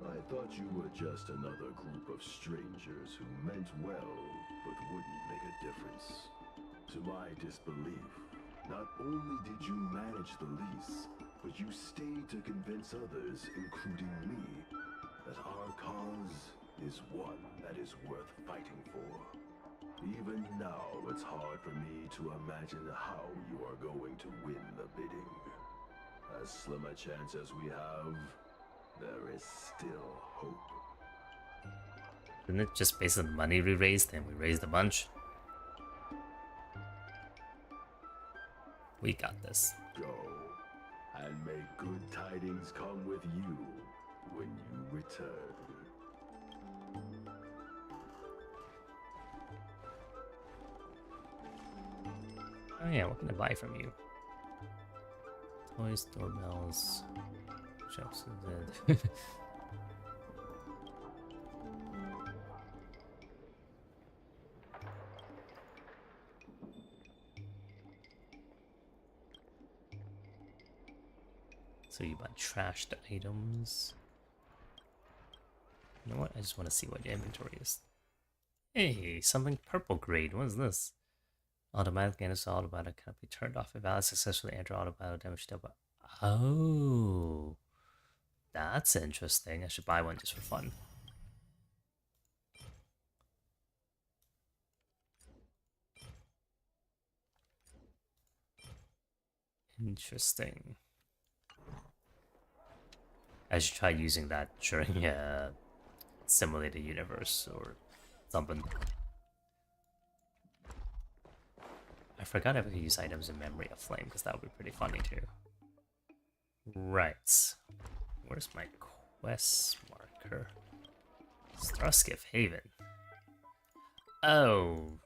I thought you were just another group of strangers who meant well, but wouldn't make a difference. To my disbelief, not only did you manage the lease, but you stayed to convince others, including me, that our cause is one that is worth fighting for. Even now, it's hard for me to imagine how you are going to win the bidding. As slim a chance as we have, there is still hope. Isn't it just based on the money we raised, and we raised a bunch? We got this. Go, and may good tidings come with you when you return. Oh yeah, what can I buy from you? Toys, doorbells, shops of dead. So you buy trashed items. You know what? I just want to see what your inventory is. Hey, something purple grade. What is this? Automatic and automatic cannot be turned off if valid successfully enter automatic damage dealt by. Oh, that's interesting. I should buy one just for fun. Interesting. I should try using that during simulated universe or something. I forgot if I could use items in Memory of Flame, because that would be pretty funny too. Right. Where's my quest marker? Starskiff Haven. Oh,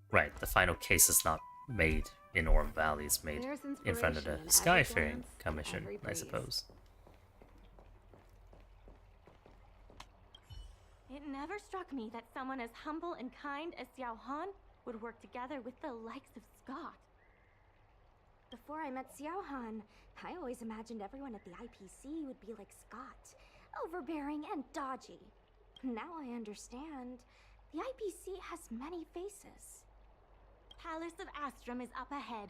right. The final case is not made in Aurum Valley. It's made in front of the Skyfaring Commission, I suppose. It never struck me that someone as humble and kind as Xiao Han would work together with the likes of Scott. Before I met Xiao Han, I always imagined everyone at the IPC would be like Scott, overbearing and dodgy. Now I understand. The IPC has many faces. Palace of Astrum is up ahead.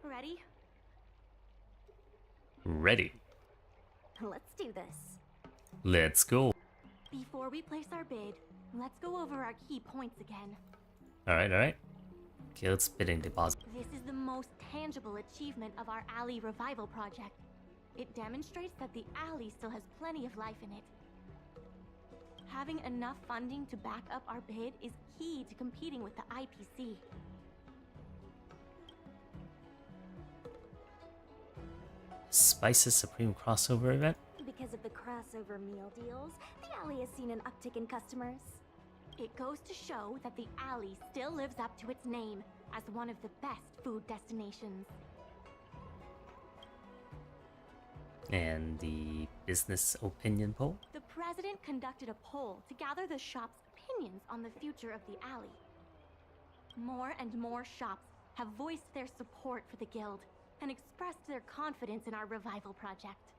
Ready? Ready. Let's do this. Let's go. Before we place our bid, let's go over our key points again. Alright. Guild's bidding deposit. This is the most tangible achievement of our alley revival project. It demonstrates that the alley still has plenty of life in it. Having enough funding to back up our bid is key to competing with the IPC. Spices Supreme crossover event? Because of the crossover meal deals, the alley has seen an uptick in customers. It goes to show that the alley still lives up to its name as one of the best food destinations. And the business opinion poll? The president conducted a poll to gather the shop's opinions on the future of the alley. More and more shops have voiced their support for the guild and expressed their confidence in our revival project.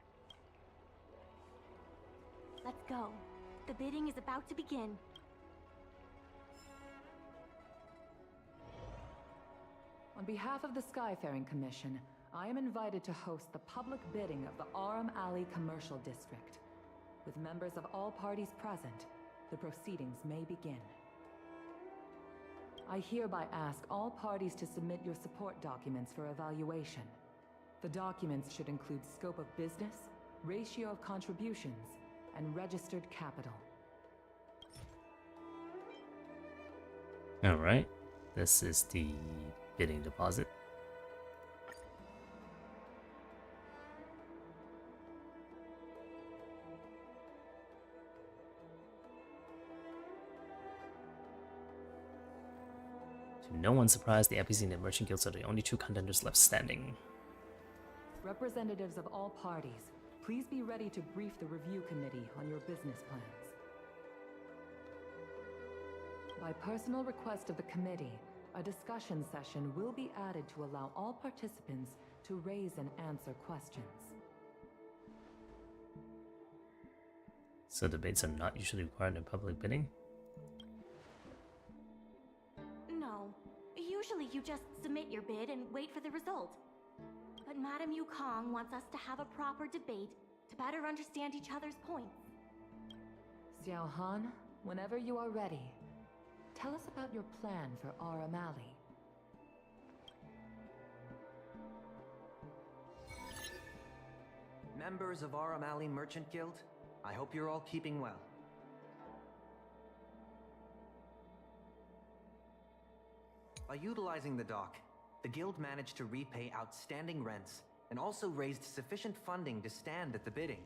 Let's go. The bidding is about to begin. On behalf of the Skyfaring Commission, I am invited to host the public bidding of the Aurum Alley Commercial District. With members of all parties present, the proceedings may begin. I hereby ask all parties to submit your support documents for evaluation. The documents should include scope of business, ratio of contributions, and registered capital. Alright, this is the bidding deposit. To no one's surprise, the IPC and the Merchant Guilds are the only two contenders left standing. Representatives of all parties, please be ready to brief the review committee on your business plans. By personal request of the committee, a discussion session will be added to allow all participants to raise and answer questions. So debates are not usually required in public bidding? No. Usually you just submit your bid and wait for the result. But Madame Yukong wants us to have a proper debate to better understand each other's points. Xiao Han, whenever you are ready, tell us about your plan for Aurum Alley. Members of Aurum Alley Merchant Guild, I hope you're all keeping well. By utilizing the dock, the guild managed to repay outstanding rents and also raised sufficient funding to stand at the bidding.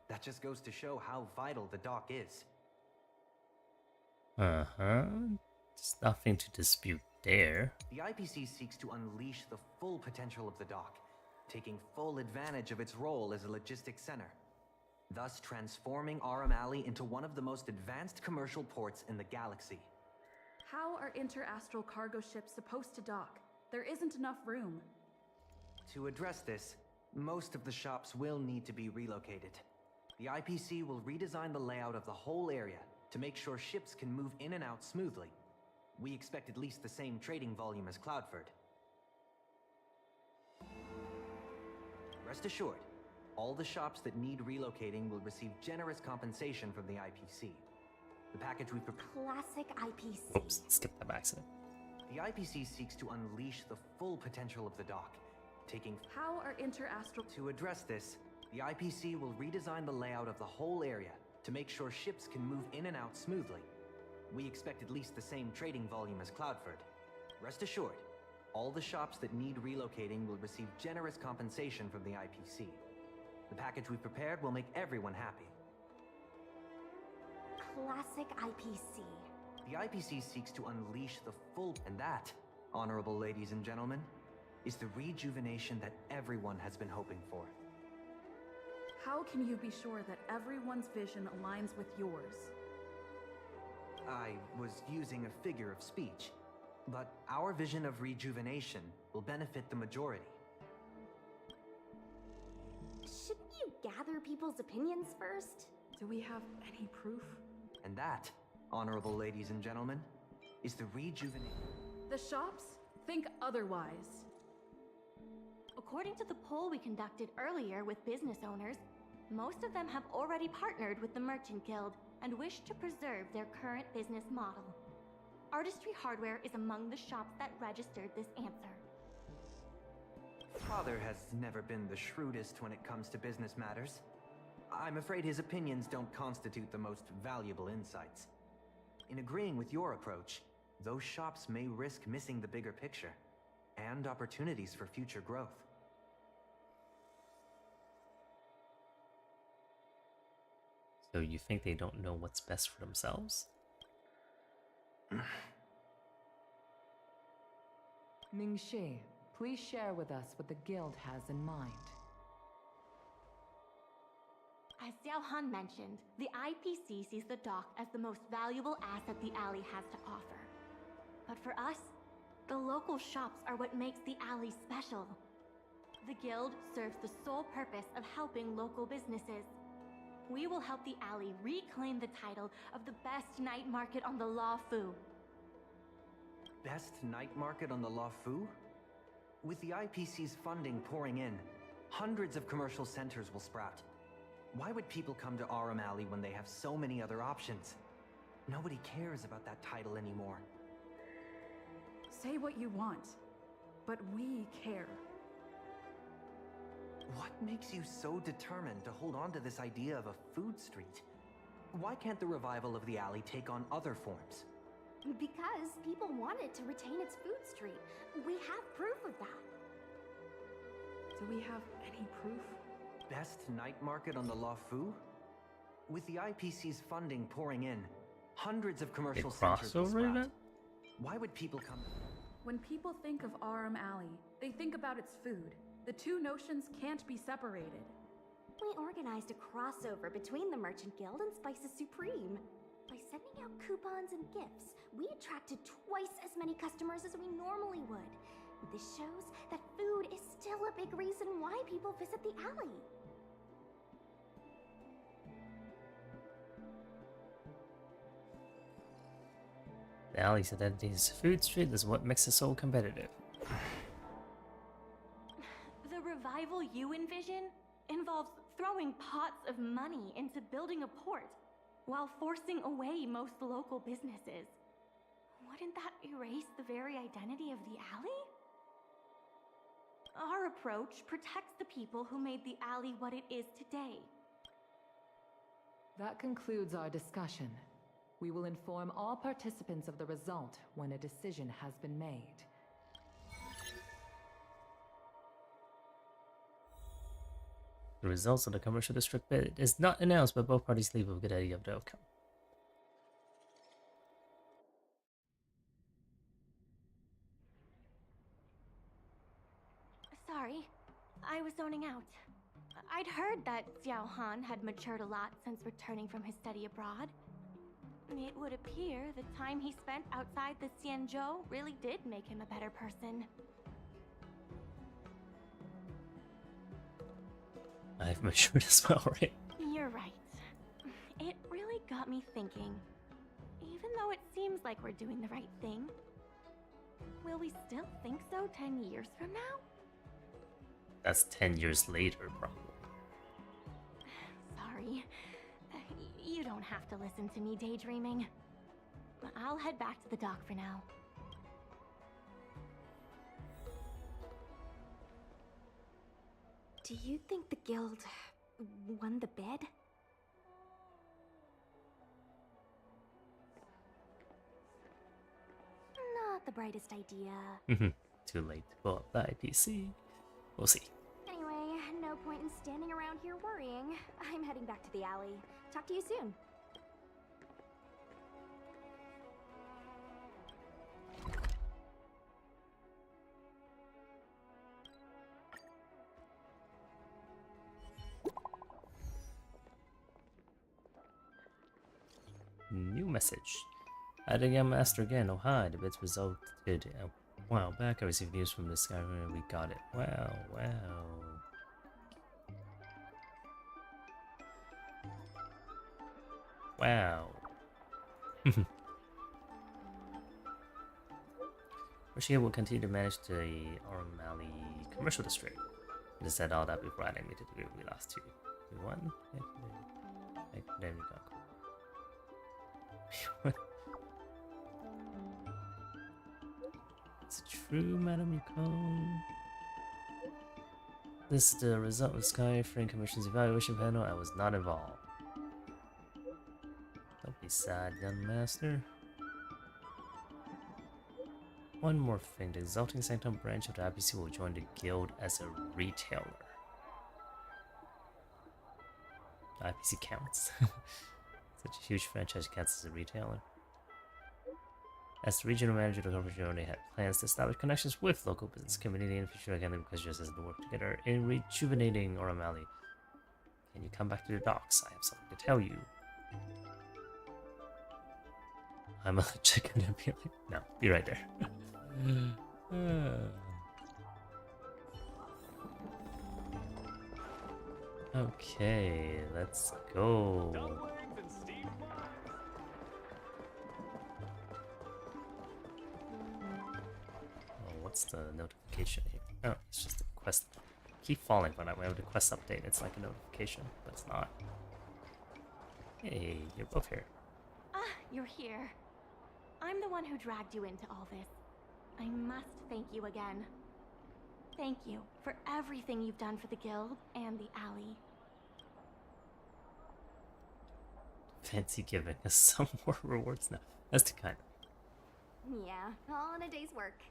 That just goes to show how vital the dock is. There's nothing to dispute there. The IPC seeks to unleash the full potential of the dock, taking full advantage of its role as a logistics center, thus transforming Aurum Alley into one of the most advanced commercial ports in the galaxy. How are interastral cargo ships supposed to dock? There isn't enough room. To address this, most of the shops will need to be relocated. The IPC will redesign the layout of the whole area to make sure ships can move in and out smoothly. We expect at least the same trading volume as Cloudford. Rest assured, all the shops that need relocating will receive generous compensation from the IPC. The package we prepared... Classic IPC. Oops, skip that by accident. The IPC seeks to unleash the full potential of the dock, taking... How are interastral... To address this, the IPC will redesign the layout of the whole area to make sure ships can move in and out smoothly. We expect at least the same trading volume as Cloudford. Rest assured, all the shops that need relocating will receive generous compensation from the IPC. The package we've prepared will make everyone happy. Classic IPC. The IPC seeks to unleash the full... And that, honorable ladies and gentlemen, is the rejuvenation that everyone has been hoping for. How can you be sure that everyone's vision aligns with yours? I was using a figure of speech, but our vision of rejuvenation will benefit the majority. Shouldn't you gather people's opinions first? Do we have any proof? And that, honorable ladies and gentlemen, is the rejuvenation. The shops think otherwise. According to the poll we conducted earlier with business owners, most of them have already partnered with the Merchant Guild and wish to preserve their current business model. Artistry Hardware is among the shops that registered this answer. Father has never been the shrewdest when it comes to business matters. I'm afraid his opinions don't constitute the most valuable insights. In agreeing with your approach, those shops may risk missing the bigger picture and opportunities for future growth. So you think they don't know what's best for themselves? Mingxi, please share with us what the guild has in mind. As Xiao Han mentioned, the IPC sees the dock as the most valuable asset the alley has to offer. But for us, the local shops are what makes the alley special. The guild serves the sole purpose of helping local businesses. We will help the alley reclaim the title of the best night market on the Law Fu. Best night market on the Law Fu? With the IPC's funding pouring in, hundreds of commercial centers will sprout. Why would people come to Aurum Alley when they have so many other options? Nobody cares about that title anymore. Say what you want, but we care. What makes you so determined to hold on to this idea of a food street? Why can't the revival of the alley take on other forms? Because people want it to retain its food street. We have proof of that. Do we have any proof? Best night market on the Law Fu? With the IPC's funding pouring in, hundreds of commercial centers will crossover sprout. event? Why would people come? When people think of Aurum Alley, they think about its food. The two notions can't be separated. We organized a crossover between the Merchant Guild and Spices Supreme. By sending out coupons and gifts, we attracted twice as many customers as we normally would. This shows that food is still a big reason why people visit the alley. The alley's identity is food street is what makes it so competitive. The revival you envision involves throwing pots of money into building a port while forcing away most local businesses. Wouldn't that erase the very identity of the alley? Our approach protects the people who made the alley what it is today. That concludes our discussion. We will inform all participants of the result when a decision has been made. The results of the commercial district bid is not announced, but both parties leave with a good idea of the outcome. Sorry, I was zoning out. I'd heard that Xiao Han had matured a lot since returning from his study abroad. It would appear the time he spent outside the Xianzhou really did make him a better person. I've matured as well, right? You're right. It really got me thinking. Even though it seems like we're doing the right thing, will we still think so 10 years from now? That's 10 years later, probably. Sorry. You don't have to listen to me daydreaming. I'll head back to the dock for now. Do you think the guild won the bid? Not the brightest idea. Too late to pull up the IPC. We'll see. Anyway, no point in standing around here worrying. I'm heading back to the alley. Talk to you soon. New message. I think I'm master again. Oh hi, the bid's result good. A while back I received news from this guy and we got it. Wow, wow. Wow. Rashia will continue to manage the Aurum Alley commercial district. I just said all that before adding me to the group. We lost two. We won? There we go. It's true, Madam Yukon. This is the result of Sky Frame Commission's evaluation panel. I was not involved. Don't be sad, young master. One more thing, the Exalting Sanctum branch of the IPC will join the guild as a retailer. The IPC counts. Such a huge franchise counts as a retailer. As the regional manager, the corporation already had plans to establish connections with local business community in the future again because just as they work together in rejuvenating Aurum Alley. Can you come back to the docks? I have something to tell you. I'm a chicken and be like, no, be right there. Okay, let's go. What's the notification here? Oh, it's just a quest. Keep falling when I went to the quest update. It's like a notification, but it's not. Hey, you're both here. You're here. I'm the one who dragged you into all this. I must thank you again. Thank you for everything you've done for the guild and the alley. Fancy giving us some more rewards now. That's the kind of. Yeah, all in a day's work.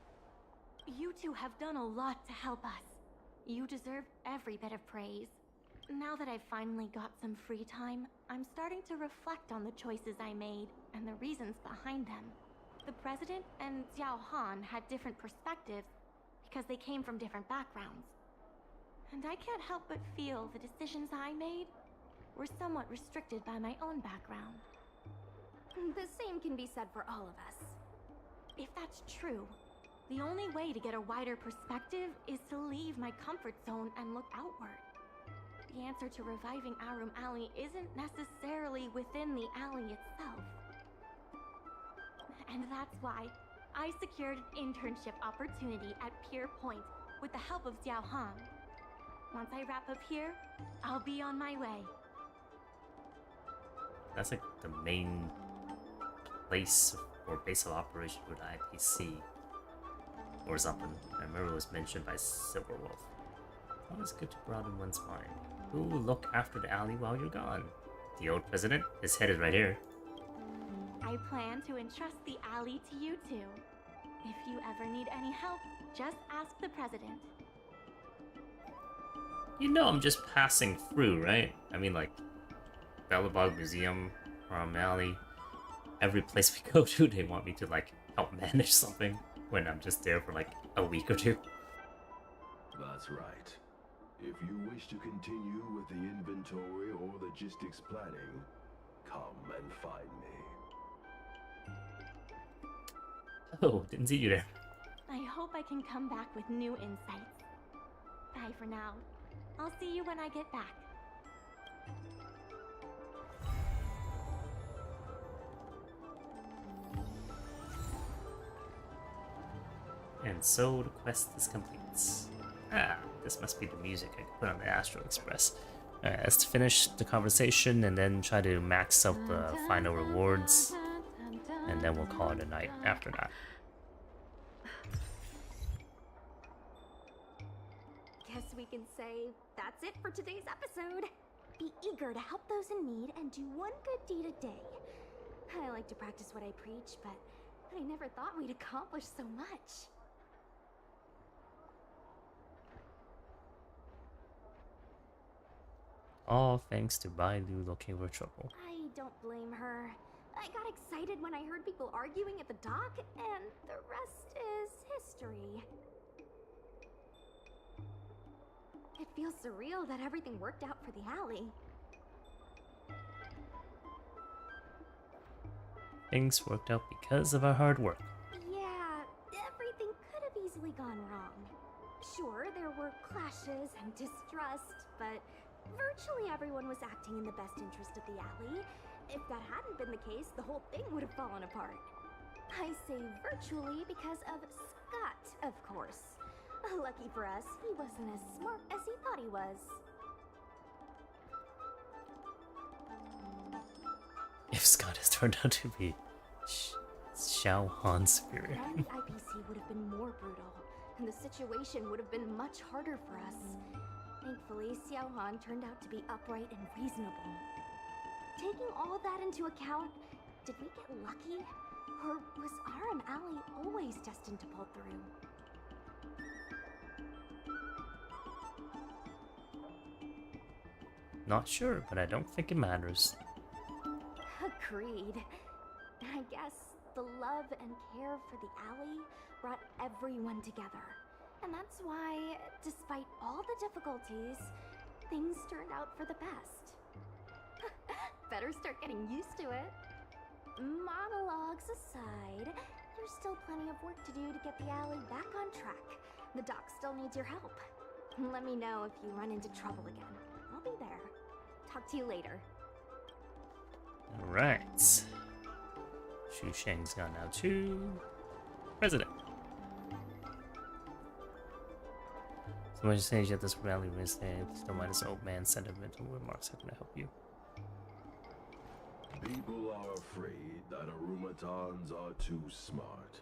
You two have done a lot to help us. You deserve every bit of praise. Now that I've finally got some free time, I'm starting to reflect on the choices I made and the reasons behind them. The president and Xiao Han had different perspectives because they came from different backgrounds. And I can't help but feel the decisions I made were somewhat restricted by my own background. The same can be said for all of us. If that's true, The only way to get a wider perspective is to leave my comfort zone and look outward. The answer to reviving Aurum Alley isn't necessarily within the alley itself. And that's why I secured an internship opportunity at Pier Point with the help of Xiao Han. Once I wrap up here, I'll be on my way. That's like the main place or base of operation for the IPC. Or something. I remember it was mentioned by Silverwolf. Always good to broaden one's mind. Who will look after the alley while you're gone? The old president? His head is right here. I plan to entrust the alley to you two. If you ever need any help, just ask the president. You know I'm just passing through, right? I mean, like, Bellabog Museum, Aurum Alley, every place we go to, they want me to, like, help manage something when I'm just there for, like, a week or two. That's right. If you wish to continue with the inventory or logistics planning, come and find me. Oh, didn't see you there. I hope I can come back with new insights. Bye for now. I'll see you when I get back. And so the quest is complete. Ah, this must be the music I could put on the Astral Express. Alright, let's finish the conversation and then try to max out the final rewards. And then we'll call it a night after that. Guess we can say that's it for today's episode. Be eager to help those in need and do one good deed a day. I like to practice what I preach, but I never thought we'd accomplish so much. All thanks to Bailu looking for trouble. I don't blame her. I got excited when I heard people arguing at the dock, and the rest is history. It feels surreal that everything worked out for the alley. Things worked out because of our hard work. Yeah, everything could have easily gone wrong. Sure, there were clashes and distrust, but virtually everyone was acting in the best interest of the alley. If that hadn't been the case, the whole thing would have fallen apart. I say virtually because of Scott, of course. Lucky for us, he wasn't as smart as he thought he was. If Scott has turned out to be Xiao Han's superior. Then the IPC would have been more brutal, and the situation would have been much harder for us. Thankfully, Xiao Han turned out to be upright and reasonable. Taking all that into account, did we get lucky? Or was Aurum Alley always destined to pull through? Not sure, but I don't think it matters. Agreed. I guess the love and care for the alley brought everyone together. And that's why, despite all the difficulties, things turned out for the best. Better start getting used to it. Monologues aside, there's still plenty of work to do to get the alley back on track. The dock still needs your help. Let me know if you run into trouble again. I'll be there. Talk to you later. Alright. Xu Sheng's gone now too. President. So much to say at this rally Wednesday. Please don't mind this old man sentimental remarks. How can I help you? People are afraid that Arumatons are too smart,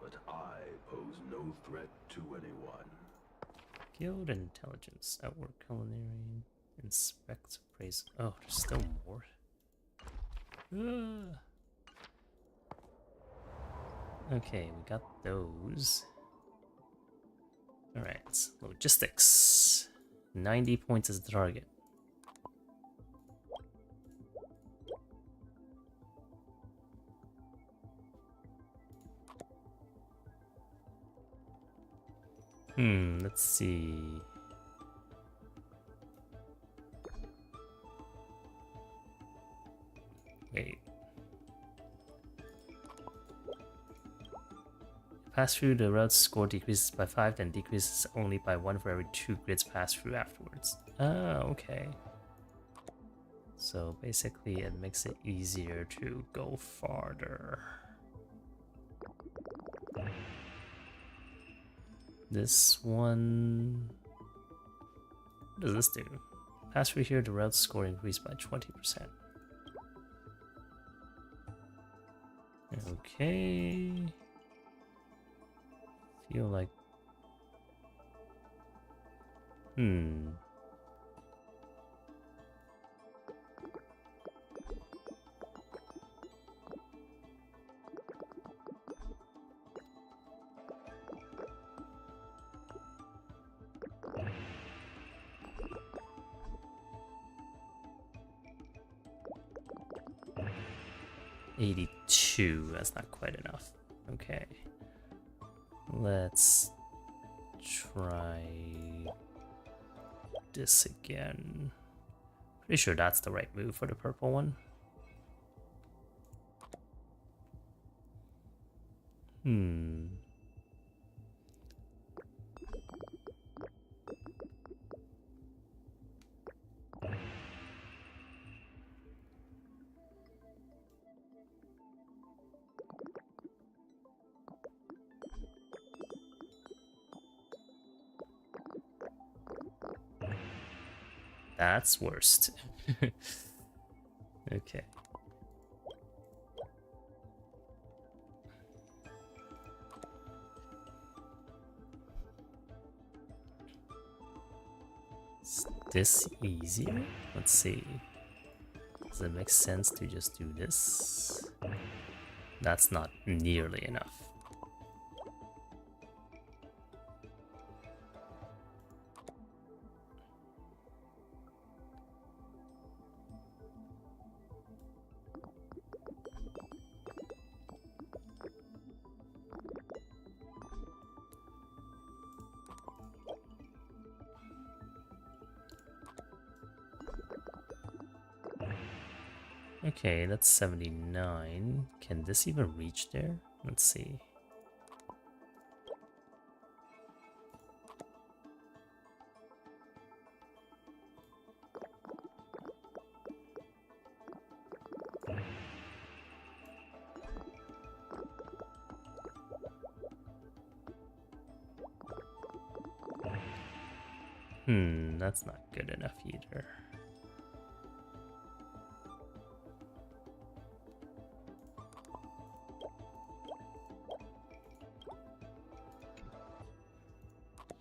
but I pose no threat to anyone. Guild intelligence, outward culinary, inspect, praise. Oh, there's still more. Okay, we got those. Alright, logistics. 90 points is the target. Let's see. Wait. pass through, the route's score decreases by 5, then decreases only by 1 for every 2 grids passed through afterwards. Oh, okay. So basically it makes it easier to go farther. This one... What does this do? Pass through here, the route's score increased by 20%. Okay. Feel like... Hmm. $82, that's not quite enough. Okay. Let's try this again. Pretty sure that's the right move for the purple one. Hmm. That's worst. Okay. Is this easier? Let's see. Does it make sense to just do this? That's not nearly enough. Okay, that's 79. Can this even reach there? Let's see. That's not good enough either.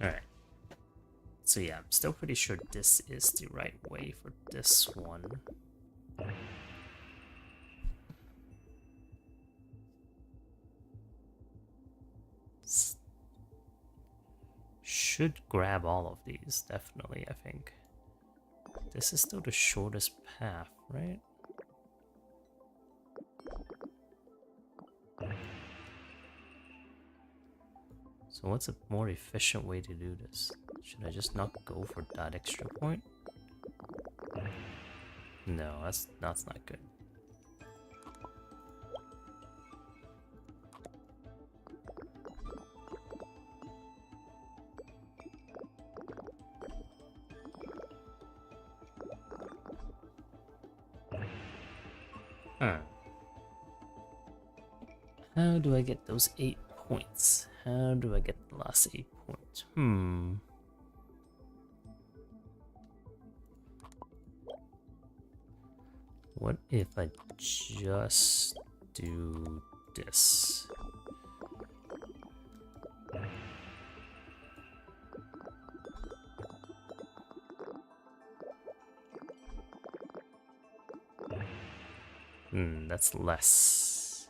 Alright. So yeah, I'm still pretty sure this is the right way for this one. Should grab all of these, definitely, I think. This is still the shortest path, right? So what's a more efficient way to do this? Should I just not go for that extra point? No, that's not good. Huh. How do I get those 8 points? How do I get the last 8 points? What if I just do this? That's less.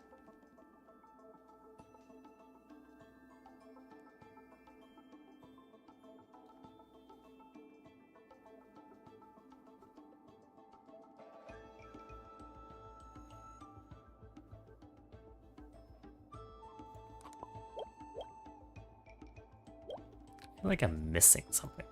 I feel like I'm missing something.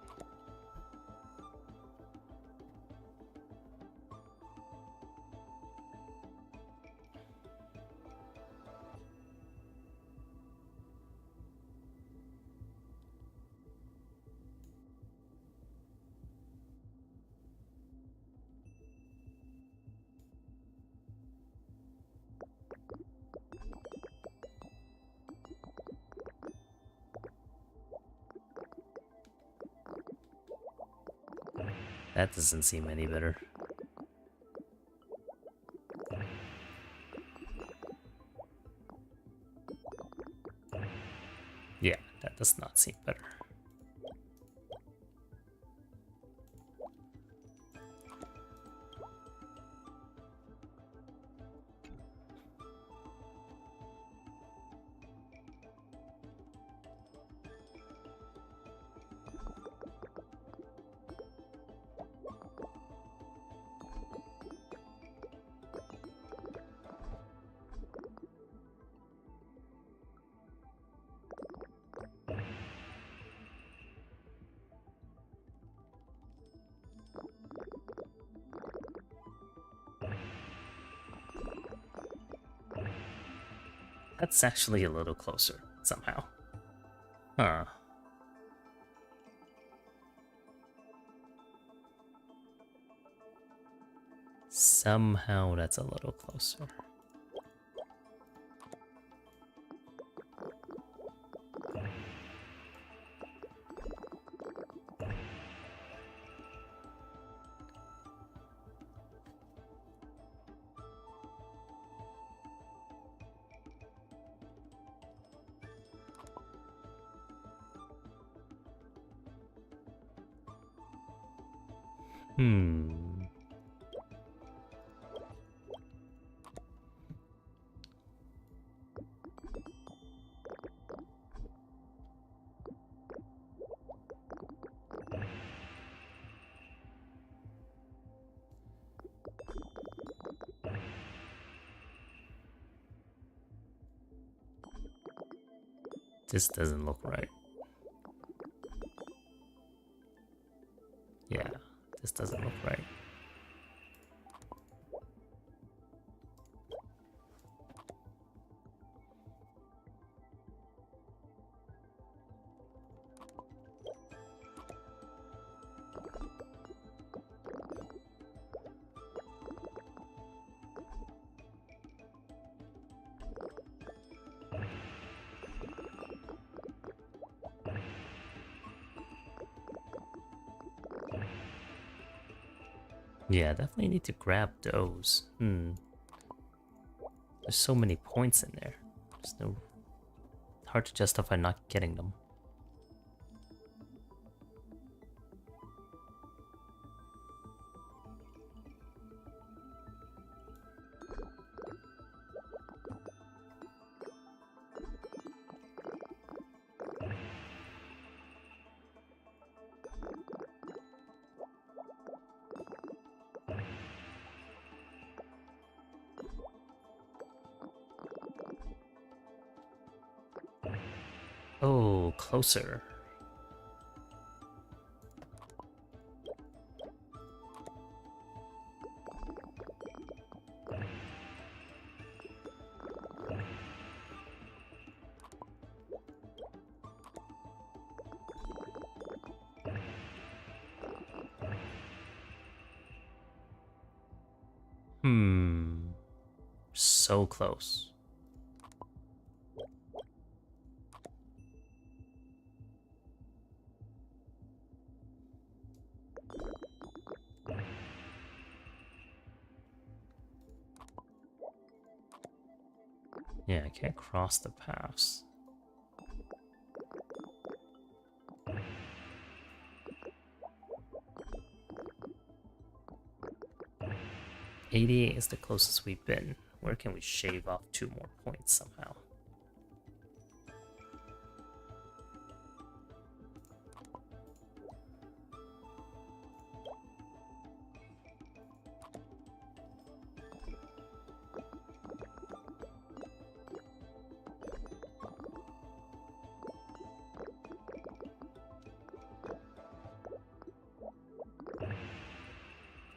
That doesn't seem any better. Yeah, that does not seem better. That's actually a little closer, somehow. Huh. Somehow that's a little closer. This doesn't look right. Yeah, this doesn't look right. Yeah, definitely need to grab those. There's so many points in there. It's hard to justify not getting them. Oh, closer. So close. Yeah, I can't cross the paths. $88 is the closest we've been. Where can we shave off 2 more points somehow?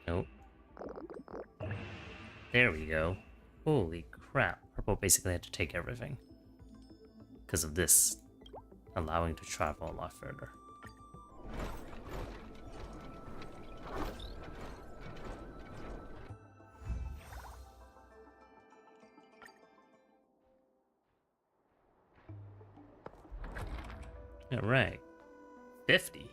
Nope. There we go. Holy crap. Purple basically had to take everything. Because of this allowing to travel a lot further. Alright. 50.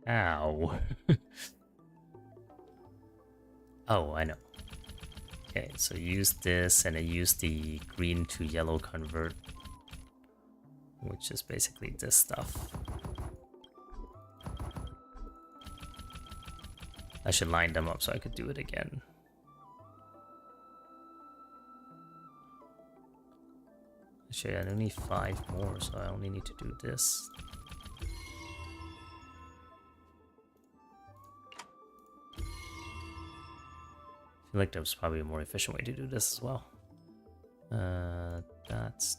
Ow. Oh, I know. Okay, so use this and then use the green to yellow convert, which is basically this stuff. I should line them up so I could do it again. Actually, I only need 5 more, so I only need to do this. I feel like there was probably a more efficient way to do this as well. That's...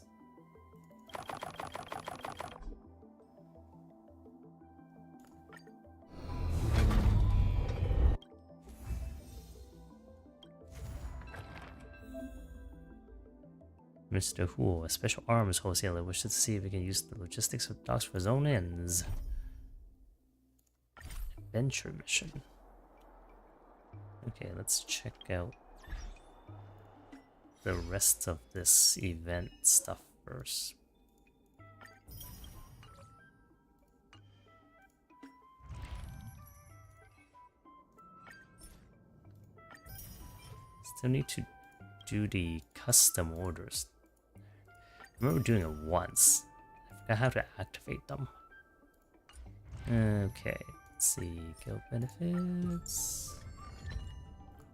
Mr. Hu, a special arms wholesaler, wishes to see if he can use the logistics of docks for his own ends. Adventure mission. Okay, let's check out the rest of this event stuff first. Still need to do the custom orders. I remember doing it once. I forgot how to activate them. Okay, let's see. Guild benefits.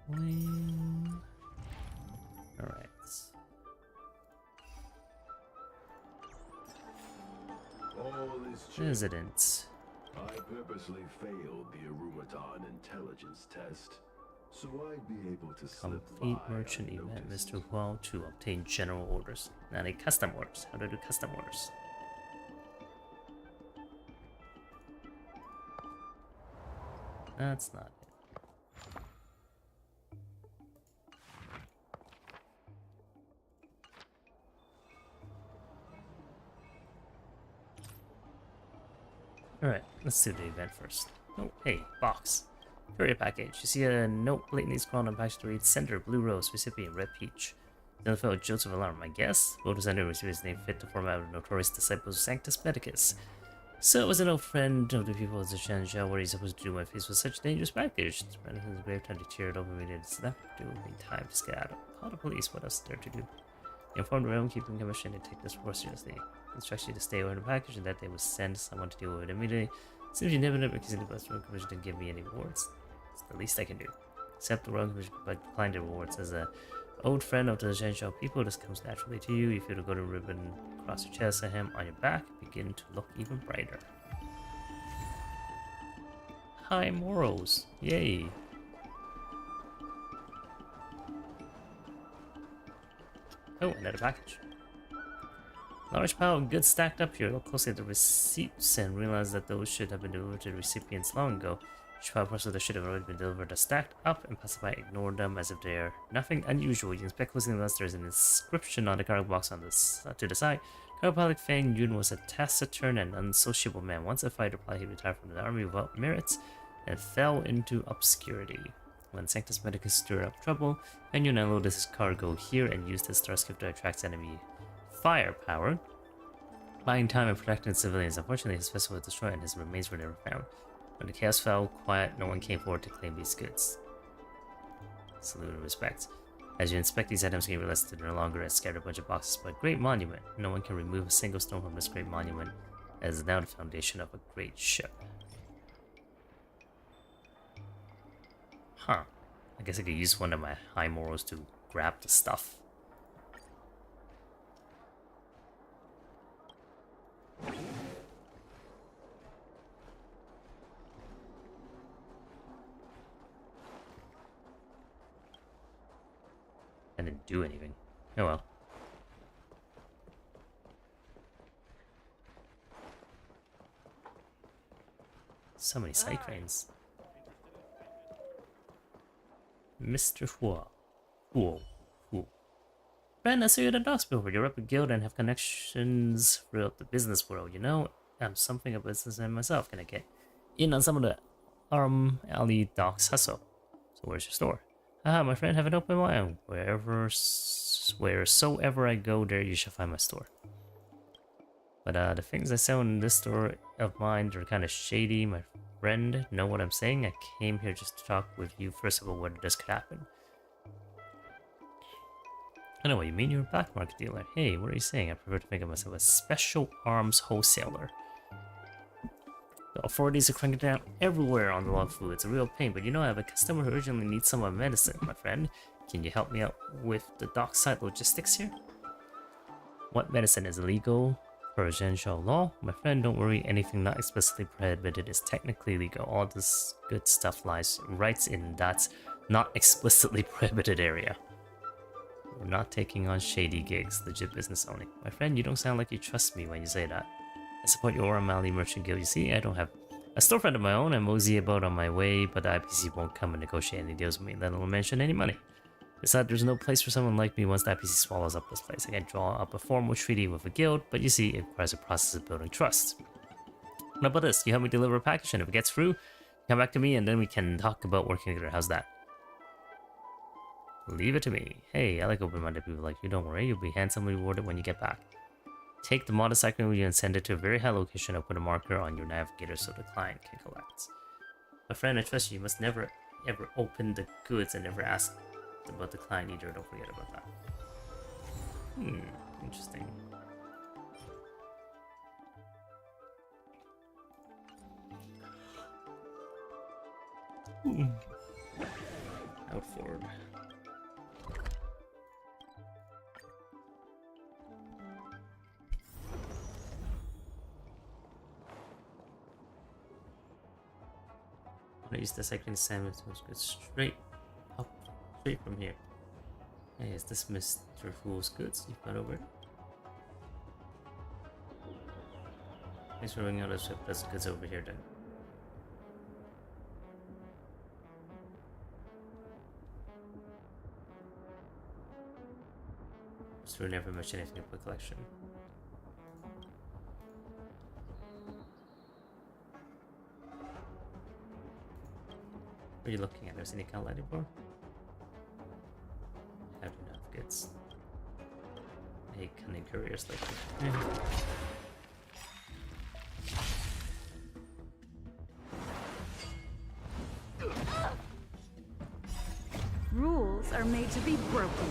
Coin. Alright. Residents. I purposely failed the Aurum intelligence test, so I'd be able to Complete merchant event, Mr. Huao, to obtain general orders. Now they custom orders. How to do custom orders? That's not it. Alright, let's do the event first. Oh, hey, box. Courier package. You see a note blatantly scrawled on the package to read Sender, Blue Rose, recipient, Red Peach. Then fellow Joseph Alarm, I guess. Voter sender received his name fit to format of notorious disciples of Sanctus Medicus. So it was an old friend of the people of the Shanzhou. What are you supposed to do my face with such a dangerous package? Spreading his grave time to tear it open, we didn't snap. Do it in time to skedaddle. Call the police, what else is there to do? He informed the realm keeping commission to take this war seriously. Instructs you to stay away from the package and that they will send someone to deal with it immediately. Seems you never because the Western Commission didn't give me any rewards. It's the least I can do. Accept the Royal Commission but decline the rewards. As a old friend of the Zhenshao people, this comes naturally to you. You feel the golden ribbon across your chest and him on your back begin to look even brighter. High morals. Yay. Oh, another package. Large pile of goods stacked up here. Look closely at the receipts and realize that those should have been delivered to the recipients long ago. Each pile of parcels that should have already been delivered are stacked up and passerby ignore them as if they are nothing unusual. You inspect closely unless there is an inscription on the cargo box on this to the side. Cargo pilot Fang Yun was a taciturn and unsociable man. Once a fighter pilot, he retired from the army without merits and fell into obscurity. When Sanctus Medicus stirred up trouble, Fang Yun unloaded his cargo here and used his starskip to attract enemy firepower, buying time and protecting civilians. Unfortunately, his vessel was destroyed and his remains were never found. When the chaos fell quiet, no one came forward to claim these goods. Salute and respect. As you inspect these items, you realize they're no longer a scattered bunch of boxes, but a great monument. No one can remove a single stone from this great monument, as is now the foundation of a great ship. Huh. I guess I could use one of my high morals to grab the stuff. I didn't do anything. Oh well. So many side cranes. Mr. Hua. Friend, I saw you at the docks before. You're up a guild and have connections throughout the business world, you know? I'm something of a businessman myself. Can I get in on some of the Aurum Alley docks hustle? So where's your store? Haha, my friend, have an open mind. Wheresoever I go, there you shall find my store. But the things I sell in this store of mine are kind of shady. My friend know what I'm saying? I came here just to talk with you first about whether this could happen. I know what you mean, you're a black market dealer. Hey, what are you saying? I prefer to think of myself as a special arms wholesaler. The authorities are cranking down everywhere on the law of food. It's a real pain, but you know I have a customer who urgently needs some of my medicine, my friend. Can you help me out with the dockside logistics here? What medicine is illegal? Per Zhenzhou law? My friend, don't worry, anything not explicitly prohibited is technically legal. All this good stuff lies right in that not explicitly prohibited area. We're not taking on shady gigs, legit business only. My friend, you don't sound like you trust me when you say that. I support your Aurum Alley Merchant Guild. You see, I don't have a storefront of my own. I'm mosey about on my way, but the IPC won't come and negotiate any deals with me, let alone mention any money. Besides, there's no place for someone like me once the IPC swallows up this place. I can draw up a formal treaty with a guild, but you see, it requires a process of building trust. How about this? You help me deliver a package, and if it gets through, come back to me, and then we can talk about working together. How's that? Leave it to me. Hey, I like open-minded people like you. Don't worry, you'll be handsomely rewarded when you get back. Take the motorcycle with you and send it to a very high location and put a marker on your navigator so the client can collect. My friend, I trust you. You must never, ever open the goods and never ask about the client either. Don't forget about that. Interesting. Out forward. I'm gonna use the cycling sandwich to go straight up, straight from here. Hey, is this Mr. Fool's goods you've got over? Thanks for bringing out a ship. That's goods over here then. So we never mention anything about collection. What are you looking at? There's any account lighting for? I do not have goods. I hate cunning couriers like you. Rules are made to be broken.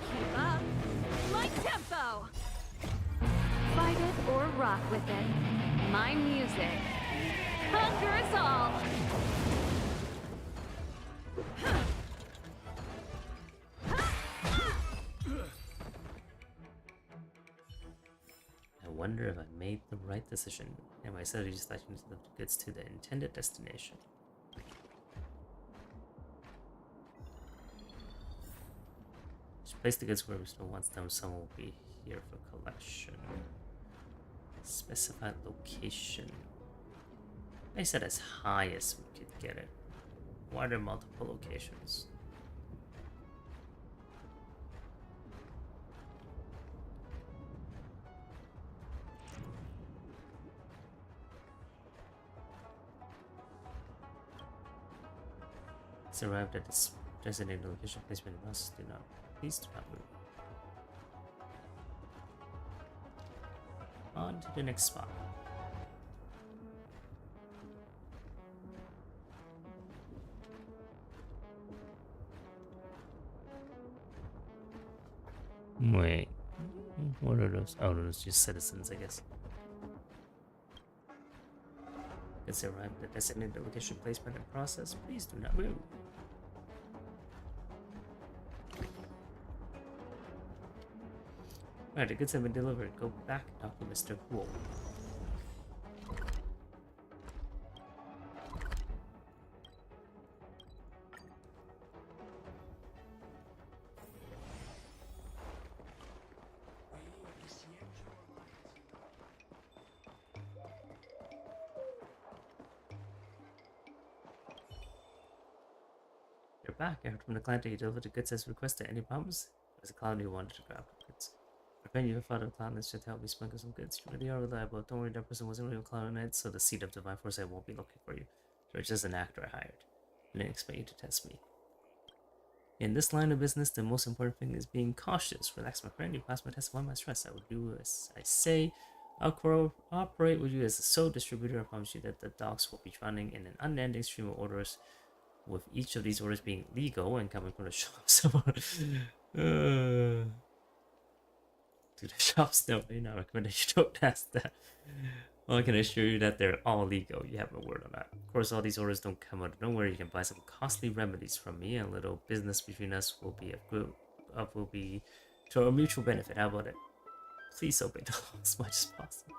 Keep up. My tempo. Fight it or rock with it. My music conquers all. I wonder if I made the right decision. Am I steadily just letting the goods to the intended destination? Just place the goods where we still wants them. Someone will be here for collection. Specified location. I said as high as we could get it. Why are there multiple locations? It's arrived at this designated location. Placement must do not. Please do not move. On to the next spot. Wait, what are those? Oh, those just citizens, I guess. It's arrived at the designated location placement and process. Please do not move. Alright, the goods have been delivered. Go back and talk to Mr. Wool. You're back. I heard from the client that you delivered the goods as requested. Any problems? There's a client who wanted to grab the goods. When you thought of clients should help me sprinkle some goods. You really are reliable. Don't worry, that person wasn't really a it, so the seed of divine foresight won't be looking for you. You're just an actor I hired. I didn't expect you to test me. In this line of business, the most important thing is being cautious. Relax, my friend. You pass my test of my stress. I will do as I say. I'll cooperate with you as a sole distributor. I promise you that the docks will be running in an unending stream of orders, with each of these orders being legal and coming from the shops. Do the shops know? They not recommend that you don't ask that. Well, I can assure you that they're all legal. You have a word on that. Of course, all these orders don't come out of nowhere. You can buy some costly remedies from me, and a little business between us will be to our mutual benefit. How about it? Please obey the law as much as possible.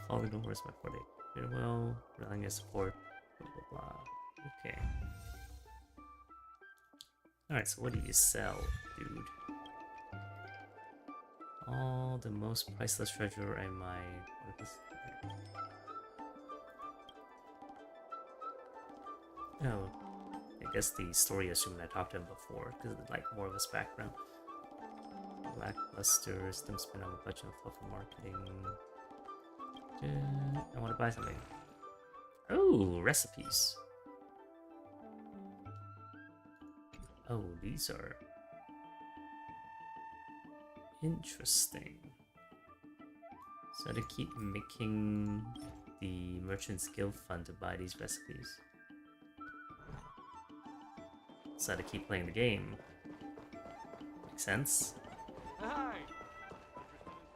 Following the orders, my forte. Very well, relying your support. Blah blah blah. Okay. All right. So what do you sell, dude? All the most priceless treasure in my... What is this? Oh, I guess the story assumed I talked to him before, because of like more of his background. Blackbuster, stem spin on a budget of fluff for marketing. I want to buy something. Oh, recipes. Oh, these are... interesting. So to keep making the Merchant's Guild fund to buy these recipes. So to keep playing the game. Makes sense.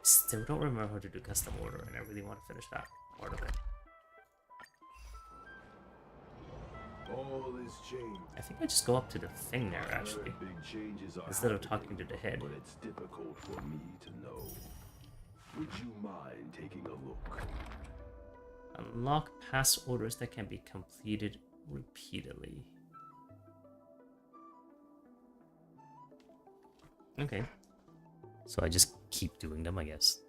Still don't remember how to do custom order, and I really want to finish that part of it. All is changed. I think I just go up to the thing there, actually, instead of talking to the head. But it's difficult for me to know. Would you mind taking a look? Unlock past orders that can be completed repeatedly. Okay. So I just keep doing them, I guess.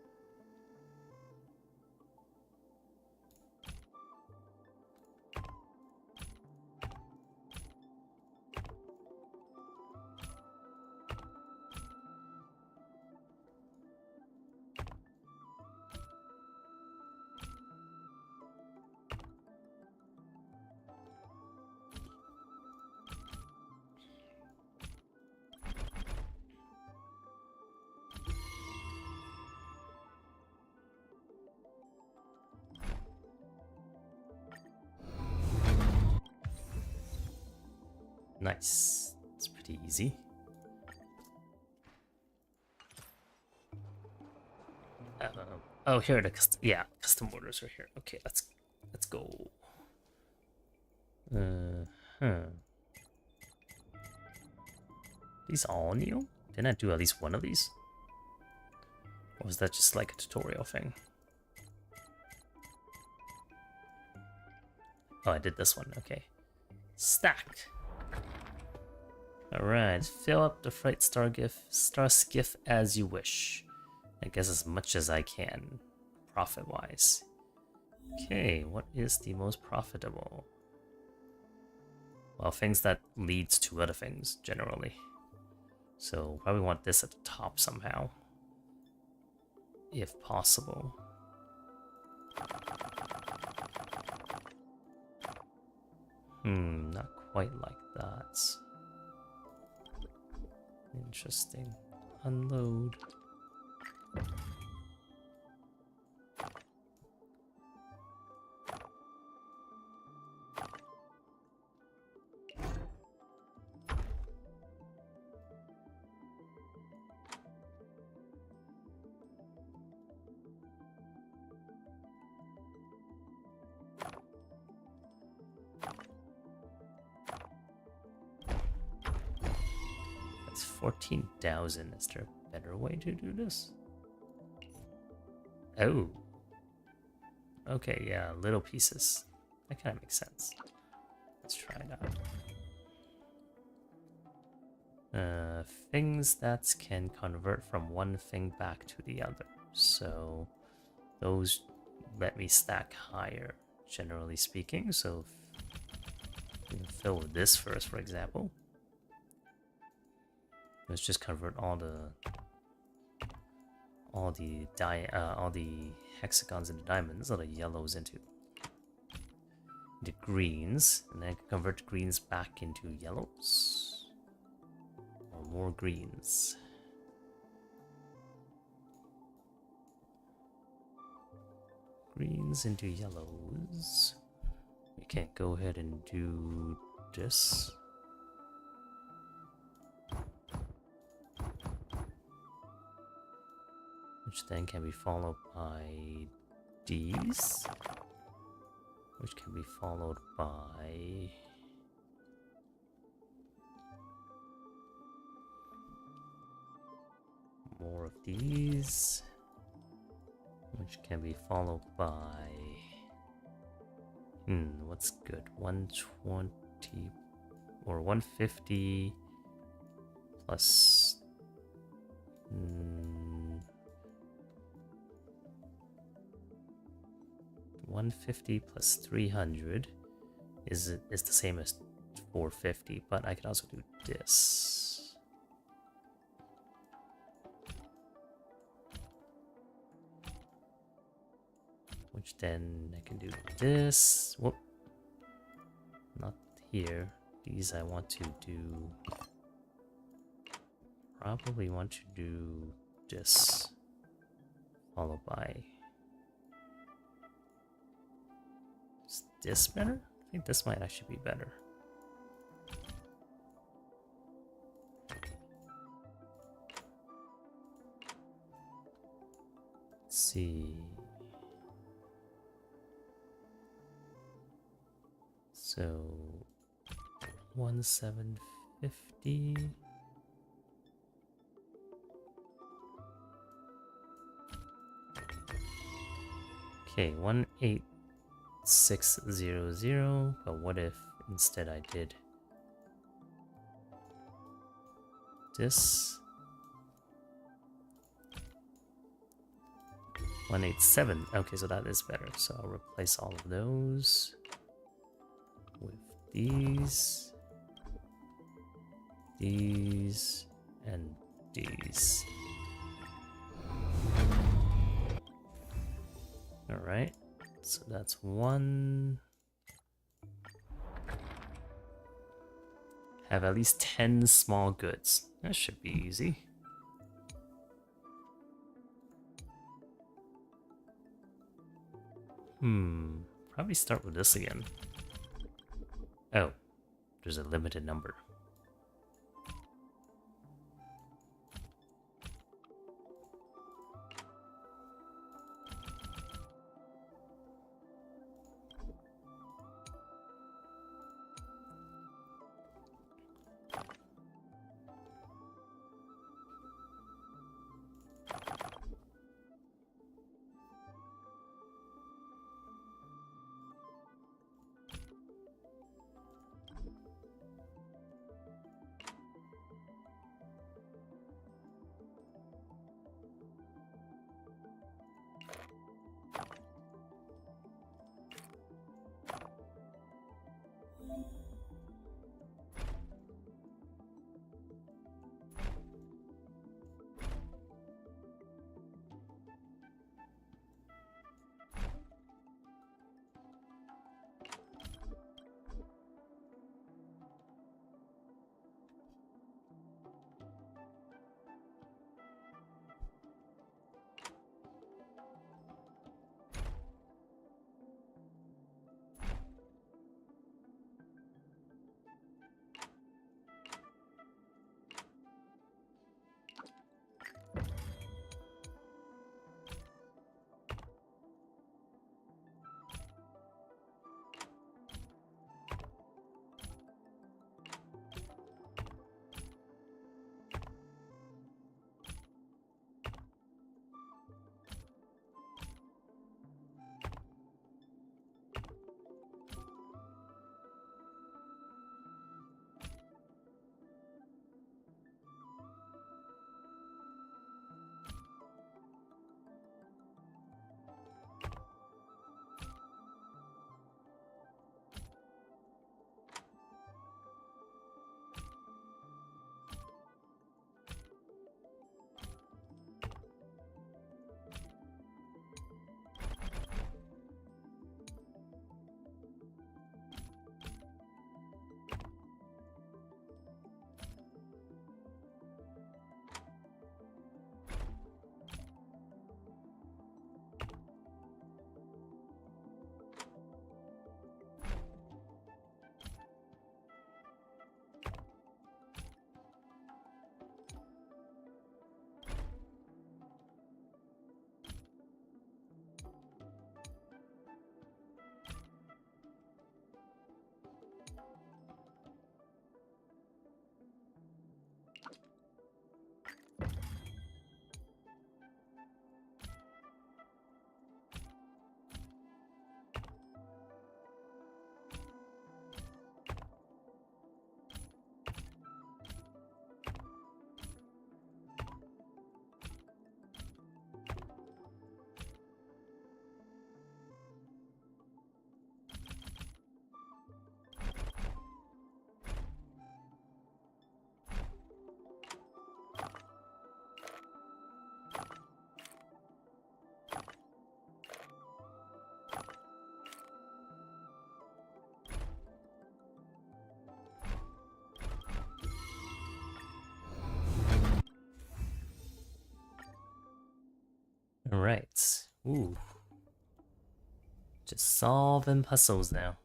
Nice. It's pretty easy. Oh, here the custom orders are here. Okay, let's go. These all new? Didn't I do at least one of these? Or was that just like a tutorial thing? Oh, I did this one. Okay. Stack. Alright, fill up the freight star skiff as you wish. I guess as much as I can, profit-wise. Okay, what is the most profitable? Well, things that leads to other things, generally. So, probably want this at the top somehow. If possible. Not quite like that. Interesting. Unload. That's 14,000. Is there a better way to do this? Oh. Okay, yeah, little pieces. That kind of makes sense. Let's try it out. Things that can convert from one thing back to the other. So those let me stack higher, generally speaking. So fill with this first, for example. Let's just convert all the hexagons into diamonds, or the yellows into greens, and then I can convert greens back into yellows. more greens. Greens into yellows. We can go ahead and do this. Which then can be followed by these. Which can be followed by more of these, which can be followed by what's good, 120 or 150 plus 150 plus 300 is the same as 450, but I could also do this. Which then I can do this. Whoop. Not here. These I want to do. Probably want to do this. Followed by. Is this better? I think this might actually be better. Let's see. So 1750. Okay, 18600. But what if instead I did this? 187. Okay, so that is better. So I'll replace all of those with these, and these. Alright, so that's one. Have at least 10 small goods. That should be easy. Probably start with this again. Oh, there's a limited number. Alright. Ooh. Just solving puzzles now.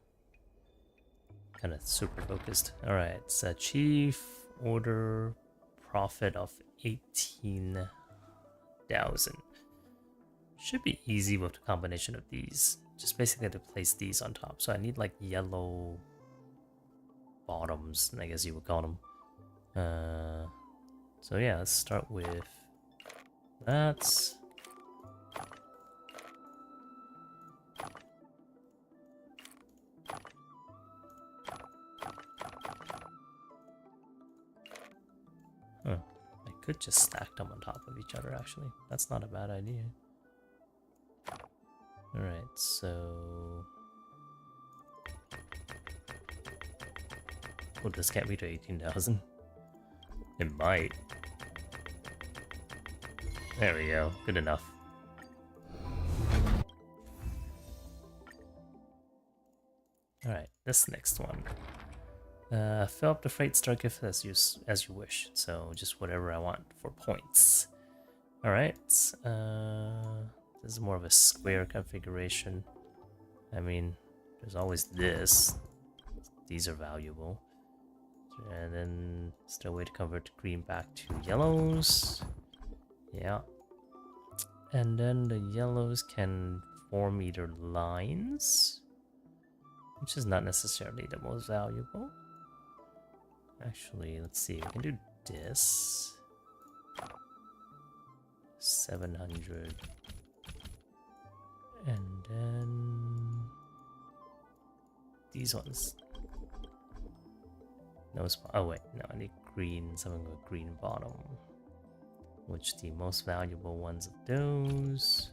Kind of super focused. Alright, so chief order profit of 18,000. Should be easy with the combination of these. Just basically to place these on top. So I need like yellow bottoms, I guess you would call them. So yeah, let's start with that. Huh. I could just stack them on top of each other, actually. That's not a bad idea. Alright, so... Will this get me to 18,000? It might. There we go. Good enough. Alright, this next one. Fill up the freight star gift as you wish. So just whatever I want for points. Alright. This is more of a square configuration. I mean, there's always this. These are valuable. And then still a way to convert green back to yellows. Yeah. And then the yellows can form either lines, which is not necessarily the most valuable. Actually, let's see, we can do this. 700. And then these ones. No spot. Oh wait, no, I need green, something with green bottom. Which the most valuable ones of those?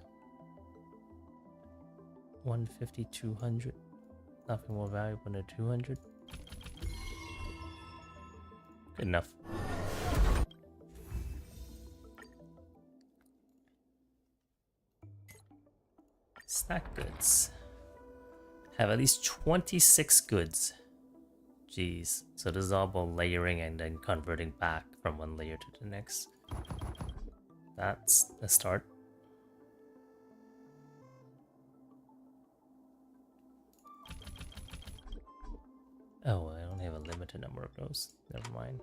150, 200. Nothing more valuable than 200. Good enough. Stack goods. Have at least 26 goods. Jeez. So this is all about layering and then converting back from one layer to the next. That's a start. Oh, I only have a limited number of those. Never mind.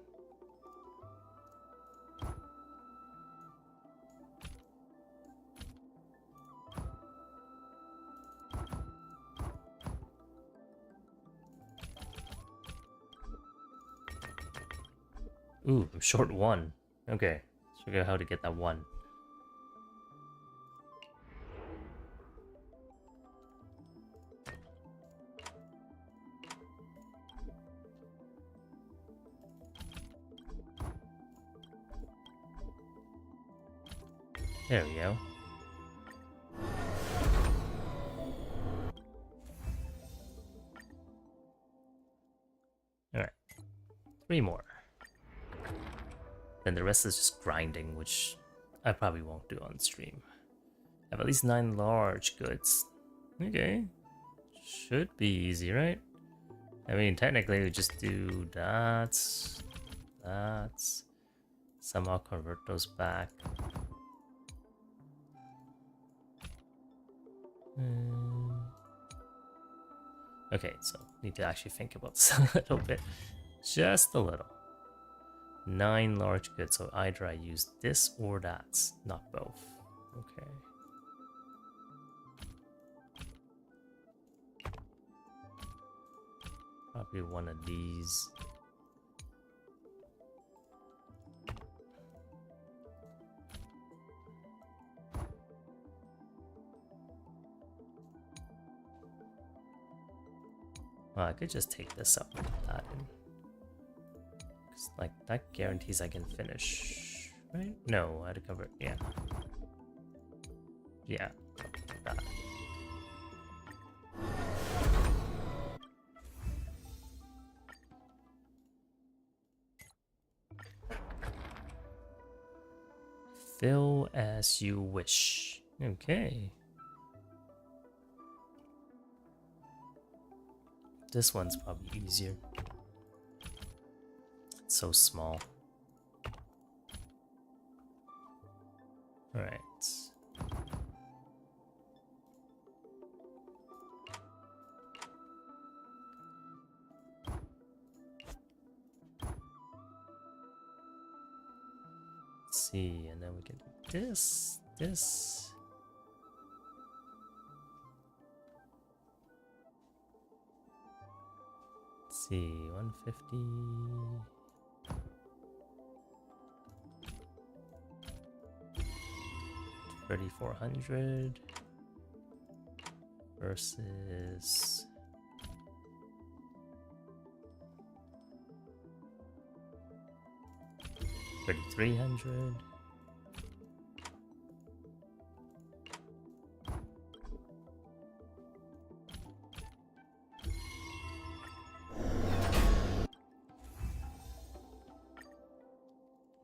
Ooh, I'm short one. Okay, let's figure out how to get that one. There we go. Alright. 3 more. Then the rest is just grinding, which I probably won't do on stream. I have at least 9 large goods. Okay. Should be easy, right? I mean, technically we just do that. Somehow convert those back. Okay, so need to actually think about this a little bit. Just a little. 9 large goods, so either I use this or that, not both. Okay. Probably one of these. Well, I could just take this up and put that in. Like, that guarantees I can finish, right? No, I had to cover it, yeah. Yeah, that. Fill as you wish. Okay. This one's probably easier. It's so small. Alright. see, and then we get this. Let's see, 150. 3,400 versus 3,300.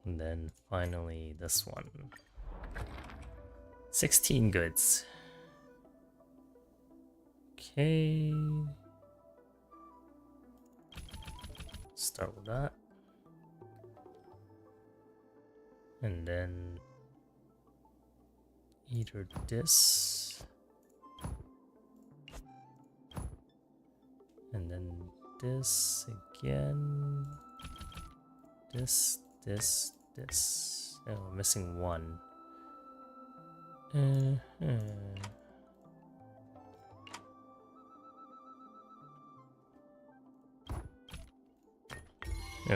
And then finally this one. 16 goods. Okay. Start with that. And then either this. And then this again. This. Oh, we're missing one. There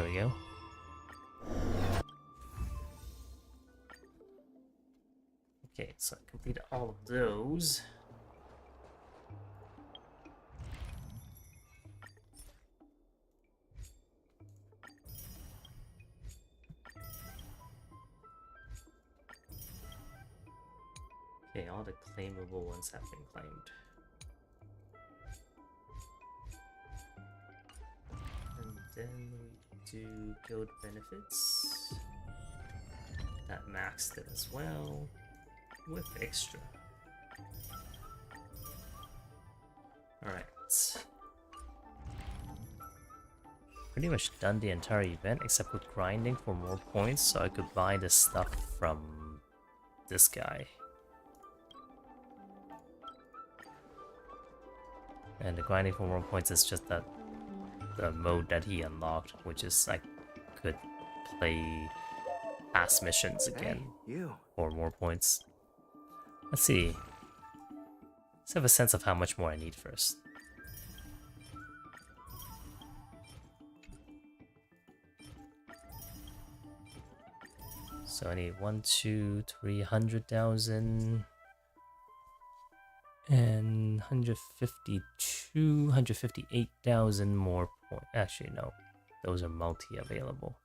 we go. Okay, so I completed all of those. Okay, all the claimable ones have been claimed. And then we do guild benefits. That maxed it as well, with extra. Alright. Pretty much done the entire event except with grinding for more points so I could buy this stuff from this guy. And the grinding for more points is just that the mode that he unlocked, which is I could play past missions again for more points. Let's see. Let's have a sense of how much more I need first. So I need 300,000 and 158,000 more points. Actually, no, those are multi-available.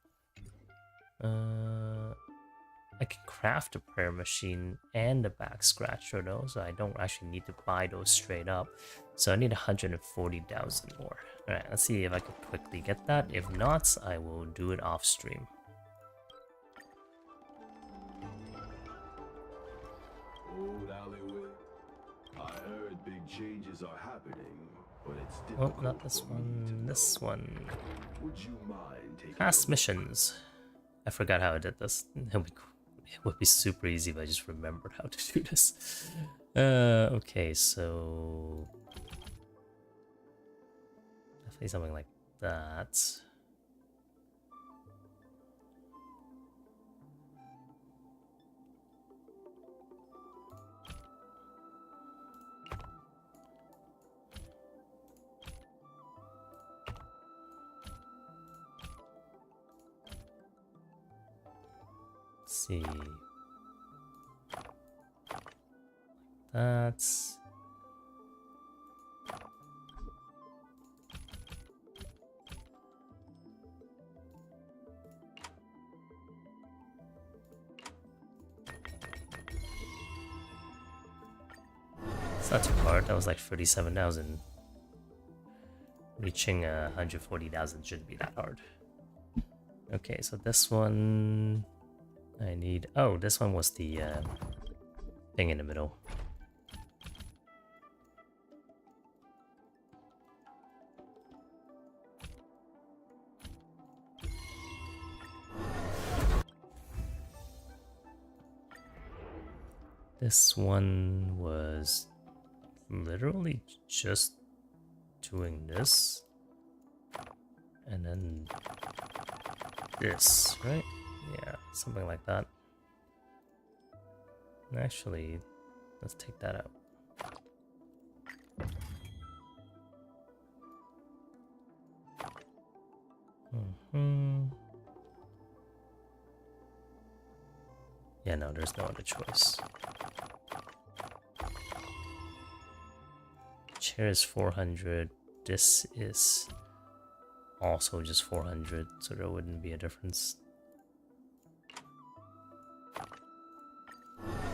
I can craft a prayer machine and a back scratcher though, so I don't actually need to buy those straight up. So I need 140,000 more. Alright, let's see if I can quickly get that. If not, I will do it off stream. Old alleyway. I heard big changes are happening, but it's Oh, difficult. not this one. This one. Would you mind taking Past missions. I forgot how I did this. It would be super easy if I just remembered how to do this. Okay, so definitely something like that. Let's see. That's it's not too hard. That was like 37,000. Reaching 140,000 shouldn't be that hard. Okay, so this one I need. Oh, this one was the thing in the middle. This one was literally just doing this and then this, right? Yeah, something like that. Actually, let's take that out. Yeah, no, there's no other choice. Chair is 400. This is also just 400, so there wouldn't be a difference.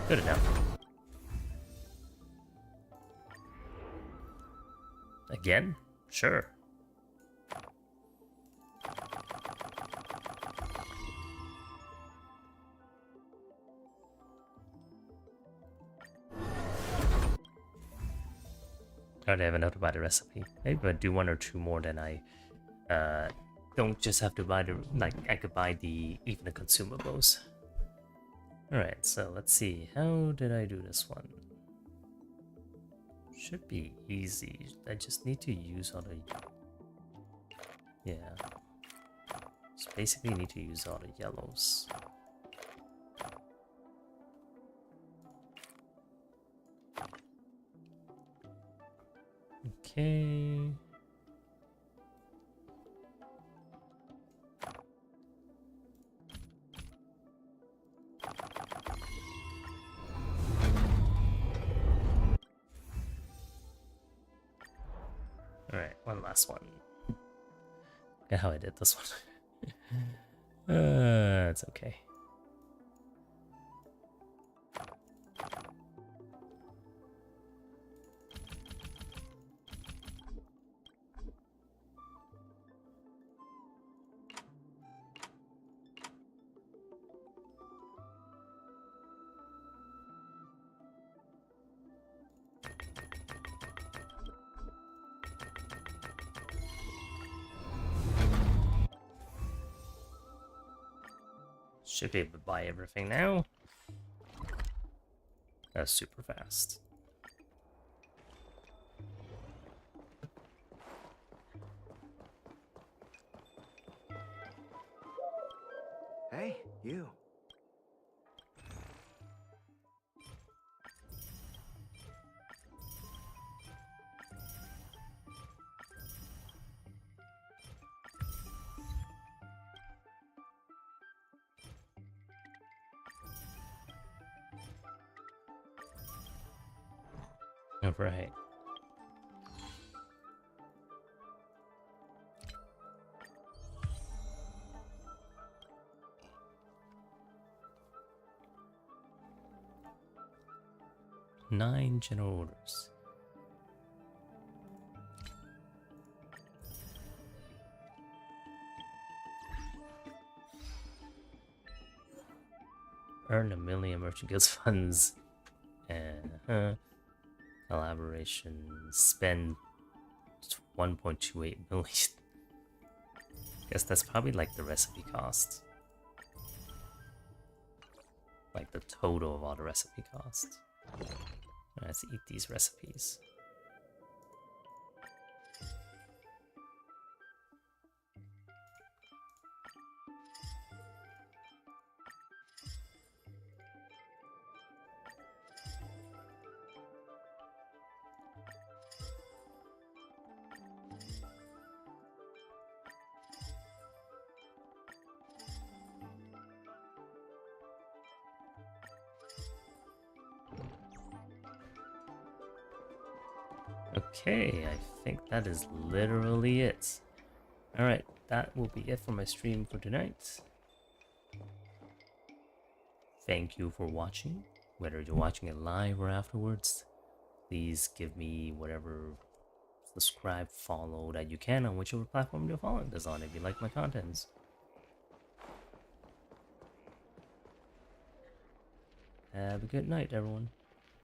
Good enough. Again? Sure. I already have enough to buy the recipe. Maybe if I do one or two more, then I don't just have to buy the, like, I could buy the even the consumables. Alright, so let's see. How did I do this one? Should be easy. I just need to use all the... Yeah. Just basically need to use all the yellows. Okay. Alright, one last one. Look at how I did this one. It's okay. Should be able to buy everything now. That's super fast. Hey, you. Right. Nine general orders. Earn 1 million merchant guilds funds. Collaboration. Spend 1.28 million. Guess that's probably like the recipe cost. Like the total of all the recipe costs. Let's eat these recipes. Okay, I think that is literally it. Alright, that will be it for my stream for tonight. Thank you for watching. Whether you're watching it live or afterwards, please give me whatever subscribe, follow that you can on whichever platform you're following this on if you like my contents. Have a good night, everyone.